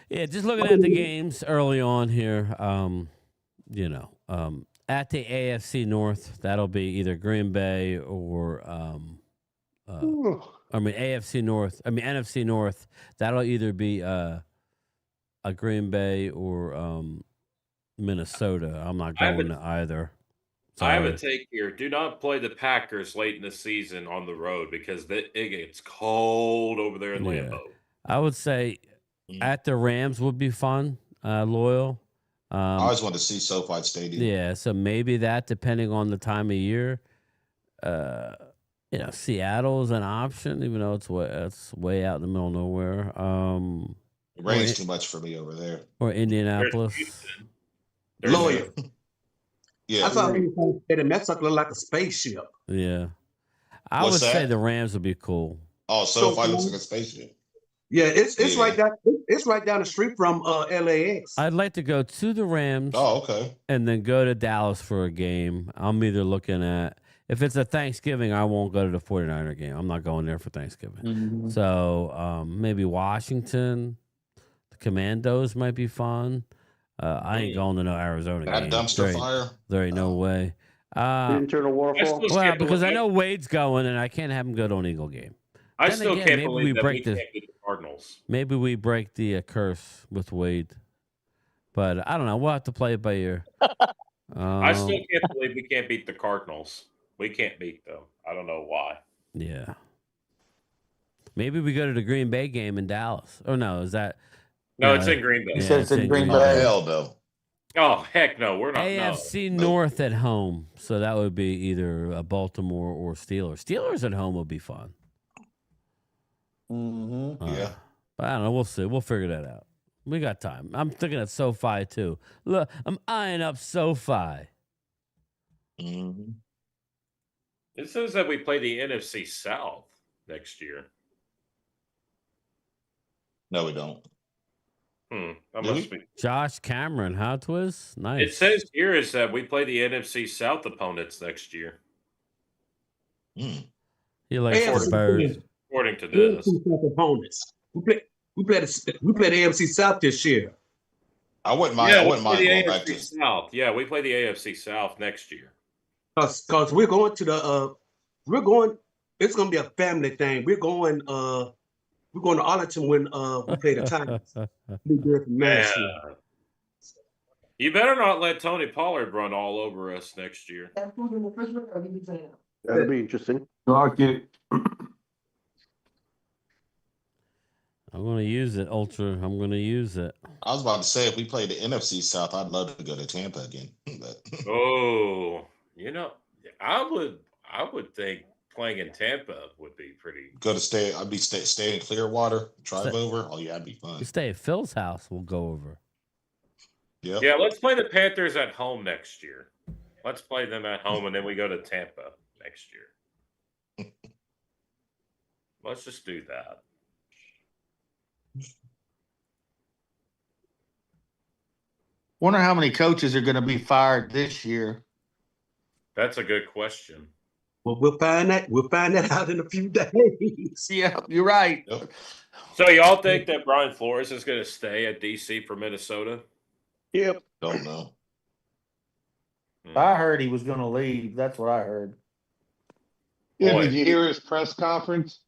Yeah, just looking at the games early on here, at the AFC North, that'll be either Green Bay or NFC North, that'll either be a Green Bay or Minnesota. I'm not going to either. I have a Sorry. take here. Do not play the Packers late in the season on the road because it gets cold over there in Lambeau. I would say at the Rams would be fun, Loyal. I always wanted to see SoFi Stadium. Yeah, so maybe that, depending on the time of year. Seattle's an option, even though it's way out in the middle of nowhere. It rains too much for me over there. Or Indianapolis. Lawyer. Yeah. I thought that sucker looked like a spaceship. Yeah. I What's would say that? the Rams would be cool. Oh, SoFi looks like a spaceship. Yeah, it's Yeah. right down. It's right down the street from LAX. I'd like to go to the Rams. Oh, okay. And then go to Dallas for a game. I'm either looking at, if it's a Thanksgiving, I won't go to the 49er game. I'm not going there for Thanksgiving. Mm-hmm. So maybe Washington, the Commandos might be fun. I ain't going to no Arizona That game. dumpster fire. There ain't no way. Internal waterfall. Well, because I know Wade's going, and I can't have him go to an Eagle game. I Then still again, can't maybe believe we that break we the can't beat the Cardinals. maybe we break the curse with Wade. But I don't know. We'll have to play it by ear. I still can't believe we can't beat the Cardinals. We can't beat them. I don't know why. Yeah. Maybe we go to the Green Bay game in Dallas. Oh no, is that? No, it's in Green Bay. He said it's in Green Bay. Hell no. Oh heck no, we're not. AFC North at home, so that would be either Baltimore or Steelers. Steelers at home would be fun. Yeah. But I don't know. We'll see. We'll figure that out. We got time. I'm thinking of SoFi too. Look, I'm eyeing up SoFi. Mm-hmm. It says that we play the NFC South next year. No, we don't. That must be. Josh Cameron, huh, Twiz? Nice. It says here is that we play the NFC South opponents next year. He likes the Birds. According to this. Opponents. We play the AFC South this year. I wouldn't mind. Yeah, I we wouldn't play mind the going back AFC to. South. Yeah, we play the AFC South next year. Cause we're going to the it's gonna be a family thing. We're going to Arlington when we play the Titans. Yeah. You better not let Tony Pollard run all over us next year. That'll be interesting. Lock it. I'm going to use it, Ultra. I'm going to use it. I was about to say, if we play the NFC South, I'd love to go to Tampa again. Oh, I would think playing in Tampa would be pretty. Go to stay. I'd be stay in Clearwater. Drive over. Oh yeah, that'd be fun. You stay at Phil's house. We'll go over. Yep. Yeah, let's play the Panthers at home next year. Let's play them at home, and then we go to Tampa next year. Let's just do that. Wonder how many coaches are going to be fired this year. That's a good question. Well, we'll find that out in a few days. Yeah, you're right. Yep. So y'all think that Brian Flores is going to stay at DC for Minnesota? Yep. Don't know. I heard he was going to leave. That's what I heard. Yeah, Boy. did you hear his press conference?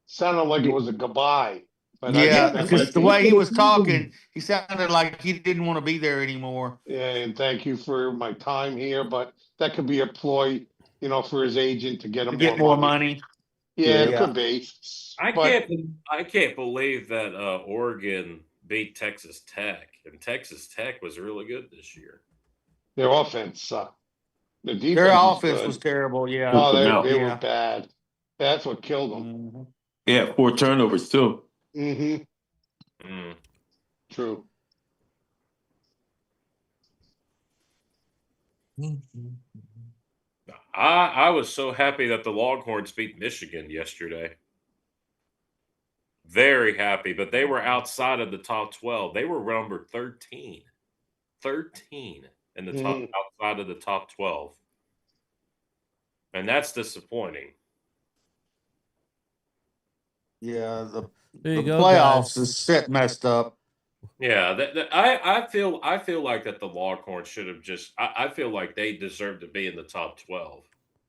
Sounded like it was a goodbye. But Yeah, because the way he was talking, he sounded like he didn't want to be there anymore. Yeah, and thank you for my time here, but that could be a ploy, for his agent to get him more money. Yeah, it could be. I can't believe that Oregon beat Texas Tech, and Texas Tech was really good this year. Their offense sucked. Their offense was terrible. Yeah. Oh, they were bad. That's what killed them. Yeah, 4 turnovers too. Mm-hmm. True. I was so happy that the Longhorns beat Michigan yesterday. Very happy, but they were outside of the top 12. They were number 13. 13 in the top outside of the top 12. And that's disappointing. Yeah, the go, playoffs guys. is set messed up. Yeah, I feel like that the Longhorns should have just. I feel like they deserve to be in the top 12.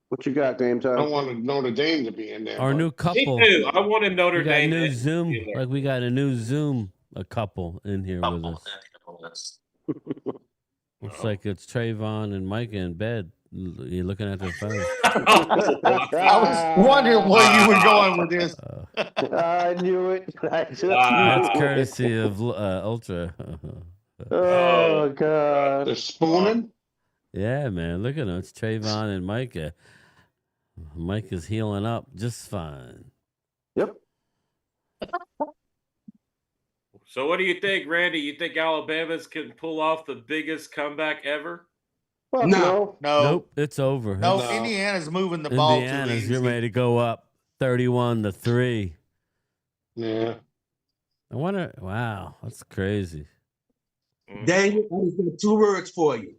What you got, Game Time? I don't want Notre Dame to be in there. Our new couple. Me too. I wanted Notre We got Dame. new Zoom. Like we got a new Zoom, a couple in here with us. Looks like it's Trayvon and Micah in bed. You're looking at their phone. I was wondering where you were going with this. I knew it. That's courtesy of Ultra. Oh, God. They're spooning? Yeah, man. Look at them. It's Trayvon and Micah. Micah's healing up just fine. Yep. So what do you think, Randy? You think Alabama's can pull off the biggest comeback ever? Well, No. Nope, it's over. No, Indiana's moving the ball too Indiana's easy. getting ready to go up 31-3. Yeah. I wonder. Wow, that's crazy. Daniel, I just got 2 words for you.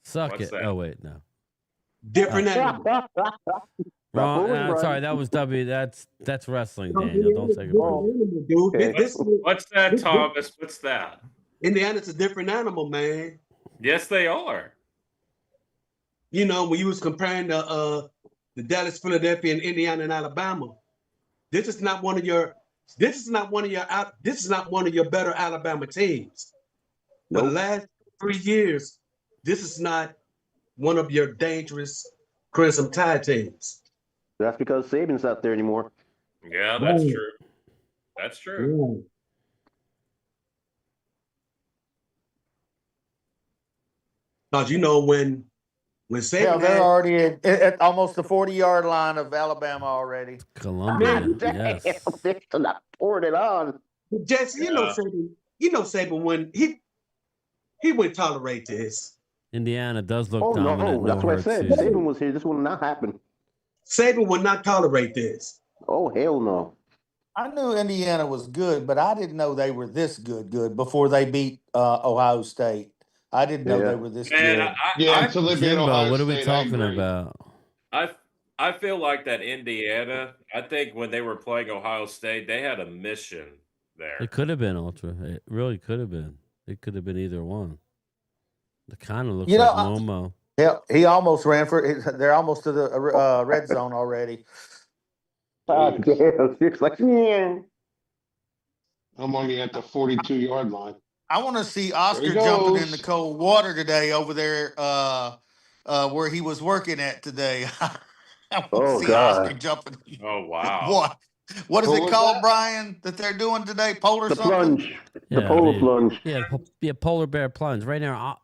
Suck What's it. that? Oh wait, no. Different animal. Wrong. Sorry, that was W. That's wrestling, Daniel. Don't take it personally. What's that, Thomas? What's that? Indiana's a different animal, man. Yes, they are. You know, when you was comparing the Dallas, Philadelphia, and Indiana and Alabama, this is not one of your better Alabama teams. For the last 3 years, this is not one of your dangerous Crimson Tide teams. That's because Saban's not there anymore. Yeah, that's true. That's true. Because you know when Saban Hell, they're already at almost the 40-yard line of Alabama already. Columbia, yes. They're not pouring it on. Jesse, you know Saban when he wouldn't tolerate this. Indiana does look Oh dominant. no, that's what I said. season. Saban was here. This will not happen. Saban would not tolerate this. Oh hell no. I knew Indiana was good, but I didn't know they were this good before they beat Ohio State. I didn't know they were this good. Until they beat Ohio what are we State, talking about? I feel like that Indiana, I think when they were playing Ohio State, they had a mission there. It could have been Ultra. It really could have been. It could have been either one. It kind of looks like Momo. Yeah, he almost ran for. They're almost to the red zone already. God damn! It's like, yeah. I'm only at the 42-yard line. I want to see Oscar jumping in the cold water today over there where he was working at today. I want to see Oscar jumping. Oh, wow. What is it called, Brian, that they're doing today? Polar the something? plunge. The polar plunge. Yeah, polar bear plunge. Right now,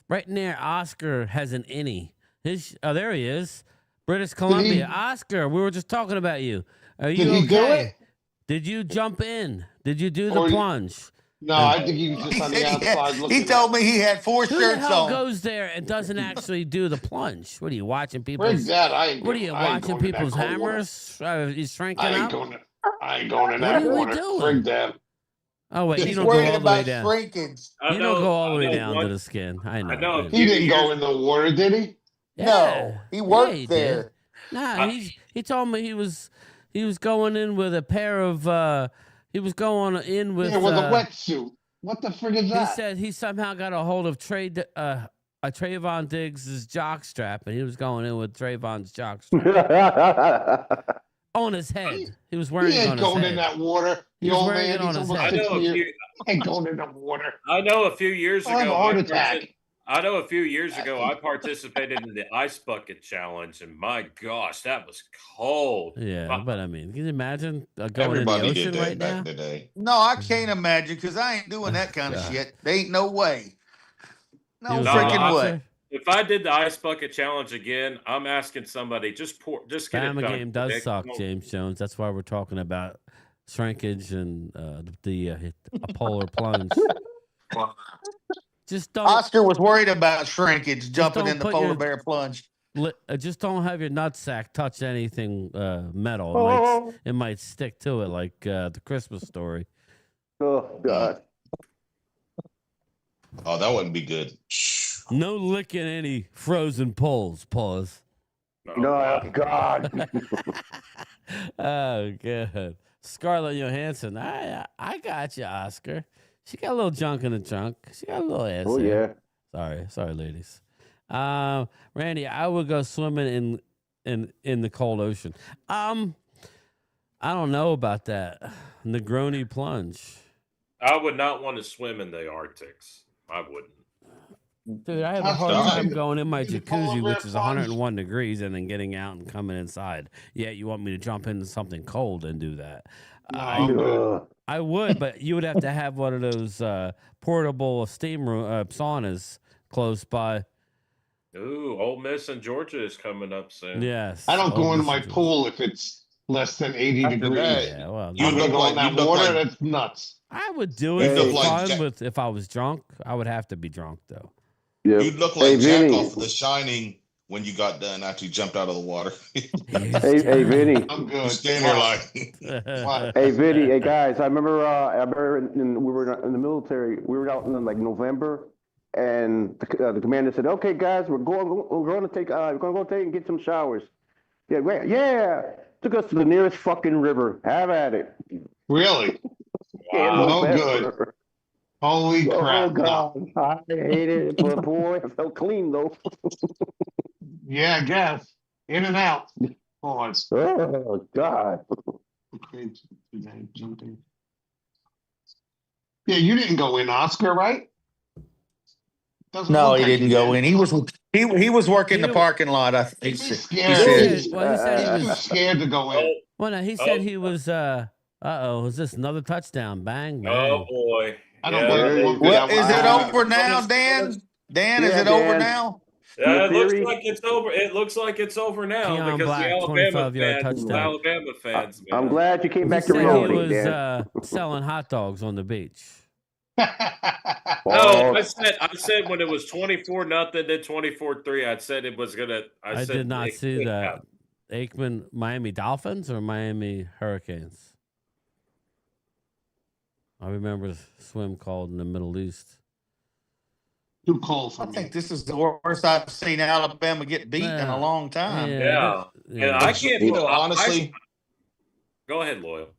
right near Oscar has an innie. There he is. British Columbia. Oscar, we were just talking about you. Are you Did he do it? Did you jump in? Did you do the plunge? No, I think he was just on the outside looking. He told me he had 4 Who shirts the hell on. goes there and doesn't actually do the plunge? What are you watching people? What are you watching people's hammers? He's shrinking I up. ain't going in that water. Frig that. Oh wait, He's you don't go worried all the about way down. shrinkage. You don't go all the way down to the skin. I know. He didn't go in the water, did he? No, he worked he there. did. Nah, he told me he was going in with a pair of he was going in with a wetsuit. What the frig is that? He said he somehow got a hold of Trayvon Diggs' jockstrap, and he was going in with Trayvon's jockstrap on his head. He was wearing it on his head. He ain't going in that water. He was wearing it on his head. Ain't going in the water. I know a few years ago. I have a heart attack. I know a few years ago I participated in the ice bucket challenge, and my gosh, that was cold. Yeah, but I mean, can you imagine going in the ocean right now? No, I can't imagine because I ain't doing that kind of shit. There ain't no way. No freaking way. If I did the ice bucket challenge again, I'm asking somebody just get Bama it done. game does suck, James Jones. That's why we're talking about shrinkage and the polar plunge. Just don't. Oscar was worried about shrinkage, jumping in the polar bear plunge. Just don't have your nutsack touch anything metal. It might stick to it like the Christmas Story. Oh God. Oh, that wouldn't be good. No licking any frozen poles. Pause. No, God. Oh, good. Scarlett Johansson. I got you, Oscar. She got a little junk in the trunk. She got a little ass. Oh here. Sorry, ladies. Randy, I would go swimming in the cold ocean. I don't know about that. Negroni plunge. I would not want to swim in the Arctics. I wouldn't. Dude, I have a hard time going in my jacuzzi, which is 101 degrees, and then getting out and coming inside. Yeah, you want me to jump into something cold and do that? I would, but you would have to have one of those portable steam room saunas close by. Ooh, Ole Miss and Georgia is coming up soon. Yes. I don't go into my pool if it's less than 80 degrees. Yeah, well, you look like that water. That's nuts. I would do it if I was drunk. I would have to be drunk though. Yep. You look like Jack off of The Shining when you got done after you jumped out of the water. Hey, Vinny. I'm good. You stand there like. Hey, Vinny. Hey, guys. I remember we were in the military. We were out in like November, And the commander said, "Okay, guys, we're going to take and get some showers." Yeah, yeah. Took us to the nearest fucking river. Have at it. Really? Wow. No good. Holy Oh crap! God, I hated it, but boy, it felt clean though. Yeah, I guess. In and out. Pause. Oh God. Yeah, you didn't go in, Oscar, right? Doesn't No, look he like didn't you go did. in. He was working the parking lot. He He's said. scared. He said he He's too was scared to go in. Well, no, he said he was. Is this another touchdown? Bang, bang. Oh boy. I don't blame him. Well, is it over now, Dan? Dan, is it over now? Yeah, it looks like it's over. It looks like it's over now Keon because Black, the Alabama 25-yard fans, touchdown. Alabama fans, man. I'm glad you came He back to said reality, he was Dan. selling hot dogs on the beach. No, I said when it was 24-0, then 24-3. I said it was gonna. I said did not it see could that. happen. Aikman, Miami Dolphins or Miami Hurricanes? I remember a swim called in the Middle East. Too cold for I think this is the worst I've seen Alabama get beat in a long time. Yeah, and I can't. Honestly, go ahead, Loyal.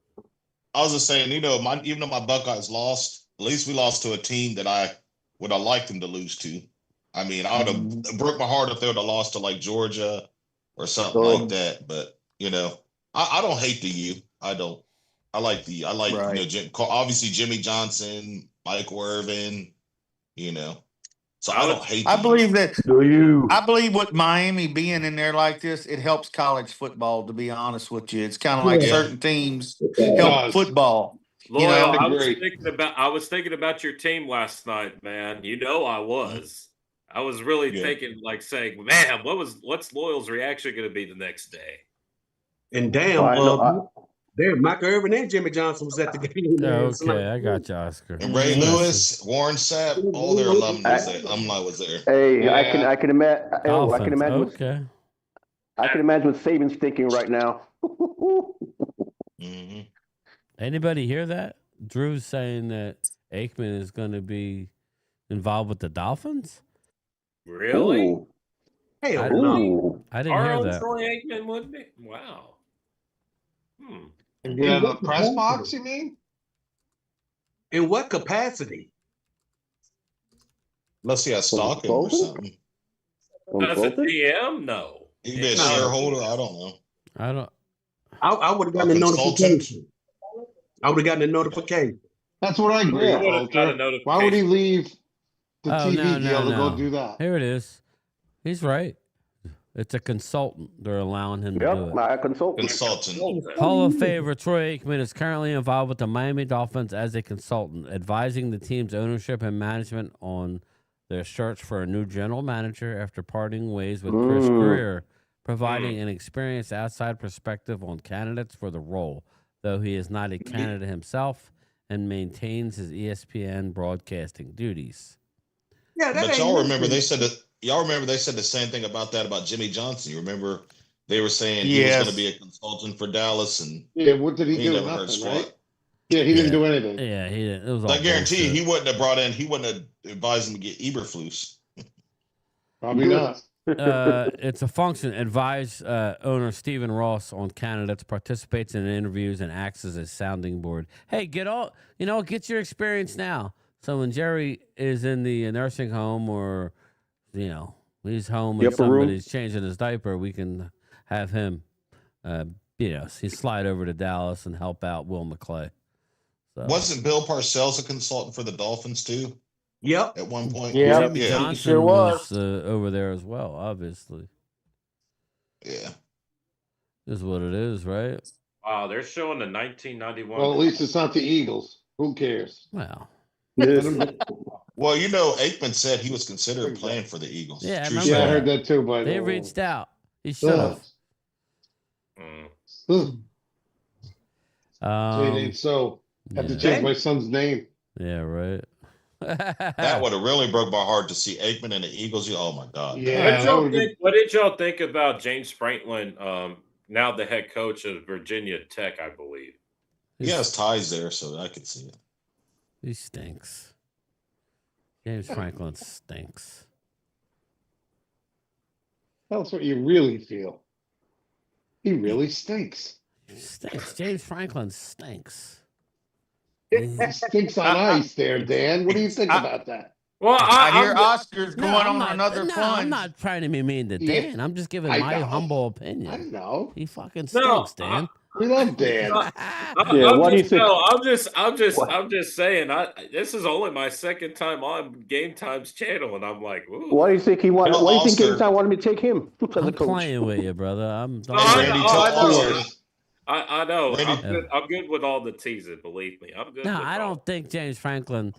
I was just saying, even though my Buckeyes lost, at least we lost to a team that I would have liked them to lose to. I mean, I would have broke my heart if they would have lost to like Georgia or something like that. But I don't hate the U. I don't. I like obviously Jimmy Johnson, Michael Irvin. So I don't hate. I believe that. Do you? I believe with Miami being in there like this, it helps college football. To be honest with you, it's kind of like certain teams help football. Loyal, I was thinking about your team last night, man. I was. I was really thinking, saying, man, what's Loyal's reaction going to be the next day? And damn, Michael Irvin and Jimmy Johnson was at the game. Okay, I got you, Oscar. And Ray Lewis, Warren Sapp, all their alumni was there. Hey, I can imagine. I can imagine. Okay. I can imagine what Saban's thinking right now. Anybody hear that? Drew's saying that Aikman is going to be involved with the Dolphins. Really? Ooh. I didn't hear that. Troy Aikman would be. Wow. Yeah, the press box, you mean? In what capacity? Unless he has stock in or something. As a GM, no. He'd be a shareholder. I don't know. I would have gotten a notification. I would have gotten a notification. That's what I agree. Why would he leave the TV deal to go do that? Here it is. He's right. It's a consultant. They're allowing him to do it. A consultant. Hall of Famer Troy Aikman is currently involved with the Miami Dolphins as a consultant, advising the team's ownership and management on their search for a new general manager after parting ways with Chris Greer, providing an experienced outside perspective on candidates for the role, though he is not a candidate himself and maintains his ESPN broadcasting duties. Yeah, but y'all remember they said that. Y'all remember they said the same thing about Jimmy Johnson. You remember they were saying he was going to be a consultant for Dallas, and what did he do? Never heard Nothing, right? Yeah, he didn't do anything. Yeah, he didn't. It was all I guarantee bullshit. he wouldn't have brought in. He wouldn't have advised him to get Eberflus. Probably not. It's a function. Advise owner Stephen Ross on candidates, participates in interviews, and acts as a sounding board. Hey, get your experience now. So when Jerry is in the nursing home or he's home and somebody's changing his diaper, we can have him, he slide over to Dallas and help out Will McClay. So. Wasn't Bill Parcells a consultant for the Dolphins too? Yep. At one point. Yeah. Johnson sure was over there as well, obviously. Yeah. Is what it is, right? Wow, they're showing the 1991. Well, at least it's not the Eagles. Who cares? Well. Well, Aikman said he was considering playing for the Eagles. Yeah, I heard that too. But they reached out. He should have. So I have to change my son's name. Yeah, right. That would have really broke my heart to see Aikman and the Eagles. Oh my God! Yeah. What did y'all think about James Franklin? Now the head coach of Virginia Tech, I believe. He has ties there, so I could see it. He stinks. James Franklin stinks. Tell us what you really feel. He really stinks. Stinks. James Franklin stinks. He stinks on ice there, Dan. What do you think about that? Well, I hear Oscar's No, going I'm on not. another No, plunge. I'm not trying to be mean to Yeah, Dan. I'm just giving I my know. humble opinion. I know. He fucking No, stinks, Dan. We love Dan. Yeah, what do you think? I'm just saying. This is only my second time on Game Time's channel, and I'm like, ooh. Why do you think he wanted? Tell Why do you think Oscar- Game's wanted me to take him as a I'm coach? playing with you, brother. I'm. No, I know. Randy- I'm good with all the teasing. Believe me, I'm good. No, with I all. don't think James Franklin.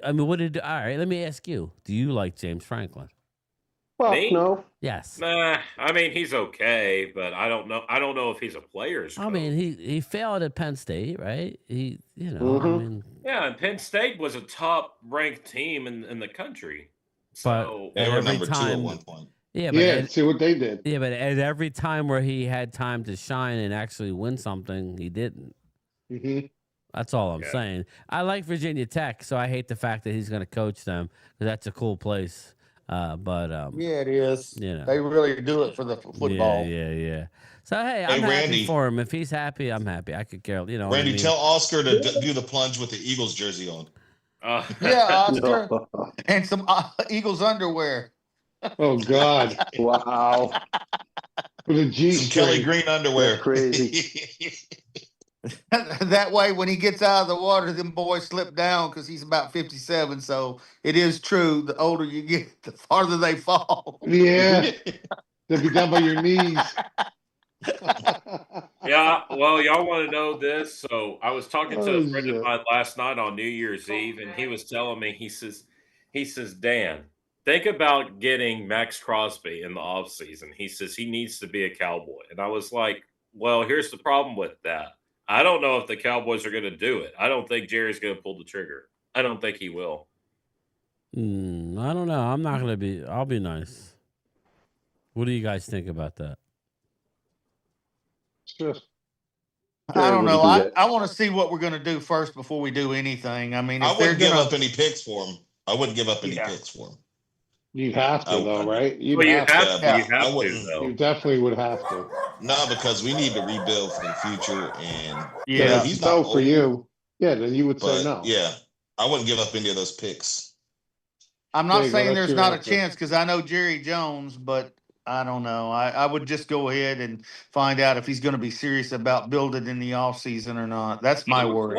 I mean, what did? All right, let me ask you. Do you like James Franklin? Fuck Me? no. Yes. Nah, I mean he's okay, but I don't know. I don't know if he's a player's coach. I mean, he failed at Penn State, right? I Mm-hmm. mean, Yeah, and Penn State was a top-ranked team in the country. but So They were every number 2 time, at one point. yeah, but Yeah, see what they did. yeah, but at every time where he had time to shine and actually win something, he didn't. Mm-hmm. That's all I'm Yeah. saying. I like Virginia Tech, so I hate the fact that he's going to coach them because that's a cool place. But Yeah, it is. you know. They really do it for the football. Yeah. So hey, I'm happy Randy. for him. If he's happy, I'm happy. I could care. You know, what I Randy, mean? tell Oscar to do the plunge with the Eagles jersey on. Yeah, Oscar. And some Eagles underwear. Oh God! Wow. With a G Some string. Kelly Green underwear. That's crazy. That way, when he gets out of the water, them boys slip down because he's about 57. So it is true. The older you get, the farther they fall. Yeah. They'll be down by your knees. yeah, well, y'all want to know this? So I was talking to Oh, a friend shit. of mine last night on New Year's Eve, and he was telling me, he says, Dan, think about getting Max Crosby in the offseason. He says he needs to be a Cowboy. And I was like, well, here's the problem with that. I don't know if the Cowboys are going to do it. I don't think Jerry's going to pull the trigger. I don't think he will. I don't know. I'm not going to be. I'll be nice. What do you guys think about that? Sure. I don't know. Everybody do I want to see what we're going to do first before we do anything. I mean, I if they're wouldn't give gonna, up any picks for him. I wouldn't give up any picks for him. You'd have to, though, right? Well, you have to, I wouldn't. though. You definitely would have to. No, because we need to rebuild for the future. And Yeah, if he's no not for old, you. Yeah, then you would say but no. yeah, I wouldn't give up any of those picks. I'm There not you go, saying that's there's your not a answer. chance because I know Jerry Jones, but I don't know. I would just go ahead and find out if he's going to be serious about building in the offseason or not. That's my worry.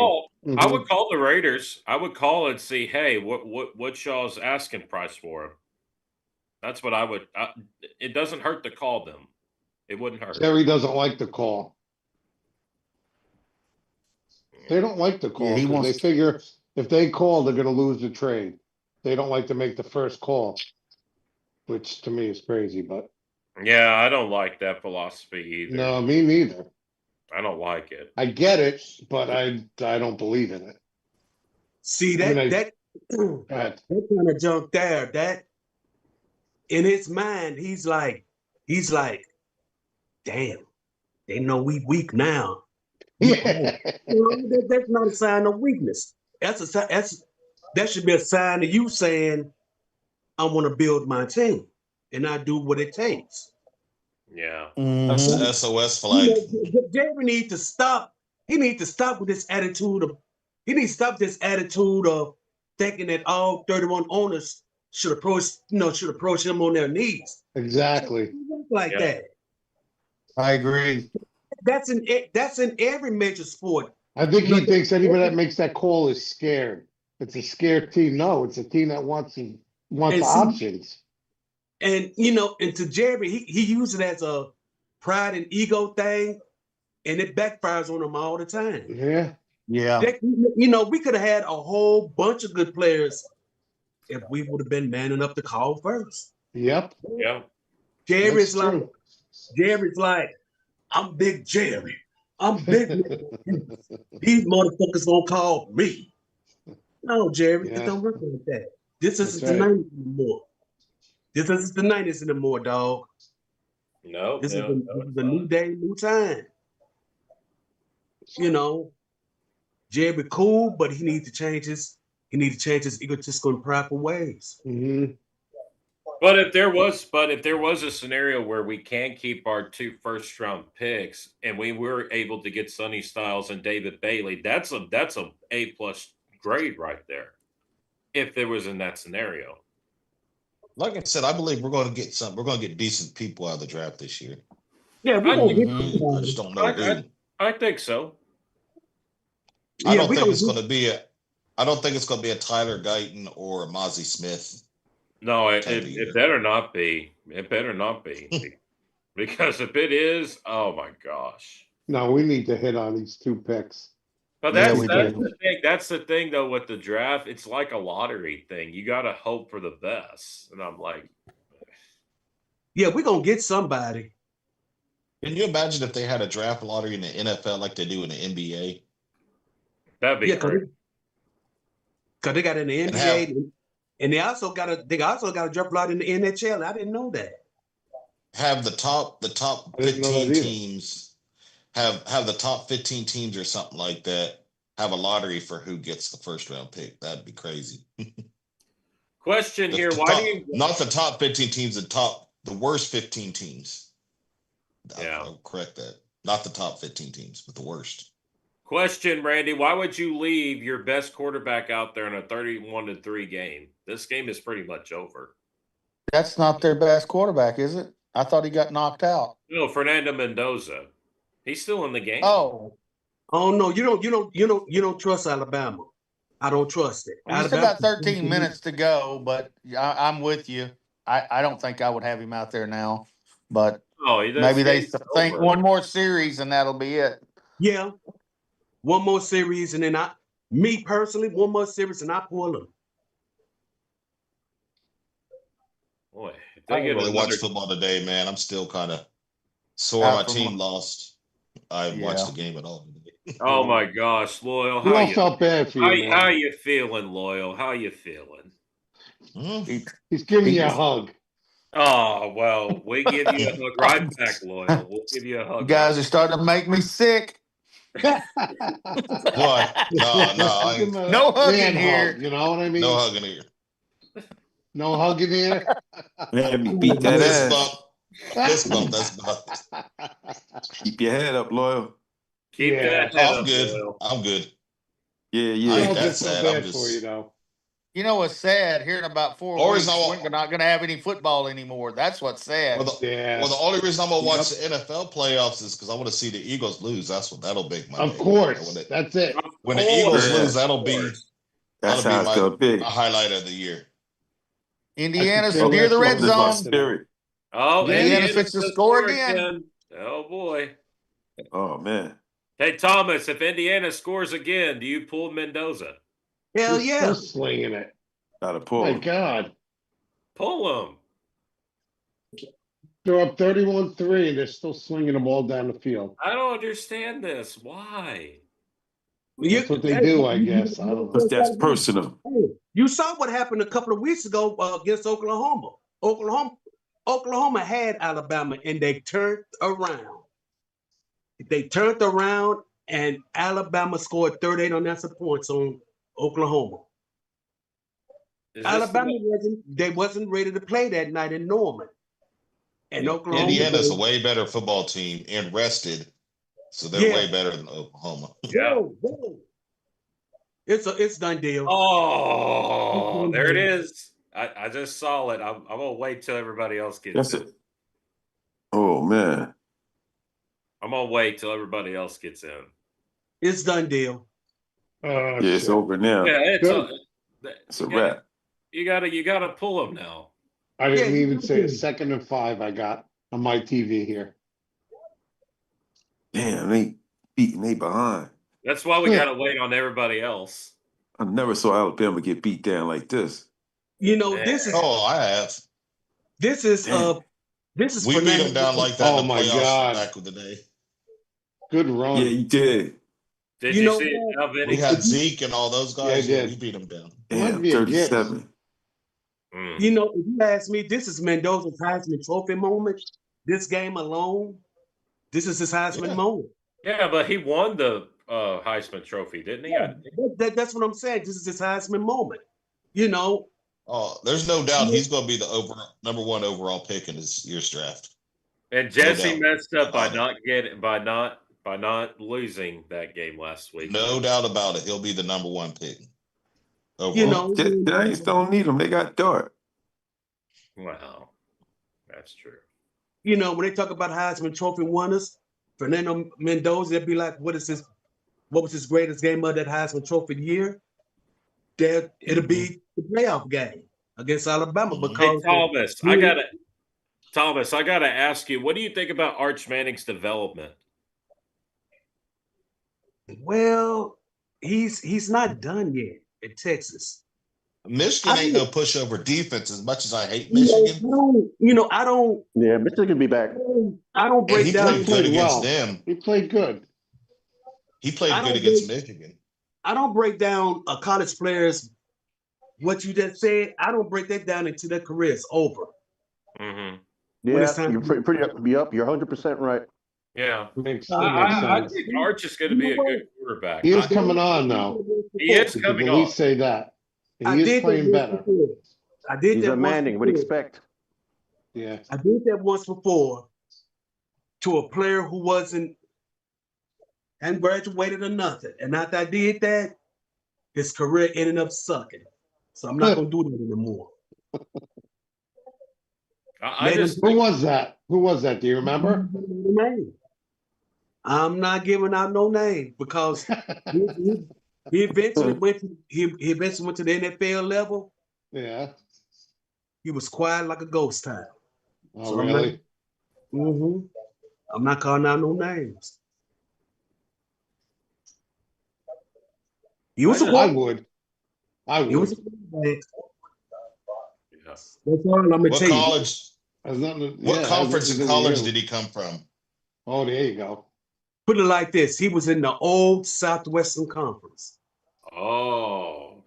I would call the Raiders. I would call and see, hey, what's y'all's asking price for him? That's what I would. It doesn't hurt to call them. It wouldn't hurt. Jerry doesn't like the call. They don't like the call he because they wants- figure if they call, they're going to lose the trade. They don't like to make the first call, which to me is crazy. But Yeah, I don't like that philosophy either. no, me neither. I don't like it. I get it, but I don't believe in it. See I that mean, that That kind of junk there. That in his mind, he's like, damn, they know we weak now. Yeah. That's not a sign of weakness. That should be a sign of you saying, I want to build my team and I do what it takes. Yeah. That's the SOS flag. Jerry needs to stop. He needs to stop with this attitude of. He needs to stop this attitude of thinking that all 31 owners should approach him on their knees. Exactly. Like that. I agree. That's in every major sport. I think he thinks anybody that makes that call is scared. It's a scared team. No, it's a team that wants And options. And and to Jerry, he uses it as a pride and ego thing, and it backfires on him all the time. Yeah. Yeah. We could have had a whole bunch of good players if we would have been man enough to call first. Yep. Yeah. Jerry's That's true. like, I'm Big Jerry. I'm Big. These motherfuckers gonna call me. No, Jerry, it don't work like that. This isn't the 90s anymore. This isn't the 90s anymore, dog. No. This is the new day, new time. Jerry cool, but he needs to change his He need to change his egotistical and prideful ways. Mm-hmm. But if there was a scenario where we can keep our 2 first-round picks and we were able to get Sonny Styles and David Bailey, that's a A+ grade right there. If there was in that scenario. Like I said, I believe we're going to get some. We're going to get decent people out of the draft this year. Yeah, we're gonna get somebody. I just don't know who. I think so. I don't think it's going to be a. I don't think it's going to be a Tyler Guyton or a Mozzie Smith. No, it better not be. It better not be. Because if it is, oh my gosh. No, we need to hit on these 2 picks. But that's the thing. That's the thing, though, with the draft. It's like a lottery thing. You got to hope for the best. And I'm like, yeah, we're gonna get somebody. Can you imagine if they had a draft lottery in the NFL like they do in the NBA? That'd be great. Because they got in the NBA, and they also got a draft lottery in the NHL. I didn't know that. Have the top 15 teams have the top 15 teams or something like that have a lottery for who gets the first round pick. That'd be crazy. Question here: not the top 15 teams, the worst 15 teams? I'll correct that. Not the top 15 teams, but the worst. Question, Randy: why would you leave your best quarterback out there in a 31-3 game? This game is pretty much over. That's not their best quarterback, is it? I thought he got knocked out. No, Fernando Mendoza. He's still in the game. Oh no, you don't trust Alabama. I don't trust it. We still got 13 minutes to go, but I'm with you. I don't think I would have him out there now, but maybe they think one more series and that'll be it. Yeah, one more series and then me personally, one more series and I pull him. Boy, I didn't really watch football today, man. I'm still kind of sore. My team lost. I haven't watched the game at all today. Oh my gosh, Loyal! We all felt bad for you. How you feeling, Loyal? How you feeling? He's giving you a hug. Oh well, we give you a hug right back, Loyal. We'll give you a hug. You guys are starting to make me sick. What? No. No hugging here. You know what I mean? No hugging here. No hugging here. Let me beat that ass. This bump, that's bump. Keep your head up, Loyal. Keep that head I'm up, good. Loyal. I'm good. Yeah. I ain't that That's so sad. bad I'm just. for you, though. You know what's sad? Here in about 4 weeks, we're not going to have any football anymore. That's what's sad. Well, the only reason I'm gonna watch the NFL playoffs is because I want to see the Eagles lose. That'll make my Of day. course, that's it. When the Eagles lose, that'll be That's how it's gonna be. a highlight of the year. Indiana's near the red zone. Oh, Indiana fixed the score again. Oh boy. Oh man. Hey Thomas, if Indiana scores again, do you pull Mendoza? Hell He's yeah. still slinging it. Gotta pull. My God. Pull him. They're up 31-3, and they're still slinging the ball down the field. I don't understand this. Why? That's what they do, I guess. I don't know. But that's personal. You saw what happened a couple of weeks ago against Oklahoma. Oklahoma had Alabama, and they turned around. They turned around, and Alabama scored 38 unanswered points on Oklahoma. Alabama wasn't ready to play that night in Norman. And Oklahoma. Indiana's a way better football team and rested, so they're way better than Oklahoma. Yeah. It's done deal. Oh, there it is. I just saw it. I'm gonna wait till everybody else gets That's in. it. Oh man. I'm gonna wait till everybody else gets in. It's done deal. Yeah, it's over now. Yeah, It's a wrap. You gotta pull them now. I didn't even say a 2nd and 5 I got on my TV here. Damn, they beating they behind. That's why we gotta wait on everybody else. I never saw Alabama get beat down like this. You know, this is. Oh, I have. This is. We beat them down like that. Oh in the my playoffs God. Back in the day. Good run. Yeah, you did. Did You you know see it, what? Vinny? We had Zeke and all those guys. Yeah, I did. We beat them down. Damn, be a gift. 37. You know, if you ask me, this is Mendoza's Heisman Trophy moment. This game alone, this is his Heisman moment. Yeah, but he won the Heisman Trophy, didn't he? That's what I'm saying. This is his Heisman moment. You know. Oh, there's no doubt he's going to be the number 1 overall pick in this year's draft. And Jesse messed up by not losing that game last week. No doubt about it. He'll be the number 1 pick. Overall. You know, Giants don't need him. They got Dart. Wow, that's true. You know, when they talk about Heisman Trophy winners, Fernando Mendoza, they'd be like, what was his greatest game of that Heisman Trophy year? It'll be the playoff game against Alabama. Because hey, Thomas, I gotta ask you, what do you think about Arch Manning's development? Well, he's not done yet at Texas. Michigan ain't no pushover defense as much as I hate Michigan. I don't. Yeah, Michigan can be back. I don't break he down. Played good against them. He played good. He played good against Michigan. I don't break down a college player's what you just said. I don't break that down until their career is over. Mm-hmm. Yeah, you're pretty up. You're 100% right. Yeah, I think Arch is going to be a good quarterback. He is coming on now. He is coming on. At least say that. He is playing better. I did He's that a Manning. Would expect. Yeah, I did that once before to a player who hadn't graduated or nothing. And after I did that, his career ended up sucking. So I'm not going to do that anymore. Who was that? Who was that? Do you remember? I'm not giving out no name because he eventually went to the NFL level. Yeah. He was quiet like a ghost town. Oh, really? I'm not calling out no names. I would. He was That's all I'm gonna tell you. What conference in college did he come from? Oh, there you go. Put it like this: he was in the old Southwestern Conference. Oh,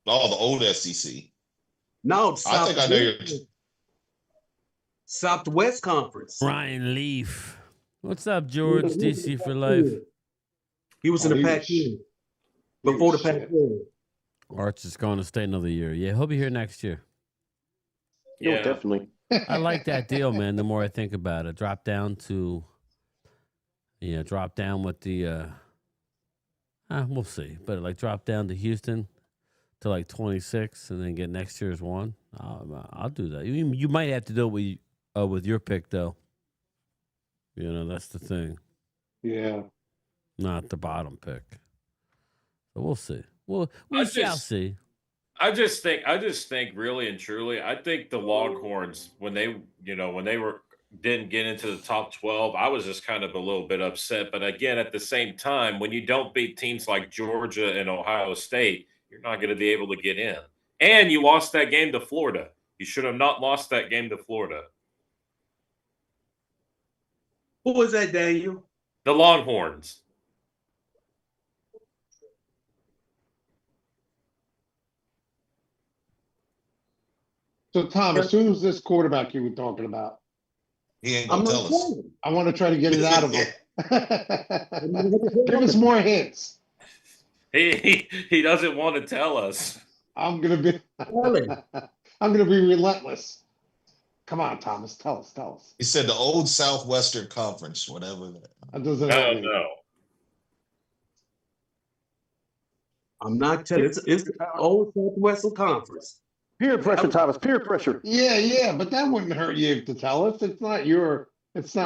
the old SEC. No, I think I know your Southwest Conference. Ryan Leaf. What's up, George? DC for life. He was in the Pac-10 before the Pac-10. Arch is going to stay another year. Yeah, he'll be here next year. Yeah, definitely. I like that deal, man. The more I think about it, drop down with the. We'll see, but like drop down to Houston to like 26, and then get next year's one. I'll do that. You might have to do it with your pick, though. You know, that's the thing. Yeah. Not the bottom pick. But we'll see. We shall see. I just think really and truly, I think the Longhorns, when they didn't get into the top 12, I was just kind of a little bit upset. But again, at the same time, when you don't beat teams like Georgia and Ohio State, you're not going to be able to get in. And you lost that game to Florida. You should have not lost that game to Florida. Who was that, Daniel? The Longhorns. So, Thomas, who's this quarterback you were talking about? He ain't gonna tell us. I want to try to get it out of him. Give us more hints. He doesn't want to tell us. I'm gonna be relentless. Come on, Thomas, tell us. He said the old Southwestern Conference, whatever. That doesn't No. I'm not telling you. It's the old Southwestern Conference. Peer pressure, Thomas. Peer pressure. Yeah, but that wouldn't hurt you to tell us. It's not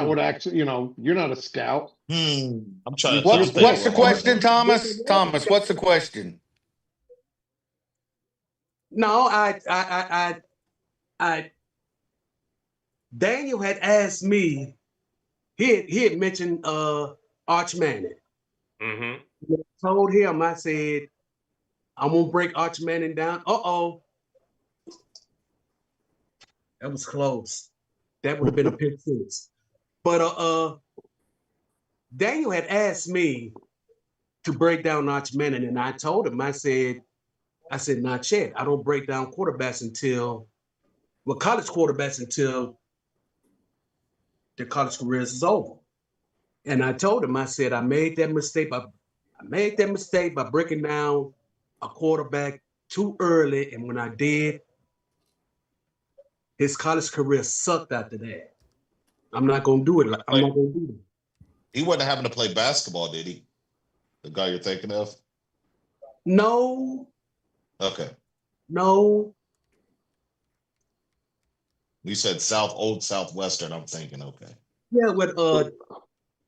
what actually, you're not a scout. I'm trying to. What's the question, Thomas? Thomas, what's the question? No, Daniel had asked me. He had mentioned Arch Manning. Mm-hmm. I told him, I said, I'm gonna break Arch Manning down. That was close. That would have been a pick six. But Daniel had asked me to break down Arch Manning, and I told him, I said, not yet. I don't break down college quarterbacks until their college careers is over. And I told him, I said, I made that mistake by I made that mistake by breaking down a quarterback too early, and when I did, his college career sucked after that. I'm not gonna do it. I'm not gonna do it. He wasn't having to play basketball, did he? The guy you're thinking of? No. Okay. No. You said old Southwestern. I'm thinking, okay. Yeah, with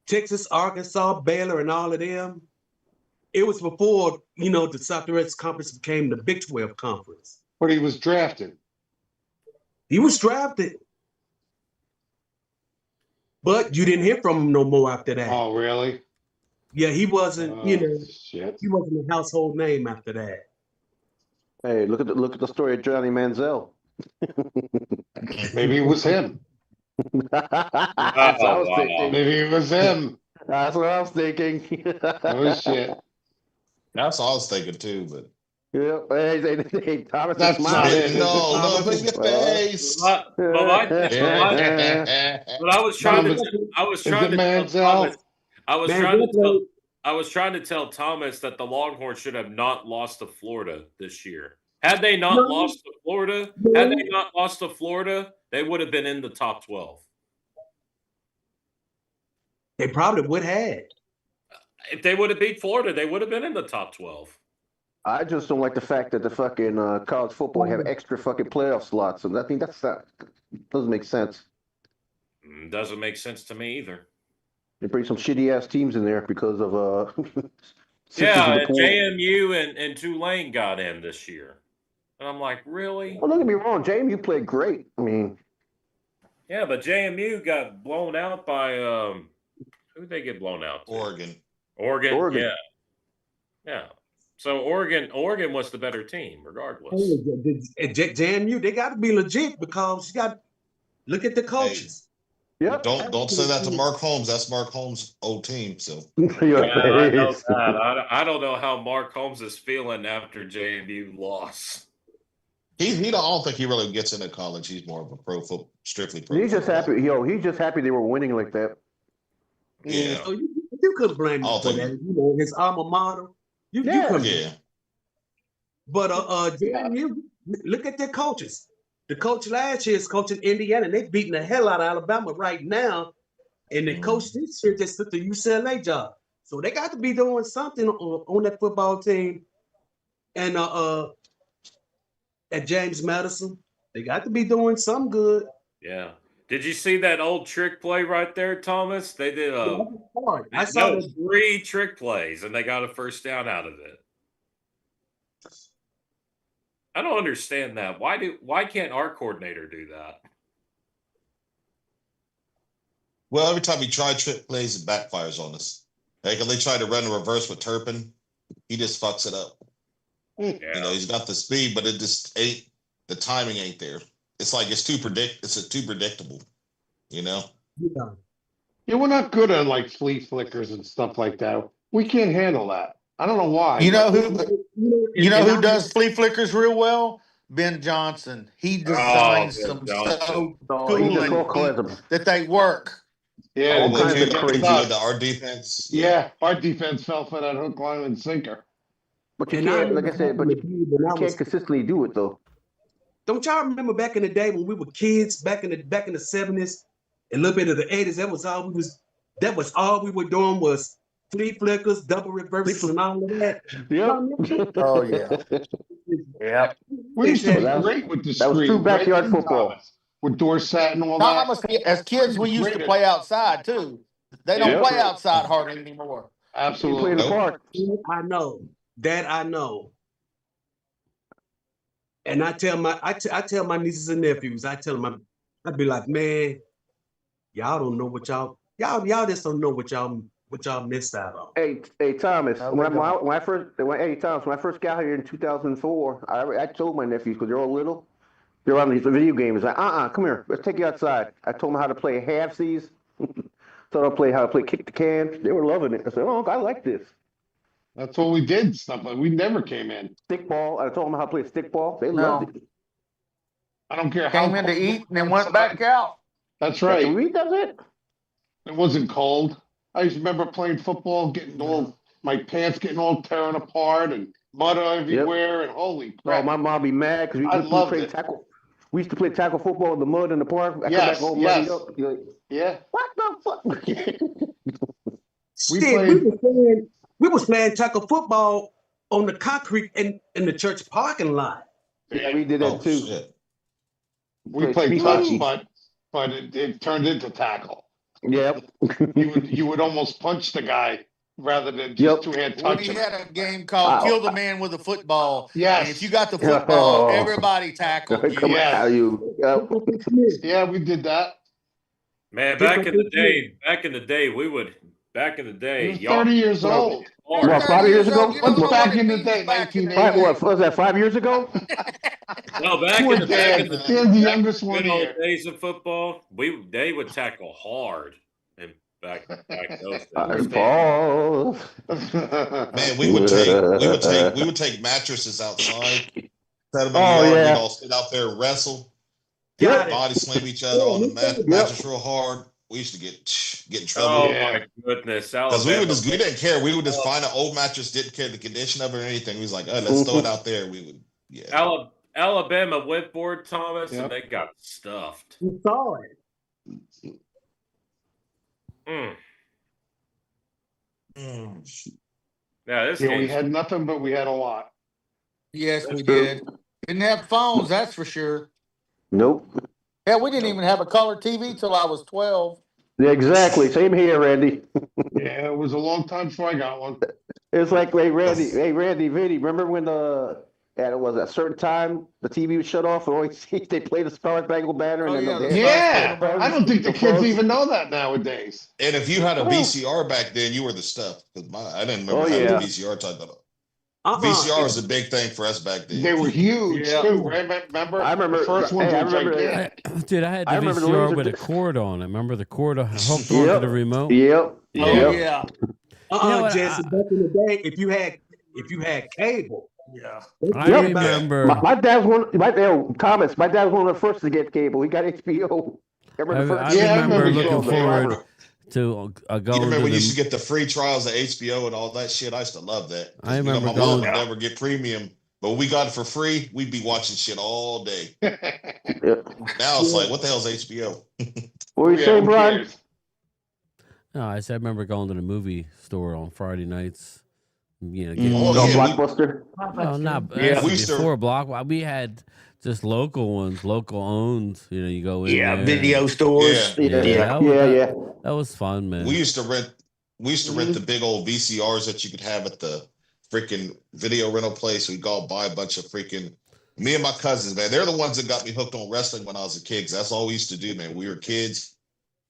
Texas, Arkansas, Baylor, and all of them. It was before, the Southwest Conference became the Big 12 Conference. But he was drafted. He was drafted. But you didn't hear from him no more after that. Oh, really? Yeah, he wasn't, shit. he wasn't a household name after that. Hey, look at the story of Johnny Manziel. Maybe it was him. That's what I was thinking. Maybe it was him. That's what I was thinking. Oh shit. That's what I was thinking too, but yeah, hey, Thomas that's is not smiling. it. No, make your face. But I was trying to tell Thomas that the Longhorns should have not lost to Florida this year. Had they not lost to Florida, they would have been in the top 12. They probably would have. If they would have beat Florida, they would have been in the top 12. I just don't like the fact that the fucking college football have extra fucking playoff slots, and I think doesn't make sense. Doesn't make sense to me either. They bring some shitty ass teams in there because of JMU and Tulane got in this year, and I'm like, really? Well, don't get me wrong, JMU played great. I mean, yeah, but JMU got blown out by who did they get blown out to? Oregon. Yeah. So Oregon was the better team, regardless. JMU, they got to be legit because you got look at the coaches. Hey, yeah. Don't say that to Mark Holmes. That's Mark Holmes' old team. So I don't know how Mark Holmes is feeling after JMU loss. I don't think he really gets into college. He's more of a strictly pro. He's just happy. He's just happy they were winning like that. Yeah. So you could blame him for that. His alma mater. You could. Yeah. But JMU, look at their coaches. The coach last year is coaching Indiana, and they're beating the hell out of Alabama right now. And the coach this year just took the UCLA job. So they got to be doing something on that football team. And at James Madison, they got to be doing some good. Yeah. Did you see that old trick play right there, Thomas? They did I saw 3 trick plays, and they got a first down out of it. I don't understand that. Why can't our coordinator do that? Well, every time he tried trick plays, it backfires on us. Like if they try to run a reverse with Turpin, he just fucks it up. Yeah. He's got the speed, but it just ain't. The timing ain't there. It's like it's too predictable. Yeah, we're not good on like flea flickers and stuff like that. We can't handle that. I don't know why. You know who does flea flickers real well? Ben Johnson. He designs them so cool that they work. Yeah, our defense. Yeah, our defense fell for that hook, line, and sinker. But you can't, like I said, but you can't consistently do it though. Don't y'all remember back in the day when we were kids, back in the 70s, a little bit of the 80s? That was all we were doing was flea flickers, double reverses, and all of that. Yep. Oh yeah. Yeah. We used to be great with the street. That was true backyard football with Dorsett and all Thomas, that. as kids, we used to play outside too. They don't play outside hardly anymore. Absolutely. You play in the park. I know. That I know. And I tell my nieces and nephews, I'd be like, man, y'all don't know what y'all just don't know what y'all missed out on. Hey Thomas, when I first got here in 2004, I told my nephews because they're all little, they're on these video games. Like, come here, let's take you outside. I told them how to play halfsies, taught them how to play kick the can. They were loving it. I said, oh, I like this. That's what we did. Stuff like we never came in. Stickball. I told them how to play stickball. They loved it. I don't care how came in to eat and then went back out. That's right. That's it. It wasn't cold. I used to remember playing football, getting all my pants getting all torn apart and mud everywhere and holy crap. Oh, my mom be mad because I we loved played it. tackle. We used to play tackle football in the mud in the park. I come back home muddy up. You're like, Yeah. what the fuck? We was playing tackle football on the concrete in the church parking lot. Yeah, we did that too. Shit. We played touch, but it turned into tackle. Yep. you would almost punch the guy rather than just two-hand touch We him. had a game called Kill the Man with a Football. Yes. And if you got the football, everybody tackled you. Yeah, we did that. Man, back in the day, we would. Back in the day, You're 30 years old. What, 5 years ago? What's back in the day, 1980? What was that, 5 years ago? No, back Poor in the Dan. Dan's the youngest one good old here. days of football, they would tackle hard. And back those days. Man, we would take mattresses outside, set them in the yard, we'd all sit out there and wrestle, body slam each other on the mattress real hard. We used to get in trouble. Oh my goodness! Because we didn't care. We would just find an old mattress, didn't care the condition of it or anything. We was like, oh, let's throw it out there. We would, Alabama went for it, Thomas, and they got stuffed. You saw it. Yeah, this we had nothing, but we had a lot. Yes, we did. Didn't have phones, that's for sure. Nope. Yeah, we didn't even have a color TV till I was 12. Yeah, exactly. Same here, Randy. Yeah, it was a long time before I got one. It's like, Randy, Vinny, remember when it was a certain time the TV was shut off and always they played the Star Spangled Banner and I don't think the kids even know that nowadays. And if you had a VCR back then, you were the stuff. Because I didn't remember having a VCR type of. VCR was a big thing for us back then. They were huge too. Remember? I remember the first ones were gigantic. Dude, I had the VCR with a cord on it. Remember the cord hooked onto the remote? Yep. Oh yeah. Jesse, back in the day, if you had cable. Yeah. I remember. My dad was Thomas. My dad was one of the first to get cable. He got HBO. I remember looking forward to going. You remember when you used to get the free trials of HBO and all that shit? I used to love that. I remember my mom would never get premium, but when we got it for free, we'd be watching shit all day. Now it's like, what the hell's HBO? What were you saying, Brian? No, I remember going to the movie store on Friday nights. You know, Blockbuster. No, not before Blockbuster. We had just local ones, local owned. You know, you go in. Yeah, video stores. Yeah. That was fun, man. We used to rent the big old VCRs that you could have at the freaking video rental place. We'd go buy a bunch of freaking. Me and my cousins, man, they're the ones that got me hooked on wrestling when I was a kid. 'Cause that's all we used to do, man. We were kids.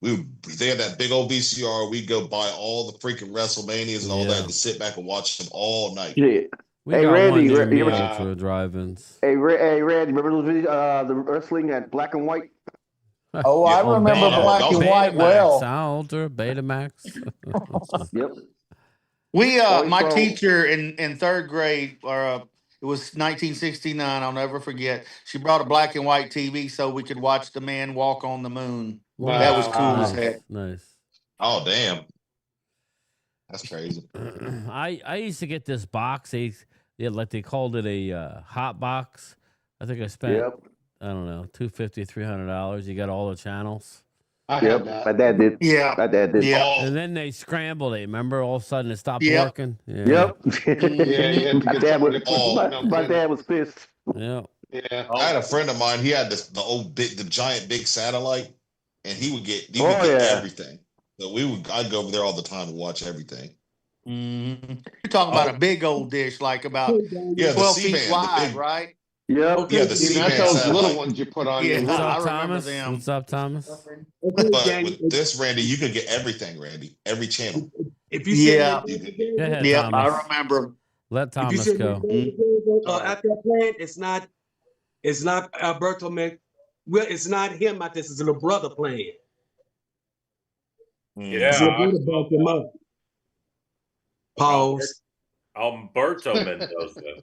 They had that big old VCR. We'd go buy all the freaking WrestleManias and all that to sit back and watch them all night. Yeah. Hey, Randy, drive-ins. Hey, Randy, remember those videos, the wrestling at black and white? Oh, I remember black and white well. Ultra, Betamax. Yep. We, my teacher in third grade, it was 1969. I'll never forget. She brought a black and white TV so we could watch the man walk on the moon. Wow. That was cool as heck. Nice. Oh, damn. That's crazy. I used to get this box. Like they called it a hot box. I think I spent, I don't know, $250, $300. You got all the channels. My dad did. Yeah. My dad did. Yeah. And then they scrambled it. Remember, all of a sudden it stopped working. Yep. My dad was pissed. Yeah. Yeah. I had a friend of mine. He had the giant big satellite, and he would get everything. So I'd go over there all the time to watch everything. Mm-hmm. You're talking about a big old dish, like about 12 feet wide, right? Yeah. Okay. Yeah, the C-band that's those satellite. little ones you put on. Yeah, I remember Thomas? them. What's up, Thomas? But with this, Randy, you could get everything, Randy. Every channel. If you Yeah. Go ahead, Yeah, Thomas. I remember. Let Thomas go. After playing, it's not Alberto Man. Well, it's not him out there. It's his little brother playing. Yeah. His little brother brought him up. Pause. Umberto Mendoza.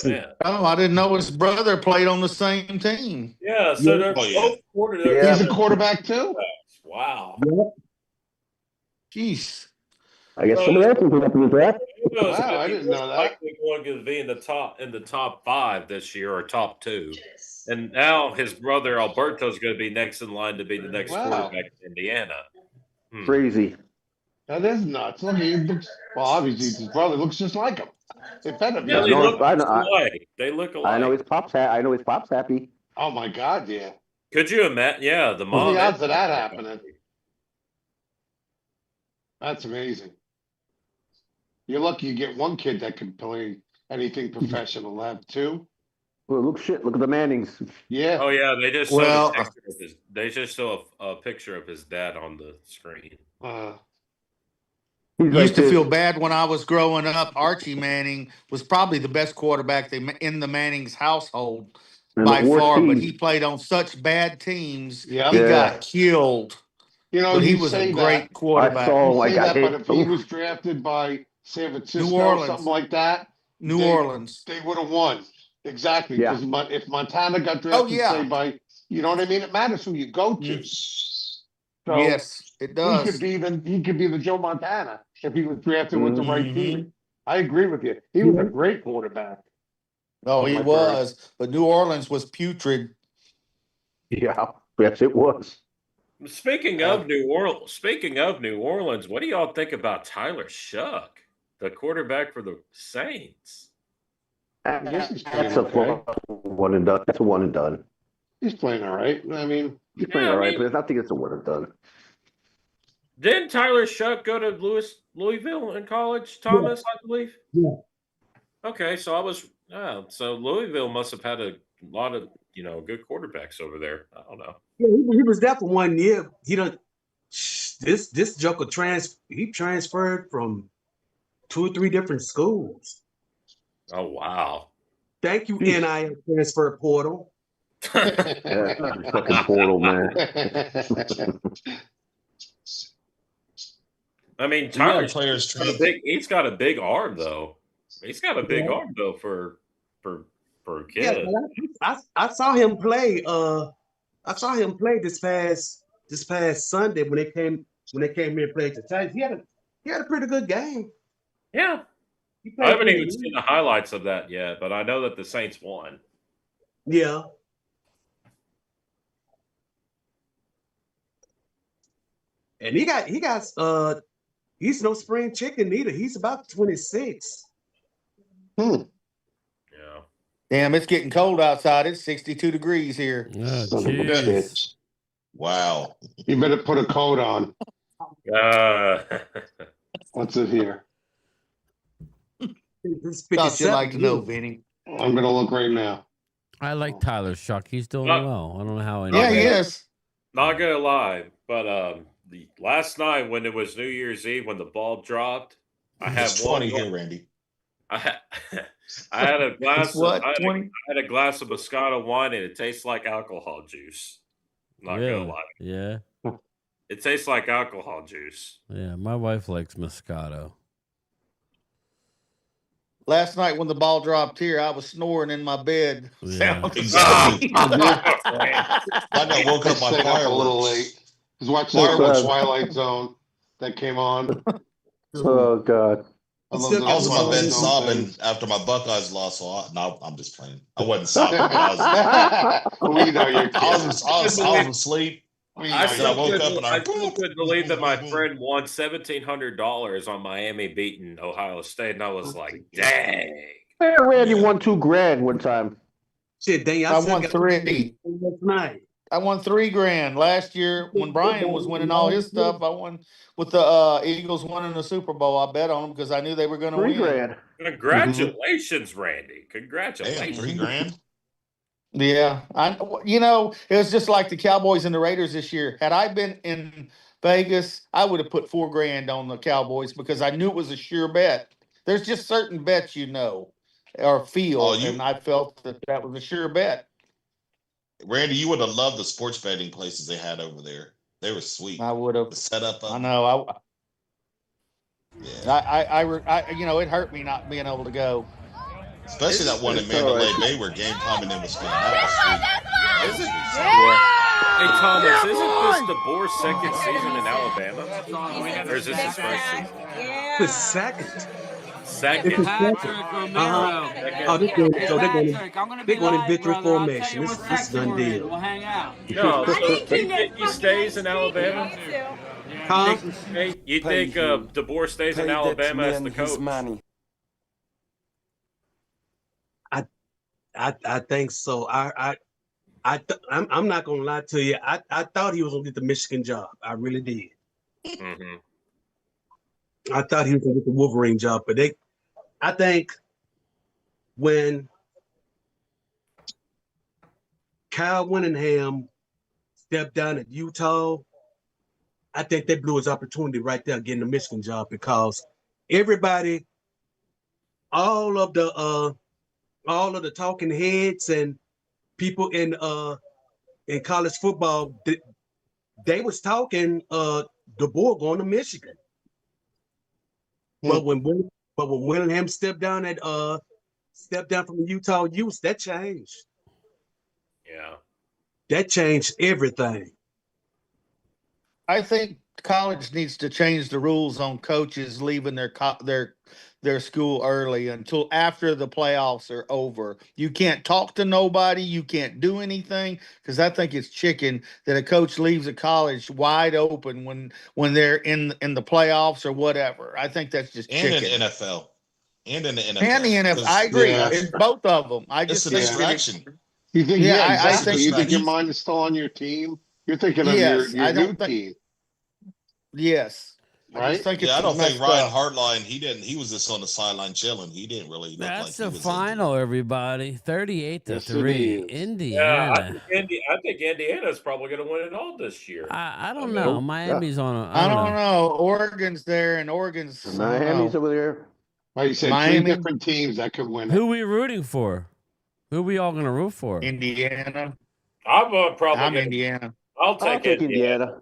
Man. Oh, I didn't know his brother played on the same team. Yeah, so they're both quarterbacks. He's a quarterback too. Wow. Jeez. I guess some of that people have to be drafted. Wow, I didn't know that. Going to be in the top 5 this year or top 2, and now his brother Alberto is going to be next in line to be the next quarterback in Indiana. Crazy. That is nuts. Look, he looks. Well, obviously his brother looks just like him. It better be. Yeah, they look alike. They look alike. I know his pop's happy. Oh my God, yeah. Could you imagine? Yeah, the mom. What's the odds of that happening? That's amazing. You're lucky you get one kid that can play anything professional. Have two. Well, look at the Mannings. Yeah. Oh yeah, they just showed a picture of his dad on the screen. Used to feel bad when I was growing up. Archie Manning was probably the best quarterback in the Manning's household by far, but he played on such bad teams. Yeah. He got killed. You know, but he was a great quarterback. But if he was drafted by San Francisco or something like that, New Orleans, they would have won. Exactly. Because if Montana got drafted, say by, you know what I mean? It matters who you go to. So yes, it does. He could be the Joe Montana if he was drafted with the right team. I agree with you. He was a great quarterback. Oh, he was. But New Orleans was putrid. Yeah. Yes, it was. Speaking of New Orleans, what do y'all think about Tyler Shuck, the quarterback for the Saints? That's a one and done. That's a one and done. He's playing all right. I mean, he's playing all right, but I think it's a one and done. Didn't Tyler Shuck go to Louisville in college, Thomas, I believe? Yeah. Okay, so so Louisville must have had a lot of good quarterbacks over there. I don't know. Yeah, he was there for 1 year. This joker transferred from 2 or 3 different schools. Oh wow! Thank you, NIL transfer portal. Fucking portal, man. I mean, Tyler players. He's got a big arm, though. He's got a big arm, though, for a kid. Yeah, I saw him play. I saw him play this past Sunday when they came here and played the Titans. He had a pretty good game. Yeah. I haven't even seen the highlights of that yet, but I know that the Saints won. Yeah. And he's no spring chicken either. He's about 26. Yeah. Damn, it's getting cold outside. It's 62 degrees here. Oh, wow. You better put a coat on. What's it here? Thought you'd like to know, Vinny. I'm going to look right now. I like Tyler Shuck. He's doing well. I don't know how. Yeah, he is. Not gonna lie, but the last night when it was New Year's Eve when the ball dropped, I had one here, Randy. I had a glass. What? I had a glass of Moscato wine, and it tastes like alcohol juice. Not gonna lie. Yeah. It tastes like alcohol juice. Yeah, my wife likes Moscato. Last night when the ball dropped here, I was snoring in my bed. Yeah. Exactly. I got woke up by fireworks. A little late. I was watching the Twilight Zone that came on. Oh God. I was in my bed sobbing after my Buckeyes lost. So I'm just playing. I wasn't sobbing. I was asleep. I still couldn't believe that my friend won $1,700 on Miami beating Ohio State, and I was like, "Dang!" Hey, Randy won $2,000 one time. Shit, dang! I won $3. I won $3,000 last year when Brian was winning all his stuff. I won with the Eagles winning the Super Bowl. I bet on them because I knew they were going to win. $3,000. Congratulations, Randy! Congratulations. Damn, $3,000. Yeah, it was just like the Cowboys and the Raiders this year. Had I been in Vegas, I would have put $4,000 on the Cowboys because I knew it was a sure bet. There's just certain bets or feel, and I felt that was a sure bet. Randy, you would have loved the sports betting places they had over there. They were sweet. I would have. The setup. I know. Yeah. It hurt me not being able to go. Especially that one in Mandalay Bay where game time and them was fun. That was sweet. Hey, Thomas, isn't this DeBoer's second season in Alabama? Or is this his first season? The second. Second. It's a second. Oh, they're going in victory formation. This is done deal. No, so you think he stays in Alabama? Huh? You think DeBoer stays in Alabama as the coach? I think so. I'm not gonna lie to you. I thought he was gonna get the Michigan job. I really did. Mm-hmm. I thought he was gonna get the Wolverine job, but I think when Kyle Whittingham stepped down at Utah, I think that blew his opportunity right there getting the Michigan job because everybody, all of the talking heads and people in college football, they was talking DeBoer going to Michigan. But when Whittingham stepped down from the Utah Utes, that changed. Yeah. That changed everything. I think college needs to change the rules on coaches leaving their school early until after the playoffs are over. You can't talk to nobody. You can't do anything because I think it's chicken that a coach leaves a college wide open when they're in the playoffs or whatever. I think that's just And chicken. in NFL. And in the NFL. And the NFL. I agree. Yeah. It's both of them. I It's just a think distraction. You think? Yeah, Yeah, I exactly. think You think your mind is still on your team? You're thinking of Yes, your I new don't think. team, Yes, I right? just think Yeah, I it's don't think messed Ryan up. Hartline, he was just on the sideline chilling. He didn't really look like That's he the was final, everybody. 38-3. Yes, it is. Indiana. I think Indiana's probably going to win it all this year. I don't know. Miami's on a. I don't know. Oregon's there, and Oregon's Miami's over there. Like you said, Miami. 3 different teams that could win it. Who we rooting for? Who we all gonna root for? Indiana. I'm Indiana. I'll take Indiana.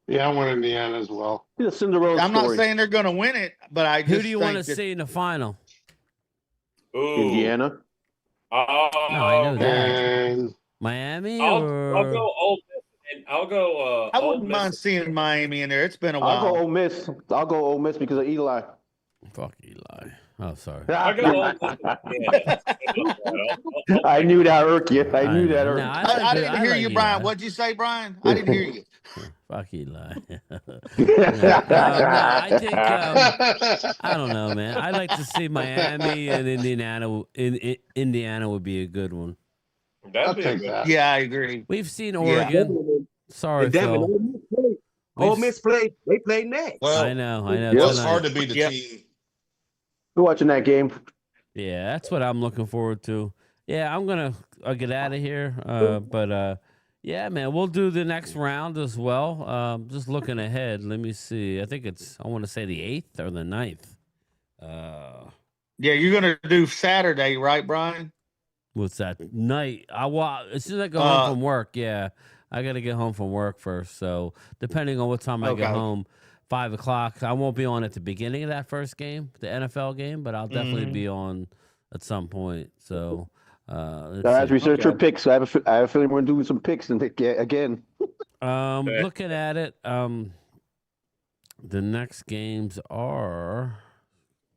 Yeah, I want Indiana as well. It's a Cinderella I'm story. not saying they're going to win it, but I just Who do you want to think that see in the final? Ooh. Indiana. No, I know that. And Miami I'll or go Old Miss, and I'll go. I Old wouldn't mind Miss. seeing Miami in there. It's been a I'll while. go Ole Miss. I'll go Ole Miss because of Eli. fuck Eli. Oh, sorry. I go Old Miss. Yeah. I knew that irked you. I knew that irked. No, I didn't hear you, Brian. What'd you say, Brian? I didn't hear you. Fuck Eli. No, I think I don't know, man. I'd like to see Miami and Indiana. Indiana would be a good one. That'd be a good one. Yeah, I agree. We've seen Oregon. Sorry, Phil. Ole Miss played. They played next. Well, I know. Well, it's hard to beat the team. We're watching that game. Yeah, that's what I'm looking forward to. Yeah, I'll get out of here. But yeah, man, we'll do the next round as well. Just looking ahead. Let me see. I think I want to say the 8th or the 9th. Yeah, you're going to do Saturday, right, Brian? What's that? Night. As soon as I go home from work, yeah. I got to get home from work first. So depending on what time I get home, 5 o'clock. I won't be on at the beginning of that first game, the NFL game, but I'll definitely be on at some point. So, as we search for picks, I have a feeling we're doing some picks again. Looking at it, the next games are,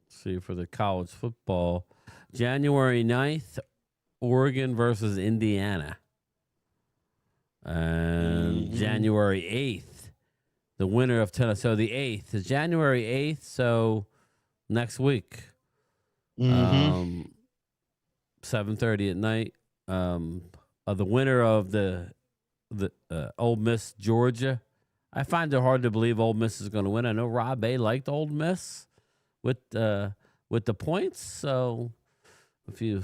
let's see, for the college football, January 9th, Oregon versus Indiana. And January 8th, the winner of Tennessee. So the 8th is January 8th. So next week, 7:30 at night. The winner of the Ole Miss Georgia. I find it hard to believe Ole Miss is going to win. I know Rob A liked Ole Miss with the points. So if you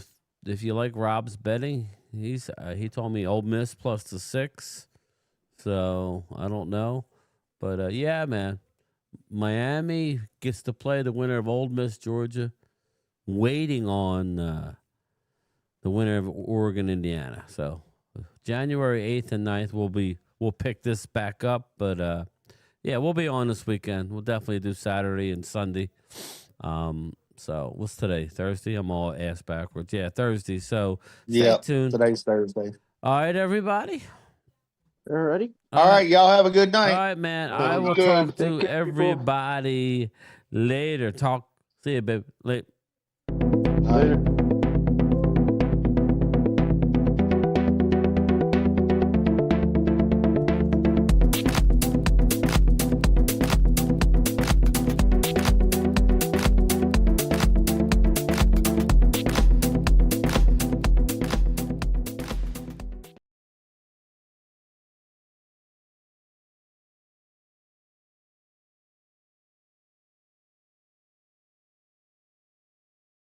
like Rob's betting, he told me Ole Miss plus the 6. So I don't know. But, yeah, man, Miami gets to play the winner of Ole Miss, Georgia, waiting on the winner of Oregon, Indiana. So January 8th and 9th, we'll pick this back up. But, yeah, we'll be on this weekend. We'll definitely do Saturday and Sunday. So what's today? Thursday? I'm all ass backwards. Yeah, Thursday. So stay tuned. Today's Thursday. All right, everybody. Alrighty. All right, y'all have a good night. All right, man. I will talk to everybody later. See you, baby. Later. Later.